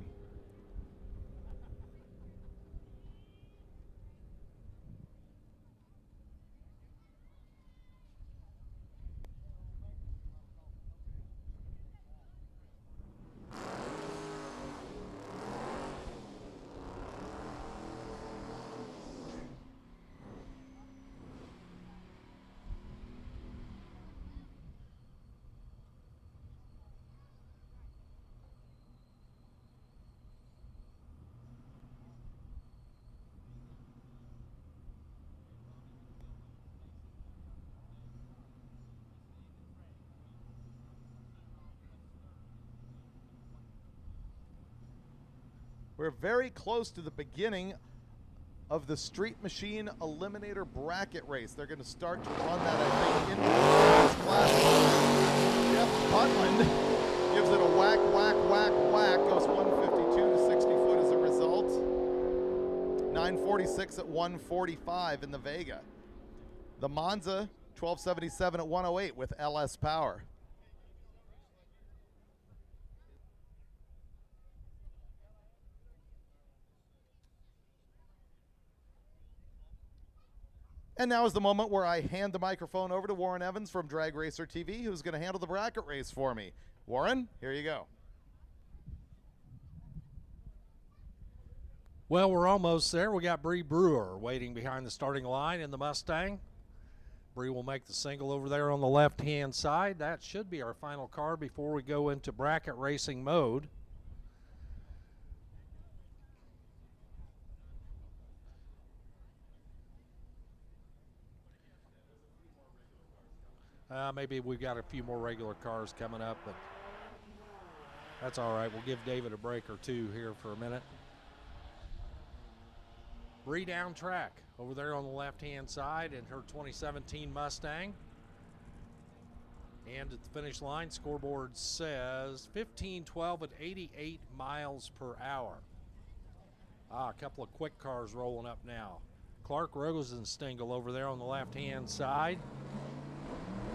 We're very close to the beginning of the Street Machine Eliminator Bracket Race. They're going to start to run that, I think, in this class. Jeff Butland gives it a whack, whack, whack, whack. Goes 152 to 60 foot as a result. 946 at 145 in the Vega. The Monza, 1277 at 108 with LS power. And now is the moment where I hand the microphone over to Warren Evans from Drag Racer TV, who's going to handle the bracket race for me. Warren, here you go. Well, we're almost there. We got Bree Brewer waiting behind the starting line in the Mustang. Bree will make the single over there on the left-hand side. That should be our final car before we go into bracket racing mode. Maybe we've got a few more regular cars coming up, but that's all right. We'll give David a break or two here for a minute. Bree down track over there on the left-hand side in her 2017 Mustang. And at the finish line, scoreboard says 15:12 at 88 miles per hour. A couple of quick cars rolling up now. Clark Rosenstengel over there on the left-hand side.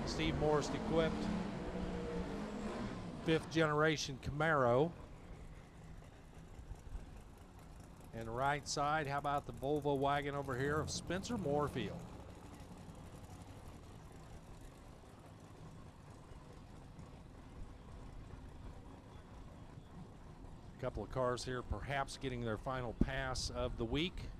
Steve Morris equipped 5th generation Camaro. And right side, how about the Volvo wagon over here of Spencer Moorfield? A couple of cars here perhaps getting their final pass of the week.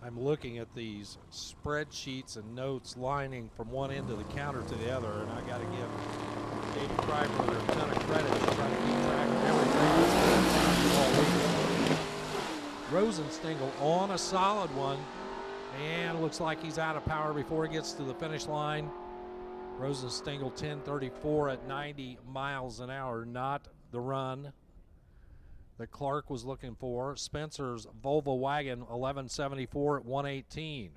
I'm looking at these spreadsheets and notes lining from one end of the counter to the other, and I got to give David Kreiber a ton of credit for trying to keep track of everything that's all week. Rosenstengel on a solid one, and looks like he's out of power before he gets to the finish line. Rosenstengel 10:34 at 90 miles an hour, not the run that Clark was looking for. Spencer's Volvo wagon 1174 at 118.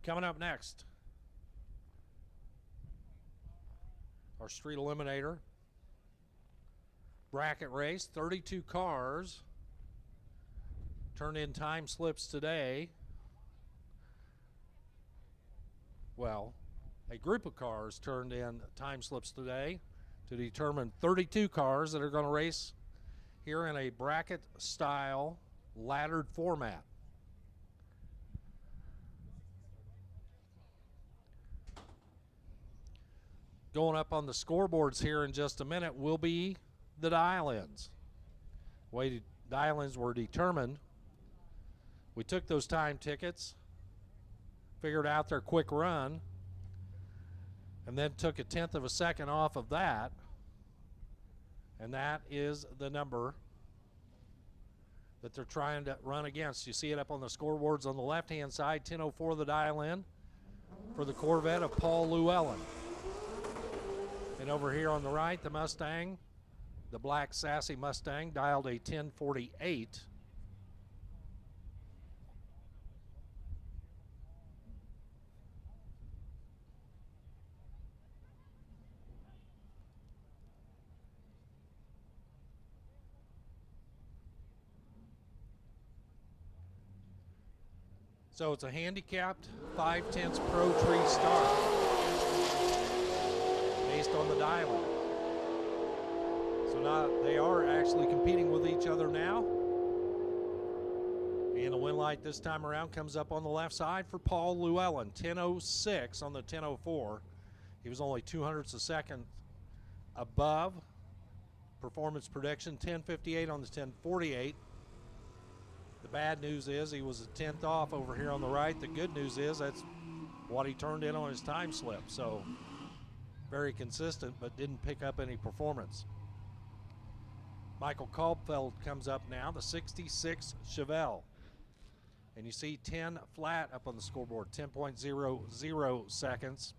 Coming up next, our Street Eliminator bracket race. 32 cars turned in time slips today. Well, a group of cars turned in time slips today to determine 32 cars that are going to race here in a bracket style laddered format. Going up on the scoreboards here in just a minute will be the dial-ins. The way the dial-ins were determined, we took those time tickets, figured out their quick run, and then took 1/10 of a second off of that, and that is the number that they're trying to run against. You see it up on the scoreboards on the left-hand side. 10:04 the dial-in for the Corvette of Paul Llewellyn. And over here on the right, the Mustang, the black sassy Mustang, dialed a 10:48. So it's a handicapped 5/10 Pro Tree start based on the dial-in. So now they are actually competing with each other now. And the win light this time around comes up on the left side for Paul Llewellyn. 10:06 on the 10:04. He was only 200ths a second above performance prediction. 10:58 on the 10:48. The bad news is he was a 10th off over here on the right. The good news is that's what he turned in on his time slip. So very consistent, but didn't pick up any performance. Michael Kalbfeld comes up now, the 66 Chevelle. And you see 10 flat up on the scoreboard, 10.00 seconds.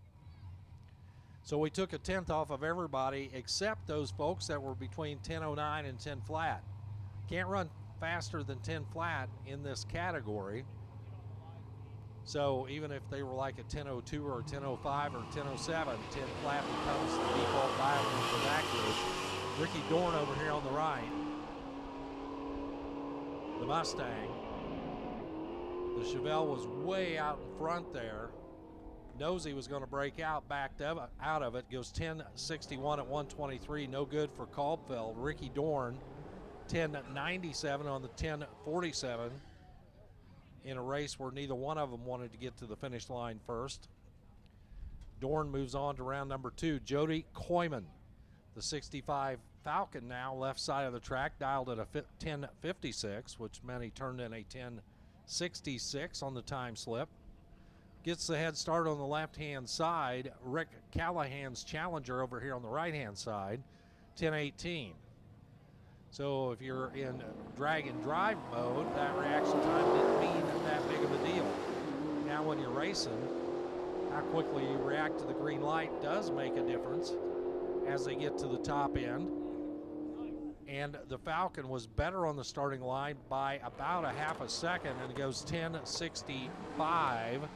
So we took a 10th off of everybody except those folks that were between 10.09 and 10 flat. Can't run faster than 10 flat in this category. So even if they were like a 10.02 or a 10.05 or 10.07, 10 flat becomes the default dialing for that group. Ricky Dorn over here on the right. The Mustang. The Chevelle was way out in front there. Knows he was going to break out, backed out of it. Goes 10.61 at 123. No good for Kalbfeld. Ricky Dorn, 10.97 on the 10.47 in a race where neither one of them wanted to get to the finish line first. Dorn moves on to round number 2. Jody Koyman, the 65 Falcon now, left side of the track, dialed at a 10.56, which meant he turned in a 10.66 on the time slip. Gets the head start on the left-hand side. Rick Callahan's Challenger over here on the right-hand side, 10.18. So if you're in drag and drive mode, that reaction time didn't mean that big of a deal. Now when you're racing, how quickly you react to the green light does make a difference as they get to the top end. And the Falcon was better on the starting line by about a half a second, and it goes 10.65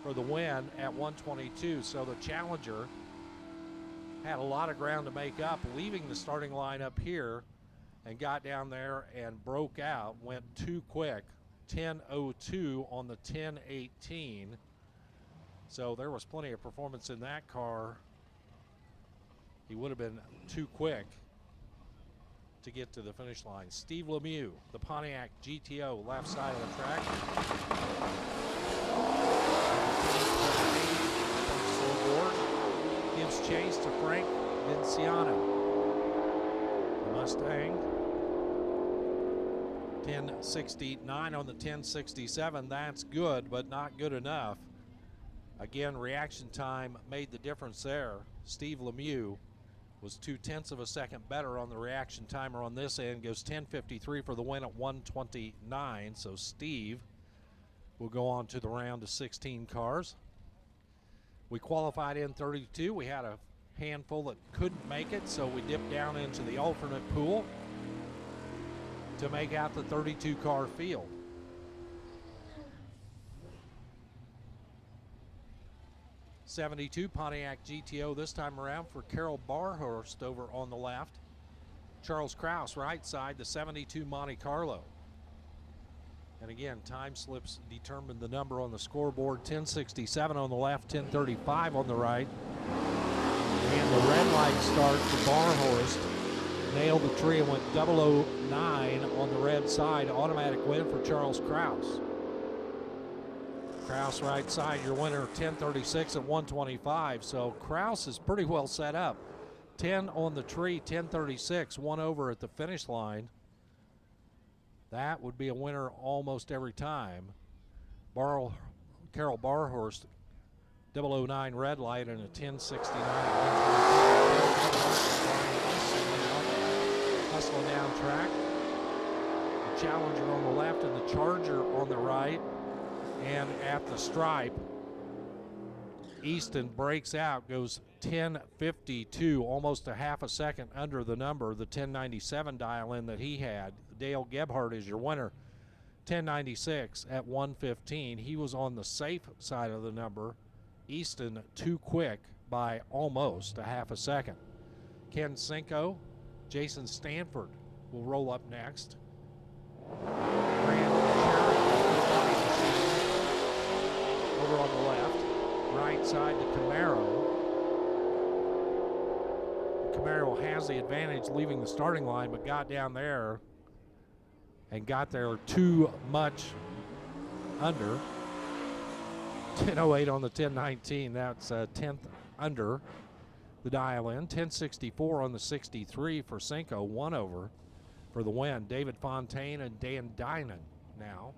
for the win at 122. So the Challenger had a lot of ground to make up, leaving the starting line up here, and got down there and broke out, went too quick, 10.02 on the 10.18. So there was plenty of performance in that car. He would have been too quick to get to the finish line. Steve Lemieux, the Pontiac GTO, left side of the track. Gives chase to Frank Vinciano. The Mustang, 10.69 on the 10.67. That's good, but not good enough. Again, reaction time made the difference there. Steve Lemieux was 0.2 of a second better on the reaction timer on this end. Goes 10.53 for the win at 129. So Steve will go on to the round of 16 cars. We qualified in 32. We had a handful that couldn't make it, so we dipped down into the alternate pool to make out the 32 car field. '72 Pontiac GTO this time around for Carol Barhurst over on the left. Charles Kraus right side, the '72 Monte Carlo. And again, time slips determined the number on the scoreboard. 10.67 on the left, 10.35 on the right. And the red light start for Barhorst. Nailed the tree and went 009 on the red side. Automatic win for Charles Kraus. Kraus right side, your winner, 10.36 at 125. So Kraus is pretty well set up. 10 on the tree, 10.36, 1 over at the finish line. That would be a winner almost every time. Carol Barhorst, 009 red light and a 10.69. Hustling down track. The Challenger on the left and the Charger on the right. And at the stripe, Easton breaks out, goes 10.52, almost a half a second under the number, the 10.97 dial in that he had. Dale Gebhardt is your winner, 10.96 at 1:15. He was on the safe side of the number. Easton too quick by almost a half a second. Ken Cinco, Jason Stanford will roll up next. Over on the left, right side to Camaro. Camaro has the advantage leaving the starting line, but got down there and got there too much under. 10.08 on the 10.19, that's a 10th under the dial in. 10.64 on the 63 for Cinco, 1 over for the win. David Fontaine and Dan Dinan now.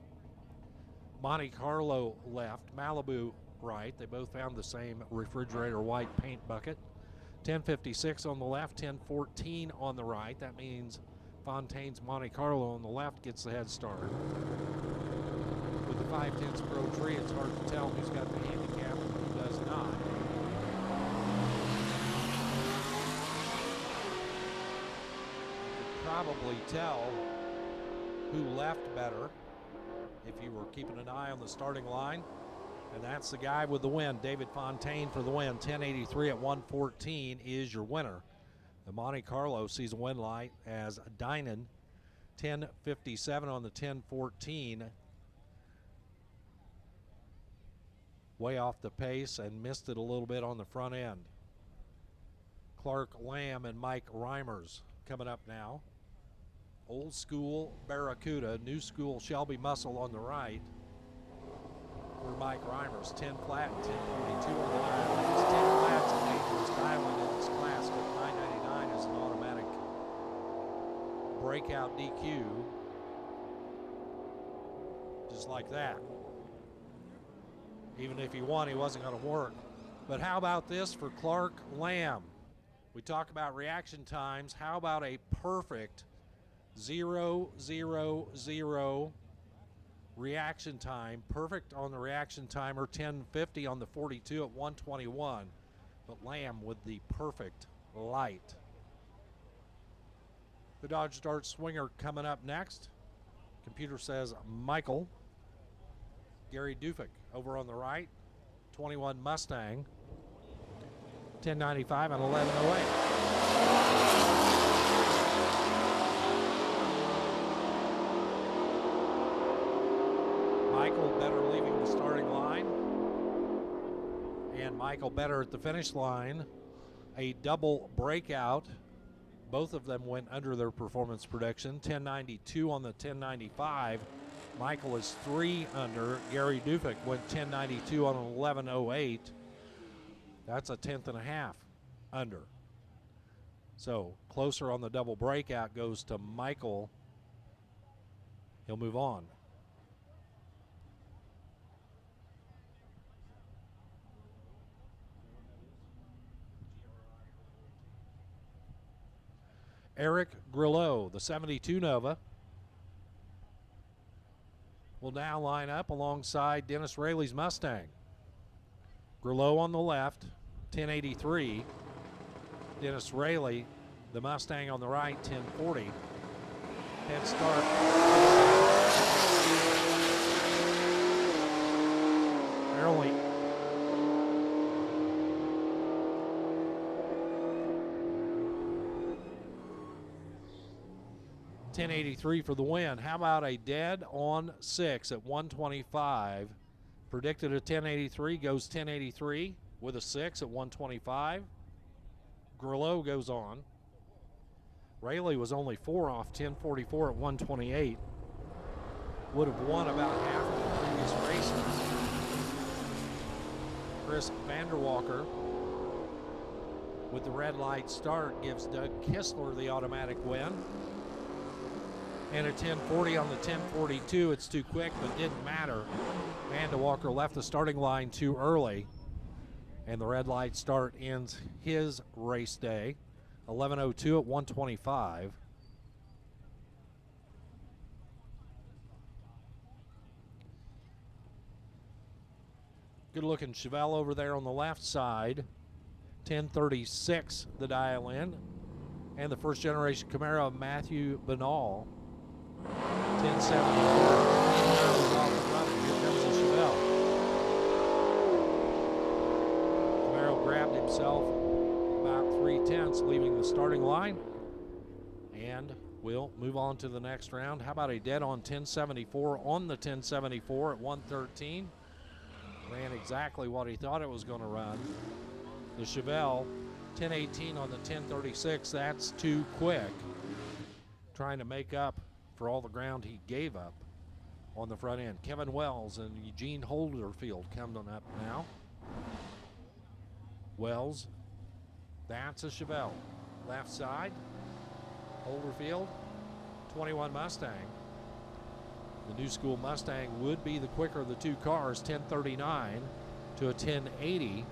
Monte Carlo left, Malibu right. They both found the same refrigerator white paint bucket. 1056 on the left, 1014 on the right. That means Fontaine's Monte Carlo on the left gets the head start. With the 5/10 Pro Tree, it's hard to tell who's got the handicap and who does not. You could probably tell who left better if you were keeping an eye on the starting line. And that's the guy with the win, David Fontaine for the win. 1083 at 114 is your winner. The Monte Carlo sees a win light as Dynan, 1057 on the 1014. Way off the pace and missed it a little bit on the front end. Clark Lamb and Mike Reimers coming up now. Old school Barracuda, new school Shelby Muscle on the right. For Mike Reimers, 10 flat and 1042 on the left. It's 10 flats and dangerous dialing in this class, but 999 is an automatic breakout DQ. Just like that. Even if he won, he wasn't going to work. But how about this for Clark Lamb? We talk about reaction times. How about a perfect 0-0-0 reaction time? Perfect on the reaction timer, 1050 on the 42 at 121. But Lamb with the perfect light. The Dodge Dart Swinger coming up next. Computer says Michael. Gary Dufik over on the right. 21 Mustang. 1095 and 1108. Michael better leaving the starting line. And Michael better at the finish line. A double breakout. Both of them went under their performance prediction. 1092 on the 1095. Michael is 3 under. Gary Dufik went 1092 on an 1108. That's a 10th and a half under. So closer on the double breakout goes to Michael. He'll move on. Eric Grillo, the 72 Nova, will now line up alongside Dennis Rayleigh's Mustang. Grillo on the left, 1083. Dennis Rayleigh, the Mustang on the right, 1040. Head start. Barely. .1083 for the win. How about a dead on 6 at 125? Predicted a 1083, goes 1083 with a 6 at 125. Grillo goes on. Rayleigh was only 4 off, 1044 at 128. Would have won about half of the previous races. Chris Vanderwalker with the red light start gives Doug Kistler the automatic win. And a 1040 on the 1042, it's too quick, but didn't matter. Vanderwalker left the starting line too early. And the red light start ends his race day. 11:02 at 125. Good looking Chevelle over there on the left side. 1036 the dial in. And the first generation Camaro of Matthew Benall. 1074. Here comes the Chevelle. Camaro grabbed himself about 3/10, leaving the starting line. And we'll move on to the next round. How about a dead on 1074 on the 1074 at 113? Ran exactly what he thought it was going to run. The Chevelle, 1018 on the 1036. That's too quick. Trying to make up for all the ground he gave up on the front end. Kevin Wells and Eugene Holderfield coming up now. Wells, that's a Chevelle. Left side, Holderfield, 21 Mustang. The new school Mustang would be the quicker of the two cars, 1039 to a 1080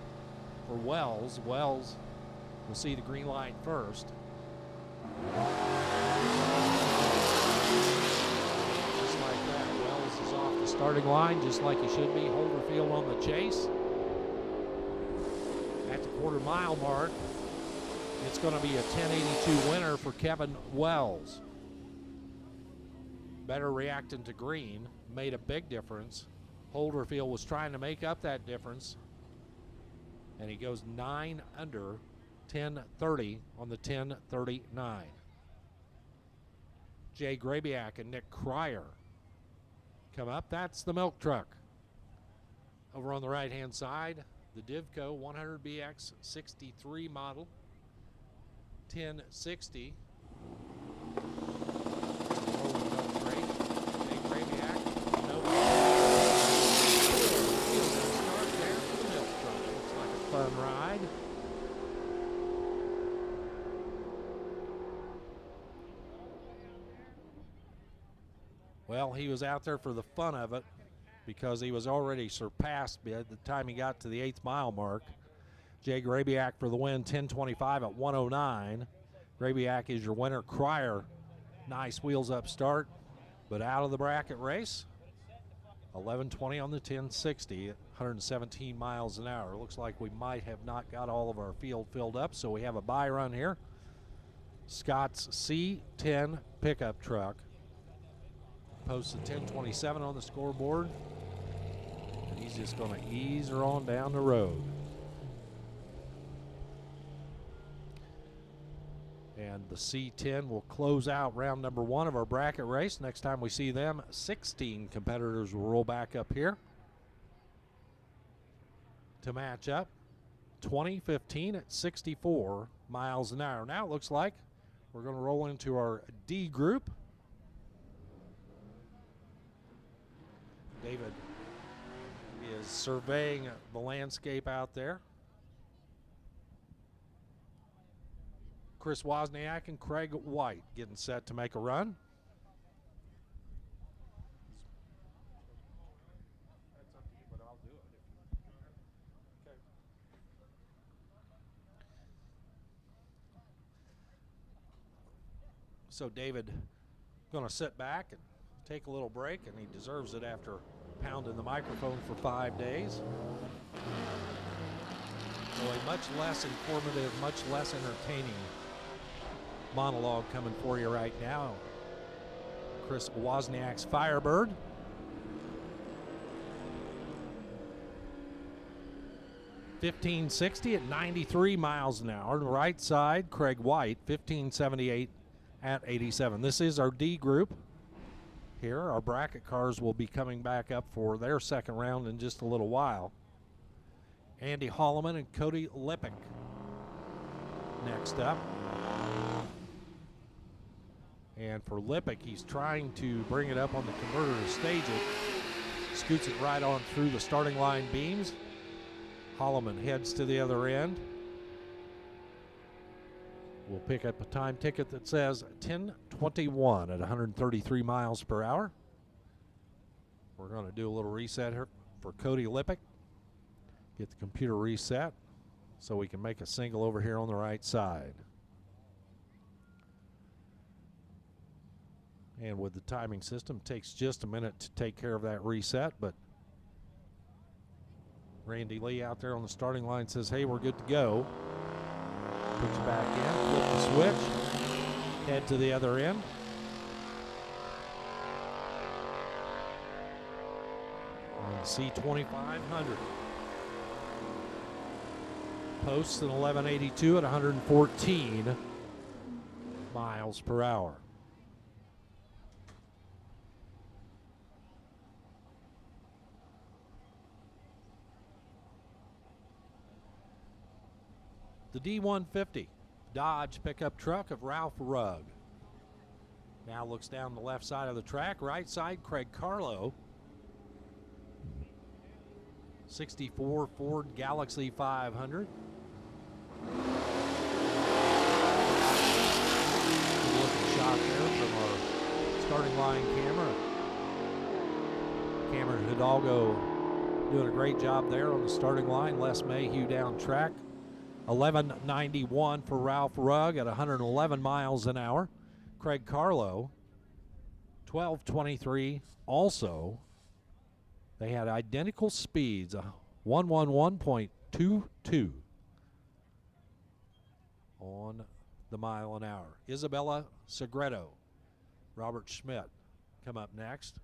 for Wells. Wells will see the green light first. Just like that, Wells is off the starting line just like he should be. Holderfield on the chase. At the quarter-mile mark, it's going to be a 1082 winner for Kevin Wells. Better reacting to green made a big difference. Holderfield was trying to make up that difference, and he goes 9 under, 1030 on the 1039. Jay Grabiak and Nick Cryer come up. That's the milk truck. Over on the right-hand side, the Divco 100BX 63 model, 1060. Fun ride. Well, he was out there for the fun of it because he was already surpassed by the time he got to the 8th mile mark. Jay Grabiak for the win, 10:25 at 109. Grabiak is your winner. Cryer, nice wheels up start, but out of the bracket race. 11:20 on the 1060 at 117 miles an hour. Looks like we might have not got all of our field filled up, so we have a bye run here. Scott's C10 pickup truck posts a 10:27 on the scoreboard, and he's just going to ease her on down the road. And the C10 will close out round number 1 of our bracket race. Next time we see them, 16 competitors will roll back up here to match up. 2015 at 64 miles an hour. Now it looks like we're going to roll into our D group. David is surveying the landscape out there. Chris Wozniak and Craig White getting set to make a run. So David going to sit back and take a little break, and he deserves it after pounding the microphone for 5 days. So a much less informative, much less entertaining monologue coming for you right now. Chris Wozniak's Firebird. $15.60 at 93 miles an hour. The right side, Craig White, $15.78 at 87. This is our D group. Here, our bracket cars will be coming back up for their second round in just a little while. Andy Holloman and Cody Lippick next up. And for Lippick, he's trying to bring it up on the converter to stage it. Scoots it right on through the starting line beams. Holloman heads to the other end. We'll pick up a time ticket that says 10:21 at 133 miles per hour. We're going to do a little reset here for Cody Lippick. Get the computer reset so we can make a single over here on the right side. And with the timing system, it takes just a minute to take care of that reset, but Randy Lee out there on the starting line says, hey, we're good to go. Put you back in, flip the switch, head to the other end. On the C2500. Posts an 1182 at 114 miles per hour. The D150 Dodge pickup truck of Ralph Rugg. Now looks down the left side of the track. Right side, Craig Carlo. 64 Ford Galaxy 500. Good looking shot there from our starting line camera. Cameron Hidalgo doing a great job there on the starting line. Les Mayhew down track. 11:91 for Ralph Rugg at 111 miles an hour. Craig Carlo, 12:23 also. They had identical speeds, 111.22 on the mile an hour. Isabella Segredo, Robert Schmidt come up next.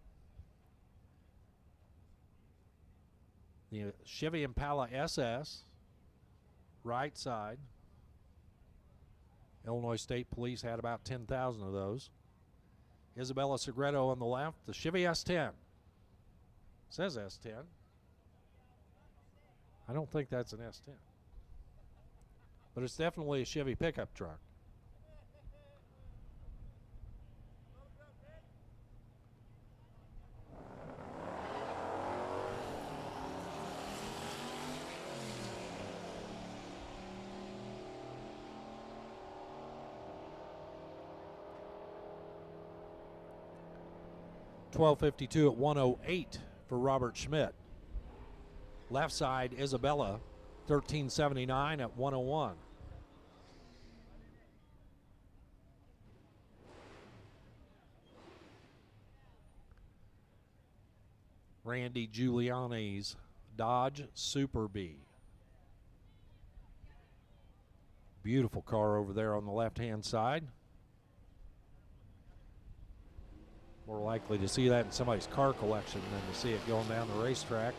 The Chevy Impala SS, right side. Illinois State Police had about 10,000 of those. Isabella Segredo on the left. The Chevy S10. Says S10. I don't think that's an S10. But it's definitely a Chevy pickup truck. .1252 at 108 for Robert Schmidt. Left side, Isabella, 1379 at 101. Randy Giuliani's Dodge Super Bee. Beautiful car over there on the left-hand side. More likely to see that in somebody's car collection than to see it going down the racetrack.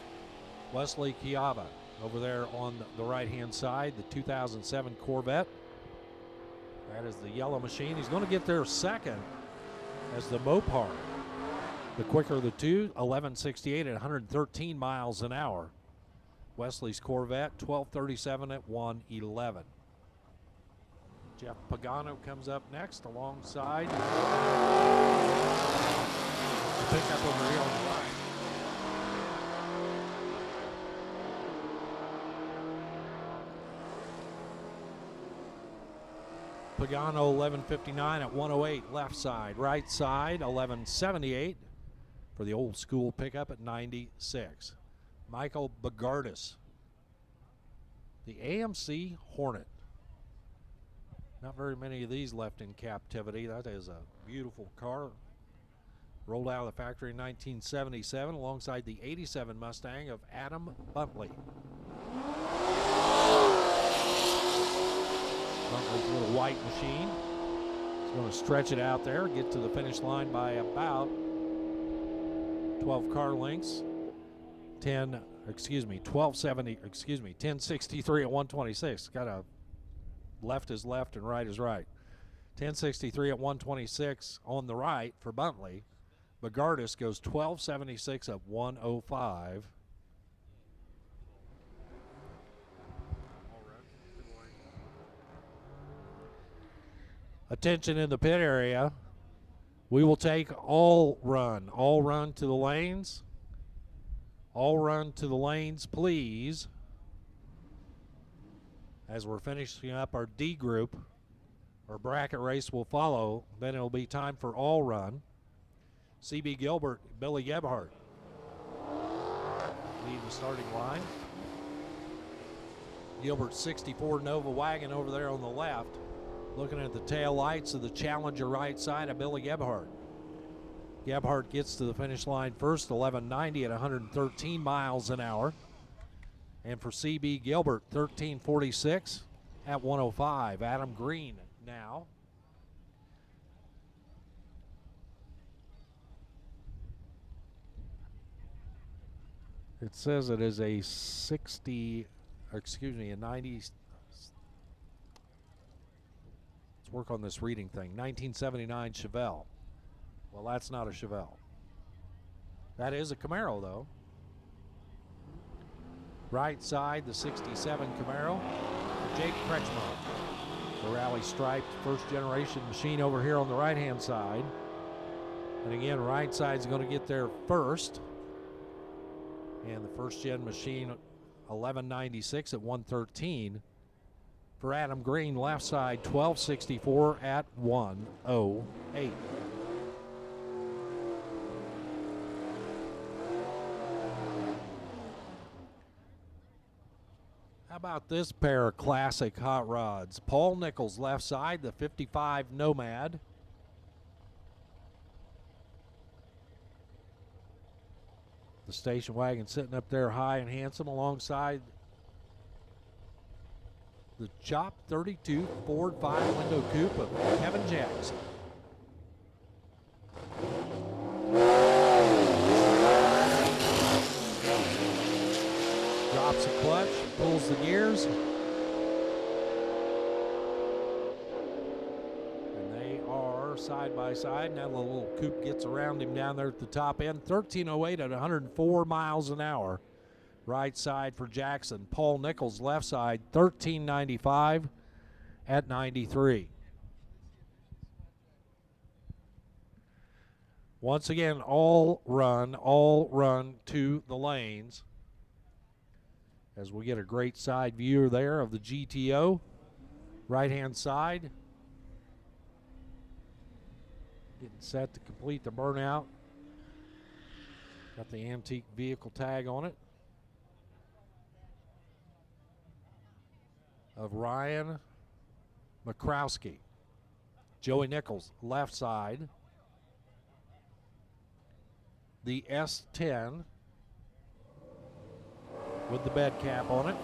Wesley Chiava over there on the right-hand side, the 2007 Corvette. That is the yellow machine. He's going to get there second as the Mopar. The quicker of the two, 11:68 at 113 miles an hour. Wesley's Corvette, 12:37 at 1:11. Jeff Pagano comes up next alongside. Pick up over here on the right. Pagano 11:59 at 108, left side. Right side 11:78 for the old school pickup at 96. Michael Bagardis, the AMC Hornet. Not very many of these left in captivity. That is a beautiful car. Rolled out of the factory in 1977 alongside the 87 Mustang of Adam Buntley. Buntley's little white machine. He's going to stretch it out there, get to the finish line by about 12 car lengths. 1063 at 126. Got a left is left and right is right. 1063 at 126 on the right for Buntley. Bagardis goes 1276 at 105. Attention in the pit area. We will take all run. All run to the lanes. All run to the lanes, please. As we're finishing up our D group, our bracket race will follow. Then it'll be time for all run. C.B. Gilbert, Billy Gebhardt lead the starting line. Gilbert's 64 Nova wagon over there on the left, looking at the tail lights of the Challenger right side of Billy Gebhardt. Gebhardt gets to the finish line first, 11:90 at 113 miles an hour. And for C.B. Gilbert, 13:46 at 105. Adam Green now. It says it is a 90. Let's work on this reading thing. 1979 Chevelle. Well, that's not a Chevelle. That is a Camaro, though. Right side, the 67 Camaro. Jake Kretschmer. The rally striped first generation machine over here on the right-hand side. And again, right side's going to get there first. And the first gen machine, 1196 at 113. For Adam Green, left side, 1264 at 108. How about this pair of classic hot rods? Paul Nichols left side, the 55 Nomad. The station wagon sitting up there high and handsome alongside the Chop 32 Ford 5-window coupe of Kevin Jackson. Drops the clutch, pulls the gears. And they are side by side. Now the little coupe gets around him down there at the top end. 1308 at 104 miles an hour. Right side for Jackson. Paul Nichols left side, 1395 at 93. Once again, all run to the lanes. As we get a great side view there of the GTO. Right-hand side. Getting set to complete the burnout. Got the antique vehicle tag on it. Of Ryan McCrowski. Joey Nichols, left side. The S10 with the bed cap on it.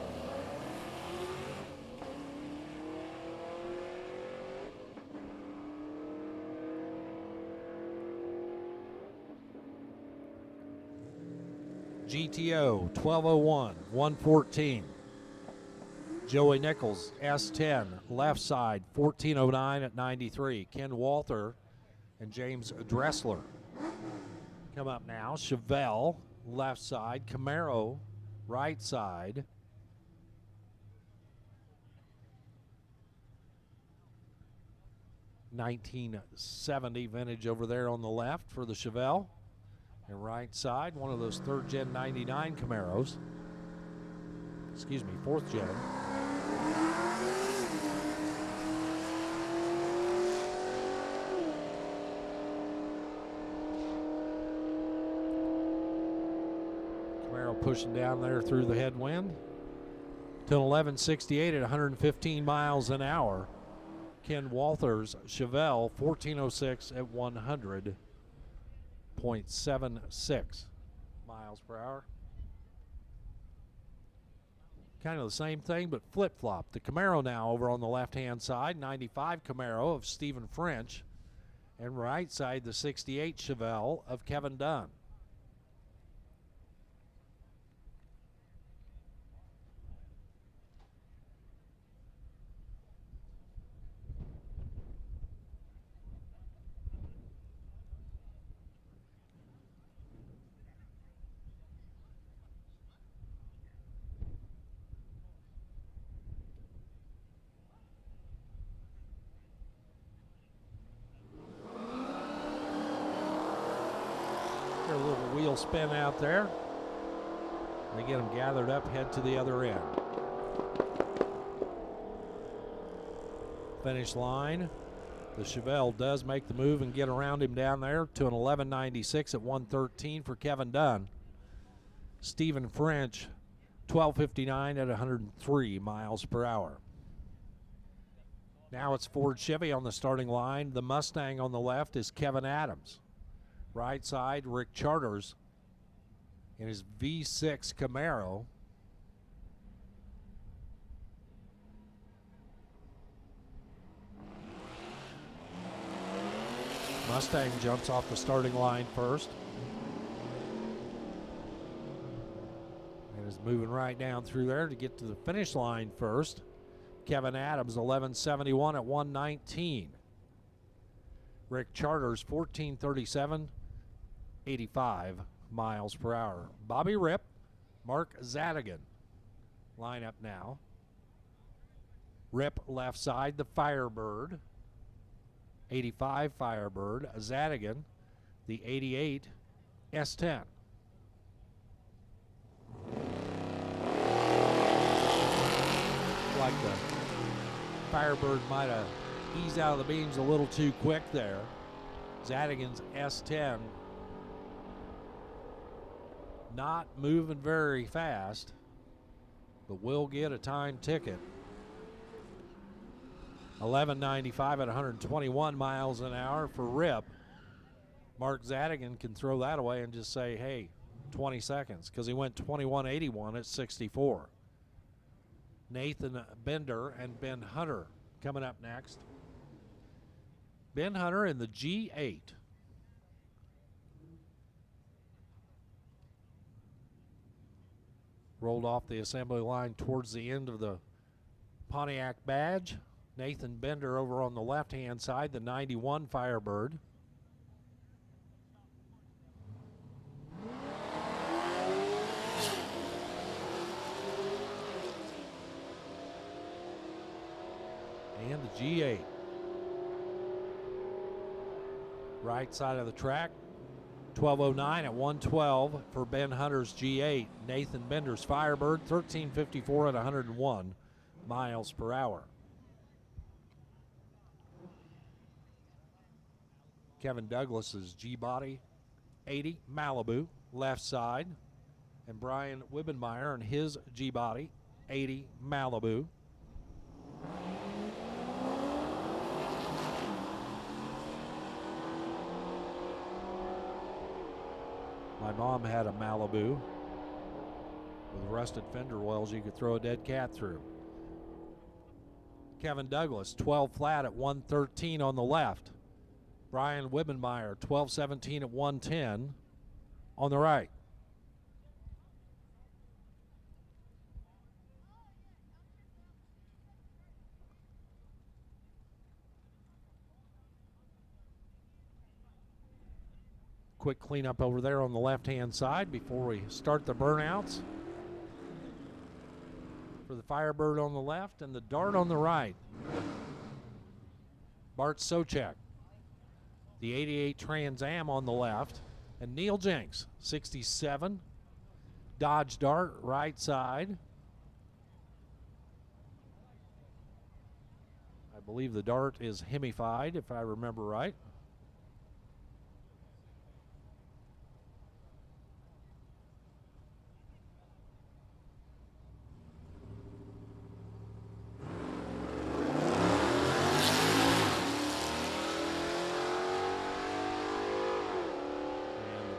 GTO 1201, 114. Joey Nichols, S10, left side, 1409 at 93. Ken Walther and James Dressler come up now. Chevelle, left side. Camaro, right side. '70 vintage over there on the left for the Chevelle. And right side, one of those third gen 99 Camaros. Excuse me, fourth gen. Camaro pushing down there through the headwind to 1168 at 115 miles an hour. Ken Walther's Chevelle 1406 at 100.76 miles per hour. Kind of the same thing, but flip-flop. The Camaro now over on the left-hand side, 95 Camaro of Stephen French, and right side the 68 Chevelle of Kevin Dunn. A little wheel spin out there. They get them gathered up, head to the other end. Finish line. The Chevelle does make the move and get around him down there to an 1196 at 113 for Kevin Dunn. Stephen French, 1259 at 103 miles per hour. Now it's Ford Chevy on the starting line. The Mustang on the left is Kevin Adams. Right side, Rick Charters in his V6 Camaro. Mustang jumps off the starting line first. And is moving right down through there to get to the finish line first. Kevin Adams, 1171 at 119. Rick Charters, 1437. 85 miles per hour. Bobby Rip, Mark Zadigan line up now. Rip left side, the Firebird, 85 Firebird. Zadigan, the 88 S10. Like the Firebird might have eased out of the beams a little too quick there. Zadigan's S10 not moving very fast. but will get a time ticket. 11.95 at 121 miles an hour for Rip. Mark Zadigan can throw that away and just say, hey, 20 seconds, because he went 21.81 at 64. Nathan Bender and Ben Hunter coming up next. Ben Hunter in the G8. Rolled off the assembly line towards the end of the Pontiac badge. Nathan Bender over on the left-hand side, the 91 Firebird. And the G8. Right side of the track, 12.09 at 112 for Ben Hunter's G8. Nathan Bender's Firebird, 13.54 at 101 miles per hour. Kevin Douglas's G-Body, 80 Malibu, left side. And Brian Wibbenmeyer and his G-Body, 80 Malibu. My mom had a Malibu with rusted fender wells you could throw a dead cat through. Kevin Douglas, 12 flat at 113 on the left. Brian Wibbenmeyer, 12.17 at 110 on the right. Quick cleanup over there on the left-hand side before we start the burnouts. For the Firebird on the left and the Dart on the right. Bart Sochek, the 88 Trans Am on the left, and Neil Jenks, 67 Dodge Dart, right side. I believe the Dart is Hemified, if I remember right.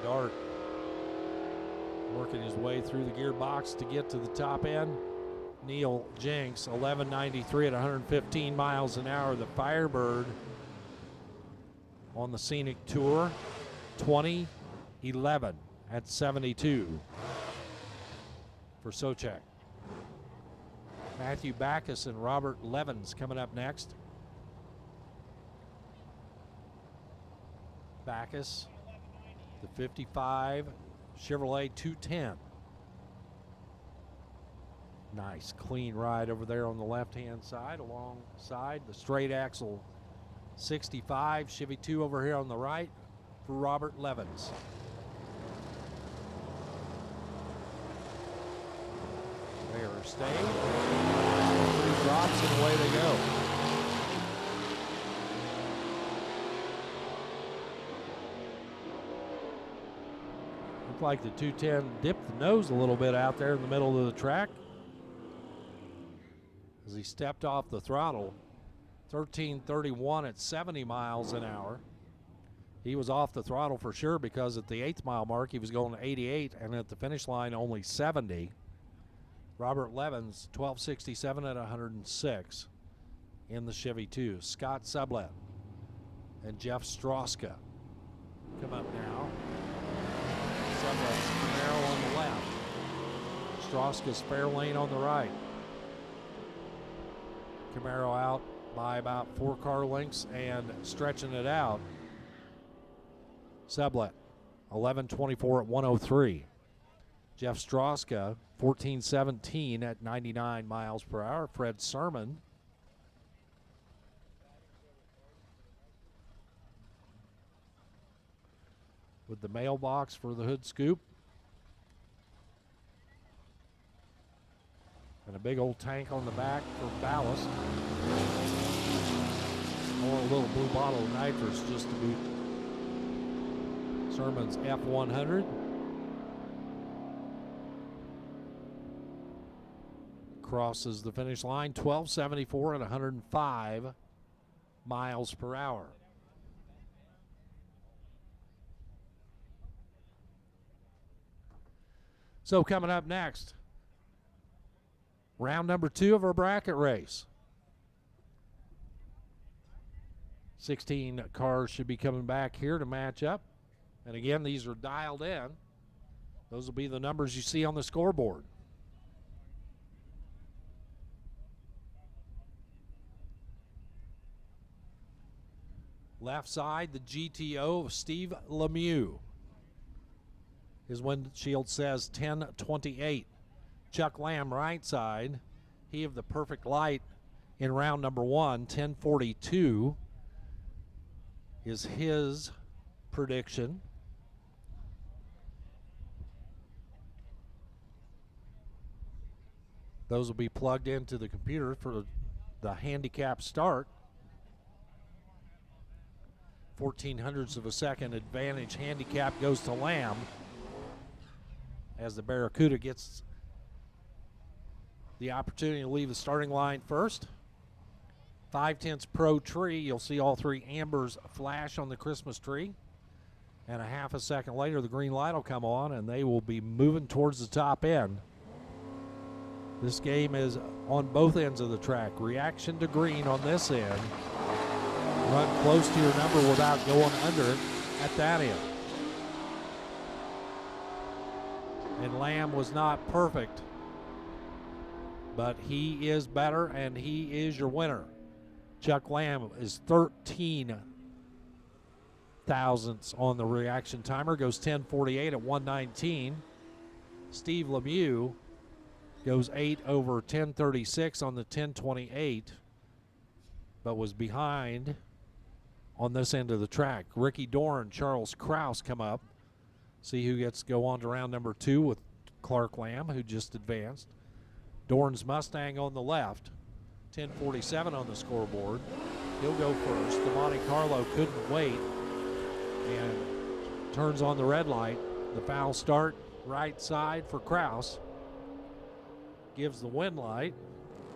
Dart working his way through the gearbox to get to the top end. Neil Jenks, 11.93 at 115 miles an hour. The Firebird on the Scenic Tour, 20.11 at 72 for Sochek. Matthew Backus and Robert Levins coming up next. Backus, the 55 Chevrolet 210. Nice clean ride over there on the left-hand side, alongside the straight axle 65 Chevy 2 over here on the right for Robert Levins. There stay. 3 drops and away they go. Looked like the 210 dipped the nose a little bit out there in the middle of the track as he stepped off the throttle. 13.31 at 70 miles an hour. He was off the throttle for sure because at the 8th mile mark he was going to 88 and at the finish line only 70. Robert Levins, 12.67 at 106 in the Chevy 2. Scott Sublett and Jeff Stroska come up now. Sublett's Camaro on the left. Stroska's Fairlane on the right. Camaro out by about 4 car lengths and stretching it out. Sublett, 11.24 at 103. Jeff Stroska, 14.17 at 99 miles per hour. Fred Sermon, with the mailbox for the hood scoop. And a big old tank on the back for ballast. Or a little blue bottle of nitrous just to boot. Sermon's F100. crosses the finish line 12:74 at 105 miles per hour. So coming up next, round number 2 of our bracket race. 16 cars should be coming back here to match up. And again, these are dialed in. Those will be the numbers you see on the scoreboard. Left side, the GTO of Steve Lemieux. His windshield says 1028. Chuck Lamb, right side. He of the perfect light in round number 1, 1042 is his prediction. Those will be plugged into the computer for the handicap start. 0.14 of a second advantage handicap goes to Lamb as the Barracuda gets the opportunity to leave the starting line first. 5/10 Pro Tree, you'll see all 3 ambers flash on the Christmas tree. And a half a second later, the green light will come on and they will be moving towards the top end. This game is on both ends of the track. Reaction to green on this end. Run close to your number without going under it at that end. And Lamb was not perfect, but he is better and he is your winner. Chuck Lamb is 13 thousandths on the reaction timer, goes 10:48 at 119. Steve Lemieux goes 8 over 10:36 on the 10:28, but was behind on this end of the track. Ricky Dorn, Charles Kraus come up. See who gets to go on to round number 2 with Clark Lamb, who just advanced. Dorn's Mustang on the left, 10:47 on the scoreboard. He'll go first. The Monte Carlo couldn't wait and turns on the red light. The foul start right side for Kraus. Gives the win light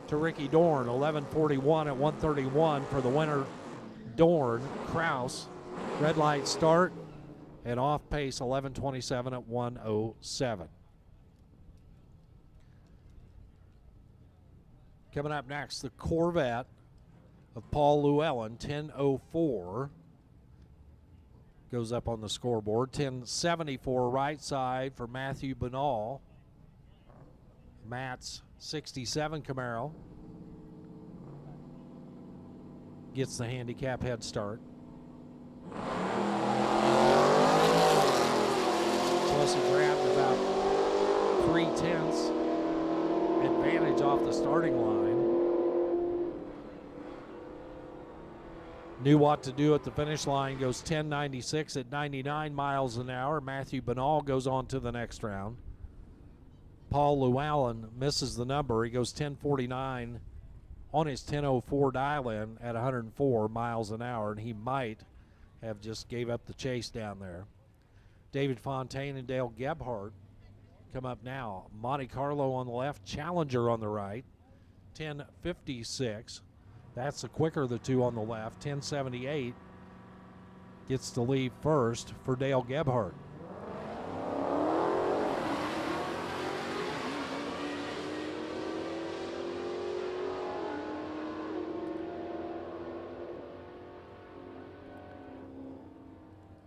to Ricky Dorn. 11:41 at 131 for the winner, Dorn. Kraus, red light start and off pace 11:27 at 107. Coming up next, the Corvette of Paul Llewellyn, 10:04. Goes up on the scoreboard. 10:74 right side for Matthew Banal. Matt's 67 Camaro gets the handicap head start. Plus he grabbed about 3/10 advantage off the starting line. Knew what to do at the finish line, goes 10:96 at 99 miles an hour. Matthew Banal goes on to the next round. Paul Llewellyn misses the number. He goes 10:49 on his 10:04 dial-in at 104 miles an hour, and he might have just gave up the chase down there. David Fontaine and Dale Gebhardt come up now. Monte Carlo on the left, Challenger on the right, 10:56. That's the quicker of the two on the left. 10:78 gets to leave first for Dale Gebhardt.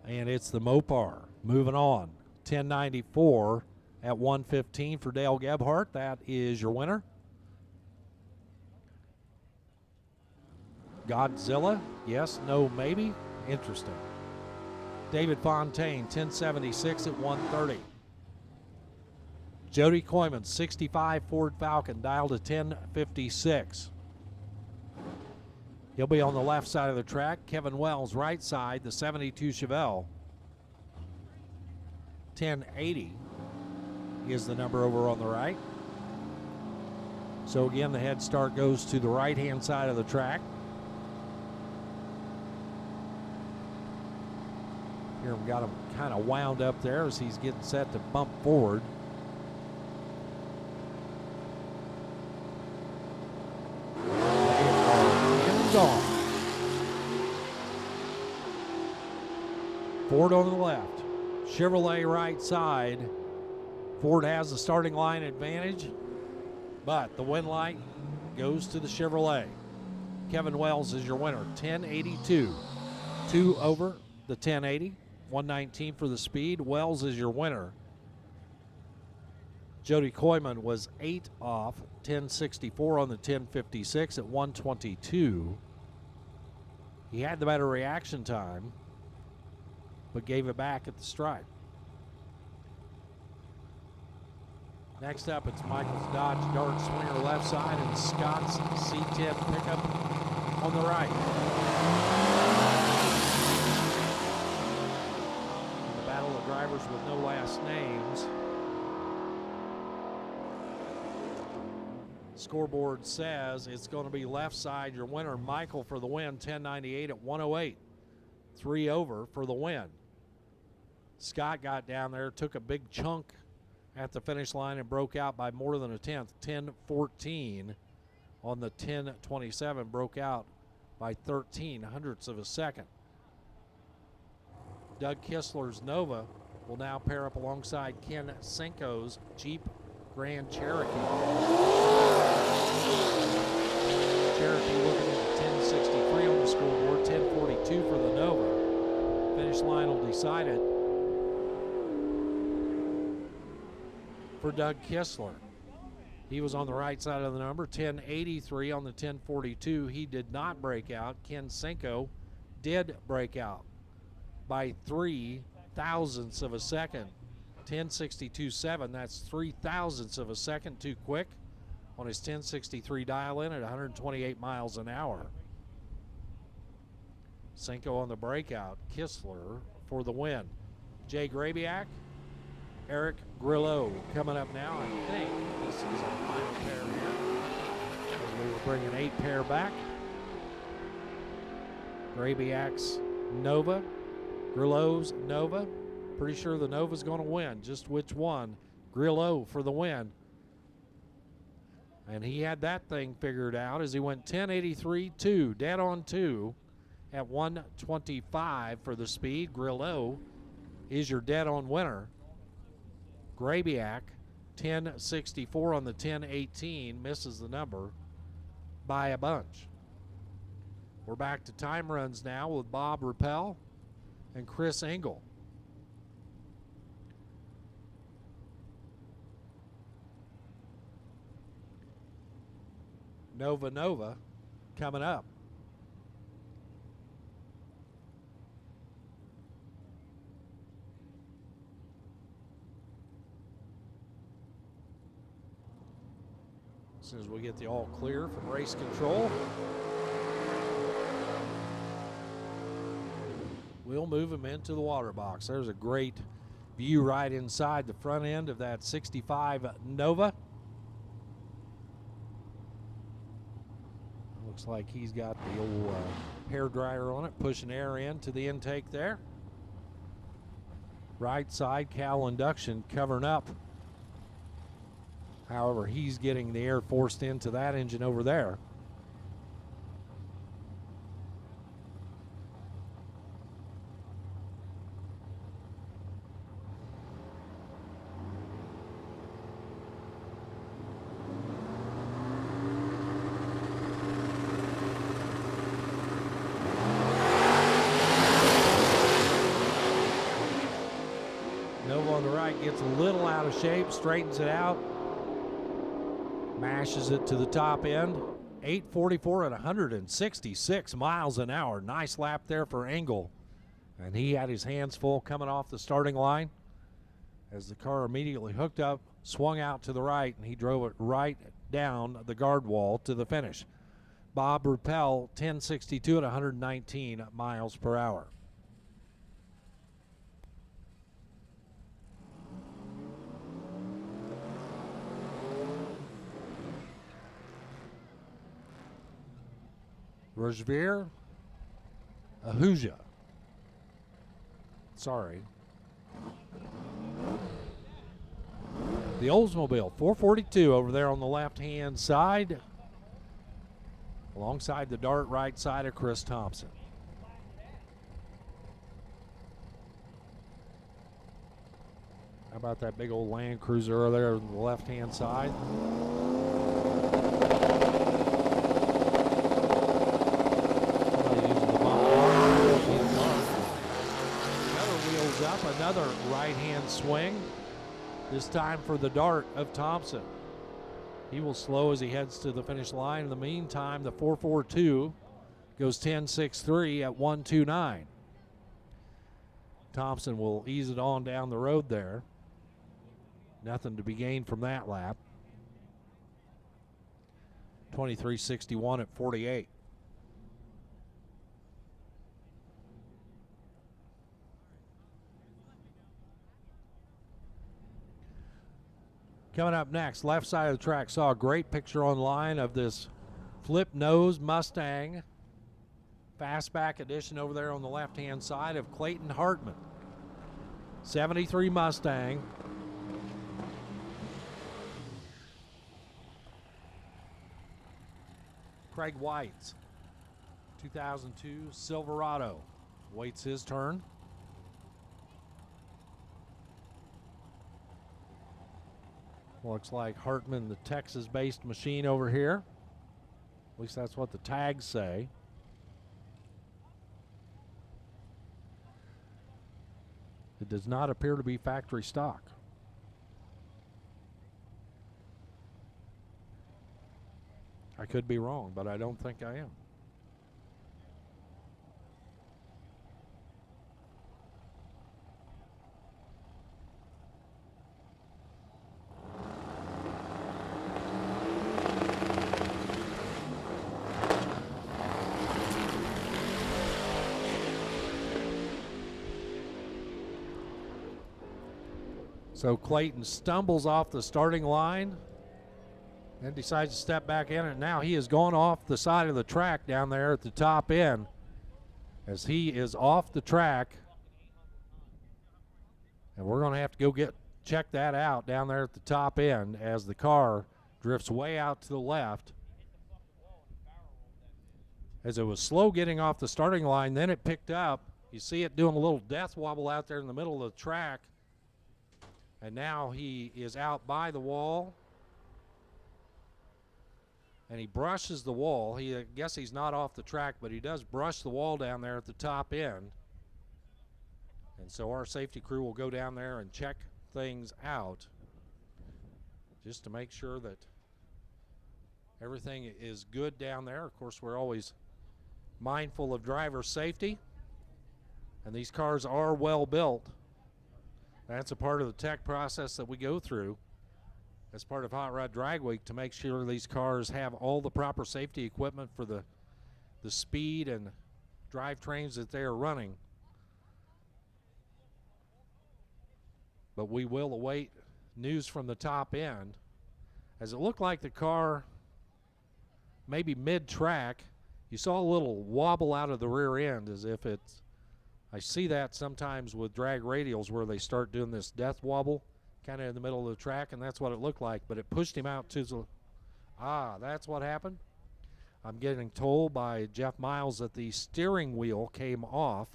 And it's the Mopar moving on. 10:94 at 115 for Dale Gebhardt. That is your winner. Godzilla, yes, no, maybe. Interesting. David Fontaine, 10:76 at 130. Jody Koyman, 65 Ford Falcon, dialed to 10:56. He'll be on the left side of the track. Kevin Wells, right side, the 72 Chevelle. 10:80 is the number over on the right. So again, the head start goes to the right-hand side of the track. Here we got him kind of wound up there as he's getting set to bump forward. Ford on the left. Chevrolet right side. Ford has the starting line advantage, but the win light goes to the Chevrolet. Kevin Wells is your winner, 1082. 2 over the 1080, 119 for the speed. Wells is your winner. Jody Koyman was 8 off, 1064 on the 1056 at 122. He had the better reaction time, but gave it back at the stripe. Next up, it's Michael's Dodge Dart Swinger left side and Scott's C10 pickup on the right. In the battle of drivers with no last names, scoreboard says it's going to be left side your winner, Michael, for the win, 1098 at 108. 3 over for the win. Scott got down there, took a big chunk at the finish line and broke out by more than a tenth, 10-14 on the 10-27, broke out by 13 hundredths of a second. Doug Kistler's Nova will now pair up alongside Ken Senko's Jeep Grand Cherokee. Cherokee looking at 1063 on the scoreboard, 1042 for the Nova. Finish line will decide it for Doug Kistler. He was on the right side of the number, 1083 on the 1042. He did not break out. Ken Senko did break out by 3 thousandths of a second. 1062.7, that's 3 thousandths of a second too quick on his 1063 dial in at 128 miles an hour. Senko on the breakout, Kistler for the win. Jay Grabiak, Eric Grillo coming up now. I think this is our final pair here. We were bringing 8 pair back. Grabiak's Nova, Grillo's Nova. Pretty sure the Nova's going to win. Just which one? Grillo for the win. And he had that thing figured out as he went 1083-2, dead on 2 at 125 for the speed. Grillo is your dead on winner. Grabiak, 1064 on the 1018, misses the number by a bunch. We're back to time runs now with Bob Rappel and Chris Engel. Nova coming up. As soon as we get the all clear from race control, we'll move him into the water box. There's a great view right inside the front end of that 65 Nova. Looks like he's got the old hair dryer on it, pushing air into the intake there. Right side cowl induction covering up. However, he's getting the air forced into that engine over there. Gets a little out of shape, straightens it out, mashes it to the top end. 844 at 166 miles an hour. Nice lap there for Engel. And he had his hands full coming off the starting line as the car immediately hooked up, swung out to the right, and he drove it right down the guard wall to the finish. Bob Rappel, 1062 at 119 miles per hour. Rajveer Ahuja. Sorry. The Oldsmobile 442 over there on the left-hand side, alongside the Dart right side of Chris Thompson. How about that big old Land Cruiser there on the left-hand side? Somebody using the bump. Another wheels up, another right-hand swing. This time for the dart of Thompson. He will slow as he heads to the finish line. In the meantime, the 442 goes 10.63 at 1:29. Thompson will ease it on down the road there. Nothing to be gained from that lap. 23.61 at 48. Coming up next, left side of the track, saw a great picture online of this flip nose Mustang fastback edition over there on the left-hand side of Clayton Hartman. 73 Mustang. Craig White's 2002 Silverado waits his turn. Looks like Hartman, the Texas-based machine over here. At least that's what the tags say. It does not appear to be factory stock. I could be wrong, but I don't think I am. So Clayton stumbles off the starting line and decides to step back in, and now he has gone off the side of the track down there at the top end. As he is off the track, and we're going to have to go check that out down there at the top end as the car drifts way out to the left. As it was slow getting off the starting line, then it picked up. You see it doing a little death wobble out there in the middle of the track. And now he is out by the wall. And he brushes the wall. I guess he's not off the track, but he does brush the wall down there at the top end. And so our safety crew will go down there and check things out just to make sure that everything is good down there. Of course, we're always mindful of driver safety. And these cars are well built. That's a part of the tech process that we go through as part of Hot Rod Drag Week to make sure these cars have all the proper safety equipment for the speed and drivetrains that they are running. But we will await news from the top end, as it looked like the car maybe mid-track, you saw a little wobble out of the rear end as if it's, I see that sometimes with drag radials where they start doing this death wobble kind of in the middle of the track, and that's what it looked like, but it pushed him out to the, that's what happened. I'm getting told by Jeff Miles that the steering wheel came off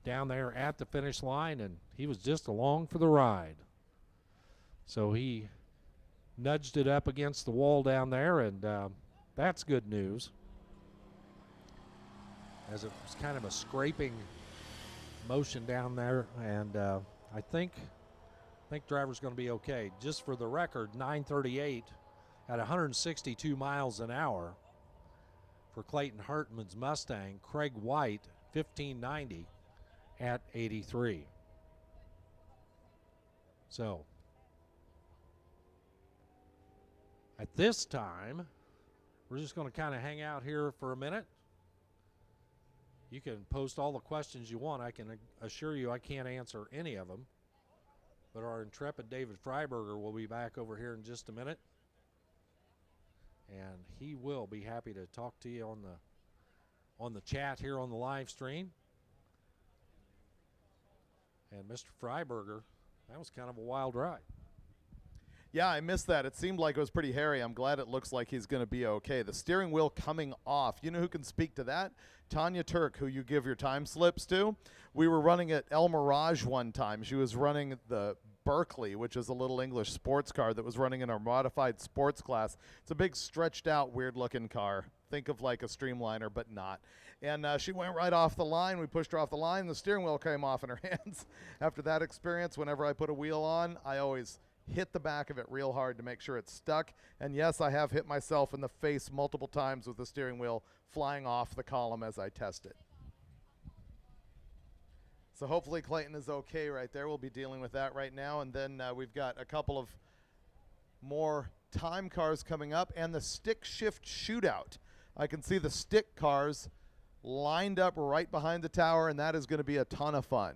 down there at the finish line, and he was just along for the ride. So he nudged it up against the wall down there, and that's good news, as it was kind of a scraping motion down there, and I think driver's going to be okay. Just for the record, 938 at 162 miles an hour for Clayton Hartman's Mustang. Craig White, 1590 at 83. So at this time, we're just going to kind of hang out here for a minute. You can post all the questions you want. I can assure you I can't answer any of them. But our intrepid David Freiberger will be back over here in just a minute. And he will be happy to talk to you on the chat here on the live stream. And Mr. Freiberger, that was kind of a wild ride. Yeah, I missed that. It seemed like it was pretty hairy. I'm glad it looks like he's going to be okay. The steering wheel coming off. You know who can speak to that? Tanya Turk, who you give your time slips to. We were running at El Mirage one time. She was running the Berkeley, which is a little English sports car that was running in our modified sports class. It's a big stretched out, weird looking car. Think of like a Streamliner, but not. And she went right off the line. We pushed her off the line. The steering wheel came off in her hands. After that experience, whenever I put a wheel on, I always hit the back of it real hard to make sure it's stuck. And yes, I have hit myself in the face multiple times with the steering wheel flying off the column as I test it. So hopefully Clayton is okay right there. We'll be dealing with that right now. And then we've got a couple of more time cars coming up and the stick shift shootout. I can see the stick cars lined up right behind the tower, and that is going to be a ton of fun.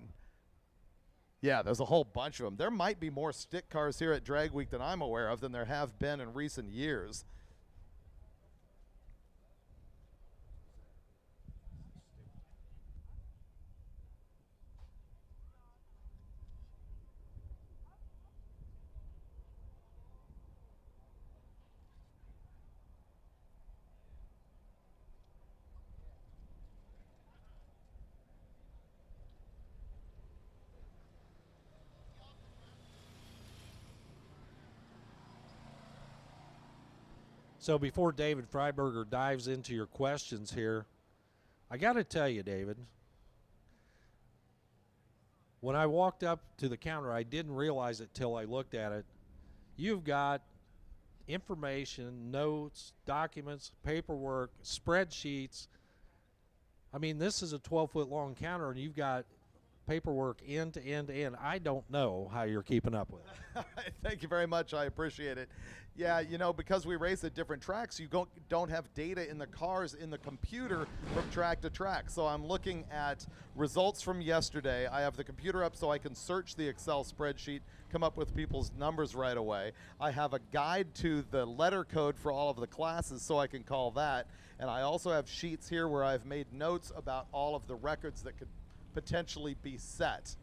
Yeah, there's a whole bunch of them. There might be more stick cars here at Drag Week than I'm aware of than there have been in recent years. So before David Freiberger dives into your questions here, I got to tell you, David, when I walked up to the counter, I didn't realize it till I looked at it. You've got information, notes, documents, paperwork, spreadsheets. I mean, this is a 12-foot long counter, and you've got paperwork end to end to end. I don't know how you're keeping up with it. Thank you very much. I appreciate it. Yeah, you know, because we race at different tracks, you don't have data in the cars in the computer from track to track. So I'm looking at results from yesterday. I have the computer up so I can search the Excel spreadsheet, come up with people's numbers right away. I have a guide to the letter code for all of the classes so I can call that. And I also have sheets here where I've made notes about all of the records that could potentially be set.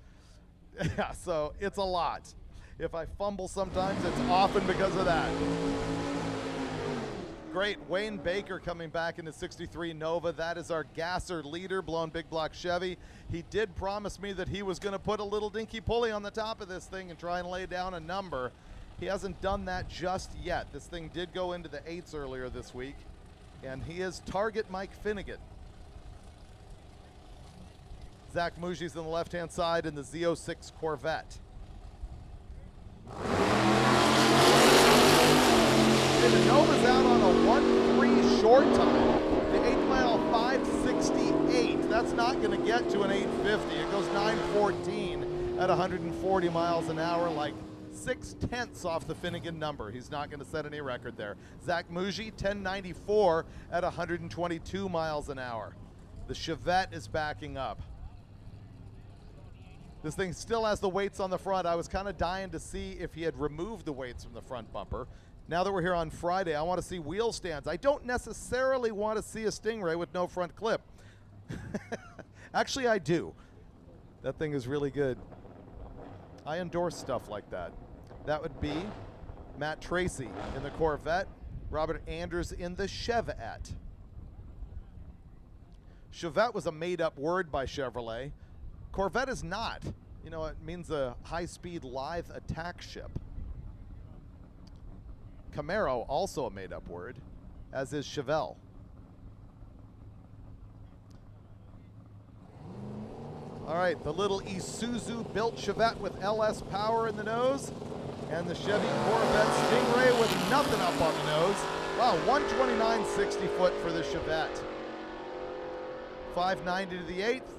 Yeah, so it's a lot. If I fumble sometimes, it's often because of that. Great, Wayne Baker coming back into 63 Nova. That is our gasser leader, blown big block Chevy. He did promise me that he was going to put a little dinky pulley on the top of this thing and try and lay down a number. He hasn't done that just yet. This thing did go into the 8s earlier this week, and he is target Mike Finnegan. Zach Muji's on the left-hand side in the Z06 Corvette. And the Nova's out on a 1-3 short time. The 8th mile 5:68. That's not going to get to an 8:50. It goes 9:14 at 140 miles an hour, like 0.6 off the Finnegan number. He's not going to set any record there. Zach Muji, 1094 at 122 miles an hour. The Chevette is backing up. This thing still has the weights on the front. I was kind of dying to see if he had removed the weights from the front bumper. Now that we're here on Friday, I want to see wheel stands. I don't necessarily want to see a Stingray with no front clip. Actually, I do. That thing is really good. I endorse stuff like that. That would be Matt Tracy in the Corvette, Robert Andrews in the Chevette. Chevette was a made-up word by Chevrolet. Corvette is not. You know, it means a high-speed live attack ship. Camaro, also a made-up word, as is Chevelle. All right, the little Isuzu-built Chevette with LS power in the nose, and the Chevy Corvette Stingray with nothing up on the nose. Wow, 129.60 foot for the Chevette. 590 to the 8th.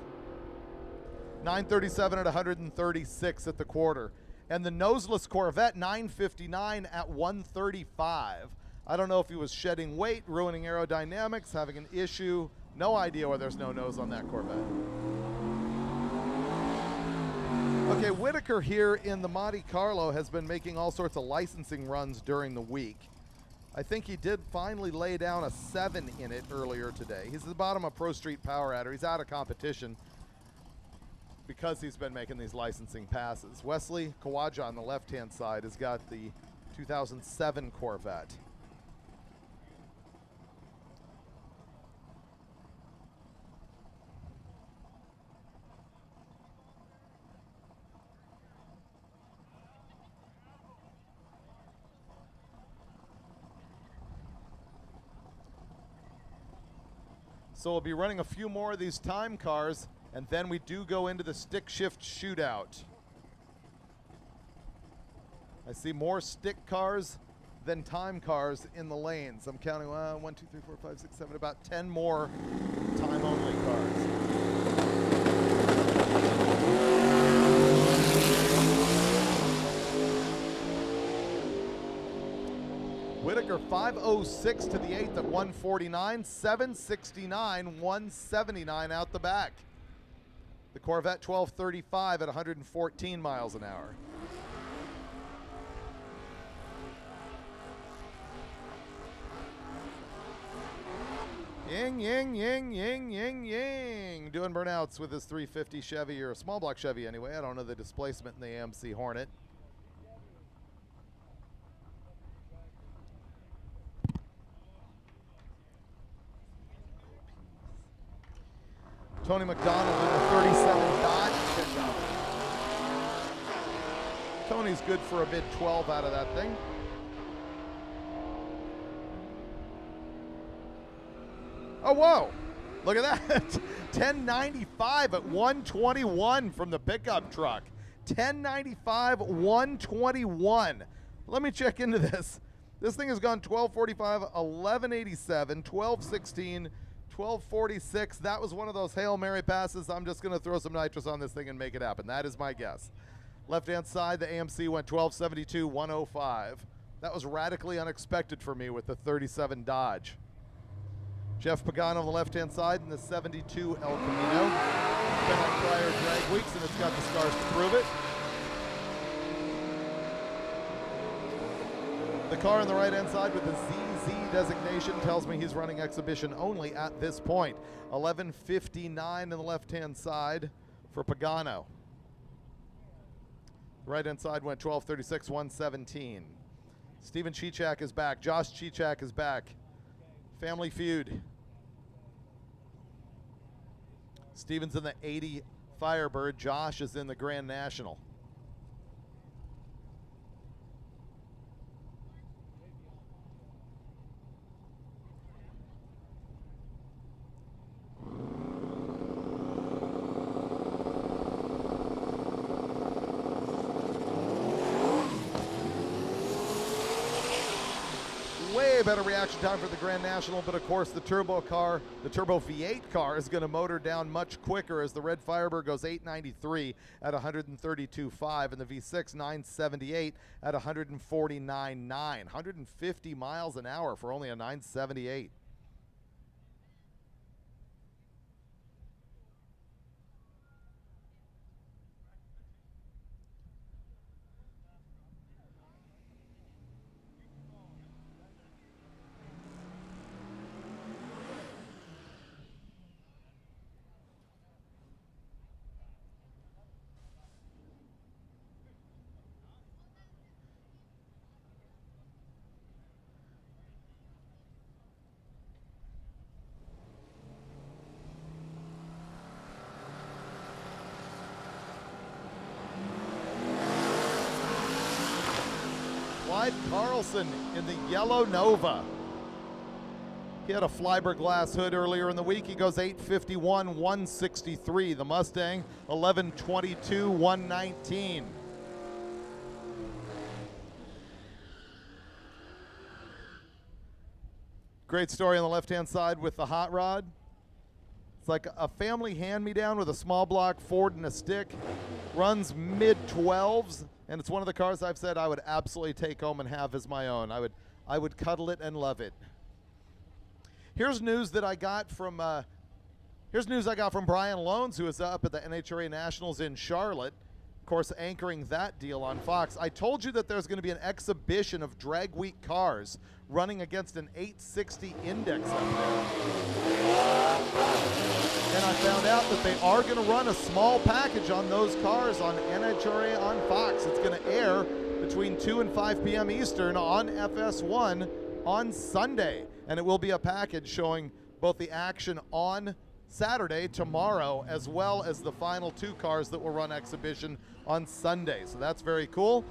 937 at 136 at the quarter. And the noseless Corvette, 959 at 135. I don't know if he was shedding weight, ruining aerodynamics, having an issue. No idea why there's no nose on that Corvette. Okay, Whitaker here in the Monte Carlo has been making all sorts of licensing runs during the week. I think he did finally lay down a 7 in it earlier today. He's at the bottom of Pro Street Power Adder. He's out of competition because he's been making these licensing passes. Wesley Kawaja on the left-hand side has got the 2007 Corvette. So we'll be running a few more of these time cars, and then we do go into the stick shift shootout. I see more stick cars than time cars in the lanes. I'm counting 1, 2, 3, 4, 5, 6, 7, about 10 more time only cars. Whitaker 506 to the 8th at 149, 769, 179 out the back. The Corvette 1235 at 114 miles an hour. Ying, ying, ying, ying, ying, ying. Doing burnouts with his 350 Chevy, or a small block Chevy anyway. I don't know the displacement in the AMC Hornet. Tony McDonald in the 37 Dodge pickup. Tony's good for a mid 12 out of that thing. Oh, whoa. Look at that. 1095 at 121 from the pickup truck. 1095, 121. Let me check into this. This thing has gone 1245, 1187, 1216, 1246. That was one of those Hail Mary passes. I'm just going to throw some nitrous on this thing and make it happen. That is my guess. Left-hand side, the AMC went 1272, 105. That was radically unexpected for me with the 37 Dodge. Jeff Pagano on the left-hand side in the 72 El Camino. It's been on prior drag weeks, and it's got the scars to prove it. The car on the right-hand side with the ZZ designation tells me he's running exhibition only at this point. 11:59 in the left-hand side for Pagano. The right-hand side went 12:36, 117. Steven Chichak is back. Josh Chichak is back. Family Feud. Steven's in the 80 Firebird. Josh is in the Grand National. Way better reaction time for the Grand National, but of course the turbo car, the turbo V8 car, is going to motor down much quicker as the red Firebird goes 893 at 132.5 and the V6 978 at 149.9. 150 miles an hour for only a 978. Carlson in the yellow Nova. He had a fiberglass hood earlier in the week. He goes 851, 163. The Mustang 1122, 119. Great story on the left-hand side with the hot rod. It's like a family hand-me-down with a small block Ford and a stick. Runs mid-12s. And it's one of the cars I've said I would absolutely take home and have as my own. I would cuddle it and love it. Here's news that I got from Brian Loans, who is up at the NHRA Nationals in Charlotte, of course anchoring that deal on Fox. I told you that there's going to be an exhibition of drag week cars running against an 860 index up there. And I found out that they are going to run a small package on those cars on NHRA on Fox. It's going to air between 2 and 5 p.m. Eastern on FS1 on Sunday. And it will be a package showing both the action on Saturday, tomorrow, as well as the final 2 cars that will run exhibition on Sunday. So that's very cool.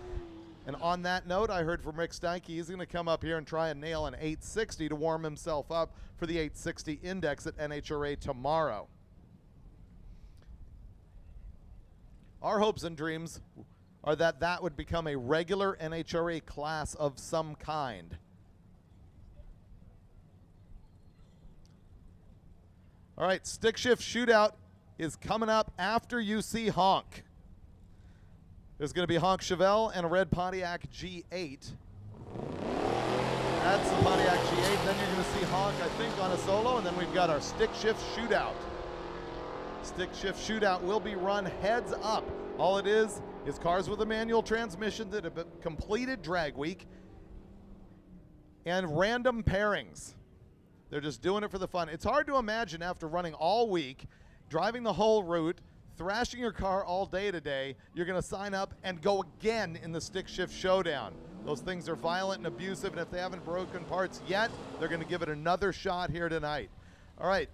And on that note, I heard from Rick Steinke, he's going to come up here and try and nail an 860 to warm himself up for the 860 Index at NHRA tomorrow. Our hopes and dreams are that that would become a regular NHRA class of some kind. All right, stick shift shootout is coming up after you see Honk. There's going to be Honk Chevelle and a red Pontiac G8. That's the Pontiac G8. Then you're going to see Honk, I think, on a solo, and then we've got our stick shift shootout. Stick shift shootout will be run heads up. All it is cars with a manual transmission that have completed drag week and random pairings. They're just doing it for the fun. It's hard to imagine after running all week, driving the whole route, thrashing your car all day today, you're going to sign up and go again in the stick shift showdown. Those things are violent and abusive, and if they haven't broken parts yet, they're going to give it another shot here tonight. All right,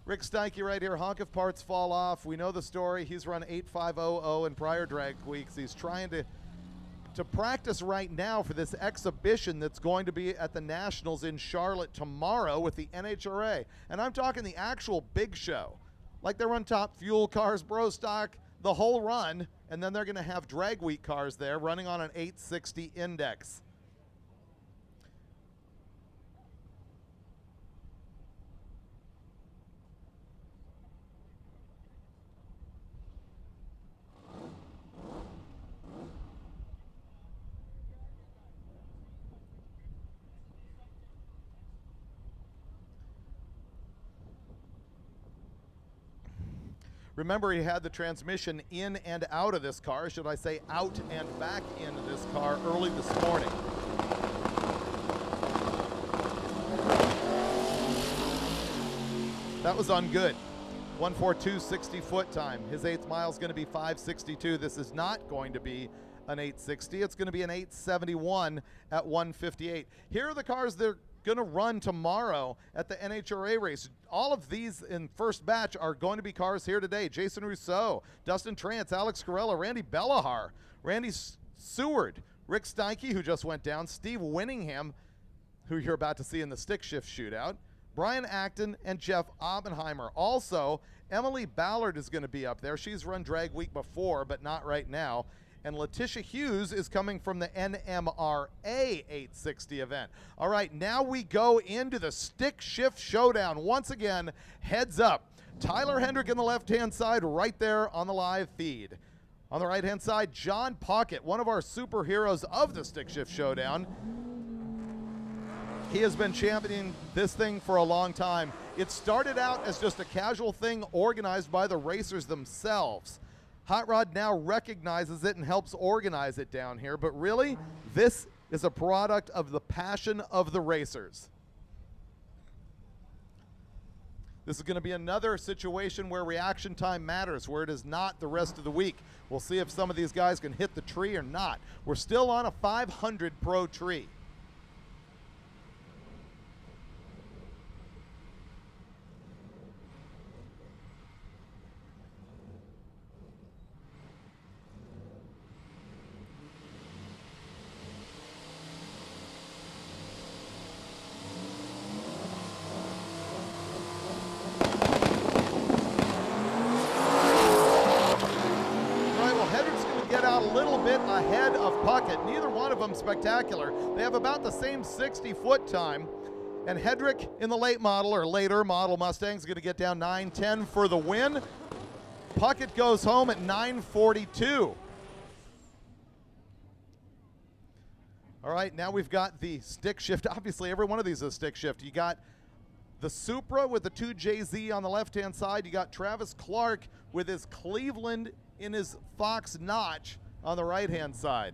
Rick Steinke right here. Honk if parts fall off. We know the story. He's run 8500 in prior drag weeks. He's trying to practice right now for this exhibition that's going to be at the Nationals in Charlotte tomorrow with the NHRA. And I'm talking the actual big show. Like they run top fuel cars, bro stock, the whole run, and then they're going to have drag week cars there running on an 860 Index. Remember, he had the transmission in and out of this car, should I say out and back into this car early this morning. That was on good. 142 60-foot time. His 8th mile is going to be 562. This is not going to be an 860. It's going to be an 871 at 158. Here are the cars that are going to run tomorrow at the NHRA race. All of these in first batch are going to be cars here today. Jason Rousseau, Dustin Trance, Alex Corella, Randy Bellahar, Randy Seward, Rick Steinke, who just went down, Steve Winningham, who you're about to see in the stick shift shootout, Brian Acton, and Jeff Oppenheimer. Also, Emily Ballard is going to be up there. She's run drag week before, but not right now. And Letitia Hughes is coming from the NMRA 860 event. All right, now we go into the stick shift showdown. Once again, heads up. Tyler Hendrick on the left-hand side right there on the live feed. On the right-hand side, John Pocket, one of our superheroes of the stick shift showdown. He has been championing this thing for a long time. It started out as just a casual thing organized by the racers themselves. Hot Rod now recognizes it and helps organize it down here, but really, this is a product of the passion of the racers. This is going to be another situation where reaction time matters, where it is not the rest of the week. We'll see if some of these guys can hit the tree or not. We're still on a 500 pro tree. Ahead of Puckett. Neither one of them spectacular. They have about the same 60-foot time. And Hedrick in the late model or later model Mustang is going to get down 9:10 for the win. Puckett goes home at 9:42. All right, now we've got the stick shift. Obviously, every one of these is a stick shift. You got the Supra with the 2JZ on the left-hand side. You got Travis Clark with his Cleveland in his Fox Notch on the right-hand side.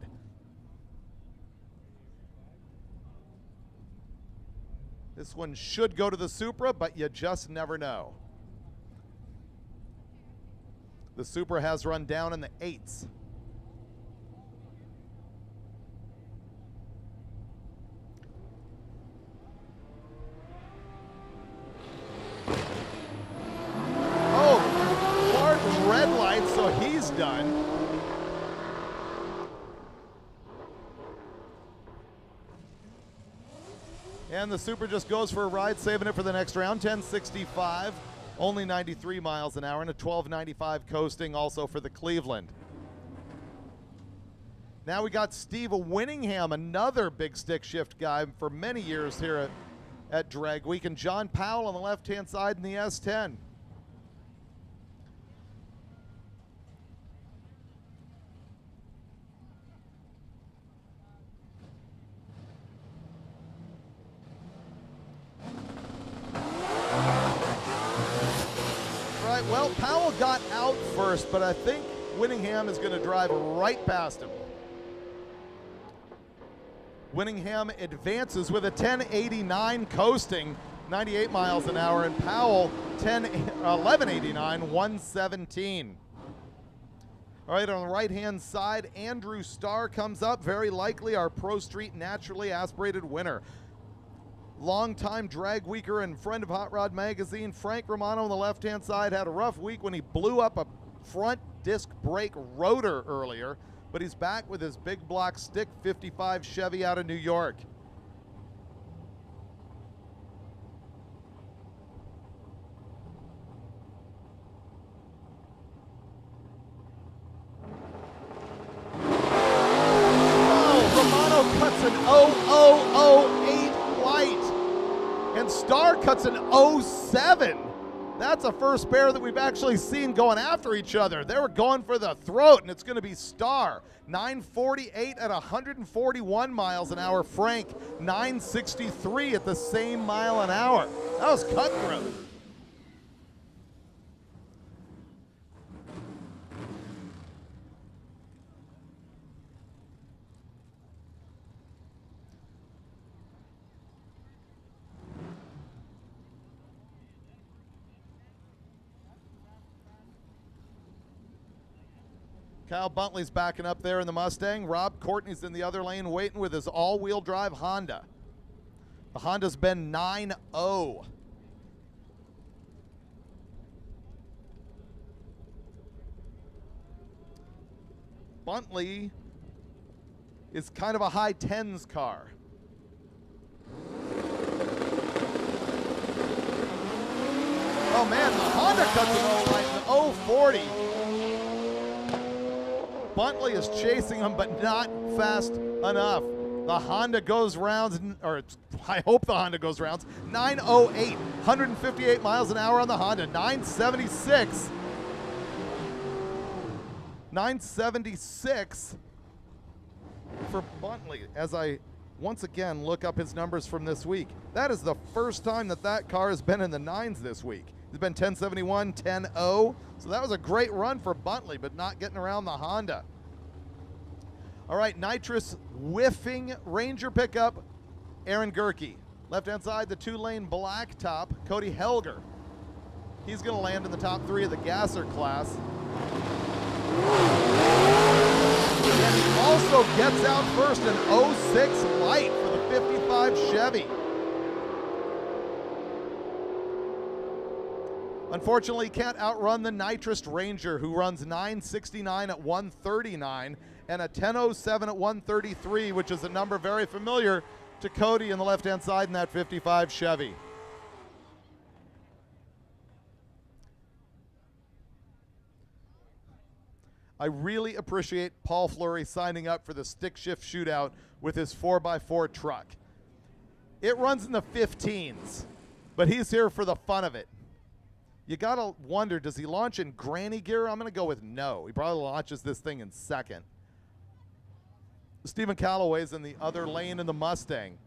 This one should go to the Supra, but you just never know. The Supra has run down in the 8s. And the Super just goes for a ride, saving it for the next round. 1065, only 93 miles an hour, and a 1295 coasting also for the Cleveland. Now we got Steve Winningham, another big stick shift guy for many years here at Drag Week, and John Powell on the left-hand side in the S10. Right, well, Powell got out first, but I think Winningham is going to drive right past him. Winningham advances with a 1089 coasting, 98 miles an hour, and Powell 1189, 117. All right, on the right-hand side, Andrew Starr comes up, very likely our Pro Street naturally aspirated winner. Longtime drag weeker and friend of Hot Rod Magazine, Frank Romano on the left-hand side had a rough week when he blew up a front disc brake rotor earlier, but he's back with his big block stick 55 Chevy out of New York. Oh, Romano cuts an 0008 white, and Starr cuts an 07. That's a first pair that we've actually seen going after each other. They were going for the throat, and it's going to be Starr. 948 at 141 miles an hour. Frank, 963 at the same mile an hour. That was cutthroat. Kyle Buntley's backing up there in the Mustang. Rob Courtney's in the other lane waiting with his all-wheel drive Honda. The Honda's been 9-0. Buntley is kind of a high tens car. Oh man, the Honda cuts an 040. Buntley is chasing him, but not fast enough. The Honda goes rounds, or I hope the Honda goes rounds. 908, 158 miles an hour on the Honda. 976. 976 for Buntley as I once again look up his numbers from this week. That is the first time that that car has been in the nines this week. He's been 1071, 10-0. So that was a great run for Buntley, but not getting around the Honda. All right, nitrous whiffing Ranger pickup, Aaron Gerke. Left-hand side, the two-lane blacktop, Cody Helger. He's going to land in the top three of the gasser class. And he also gets out first an 06 light for the 55 Chevy. Unfortunately, can't outrun the nitrous Ranger, who runs 969 at 139 and a 1007 at 133, which is a number very familiar to Cody on the left-hand side in that 55 Chevy. I really appreciate Paul Fleury signing up for the stick shift shootout with his 4x4 truck. It runs in the 15s, but he's here for the fun of it. You gotta wonder, does he launch in granny gear? I'm gonna go with no. He probably launches this thing in second. Stephen Calloway's in the other lane in the Mustang.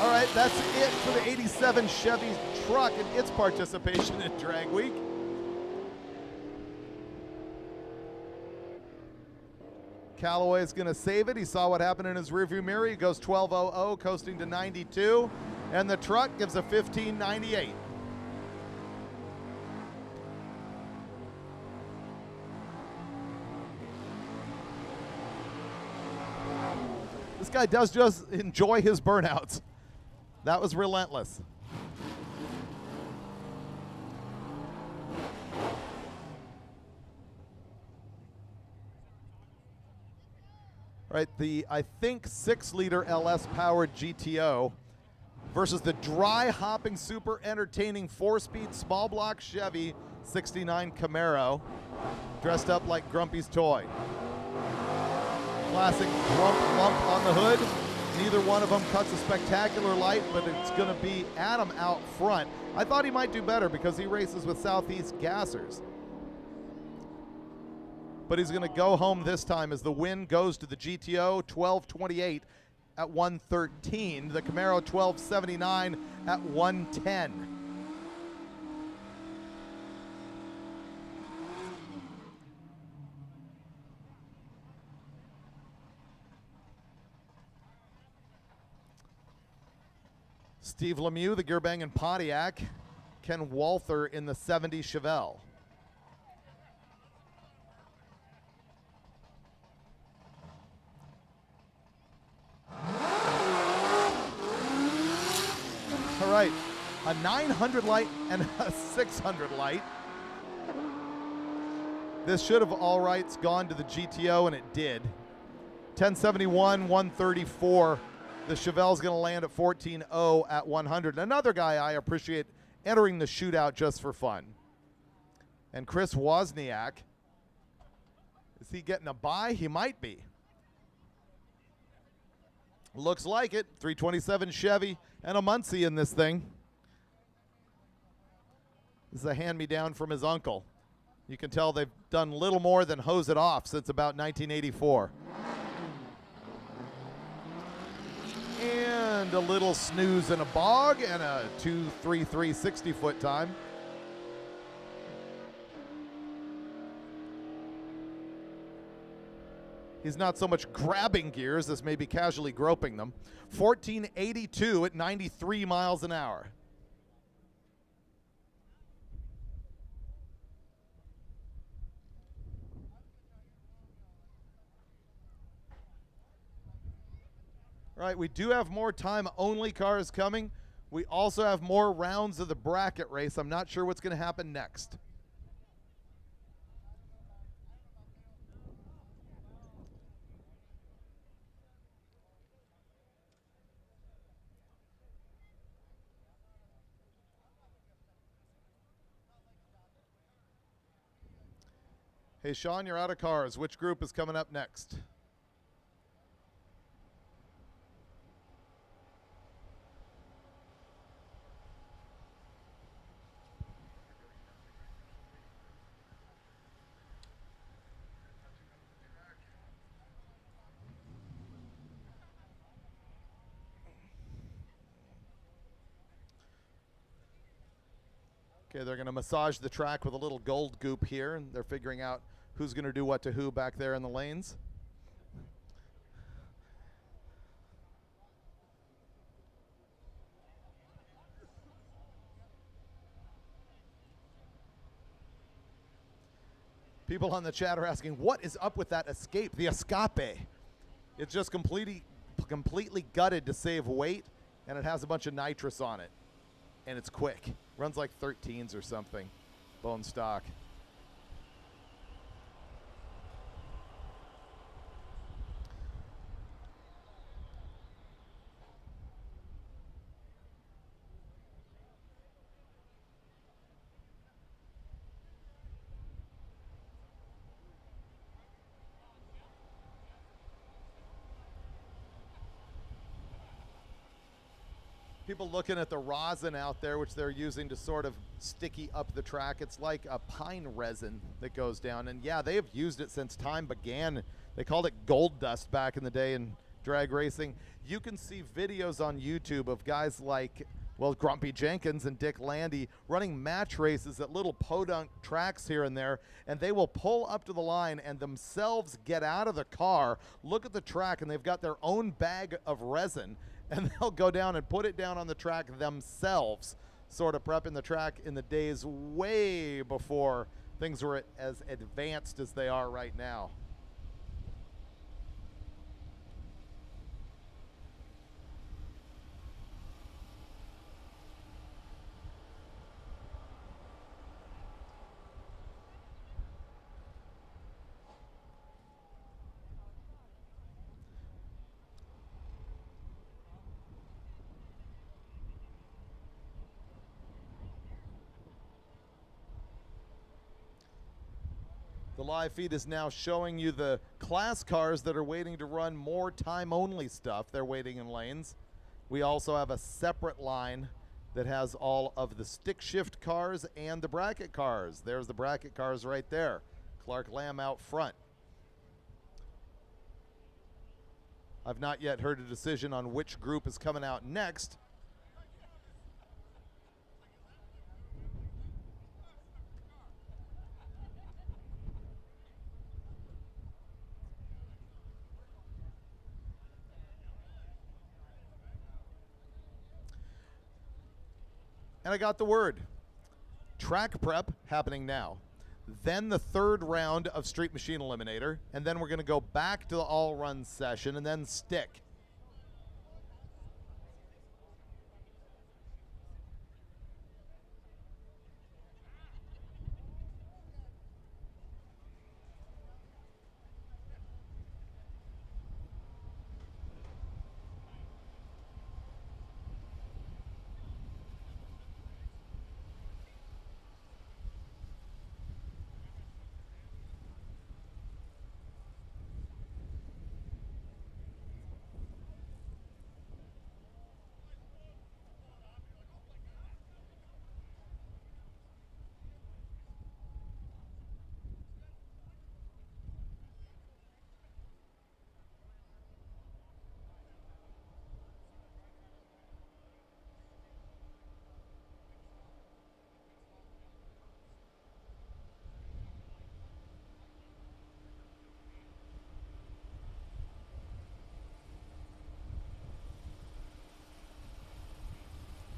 All right, that's it for the 87 Chevy truck and its participation in Drag Week. Callaway's going to save it. He saw what happened in his rearview mirror. He goes 12.00, coasting to 92, and the truck gives a 15.98. This guy does just enjoy his burnouts. That was relentless. Right, the, I think, 6-liter LS-powered GTO versus the dry-hopping, super entertaining 4-speed small block Chevy 69 Camaro, dressed up like Grumpy's toy. Classic grump lump on the hood. Neither one of them cuts a spectacular light, but it's going to be Adam out front. I thought he might do better because he races with Southeast Gassers. But he's going to go home this time as the win goes to the GTO 1228 at 113, the Camaro 1279 at 110. Steve Lemieux, the gear-banging Pontiac. Ken Walther in the 70 Chevelle. All right, a 900 light and a 600 light. This should have all rights gone to the GTO, and it did. 1071, 134. The Chevelle's going to land at 14.0 at 100. Another guy I appreciate entering the shootout just for fun. And Chris Wozniak, is he getting a bye? He might be. Looks like it. 327 Chevy and a Muncie in this thing. This is a hand-me-down from his uncle. You can tell they've done little more than hose it off since about 1984. And a little snooze in a bog and a 2.33 60-foot time. He's not so much grabbing gears as maybe casually groping them. 1482 at 93 miles an hour. All right, we do have more time-only cars coming. We also have more rounds of the bracket race. I'm not sure what's going to happen next. Hey, Sean, you're out of cars. Which group is coming up next? Okay, they're going to massage the track with a little gold goop here, and they're figuring out who's going to do what to who back there in the lanes. People on the chat are asking, what is up with that escape, the escape? It's just completely gutted to save weight, and it has a bunch of nitrous on it, and it's quick. Runs like 13s or something, bone stock. People looking at the rosin out there, which they're using to sort of sticky up the track. It's like a pine resin that goes down. And yeah, they have used it since time began. They called it gold dust back in the day in drag racing. You can see videos on YouTube of guys like, well, Grumpy Jenkins and Dick Landy running match races at little podunk tracks here and there, and they will pull up to the line and themselves get out of the car, look at the track, and they've got their own bag of resin, and they'll go down and put it down on the track themselves, sort of prepping the track in the days way before things were as advanced as they are right now. The live feed is now showing you the class cars that are waiting to run more time-only stuff. They're waiting in lanes. We also have a separate line that has all of the stick shift cars and the bracket cars. There's the bracket cars right there. Clark Lamb out front. I've not yet heard a decision on which group is coming out next. And I got the word. Track prep happening now. Then the third round of Street Machine Eliminator. And then we're going to go back to the all-run session and then stick.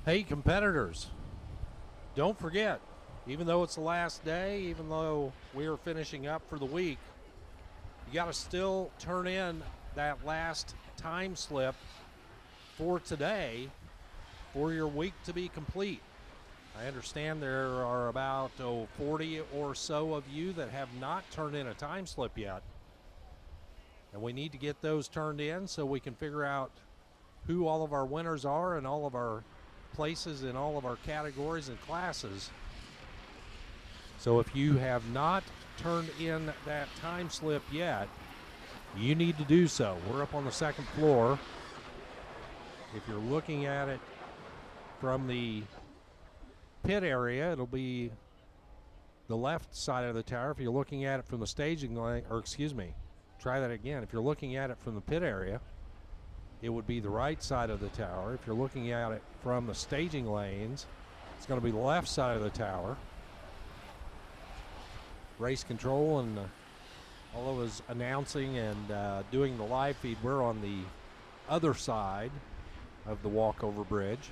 Hey, competitors, don't forget, even though it's the last day, even though we are finishing up for the week, you got to still turn in that last time slip for today for your week to be complete. I understand there are about 40 or so of you that have not turned in a time slip yet. And we need to get those turned in so we can figure out who all of our winners are and all of our places in all of our categories and classes. So if you have not turned in that time slip yet, you need to do so. We're up on the second floor. If you're looking at it from the pit area, it'll be the left side of the tower. If you're looking at it from the staging line, or excuse me, try that again. If you're looking at it from the pit area, it would be the right side of the tower. If you're looking at it from the staging lanes, it's going to be the left side of the tower. Race control and all of us announcing and doing the live feed, we're on the other side of the walkover bridge.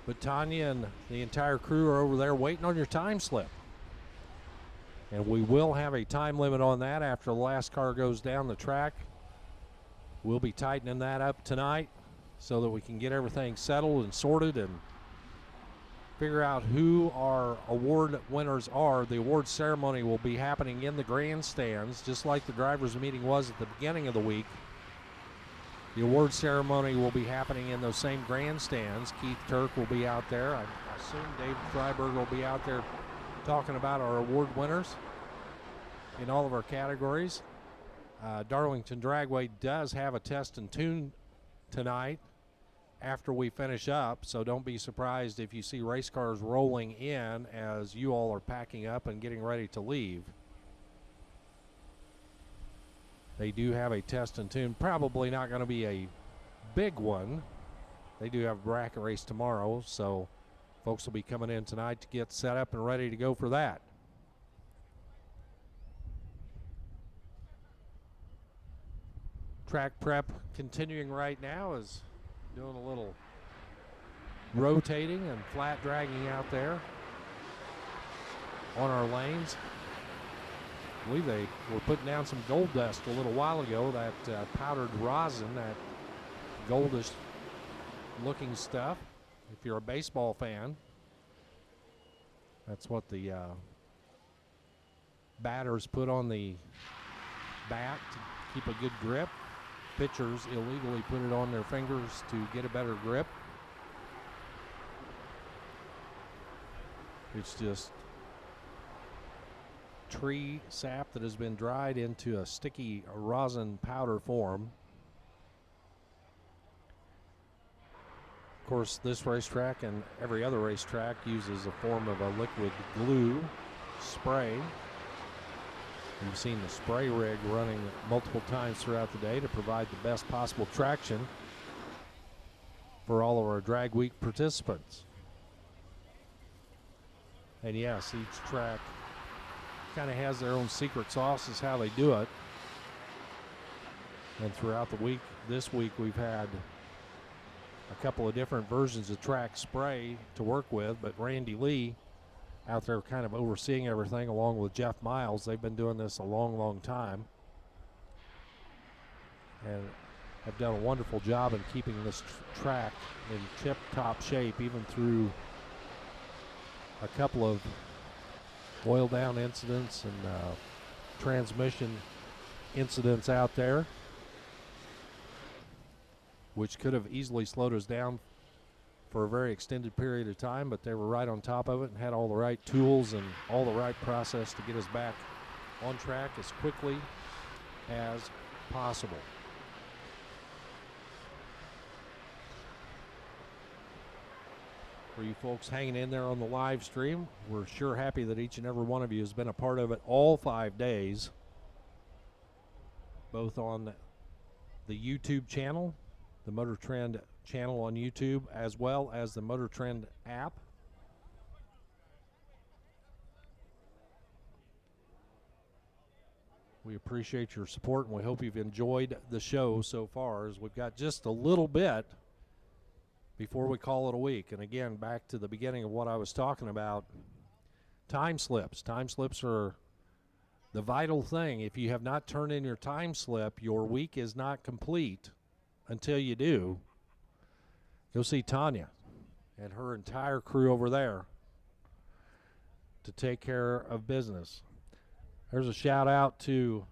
But Tanya and the entire crew are over there waiting on your time slip. And we will have a time limit on that after the last car goes down the track. We'll be tightening that up tonight so that we can get everything settled and sorted and figure out who our award winners are. The award ceremony will be happening in the grandstands, just like the drivers' meeting was at the beginning of the week. The award ceremony will be happening in those same grandstands. Keith Turk will be out there. I assume Dave Freiberg will be out there talking about our award winners in all of our categories. Darlington Dragway does have a test and tune tonight after we finish up, so don't be surprised if you see race cars rolling in as you all are packing up and getting ready to leave. They do have a test and tune, probably not going to be a big one. They do have a bracket race tomorrow, so folks will be coming in tonight to get set up and ready to go for that. Track prep continuing right now, is doing a little rotating and flat dragging out there on our lanes. I believe they were putting down some gold dust a little while ago, that powdered rosin, that goldish looking stuff. If you're a baseball fan, that's what the batters put on the bat to keep a good grip. Pitchers illegally put it on their fingers to get a better grip. It's just tree sap that has been dried into a sticky rosin powder form. Of course, this racetrack and every other racetrack uses a form of a liquid glue spray. You've seen the spray rig running multiple times throughout the day to provide the best possible traction for all of our drag week participants. And yes, each track kind of has their own secret sauce is how they do it. And throughout the week, this week we've had a couple of different versions of track spray to work with, but Randy Lee out there kind of overseeing everything along with Jeff Miles. They've been doing this a long, long time and have done a wonderful job in keeping this track in tip-top shape even through a couple of oil down incidents and transmission incidents out there, which could have easily slowed us down for a very extended period of time, but they were right on top of it and had all the right tools and all the right process to get us back on track as quickly as possible. For you folks hanging in there on the live stream, we're sure happy that each and every one of you has been a part of it all 5 days, both on the YouTube channel, the MotorTrend channel on YouTube, as well as the MotorTrend app. We appreciate your support, and we hope you've enjoyed the show so far, as we've got just a little bit before we call it a week. And again, back to the beginning of what I was talking about, time slips. Time slips are the vital thing. If you have not turned in your time slip, your week is not complete until you do. Go see Tanya and her entire crew over there to take care of business. There's a shout out to,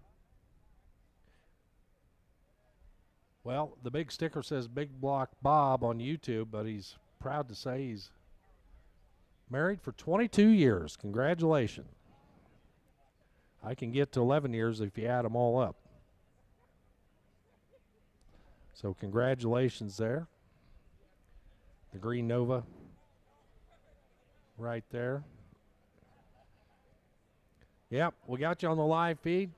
well, the big sticker says Big Block Bob on YouTube, but he's proud to say he's married for 22 years. Congratulations. I can get to 11 years if you add them all up. So congratulations there. The Green Nova right there. Yep, we got you on the live feed.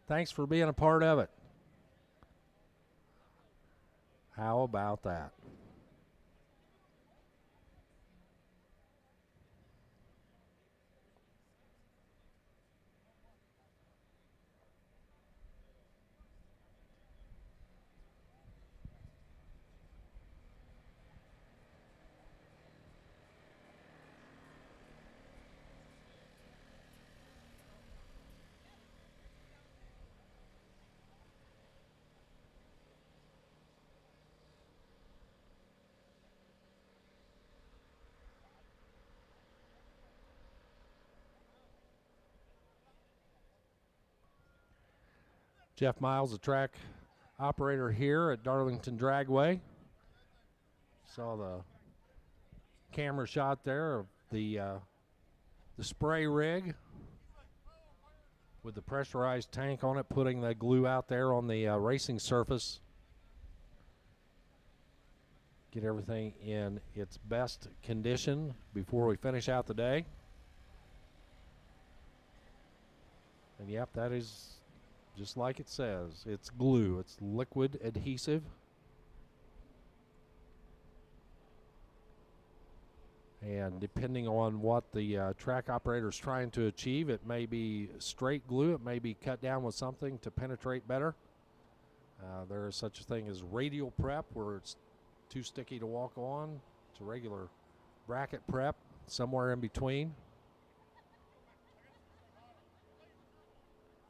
Thanks for being a part of it. How about that? Jeff Miles, the track operator here at Darlington Dragway. Saw the camera shot there of the spray rig with the pressurized tank on it, putting the glue out there on the racing surface. Get everything in its best condition before we finish out the day. And yep, that is just like it says. It's glue. It's liquid adhesive. And depending on what the track operator is trying to achieve, it may be straight glue. It may be cut down with something to penetrate better. There is such a thing as radial prep, where it's too sticky to walk on, to regular bracket prep, somewhere in between.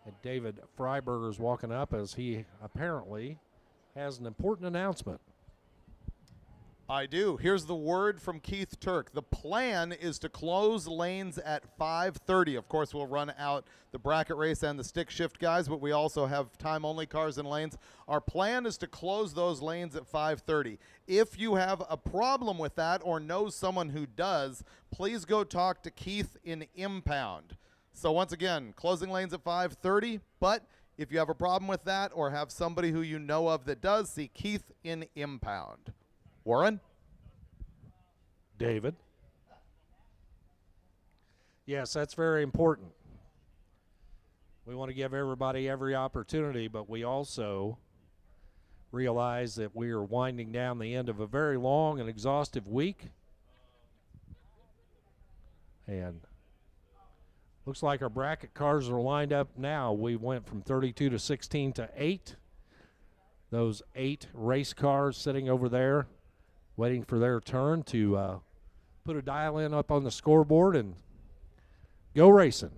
And David Freiberger's walking up as he apparently has an important announcement. I do. Here's the word from Keith Turk. The plan is to close lanes at 5:30. Of course, we'll run out the bracket race and the stick shift guys, but we also have time-only cars and lanes. Our plan is to close those lanes at 5:30. If you have a problem with that or know someone who does, please go talk to Keith in Impound. So once again, closing lanes at 5:30, but if you have a problem with that or have somebody who you know of that does, see Keith in Impound. Warren? David? Yes, that's very important. We want to give everybody every opportunity, but we also realize that we are winding down the end of a very long and exhaustive week. And looks like our bracket cars are lined up now. We went from 32 to 16 to 8. Those 8 race cars sitting over there waiting for their turn to put a dial in up on the scoreboard and go racing.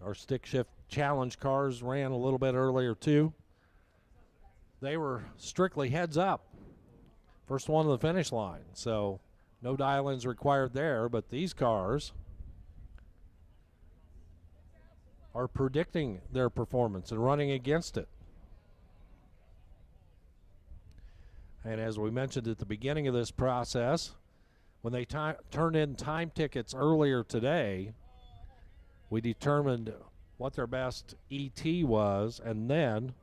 Our stick shift challenge cars ran a little bit earlier too. They were strictly heads up. First one to the finish line. So no dial-ins required there, but these cars are predicting their performance and running against it. And as we mentioned at the beginning of this process, when they turned in time tickets earlier today, we determined what their best ET was and then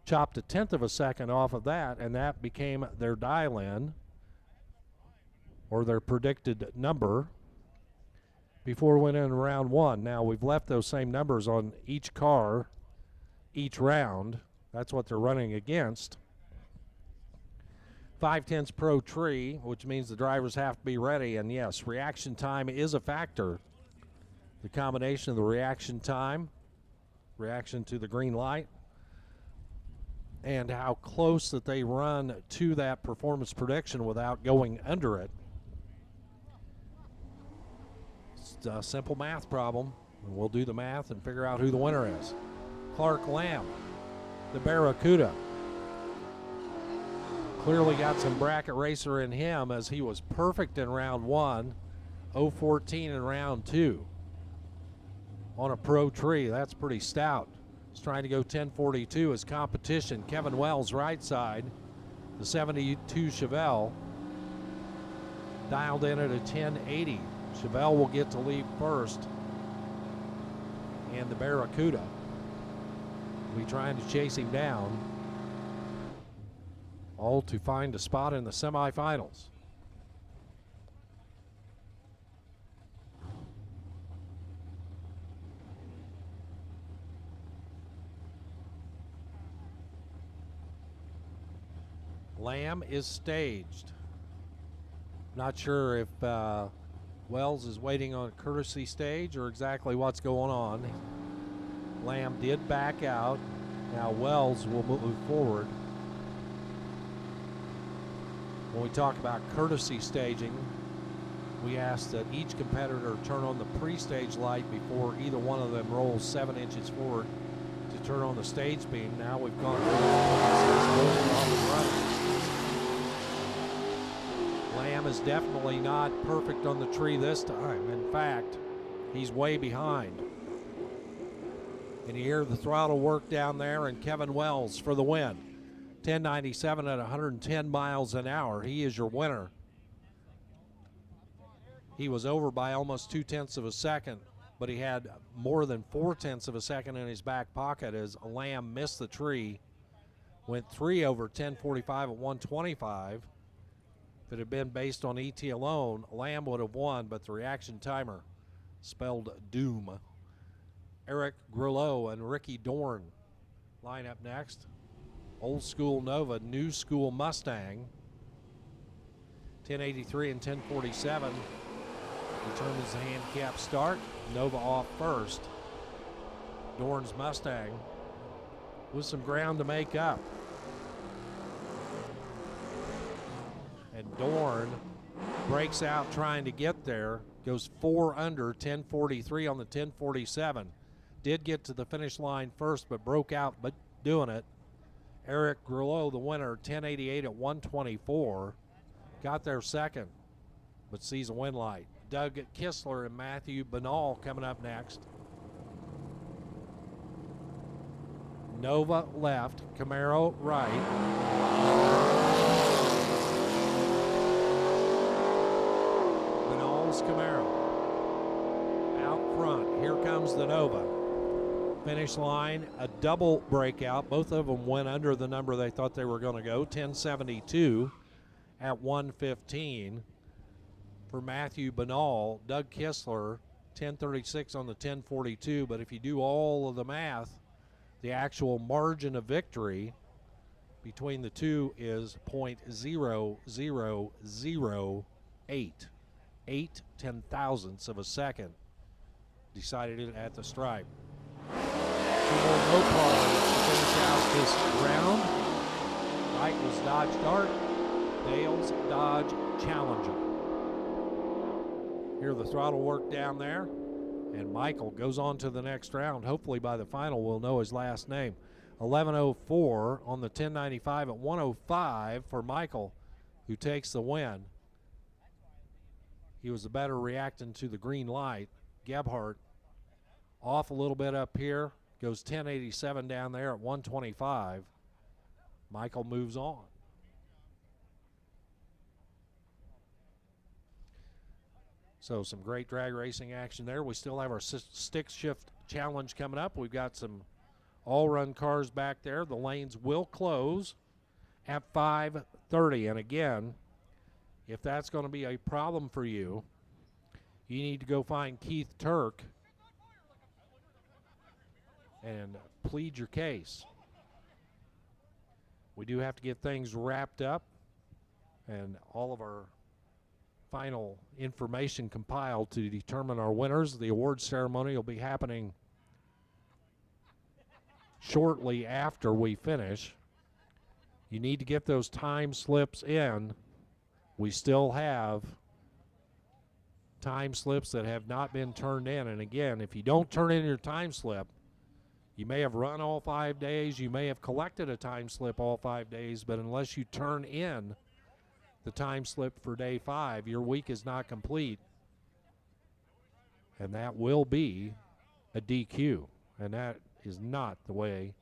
chopped 1/10 of a second off of that, and that became their dial-in or their predicted number before we went in round 1. Now we've left those same numbers on each car each round. That's what they're running against. 5/10 pro tree, which means the drivers have to be ready, and yes, reaction time is a factor. The combination of the reaction time, reaction to the green light, and how close that they run to that performance prediction without going under it. It's a simple math problem, and we'll do the math and figure out who the winner is. Clark Lamb, the Barracuda. Clearly got some bracket racer in him as he was perfect in round 1, 0-14 in round 2. On a pro tree, that's pretty stout. He's trying to go 10:42 as competition. Kevin Wells right side, the 72 Chevelle, dialed in at a 1080. Chevelle will get to leave first, and the Barracuda will be trying to chase him down, all to find a spot in the semifinals. Lamb is staged. Not sure if Wells is waiting on a courtesy stage or exactly what's going on. Lamb did back out. Now Wells will move forward. When we talk about courtesy staging, we ask that each competitor turn on the pre-stage light before either one of them rolls 7 inches forward to turn on the stage beam. Now we've gone through the process. Lamb is definitely not perfect on the tree this time. In fact, he's way behind. And you hear the throttle work down there, and Kevin Wells for the win. 1097 at 110 miles an hour. He is your winner. He was over by almost 0.2 of a second, but he had more than 0.4 of a second in his back pocket as Lamb missed the tree. Went 3 over 1045 at 125. If it had been based on ET alone, Lamb would have won, but the reaction timer spelled doom. Eric Grillo and Ricky Dorn line up next. Old school Nova, new school Mustang. 1083 and 1047 determines the handicap start. Nova off first. Dorn's Mustang with some ground to make up. And Dorn breaks out trying to get there, goes 4 under 1043 on the 1047. Did get to the finish line first, but broke out but doing it. Eric Grillo, the winner, 1088 at 124. Got there second, but sees a win light. Doug Kistler and Matthew Banal coming up next. Nova left, Camaro right. Camaro out front. Here comes the Nova. Finish line, a double breakout. Both of them went under the number they thought they were going to go, 1072 at 115. For Matthew Banal, Doug Kistler, 1036 on the 1042. But if you do all of the math, the actual margin of victory between the two is .0008. 8 ten-thousandths of a second. Decided it at the stripe. Two more no cars to finish out this round. Michael's Dodge Dart, Dale's Dodge Challenger. Hear the throttle work down there, and Michael goes on to the next round. Hopefully by the final we'll know his last name. 11:04 on the 1095 at 105 for Michael, who takes the win. He was the better reacting to the green light. Gebhardt off a little bit up here, goes 1087 down there at 125. Michael moves on. So some great drag racing action there. We still have our stick shift challenge coming up. We've got some all-run cars back there. The lanes will close at 5:30. And again, if that's going to be a problem for you, you need to go find Keith Turk and plead your case. We do have to get things wrapped up and all of our final information compiled to determine our winners. The award ceremony will be happening shortly after we finish. You need to get those time slips in. We still have time slips that have not been turned in. And again, if you don't turn in your time slip, you may have run all 5 days, you may have collected a time slip all 5 days, but unless you turn in the time slip for day 5, your week is not complete. And that will be a DQ. And that is not the way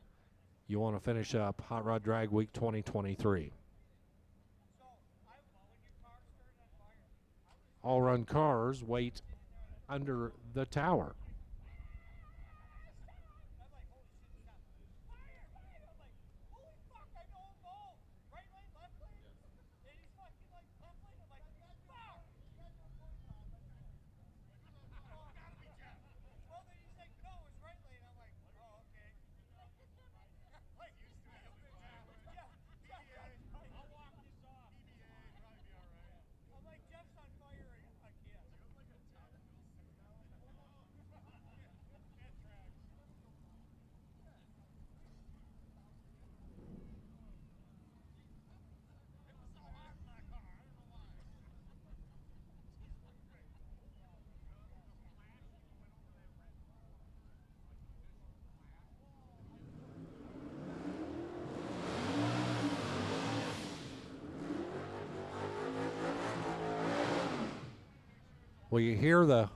you want to finish up Hot Rod Drag Week 2023. All-run cars wait under the tower. Well, you hear the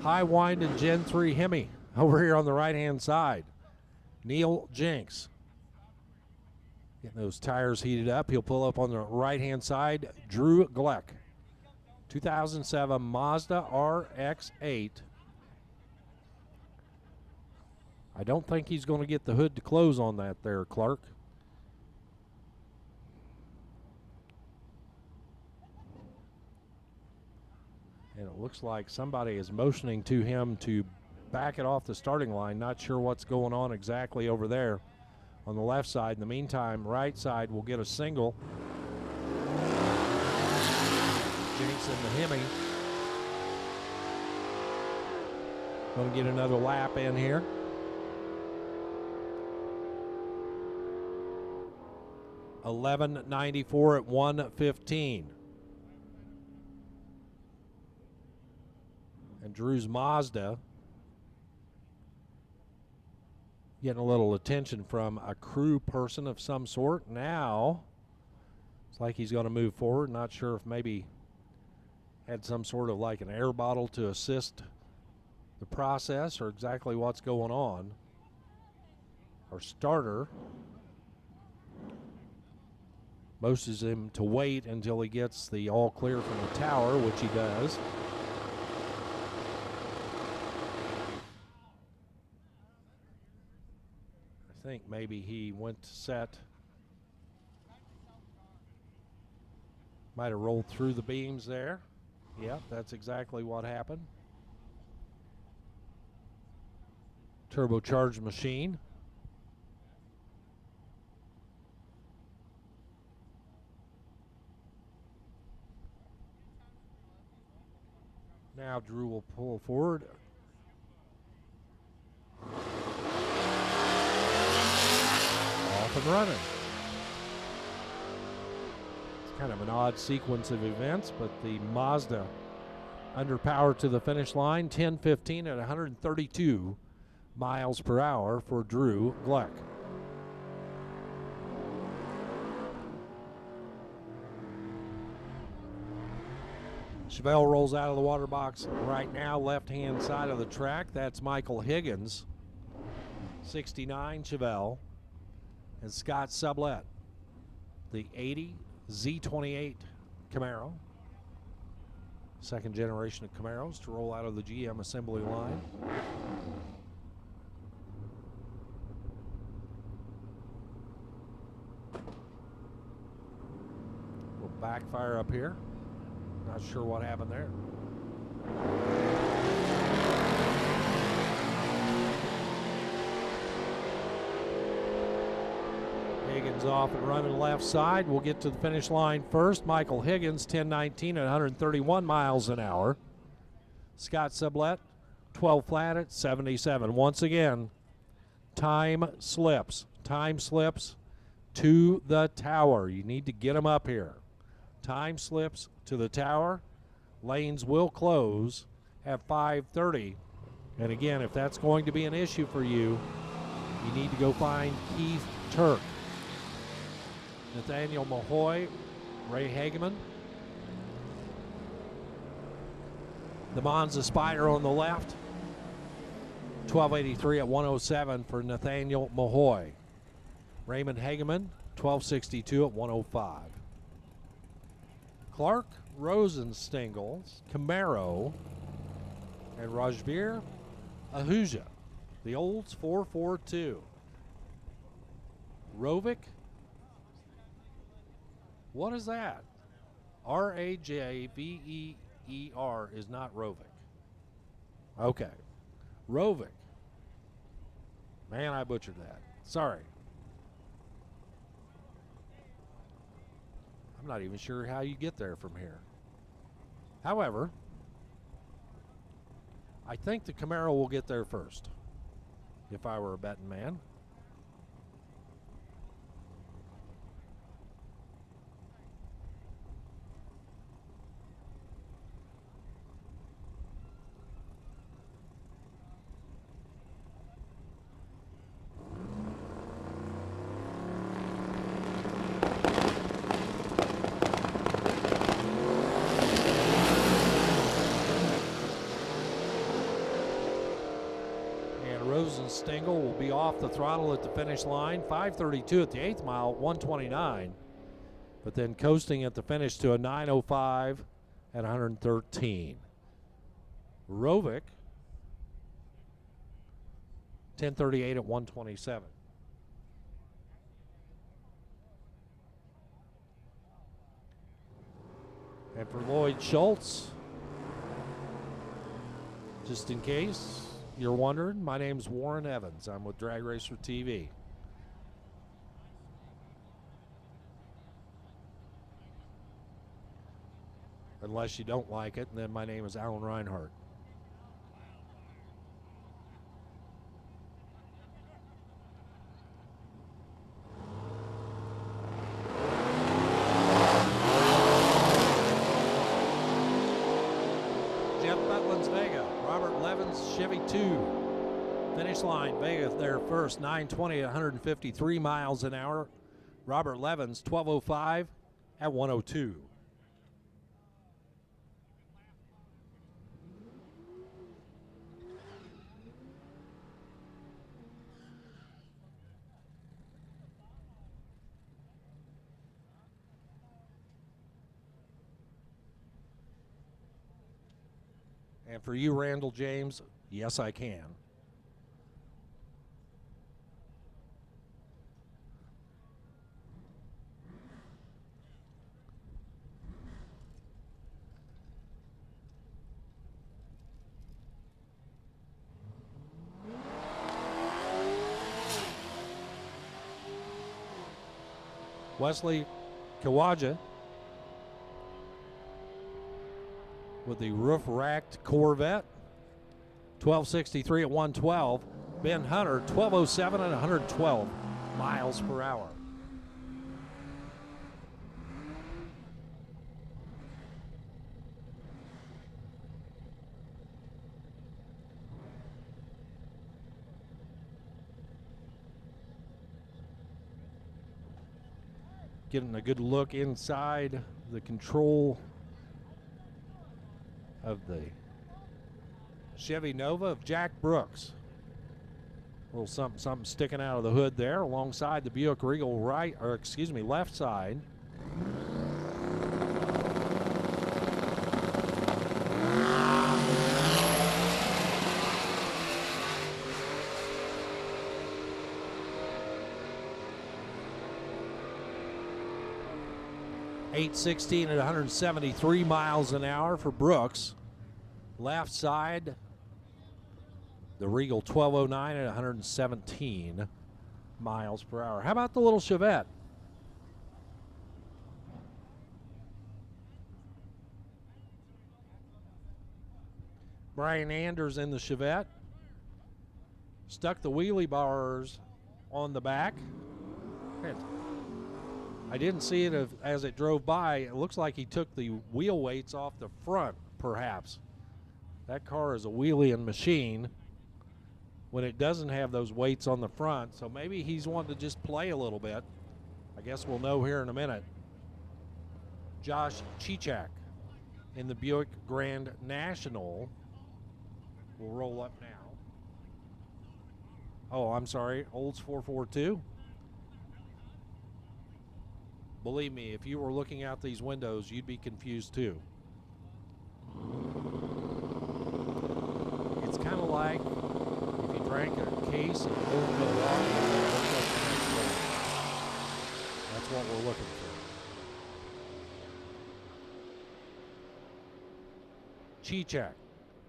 high winding Gen 3 Hemi over here on the right-hand side. Neil Jenks getting those tires heated up. He'll pull up on the right-hand side. Drew Gleck, 2007 Mazda RX-8. I don't think he's going to get the hood to close on that there, Clark. And it looks like somebody is motioning to him to back it off the starting line. Not sure what's going on exactly over there on the left side. In the meantime, right side will get a single. Jenks in the Hemi. Going to get another lap in here. $11.94 at 1:15. And Drew's Mazda getting a little attention from a crew person of some sort. Now, it's like he's going to move forward. Not sure if maybe had some sort of like an air bottle to assist the process or exactly what's going on. Our starter motions him to wait until he gets the all clear from the tower, which he does. think maybe he went to set. Might have rolled through the beams there. Yep, that's exactly what happened. Turbocharged machine. Now Drew will pull forward. Off and running. It's kind of an odd sequence of events, but the Mazda under power to the finish line, 10:15 at 132 miles per hour for Drew Gleck. Chevelle rolls out of the water box right now, left-hand side of the track. That's Michael Higgins, 69 Chevelle, and Scott Sublette, the 80 Z28 Camaro. Second generation of Camaros to roll out of the GM assembly line. Little backfire up here. Not sure what happened there. Higgins off and running left side. We'll get to the finish line first. Michael Higgins, 10:19 at 131 miles an hour. Scott Sublette, 12 flat at 77. Once again, time slips. Time slips to the tower. You need to get them up here. Time slips to the tower. Lanes will close at 5:30. And again, if that's going to be an issue for you, you need to go find Keith Turk, Nathaniel Mahoy, Ray Hageman. The Monza Spider on the left. 1283 at 107 for Nathaniel Mahoy. Raymond Hageman, 1262 at 105. Clark Rosenstengel's Camaro and Rajbir Ahuja, the Olds 442. Rovic, what is that? R-A-J-V-E-E-R is not Rovic. Okay. Rovic. Man, I butchered that. Sorry. I'm not even sure how you get there from here. However, I think the Camaro will get there first, if I were a betting man. Stengel will be off the throttle at the finish line. 5:32 at the 8th mile, 129. But then coasting at the finish to a 9:05 at 113. Rovic, 10:38 at 127. And for Lloyd Schultz, just in case you're wondering, my name's Warren Evans. I'm with Drag Racer TV. Unless you don't like it, and then my name is Alan Reinhardt. Jeff Butlin's Vega. Robert Levin's Chevy 2. Finish line, Vega there first, 9:20 at 153 miles an hour. Robert Levin's 12:05 at 102. And for you, Randall James, yes, I can. Wesley Kawaja with the roof-racked Corvette. 1263 at 112. Ben Hunter, 1207 at 112 miles per hour. Getting a good look inside the control of the Chevy Nova of Jack Brooks. A little something sticking out of the hood there alongside the Buick Regal left side. .816 at 173 miles an hour for Brooks. Left side, the Regal 1209 at 117 miles per hour. How about the little Chevette? Brian Anders in the Chevette. Stuck the wheelie bars on the back. I didn't see it as it drove by. It looks like he took the wheel weights off the front, perhaps. That car is a wheeling machine when it doesn't have those weights on the front. So maybe he's wanting to just play a little bit. I guess we'll know here in a minute. Josh Chichak in the Buick Grand National will roll up now. Oh, I'm sorry, Olds 442. Believe me, if you were looking out these windows, you'd be confused too. It's kind of like if you drank a case of old Milwaukee. That's what we're looking for. Chichak,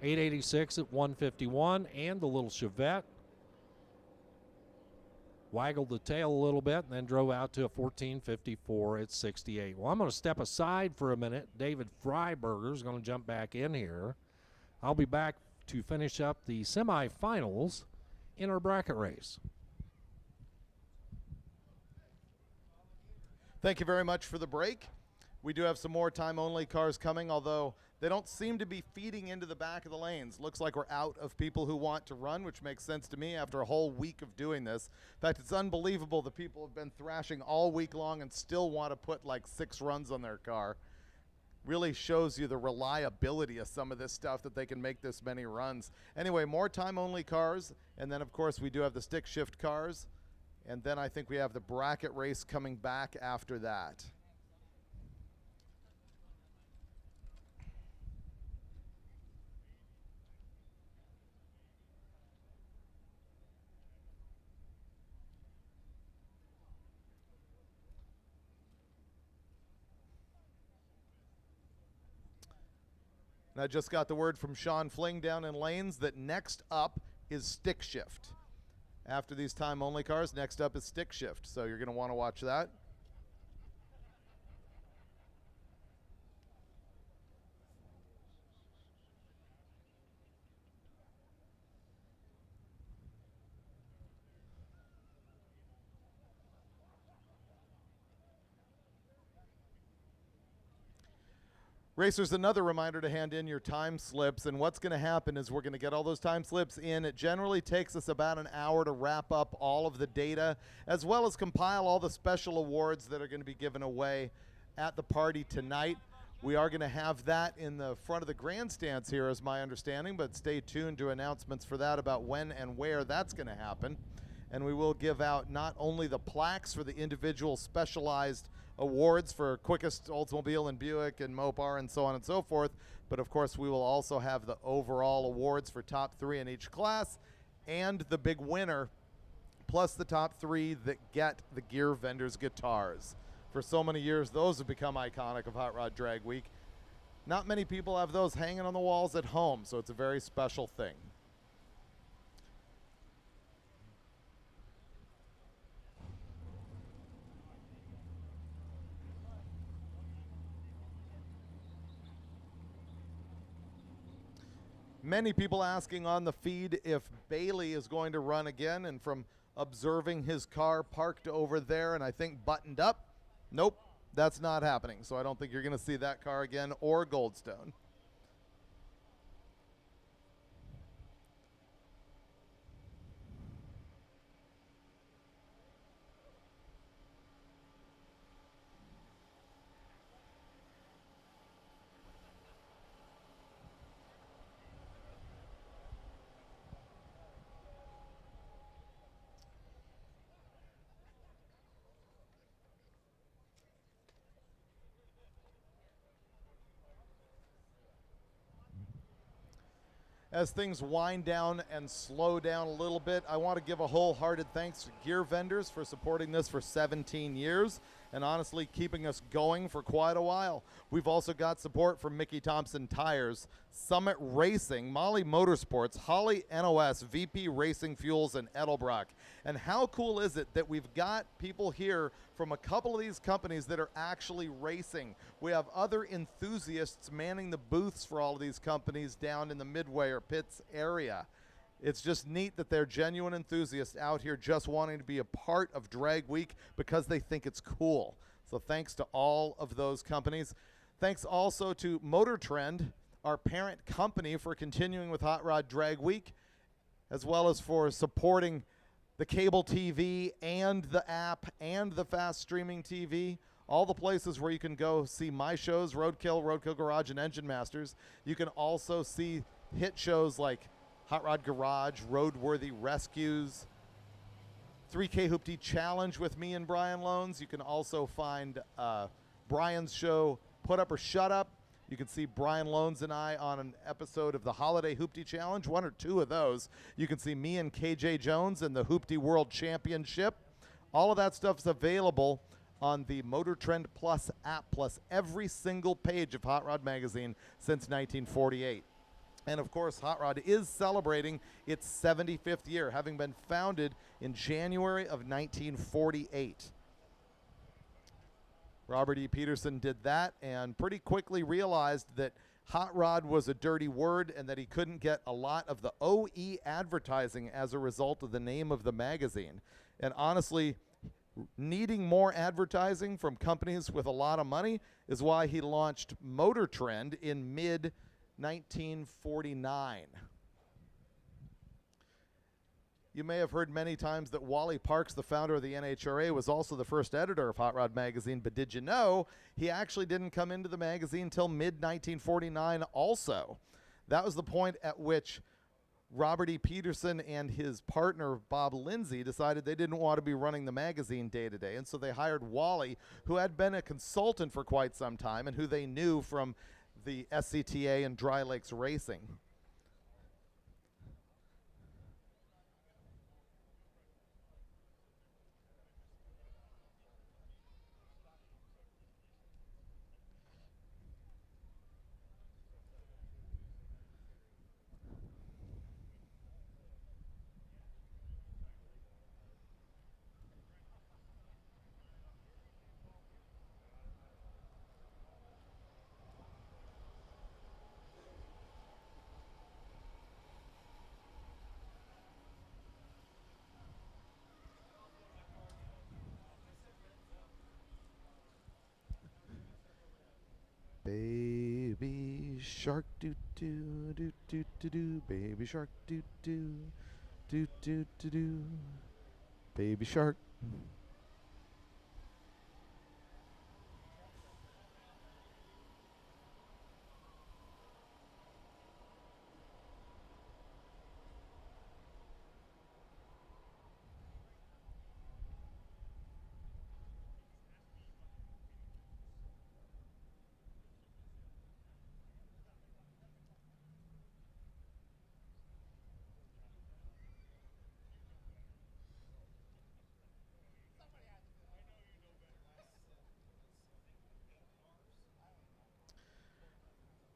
886 at 151, and the little Chevette. Waggled the tail a little bit and then drove out to a 1454 at 68. Well, I'm going to step aside for a minute. David Freiberger is going to jump back in here. I'll be back to finish up the semifinals in our bracket race. Thank you very much for the break. We do have some more time-only cars coming, although they don't seem to be feeding into the back of the lanes. Looks like we're out of people who want to run, which makes sense to me after a whole week of doing this. In fact, it's unbelievable that people have been thrashing all week long and still want to put like 6 runs on their car. Really shows you the reliability of some of this stuff that they can make this many runs. Anyway, more time-only cars, and then, of course, we do have the stick shift cars, and then I think we have the bracket race coming back after that. And I just got the word from Sean Fling down in lanes that next up is stick shift. After these time-only cars, next up is stick shift. So you're going to want to watch that. Racers, another reminder to hand in your time slips, and what's going to happen is we're going to get all those time slips in. It generally takes us about an hour to wrap up all of the data, as well as compile all the special awards that are going to be given away at the party tonight. We are going to have that in the front of the grandstands here, is my understanding, but stay tuned to announcements for that about when and where that's going to happen. And we will give out not only the plaques for the individual specialized awards for quickest Oldsmobile and Buick and Mopar and so on and so forth, but of course we will also have the overall awards for top 3 in each class and the big winner, plus the top 3 that get the Gear Vendors guitars. For so many years, those have become iconic of Hot Rod Drag Week. Not many people have those hanging on the walls at home, so it's a very special thing. Many people asking on the feed if Bailey is going to run again, and from observing his car parked over there and I think buttoned up, nope, that's not happening. So I don't think you're going to see that car again or Goldstone. As things wind down and slow down a little bit, I want to give a wholehearted thanks to Gear Vendors for supporting this for 17 years and honestly keeping us going for quite a while. We've also got support from Mickey Thompson Tires, Summit Racing, Molly Motorsports, Holly NOS, VP Racing Fuels, and Edelbrock. And how cool is it that we've got people here from a couple of these companies that are actually racing? We have other enthusiasts manning the booths for all of these companies down in the Midway or Pitts area. It's just neat that they're genuine enthusiasts out here just wanting to be a part of Drag Week because they think it's cool. So thanks to all of those companies. Thanks also to MotorTrend, our parent company, for continuing with Hot Rod Drag Week, as well as for supporting the cable TV and the app and the fast streaming TV. All the places where you can go see my shows, Roadkill Garage, and Engine Masters. You can also see hit shows like Hot Rod Garage, Roadworthy Rescues, 3K Hoopty Challenge with me and Brian Loans. You can also find Brian's show, Put Up or Shut Up. You can see Brian Loans and I on an episode of the Holiday Hoopty Challenge, one or two of those. You can see me and KJ Jones in the Hoopty World Championship. All of that stuff is available on the MotorTrend Plus app, plus every single page of Hot Rod Magazine since 1948. And of course, Hot Rod is celebrating its 75th year, having been founded in January of 1948. Robert E. Peterson did that and pretty quickly realized that hot rod was a dirty word and that he couldn't get a lot of the OE advertising as a result of the name of the magazine. And honestly, needing more advertising from companies with a lot of money is why he launched MotorTrend in mid-1949. You may have heard many times that Wally Parks, the founder of the NHRA, was also the first editor of Hot Rod Magazine, but did you know he actually didn't come into the magazine until mid-1949 also? That was the point at which Robert E. Peterson and his partner, Bob Lindsay, decided they didn't want to be running the magazine day to day, and so they hired Wally, who had been a consultant for quite some time and who they knew from the SCTA and Dry Lakes Racing. Baby shark doo doo doo doo doo doo, baby shark doo doo doo doo doo doo, baby shark.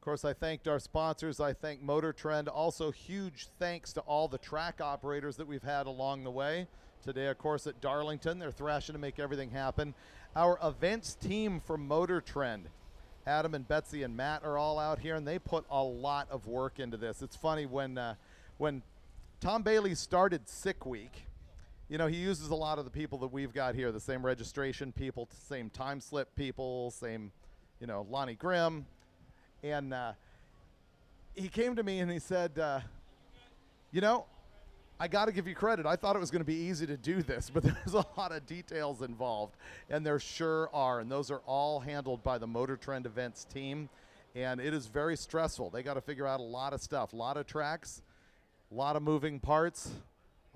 Of course, I thanked our sponsors. I thank MotorTrend. Also, huge thanks to all the track operators that we've had along the way. Today, of course, at Darlington, they're thrashing to make everything happen. Our events team from MotorTrend, Adam and Betsy and Matt are all out here, and they put a lot of work into this. It's funny, when Tom Bailey started Sick Week, you know, he uses a lot of the people that we've got here, the same registration people, same time slip people, same, you know, Lonnie Grimm. And he came to me and he said, you know, I got to give you credit. I thought it was going to be easy to do this, but there's a lot of details involved, and there sure are, and those are all handled by the MotorTrend Events team, and it is very stressful. They got to figure out a lot of stuff, a lot of tracks, a lot of moving parts,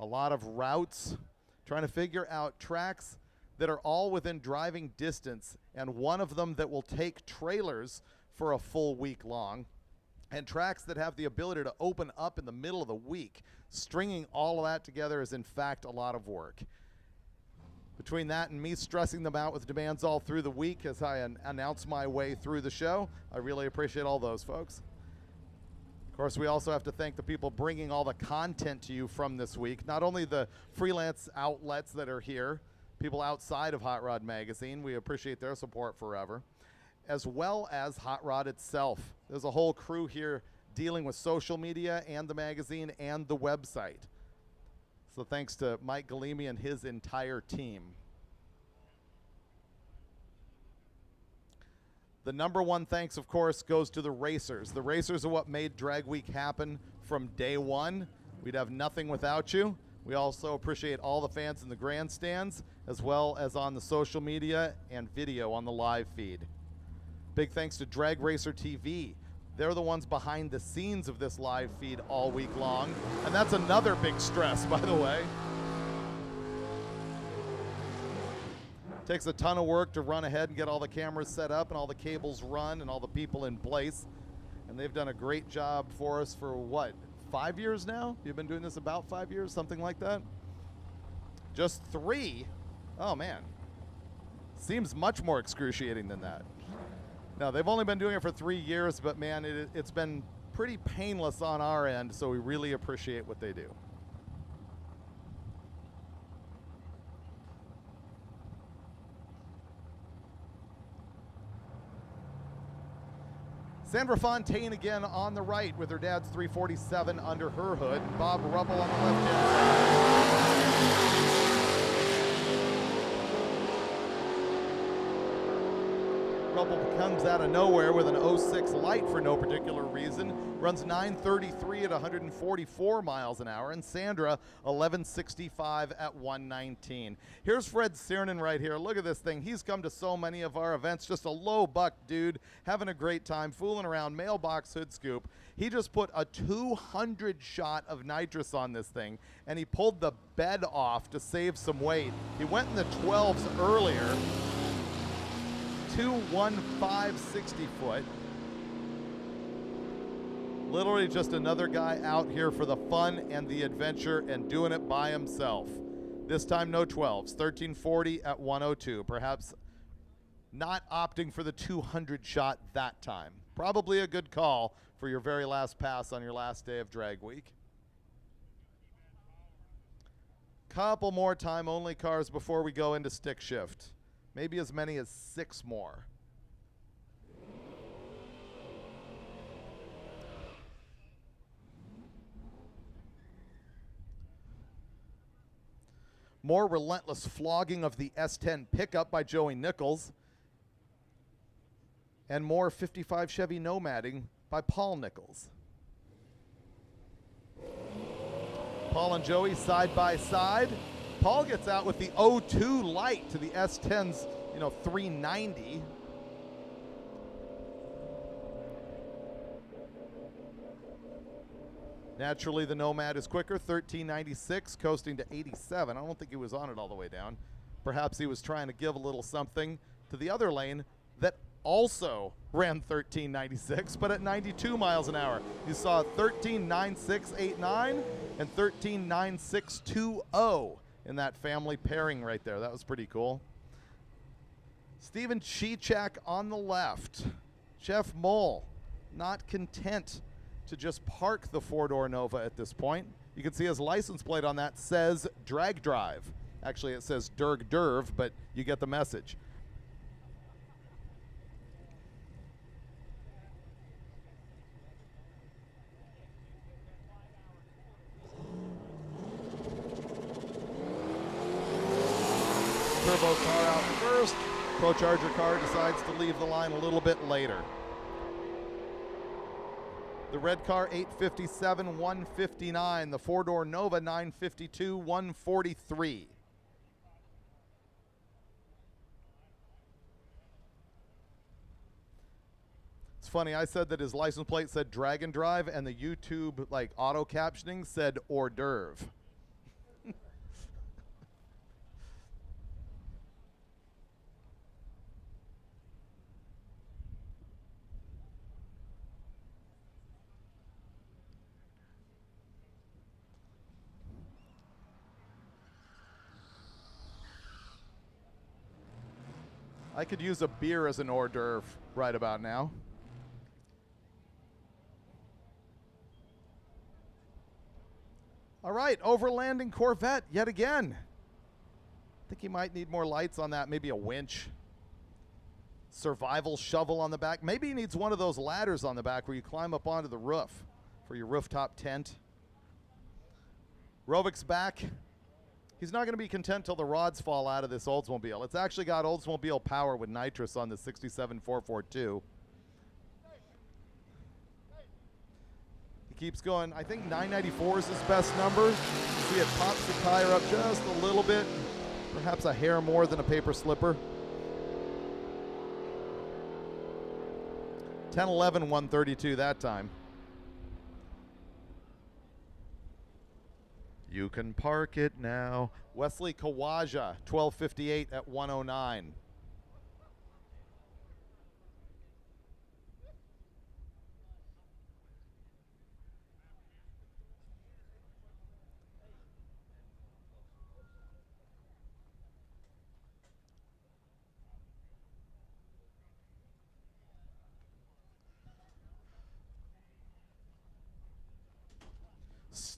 a lot of routes, trying to figure out tracks that are all within driving distance, and one of them that will take trailers for a full week long, and tracks that have the ability to open up in the middle of the week. Stringing all of that together is, in fact, a lot of work. Between that and me stressing them out with demands all through the week as I announce my way through the show, I really appreciate all those folks. Of course, we also have to thank the people bringing all the content to you from this week. Not only the freelance outlets that are here, people outside of Hot Rod Magazine, we appreciate their support forever, as well as Hot Rod itself. There's a whole crew here dealing with social media and the magazine and the website. So thanks to Mike Galimi and his entire team. The number one thanks, of course, goes to the racers. The racers are what made Drag Week happen from day one. We'd have nothing without you. We also appreciate all the fans in the grandstands, as well as on the social media and video on the live feed. Big thanks to Drag Racer TV. They're the ones behind the scenes of this live feed all week long. And that's another big stress, by the way. Takes a ton of work to run ahead and get all the cameras set up and all the cables run and all the people in place. And they've done a great job for us for what, 5 years now? You've been doing this about 5 years, something like that? Just 3? Oh man. Seems much more excruciating than that. No, they've only been doing it for 3 years, but man, it's been pretty painless on our end, so we really appreciate what they do. Sandra Fontaine again on the right with her dad's 347 under her hood. Bob Rubble on the left-hand side. Rubble comes out of nowhere with an 06 light for no particular reason. Runs 933 at 144 miles an hour. And Sandra, 1165 at 119. Here's Fred Ciernan right here. Look at this thing. He's come to so many of our events. Just a low buck dude, having a great time, fooling around, mailbox hood scoop. He just put a 200 shot of nitrous on this thing, and he pulled the bed off to save some weight. He went in the 12s earlier. 215 60 foot. Literally just another guy out here for the fun and the adventure and doing it by himself. This time no 12s, 1340 at 102. Perhaps not opting for the 200 shot that time. Probably a good call for your very last pass on your last day of Drag Week. Couple more time only cars before we go into stick shift. Maybe as many as 6 more. More relentless flogging of the S10 pickup by Joey Nichols. And more 55 Chevy Nomading by Paul Nichols. Paul and Joey side by side. Paul gets out with the 02 light to the S10's, 390. Naturally, the Nomad is quicker, 1396, coasting to 87. I don't think he was on it all the way down. Perhaps he was trying to give a little something to the other lane that also ran 1396, but at 92 miles an hour. You saw 139689 and 139620 in that family pairing right there. That was pretty cool. Steven Chichak on the left. Jeff Mole, not content to just park the four-door Nova at this point. You can see his license plate on that says Drag Drive. Actually, it says Derg Derv, but you get the message. turbo car out first. Pro Charger car decides to leave the line a little bit later. The red car 857, 159. The four-door Nova 952, 143. It's funny, I said that his license plate said Drag and Drive, and the YouTube like auto captioning said hors d'oeuvre. I could use a beer as an hors d'oeuvre right about now. All right, overlanding Corvette yet again. I think he might need more lights on that, maybe a winch. Survival shovel on the back. Maybe he needs one of those ladders on the back where you climb up onto the roof for your rooftop tent. Rovic's back. He's not going to be content till the rods fall out of this Oldsmobile. It's actually got Oldsmobile power with nitrous on the 67442. He keeps going. I think 994 is his best number. See, it pops the tire up just a little bit, perhaps a hair more than a paper slipper. 1011, 132 that time. You can park it now. Wesley Kawaja, 1258 at 109.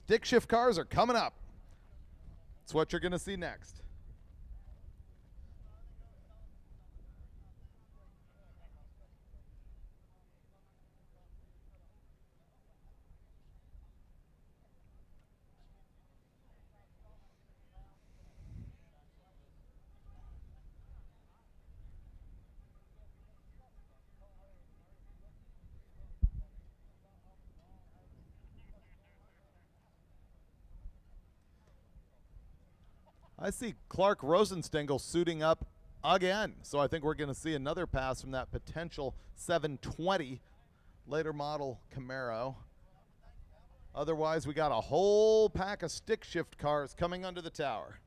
Stick shift cars are coming up. That's what you're going to see next. I see Clark Rosenstengel suiting up again. So I think we're going to see another pass from that potential 720 later model Camaro. Otherwise, we got a whole pack of stick shift cars coming under the tower.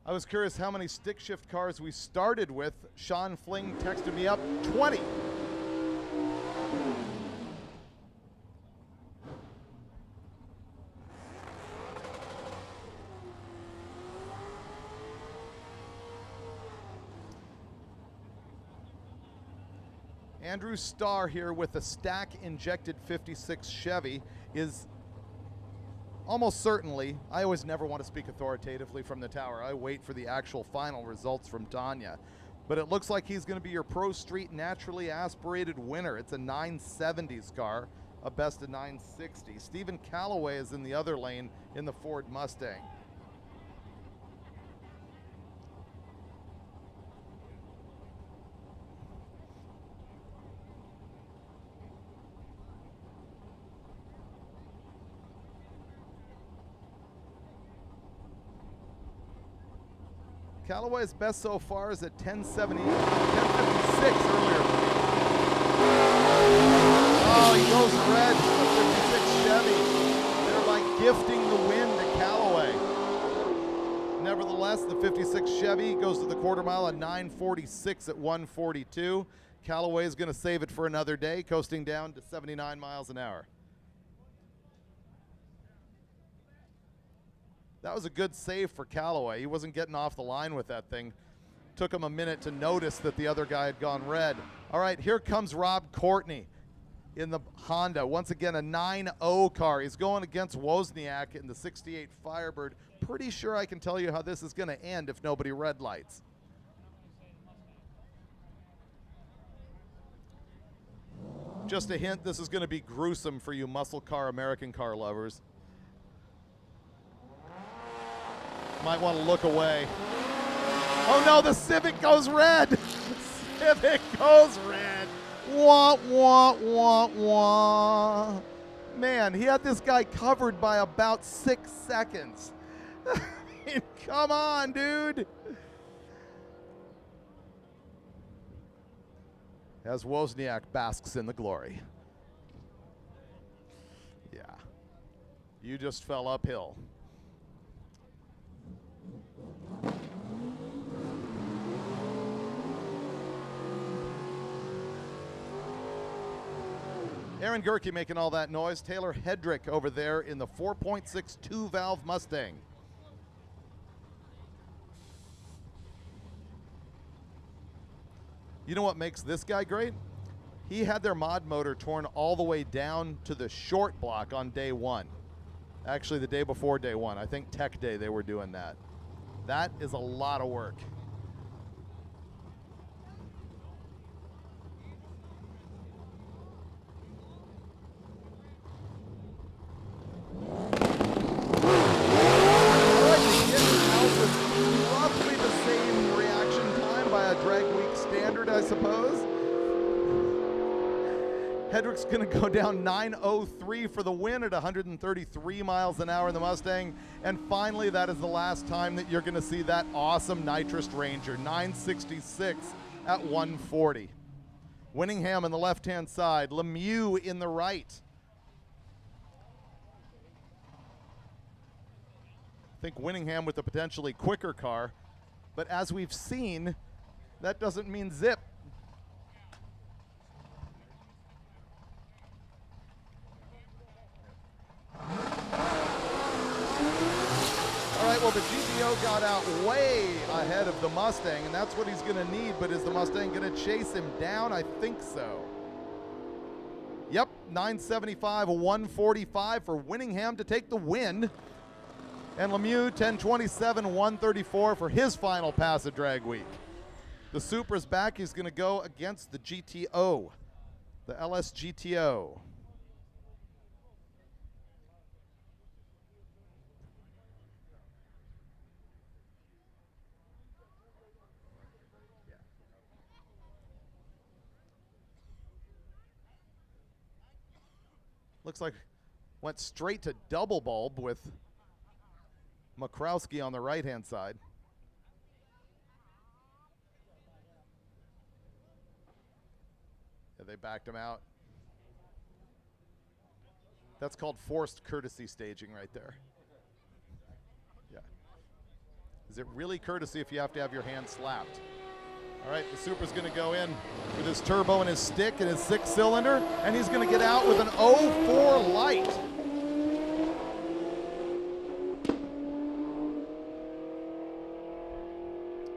I was curious how many stick shift cars we started with. Sean Fling texted me up 20. Andrew Starr here with a stack injected 56 Chevy is almost certainly, I always never want to speak authoritatively from the tower. I wait for the actual final results from Tanya. But it looks like he's going to be your Pro Street naturally aspirated winner. It's a 970s car, a best of 960. Stephen Calloway is in the other lane in the Ford Mustang. Callaway's best so far is at 10:56 earlier. Oh, he goes red, the 56 Chevy, thereby gifting the win to Callaway. Nevertheless, the 56 Chevy goes to the quarter mile at 9:46 at 1:42. Callaway is going to save it for another day, coasting down to 79 miles an hour. That was a good save for Callaway. He wasn't getting off the line with that thing. Took him a minute to notice that the other guy had gone red. All right, here comes Rob Courtney in the Honda. Once again, a 9.0 car. He's going against Wozniak in the 68 Firebird. Pretty sure I can tell you how this is going to end if nobody red lights. Just a hint, this is going to be gruesome for you muscle car, American car lovers. Might want to look away. Oh no, the Civic goes red! The Civic goes red! Wah, wah, wah, wah. Man, he had this guy covered by about 6 seconds. Come on, dude! As Wozniak basks in the glory. Yeah. You just fell uphill. Aaron Gerke making all that noise. Taylor Hedrick over there in the 4.6 two-valve Mustang. You know what makes this guy great? He had their mod motor torn all the way down to the short block on day one. Actually, the day before day one. I think Tech Day they were doing that. That is a lot of work. Roughly the same reaction time by a drag week standard, I suppose. Hedrick's going to go down 9:03 for the win at 133 miles an hour in the Mustang. And finally, that is the last time that you're going to see that awesome nitrous Ranger, 966 at 140. Winningham on the left-hand side, Lemieux in the right. I think Winningham with a potentially quicker car, but as we've seen, that doesn't mean zip. All right, well, the GTO got out way ahead of the Mustang, and that's what he's going to need, but is the Mustang going to chase him down? I think so. Yep, 975, 145 for Winningham to take the win. And Lemieux, 1027, 134 for his final pass of drag week. The Supra's back. He's going to go against the GTO, the LS GTO. Looks like went straight to double bulb with Makrowski on the right-hand side. Yeah, they backed him out. That's called forced courtesy staging right there. Yeah. Is it really courtesy if you have to have your hand slapped? All right, the Supra's going to go in with his turbo and his stick and his 6-cylinder, and he's going to get out with an 04 light.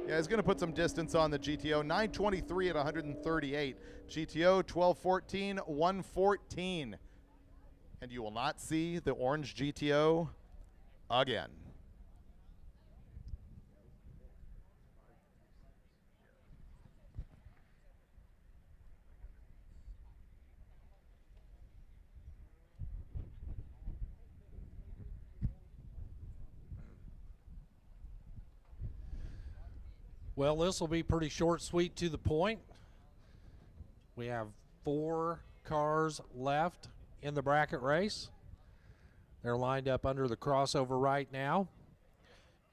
Yeah, he's going to put some distance on the GTO. 923 at 138. GTO 1214, 114. And you will not see the orange GTO again. Well, this will be pretty short, sweet, to the point. We have 4 cars left in the bracket race. They're lined up under the crossover right now.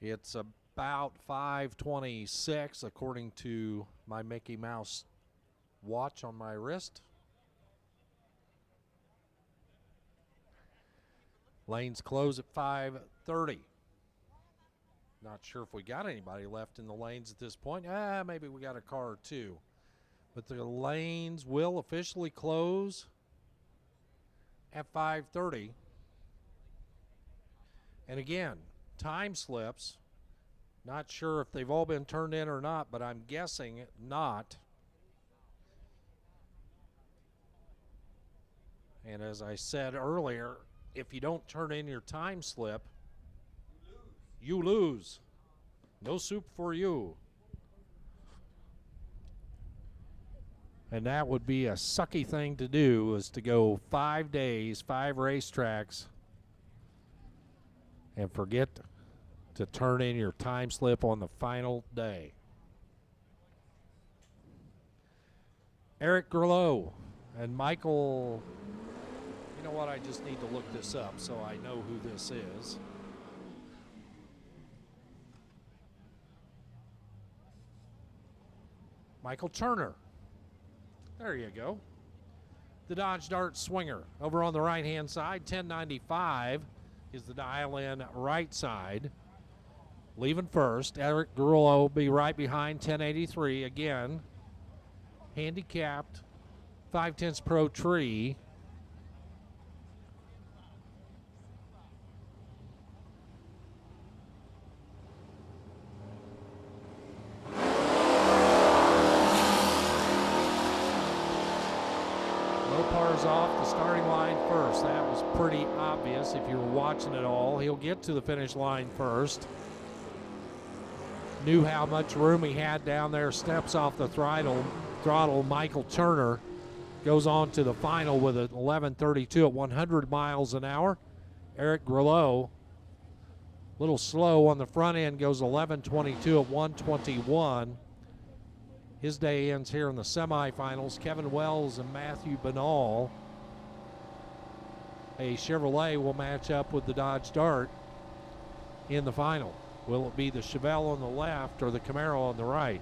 It's about 5:26 according to my Mickey Mouse watch on my wrist. Lanes close at 5:30. Not sure if we got anybody left in the lanes at this point. Maybe we got a car or two. But the lanes will officially close at 5:30. And again, time slips. Not sure if they've all been turned in or not, but I'm guessing not. And as I said earlier, if you don't turn in your time slip, you lose. No soup for you. And that would be a sucky thing to do, is to go 5 days, 5 racetracks, and forget to turn in your time slip on the final day. Eric Grillo and Michael, you know what, I just need to look this up so I know who this is. Michael Turner. There you go. The Dodge Dart Swinger. Over on the right-hand side, 1095 is the dial-in right side. Leaving first. Eric Grillo will be right behind 1083 again. Handicapped 5/10 Pro Tree. Lopar's off the starting line first. That was pretty obvious if you were watching it all. He'll get to the finish line first. Knew how much room he had down there, steps off the throttle. Michael Turner goes on to the final with an 11:32 at 100 miles an hour. Eric Grillo, a little slow on the front end, goes 11:22 at 121. His day ends here in the semifinals. Kevin Wells and Matthew Banal. A Chevrolet will match up with the Dodge Dart in the final. Will it be the Chevelle on the left or the Camaro on the right?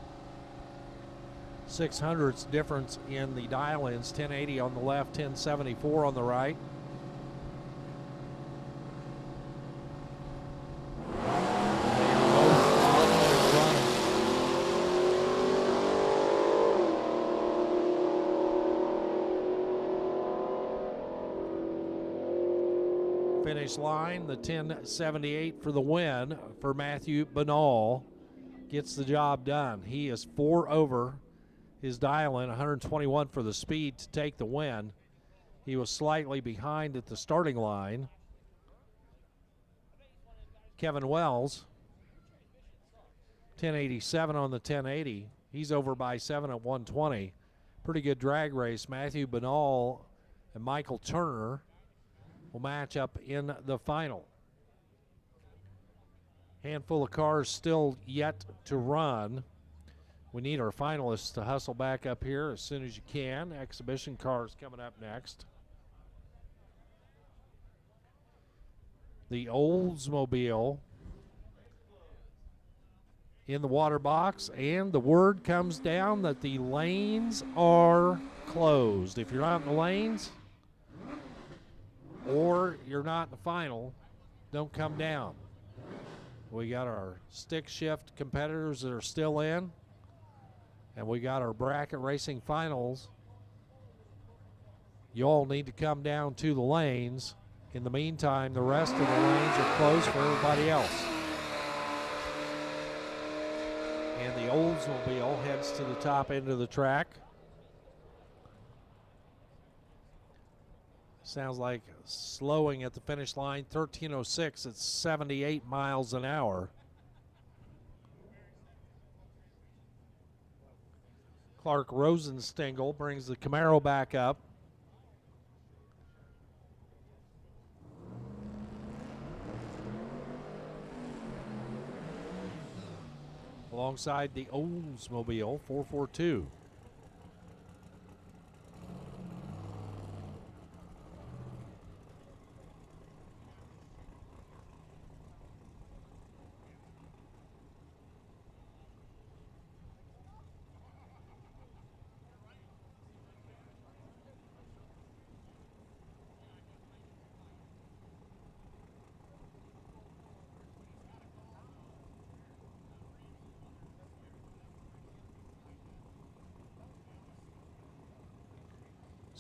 600ths difference in the dial-ins. 1080 on the left, 1074 on the right. Finish line, the 1078 for the win for Matthew Banal. Gets the job done. He is 4 over his dial-in, 121 for the speed to take the win. He was slightly behind at the starting line. Kevin Wells, 1087 on the 1080. He's over by 7 at 120. Pretty good drag race. Matthew Banal and Michael Turner will match up in the final. Handful of cars still yet to run. We need our finalists to hustle back up here as soon as you can. Exhibition cars coming up next. The Oldsmobile in the water box, and the word comes down that the lanes are closed. If you're not in the lanes or you're not in the final, don't come down. We got our stick shift competitors that are still in, and we got our bracket racing finals. You all need to come down to the lanes. In the meantime, the rest of the lanes are closed for everybody else. And the Oldsmobile heads to the top end of the track. Sounds like slowing at the finish line, 13:06 at 78 miles an hour. Clark Rosenstengel brings the Camaro back up. Alongside the Oldsmobile 442.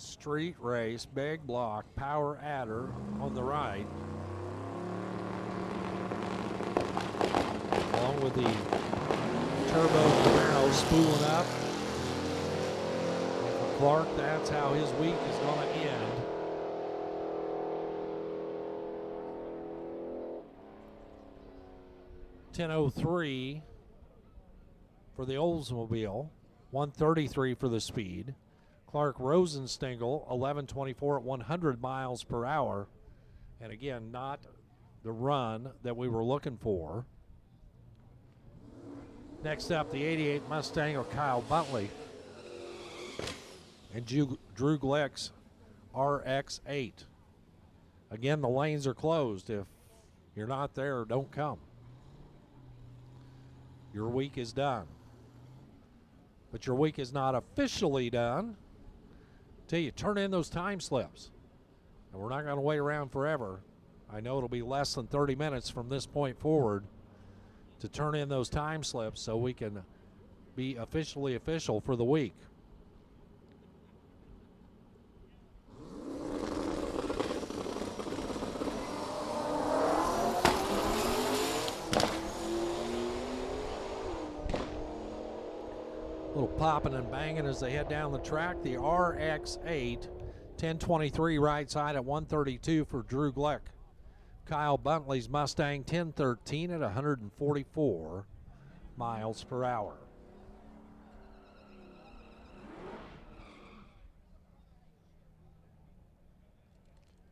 street race, big block, power adder on the right. Along with the turbo Camaro spooling up. And for Clark, that's how his week is going to end. .10:03 for the Oldsmobile, 1:33 for the speed. Clark Rosenstengel, 11:24 at 100 miles per hour. And again, not the run that we were looking for. Next up, the 88 Mustang of Kyle Buntley and Drew Glick's RX-8. Again, the lanes are closed. If you're not there, don't come. Your week is done. But your week is not officially done until you turn in those time slips. And we're not going to wait around forever. I know it'll be less than 30 minutes from this point forward to turn in those time slips so we can be officially official for the week. A little popping and banging as they head down the track. The RX-8, 10:23 right side at 1:32 for Drew Glick. Kyle Buntley's Mustang, 10:13 at 144 miles per hour.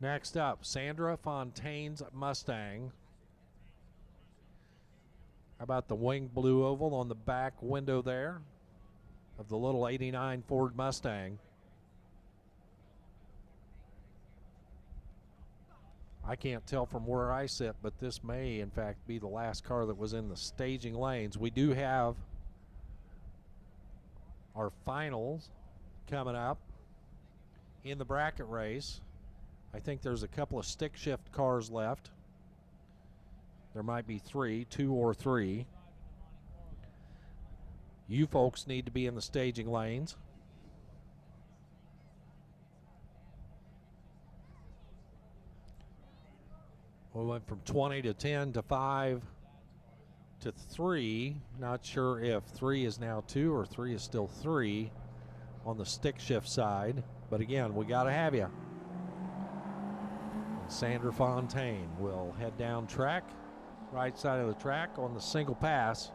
Next up, Sandra Fontaine's Mustang. How about the winged blue oval on the back window there of the little 89 Ford Mustang? I can't tell from where I sit, but this may in fact be the last car that was in the staging lanes. We do have our finals coming up in the bracket race. I think there's a couple of stick shift cars left. There might be two or three. You folks need to be in the staging lanes. We went from 20 to 10 to 5 to 3. Not sure if 3 is now 2 or 3 is still 3 on the stick shift side. But again, we got to have you. And Sandra Fontaine will head down track, right side of the track on the single pass.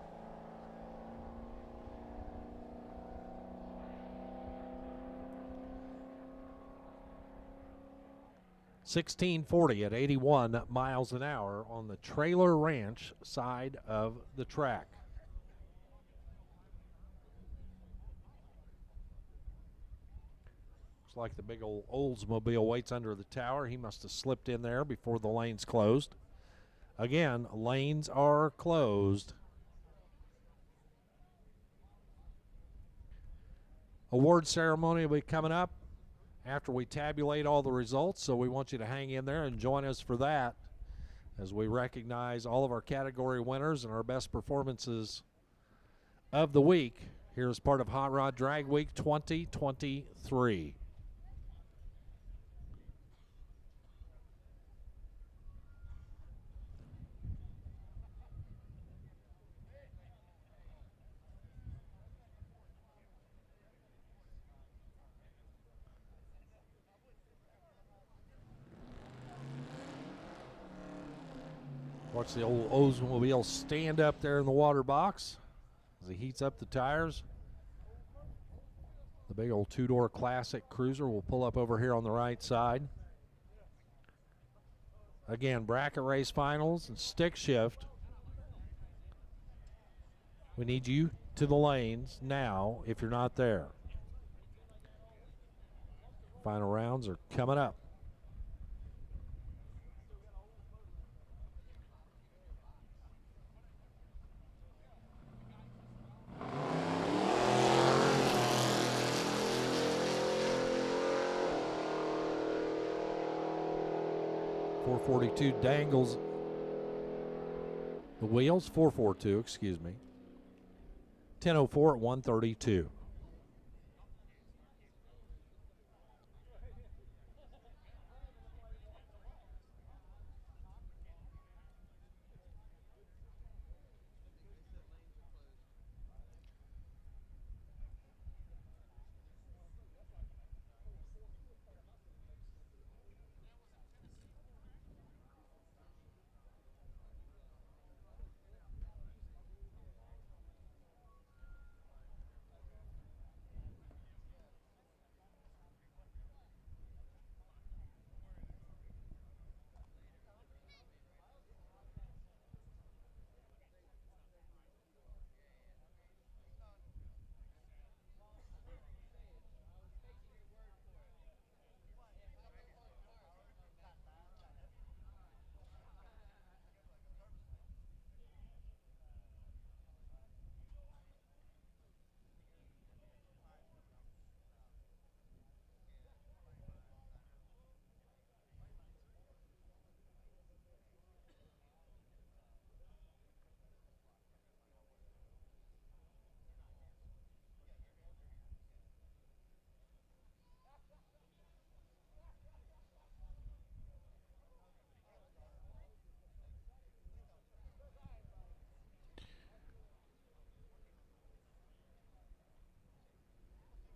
.1640 at 81 miles an hour on the Trailer Ranch side of the track. Looks like the big old Oldsmobile waits under the tower. He must have slipped in there before the lanes closed. Again, lanes are closed. Award ceremony will be coming up after we tabulate all the results, so we want you to hang in there and join us for that as we recognize all of our category winners and our best performances of the week here as part of Hot Rod Drag Week 2023. Watch the old Oldsmobile stand up there in the water box as he heats up the tires. The big old two-door classic cruiser will pull up over here on the right side. Again, bracket race finals and stick shift. We need you to the lanes now if you're not there. Final rounds are coming up. .442 dangles the wheels. 442, excuse me. 10:04 at 1:32.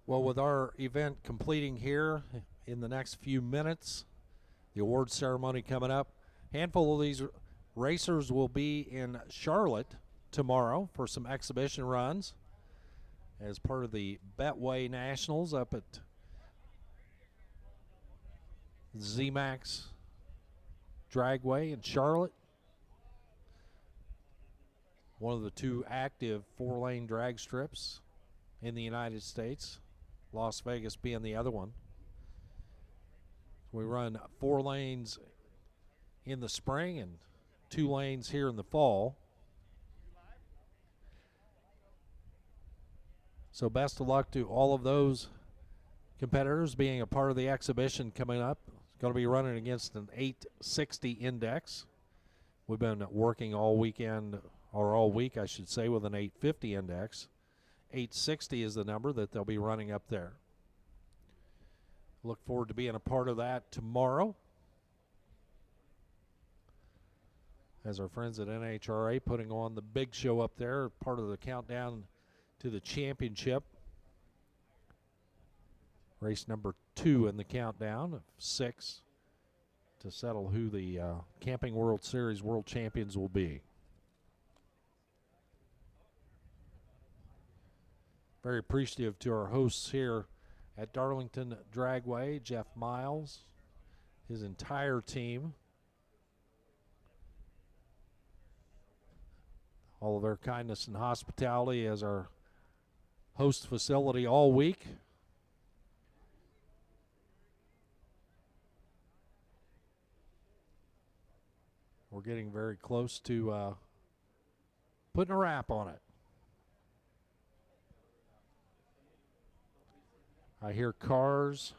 Well, with our event completing here in the next few minutes, the award ceremony coming up, handful of these racers will be in Charlotte tomorrow for some exhibition runs as part of the Betway Nationals up at ZMAX Dragway in Charlotte. One of the 2 active 4-lane drag strips in the United States, Las Vegas being the other one. We run 4 lanes in the spring and 2 lanes here in the fall. So best of luck to all of those competitors being a part of the exhibition coming up. It's going to be running against an 860 index. We've been working all weekend, or all week I should say, with an 850 index. 860 is the number that they'll be running up there. Look forward to being a part of that tomorrow, as our friends at NHRA putting on the big show up there, part of the countdown to the championship. Race number 2 in the countdown of 6 to settle who the Camping World Series World Champions will be. Very appreciative to our hosts here at Darlington Dragway, Jeff Miles, his entire team. All of their kindness and hospitality as our host facility all week. We're getting very close to putting a wrap on it. I hear cars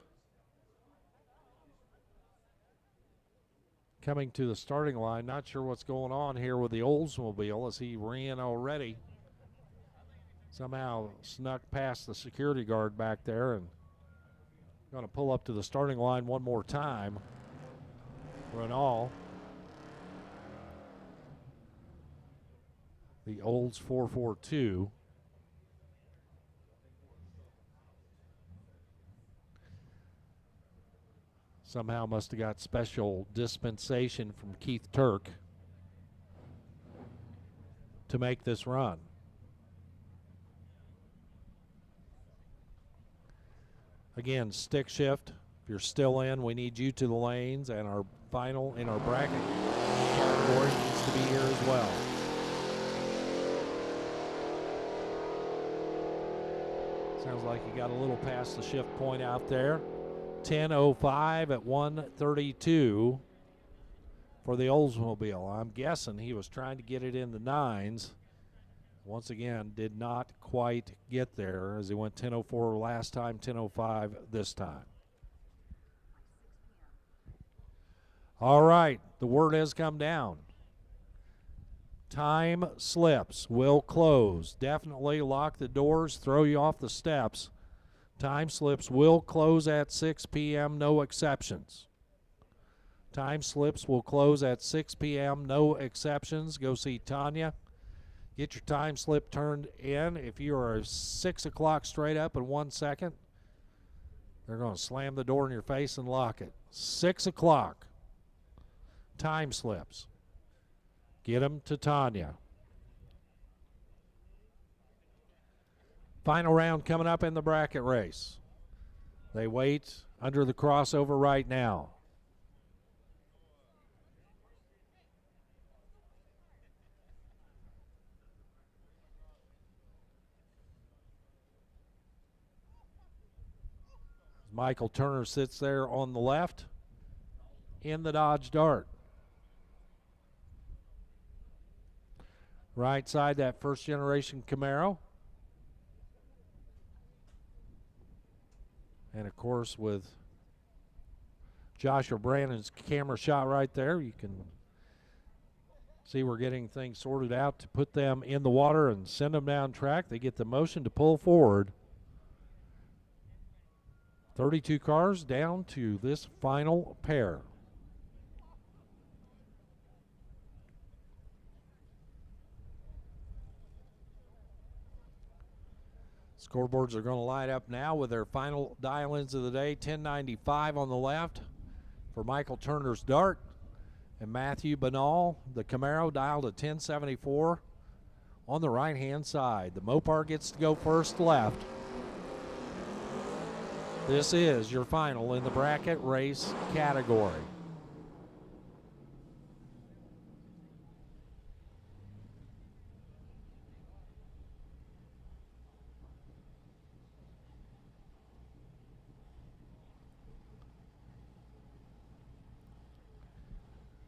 coming to the starting line. Not sure what's going on here with the Oldsmobile as he ran already. Somehow snuck past the security guard back there and going to pull up to the starting line one more time. Renault. The Olds 442. Somehow must have got special dispensation from Keith Turk to make this run. Again, stick shift. If you're still in, we need you to the lanes, and our final in our bracket category needs to be here as well. Sounds like you got a little past the shift point out there. 10:05 at 1:32 for the Oldsmobile. I'm guessing he was trying to get it in the 9s. Once again, did not quite get there as he went 10:04 last time, 10:05 this time. All right, the word has come down. Time slips will close. Definitely lock the doors, throw you off the steps. Time slips will close at 6 p.m., no exceptions. Time slips will close at 6 p.m., no exceptions. Go see Tanya. Get your time slip turned in. If you are 6 o'clock straight up in 1 second, they're going to slam the door in your face and lock it. 6 o'clock. Time slips. Get them to Tanya. Final round coming up in the bracket race. They wait under the crossover right now. Michael Turner sits there on the left in the Dodge Dart. Right side, that first generation Camaro. And of course, with Joshua Brandon's camera shot right there, you can see we're getting things sorted out to put them in the water and send them down track. They get the motion to pull forward. 32 cars down to this final pair. Scoreboards are going to light up now with their final dial-ins of the day. 1095 on the left for Michael Turner's Dart. And Matthew Banal, the Camaro, dialed at 1074 on the right-hand side. The Mopar gets to go first left. This is your final in the bracket race category.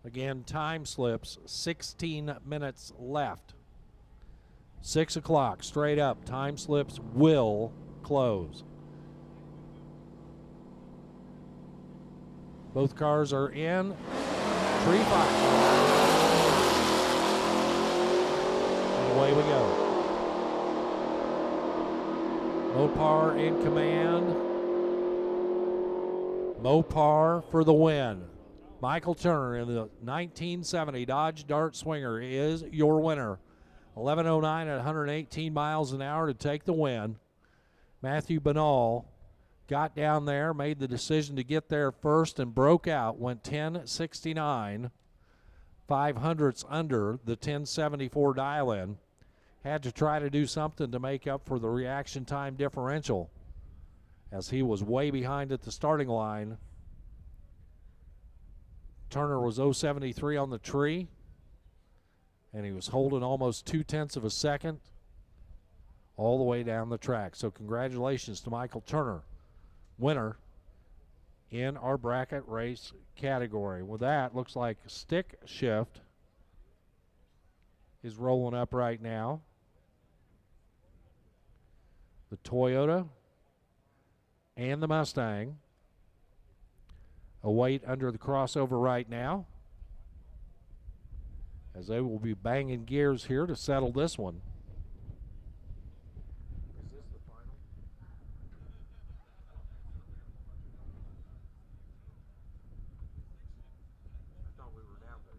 Again, time slips, 16 minutes left. 6 o'clock, straight up. Time slips will close. Both cars are in. Tree fight. And away we go. Mopar in command. Mopar for the win. Michael Turner in the 1970 Dodge Dart Swinger is your winner. 11:09 at 118 miles an hour to take the win. Matthew Banal got down there, made the decision to get there first and broke out, went 10:69, 500ths under the 1074 dial-in. Had to try to do something to make up for the reaction time differential as he was way behind at the starting line. Turner was 073 on the tree, and he was holding almost 0.2 of a second all the way down the track. So congratulations to Michael Turner, winner in our bracket race category. With that, looks like stick shift is rolling up right now. The Toyota and the Mustang await under the crossover right now, as they will be banging gears here to settle this one. Is this the final? I thought we were down to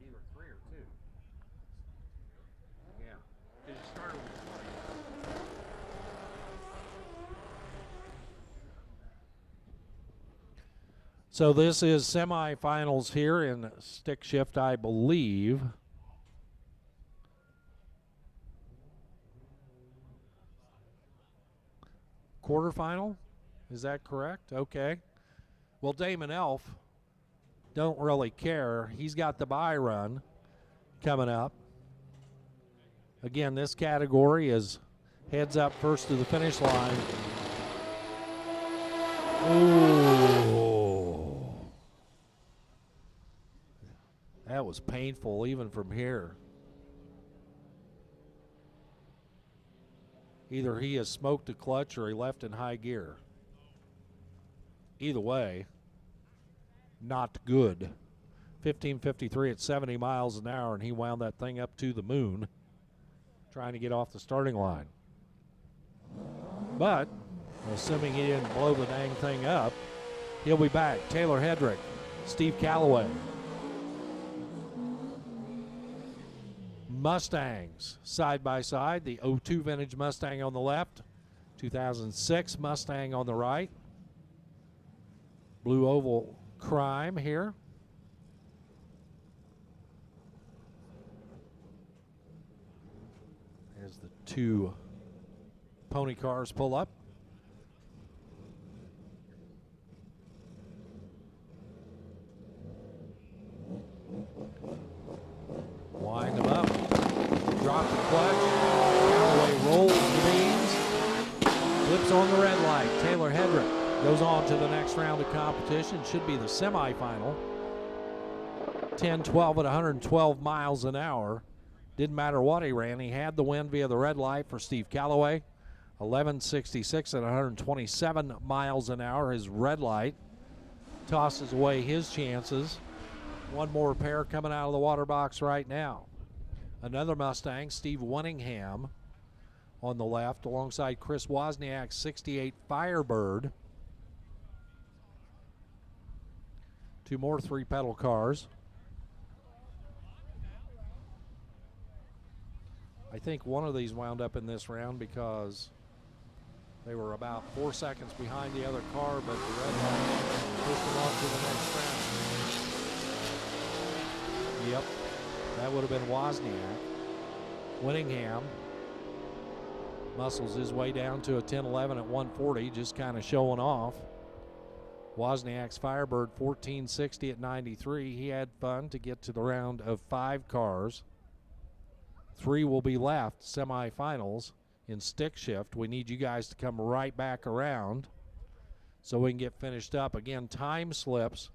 either 3 or 2. Yeah. Did you start with 20? So this is semifinals here in stick shift, I believe. Quarterfinal, is that correct? Okay. Well, Damon Elf don't really care. He's got the bye run coming up. Again, this category is heads up first to the finish line. Ooh. That was painful even from here. Either he has smoked a clutch or he left in high gear. Either way, not good. 15:53 at 70 miles an hour, and he wound that thing up to the moon trying to get off the starting line. But, assuming he didn't blow the dang thing up, he'll be back. Taylor Hedrick, Steve Calloway. Mustangs side by side. The 02 vintage Mustang on the left, 2006 Mustang on the right. Blue oval crime here. As the two pony cars pull up. Wind them up. Drop the clutch. Callaway rolls the beams. Flips on the red light. Taylor Hedrick goes on to the next round of competition. Should be the semifinal. 10-12 at 112 miles an hour. Didn't matter what he ran. He had the win via the red light for Steve Calloway. 11:66 at 127 miles an hour. His red light tosses away his chances. One more pair coming out of the water box right now. Another Mustang, Steve Winningham on the left alongside Chris Wozniak's 68 Firebird. Two more three-pedal cars. I think one of these wound up in this round because They were about 4 seconds behind the other car, but the red line pushed them on to the next round. Yep, that would have been Wozniak. Winningham muscles his way down to a 10-11 at 140, just kind of showing off. Wozniak's Firebird 1460 at 93. He had fun to get to the round of 5 cars. 3 will be left, semifinals in stick shift. We need you guys to come right back around so we can get finished up. Again, time slips,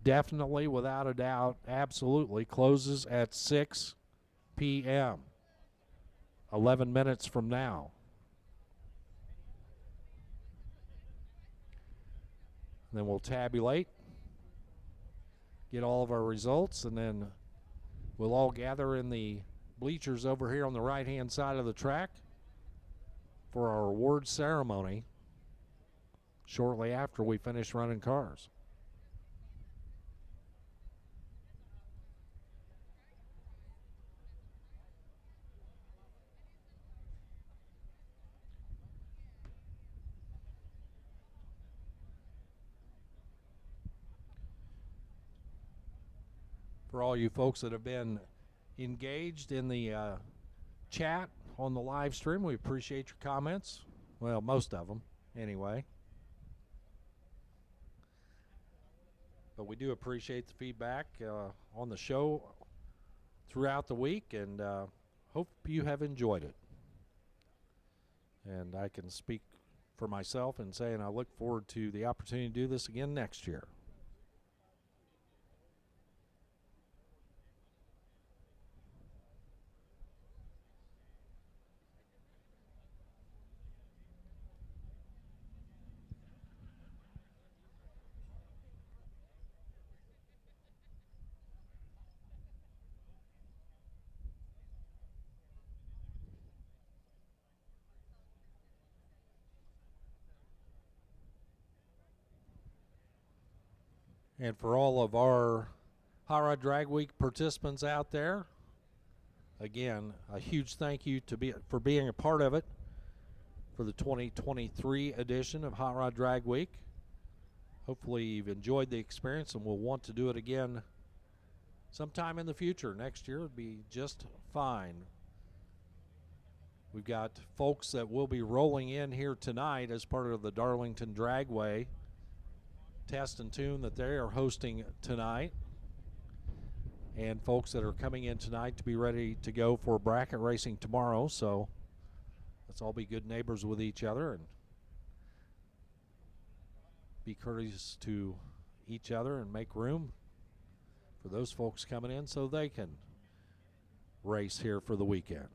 definitely, without a doubt, absolutely, closes at 6 p.m., 11 minutes from now. Then we'll tabulate, get all of our results, and then we'll all gather in the bleachers over here on the right-hand side of the track for our award ceremony shortly after we finish running cars. For all you folks that have been engaged in the chat on the live stream, we appreciate your comments. Well, most of them, anyway. But we do appreciate the feedback on the show throughout the week, and hope you have enjoyed it. And I can speak for myself in saying I look forward to the opportunity to do this again next year. And for all of our Hot Rod Drag Week participants out there, again, a huge thank you for being a part of it for the 2023 edition of Hot Rod Drag Week. Hopefully you've enjoyed the experience and will want to do it again sometime in the future. Next year would be just fine. We've got folks that will be rolling in here tonight as part of the Darlington Dragway test and tune that they are hosting tonight, and folks that are coming in tonight to be ready to go for bracket racing tomorrow. So let's all be good neighbors with each other and be courteous to each other and make room for those folks coming in so they can race here for the weekend.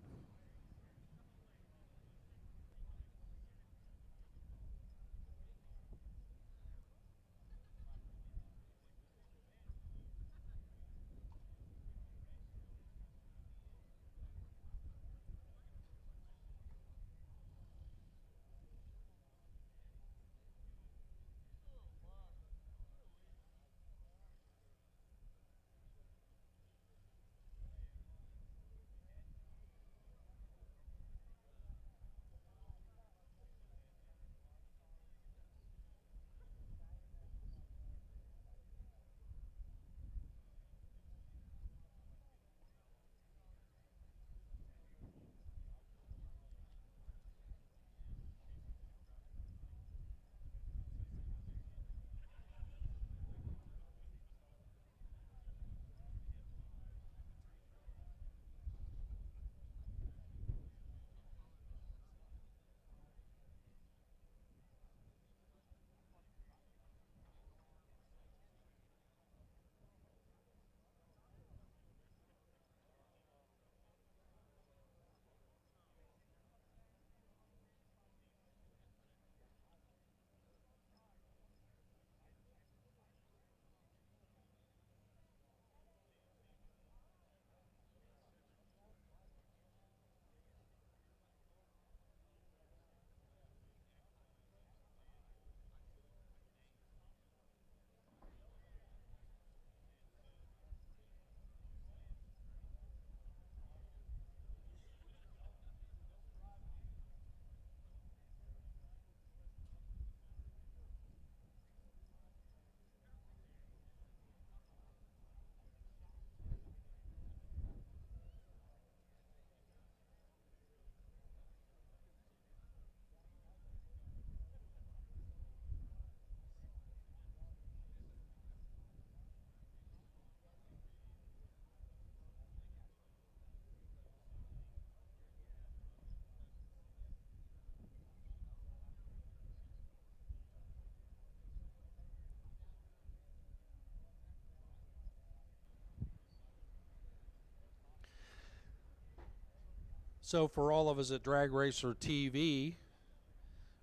So for all of us at Drag Racer TV,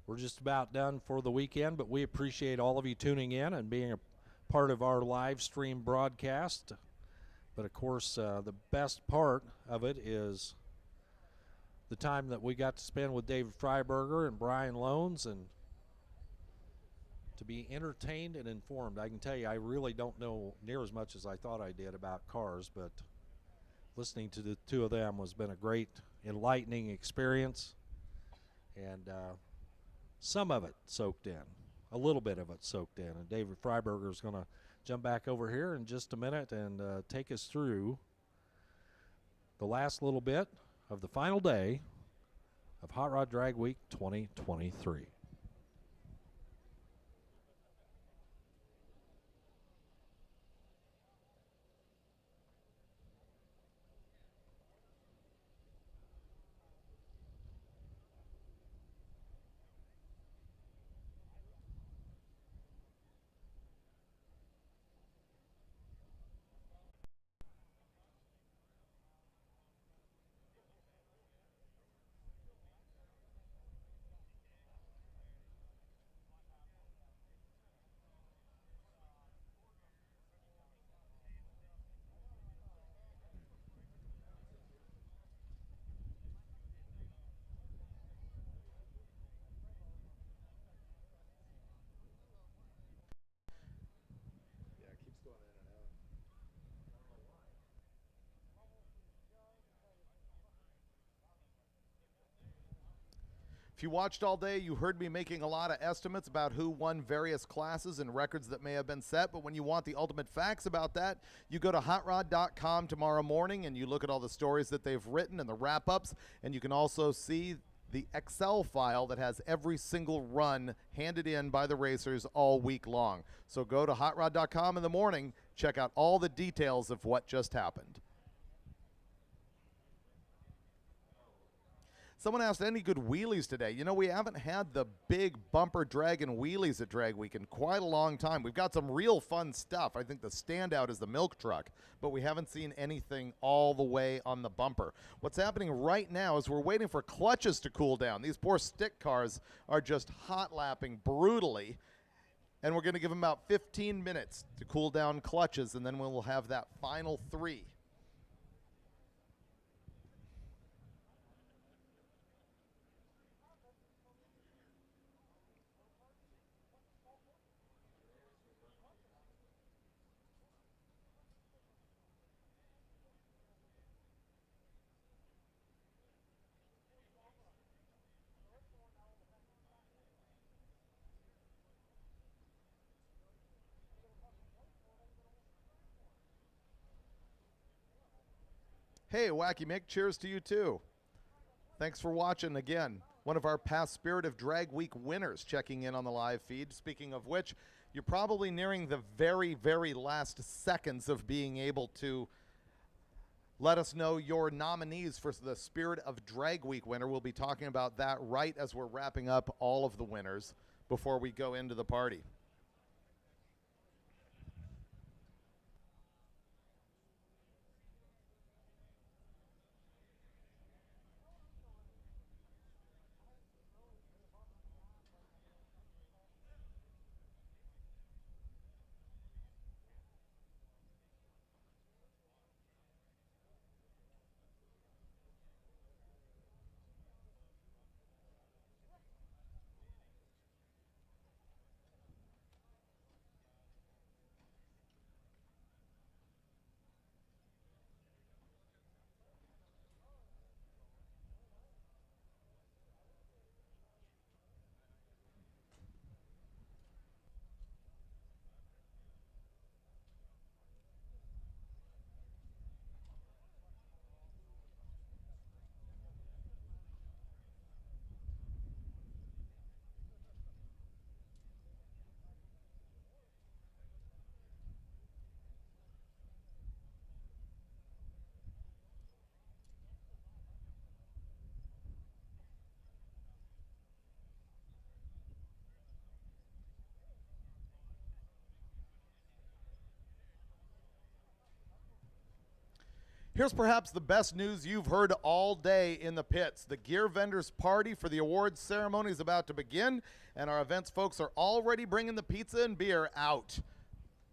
we're just about done for the weekend, but we appreciate all of you tuning in and being a part of our live stream broadcast. But of course, the best part of it is the time that we got to spend with David Freiberger and Brian Loans, and to be entertained and informed. I can tell you, I really don't know near as much as I thought I did about cars, but listening to the two of them has been a great, enlightening experience, and some of it soaked in, a little bit of it soaked in. And David Freiberger is going to jump back over here in just a minute and take us through the last little bit of the final day of Hot Rod Drag Week 2023. If you watched all day, you heard me making a lot of estimates about who won various classes and records that may have been set, but when you want the ultimate facts about that, you go to hotrod.com tomorrow morning and you look at all the stories that they've written and the wrap-ups, and you can also see the Excel file that has every single run handed in by the racers all week long. So go to hotrod.com in the morning, check out all the details of what just happened. Someone asked, any good wheelies today? You know, we haven't had the big bumper dragon wheelies at Drag Week in quite a long time. We've got some real fun stuff. I think the standout is the milk truck, but we haven't seen anything all the way on the bumper. What's happening right now is we're waiting for clutches to cool down. These poor stick cars are just hot lapping brutally, and we're going to give them about 15 minutes to cool down clutches, and then we'll have that final three. Hey, Wacky Mick, cheers to you too. Thanks for watching again. One of our past Spirit of Drag Week winners checking in on the live feed. Speaking of which, you're probably nearing the very, very last seconds of being able to let us know your nominees for the Spirit of Drag Week winner. We'll be talking about that right as we're wrapping up all of the winners before we go into the party. Here's perhaps the best news you've heard all day in the pits. The Gear Vendors Party for the awards ceremony is about to begin, and our events folks are already bringing the pizza and beer out.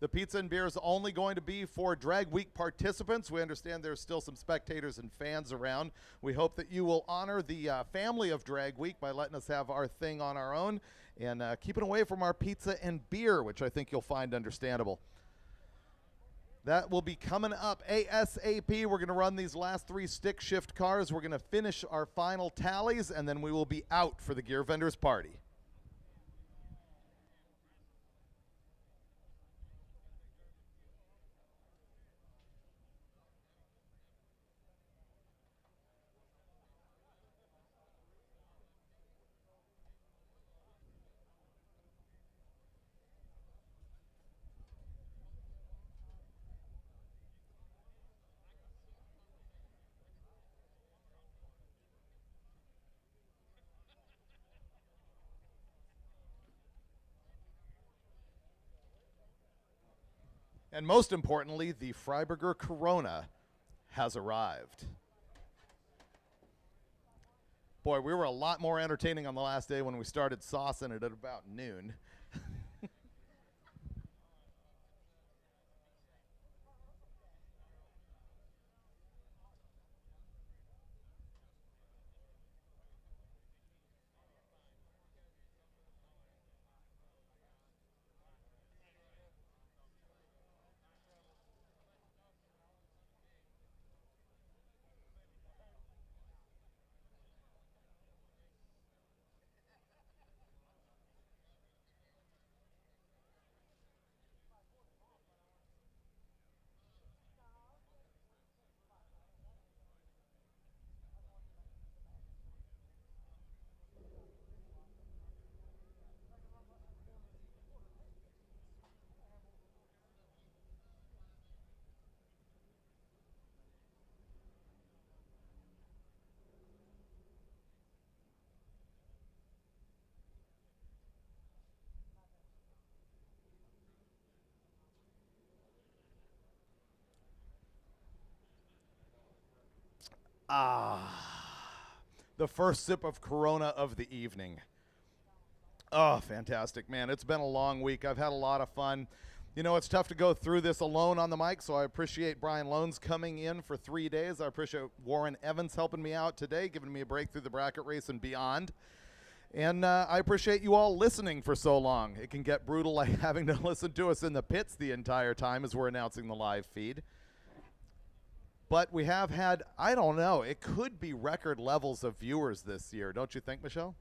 The pizza and beer is only going to be for Drag Week participants. We understand there's still some spectators and fans around. We hope that you will honor the family of Drag Week by letting us have our thing on our own and keeping away from our pizza and beer, which I think you'll find understandable. That will be coming up ASAP. We're going to run these last 3 stick shift cars. We're going to finish our final tallies, and then we will be out for the Gear Vendors Party. And most importantly, the Freiburger Corona has arrived. Boy, we were a lot more entertaining on the last day when we started saucing it at about noon. The first sip of Corona of the evening. Oh, fantastic, man. It's been a long week. I've had a lot of fun. You know, it's tough to go through this alone on the mic, so I appreciate Brian Loans coming in for 3 days. I appreciate Warren Evans helping me out today, giving me a break through the bracket race and beyond. And I appreciate you all listening for so long. It can get brutal like having to listen to us in the pits the entire time as we're announcing the live feed. But we have had, I don't know, it could be record levels of viewers this year. Don't you think, Michelle?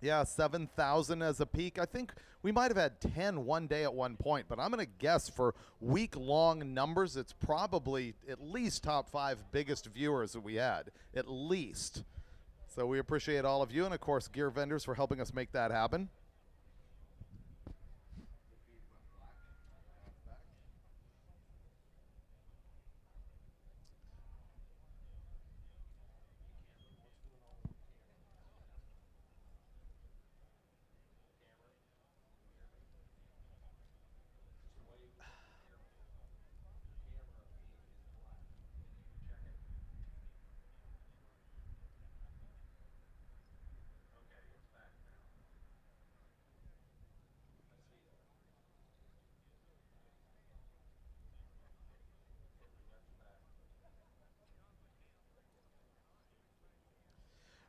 Yeah, 7,000 as a peak. I think we might have had 10 one day at one point, but I'm going to guess for week-long numbers, it's probably at least top 5 biggest viewers that we had, at least. So we appreciate all of you, and of course, Gear Vendors for helping us make that happen.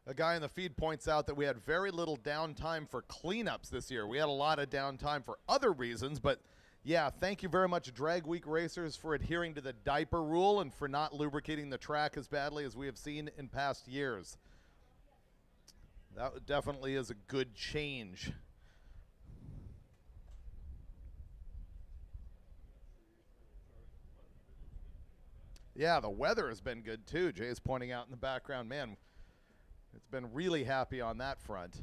A guy in the feed points out that we had very little downtime for cleanups this year. We had a lot of downtime for other reasons, but yeah, thank you very much, Drag Week racers, for adhering to the diaper rule and for not lubricating the track as badly as we have seen in past years. That definitely is a good change. Yeah, the weather has been good too. Jay is pointing out in the background, man, it's been really happy on that front.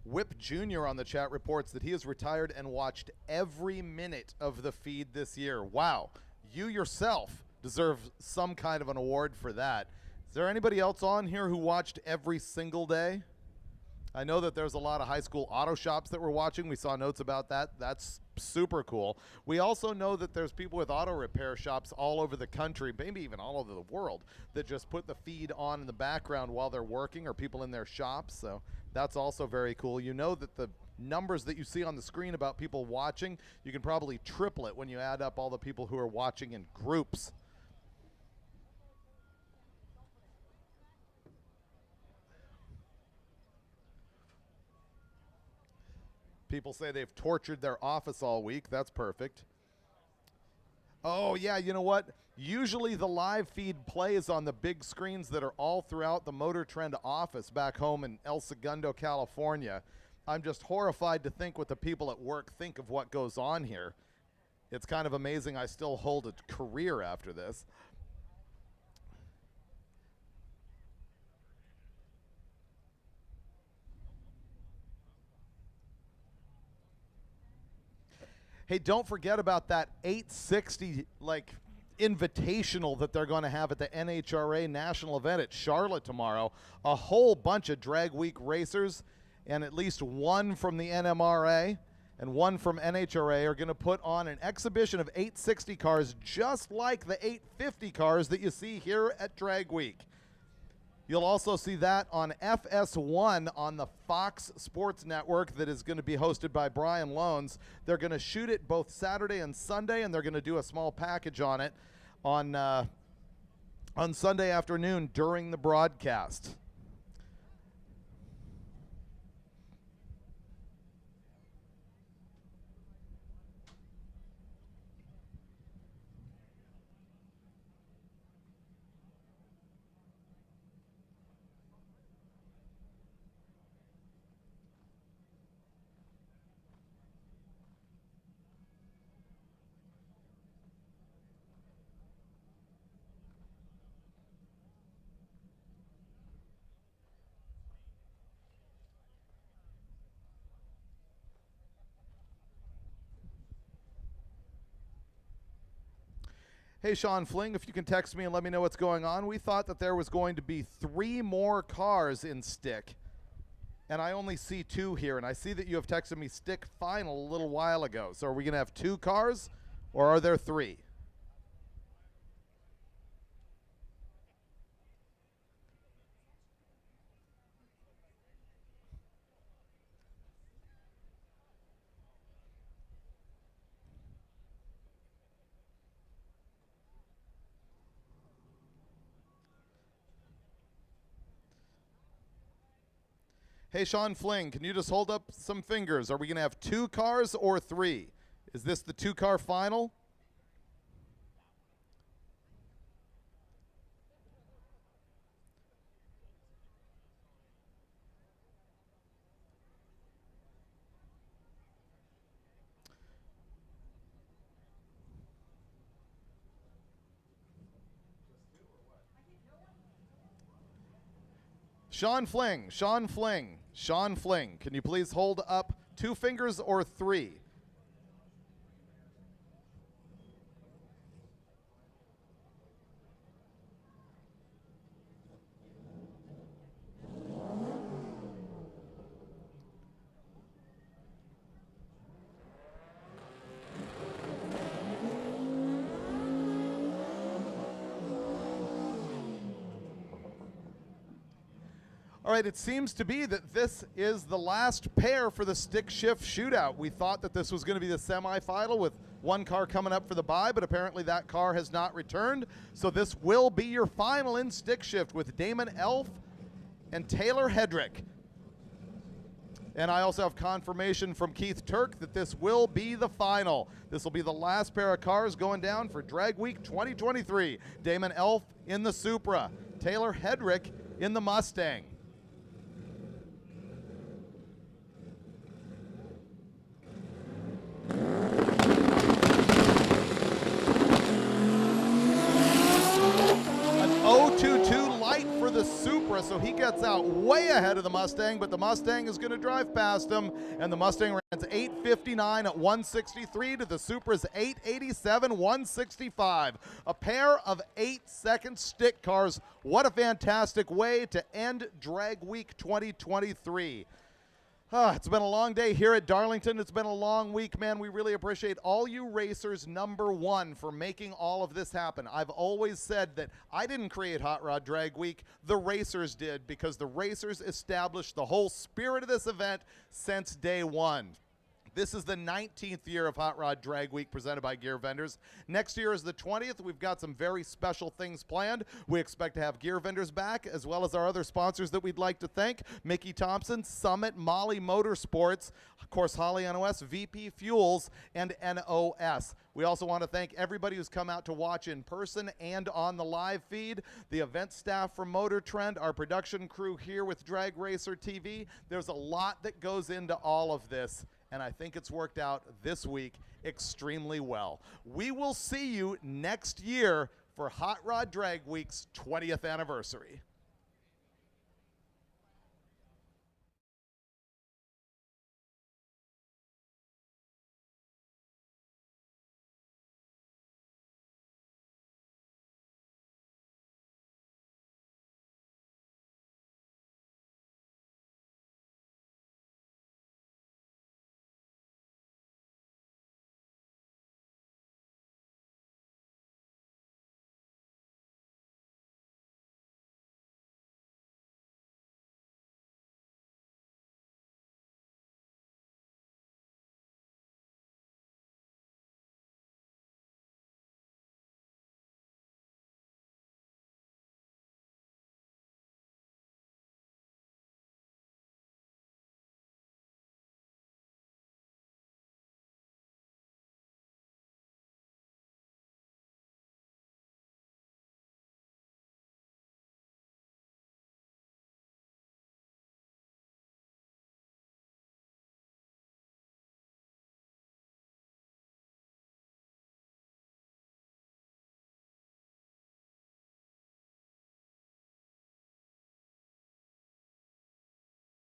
Whip Jr. on the chat reports that he has retired and watched every minute of the feed this year. Wow, you yourself deserve some kind of an award for that. Is there anybody else on here who watched every single day? I know that there's a lot of high school auto shops that we're watching. We saw notes about that. That's super cool. We also know that there's people with auto repair shops all over the country, maybe even all over the world, that just put the feed on in the background while they're working, or people in their shops. So that's also very cool. You know that the numbers that you see on the screen about people watching, you can probably triple it when you add up all the people who are watching in groups. People say they've tortured their office all week. That's perfect. Oh, yeah, you know what? Usually the live feed plays on the big screens that are all throughout the MotorTrend office back home in El Segundo, California. I'm just horrified to think what the people at work think of what goes on here. It's kind of amazing I still hold a career after this. Hey, don't forget about that 860 invitational that they're going to have at the NHRA national event at Charlotte tomorrow. A whole bunch of Drag Week racers and at least one from the NMRA and one from NHRA are going to put on an exhibition of 860 cars just like the 850 cars that you see here at Drag Week. You'll also see that on FS1 on the Fox Sports Network that is going to be hosted by Brian Loans. They're going to shoot it both Saturday and Sunday, and they're going to do a small package on it on Sunday afternoon during the broadcast. Hey, Sean Fling, if you can text me and let me know what's going on. We thought that there was going to be 3 more cars in stick, and I only see 2 here, and I see that you have texted me stick final a little while ago. So are we going to have 2 cars, or are there 3? Hey, Sean Fling, can you just hold up some fingers? Are we going to have 2 cars or 3? Is this the 2-car final? Sean Fling, Sean Fling, Sean Fling, can you please hold up 2 fingers or 3? All right, it seems to be that this is the last pair for the stick shift shootout. We thought that this was going to be the semifinal with 1 car coming up for the bye, but apparently that car has not returned. So this will be your final in stick shift with Damon Elf and Taylor Hedrick. And I also have confirmation from Keith Turk that this will be the final. This will be the last pair of cars going down for Drag Week 2023. Damon Elf in the Supra, Taylor Hedrick in the Mustang. An 022 light for the the Supra, so he gets out way ahead of the Mustang, but the Mustang is going to drive past him, and the Mustang runs 8:59 at 163 to the Supra's 8:87, 165. A pair of 8-second stick cars. What a fantastic way to end Drag Week 2023. It's been a long day here at Darlington. It's been a long week, man. We really appreciate all you racers, number one, for making all of this happen. I've always said that I didn't create Hot Rod Drag Week. The racers did, because the racers established the whole spirit of this event since day one. This is the 19th year of Hot Rod Drag Week presented by Gear Vendors. Next year is the 20th. We've got some very special things planned. We expect to have Gear Vendors back, as well as our other sponsors that we'd like to thank. Mickey Thompson, Summit, Molly Motorsports, of course, Holly NOS, VP Fuels, and NOS. We also want to thank everybody who's come out to watch in person and on the live feed, the event staff from MotorTrend, our production crew here with Drag Racer TV. There's a lot that goes into all of this, and I think it's worked out this week extremely well. We will see you next year for Hot Rod Drag Week's 20th anniversary.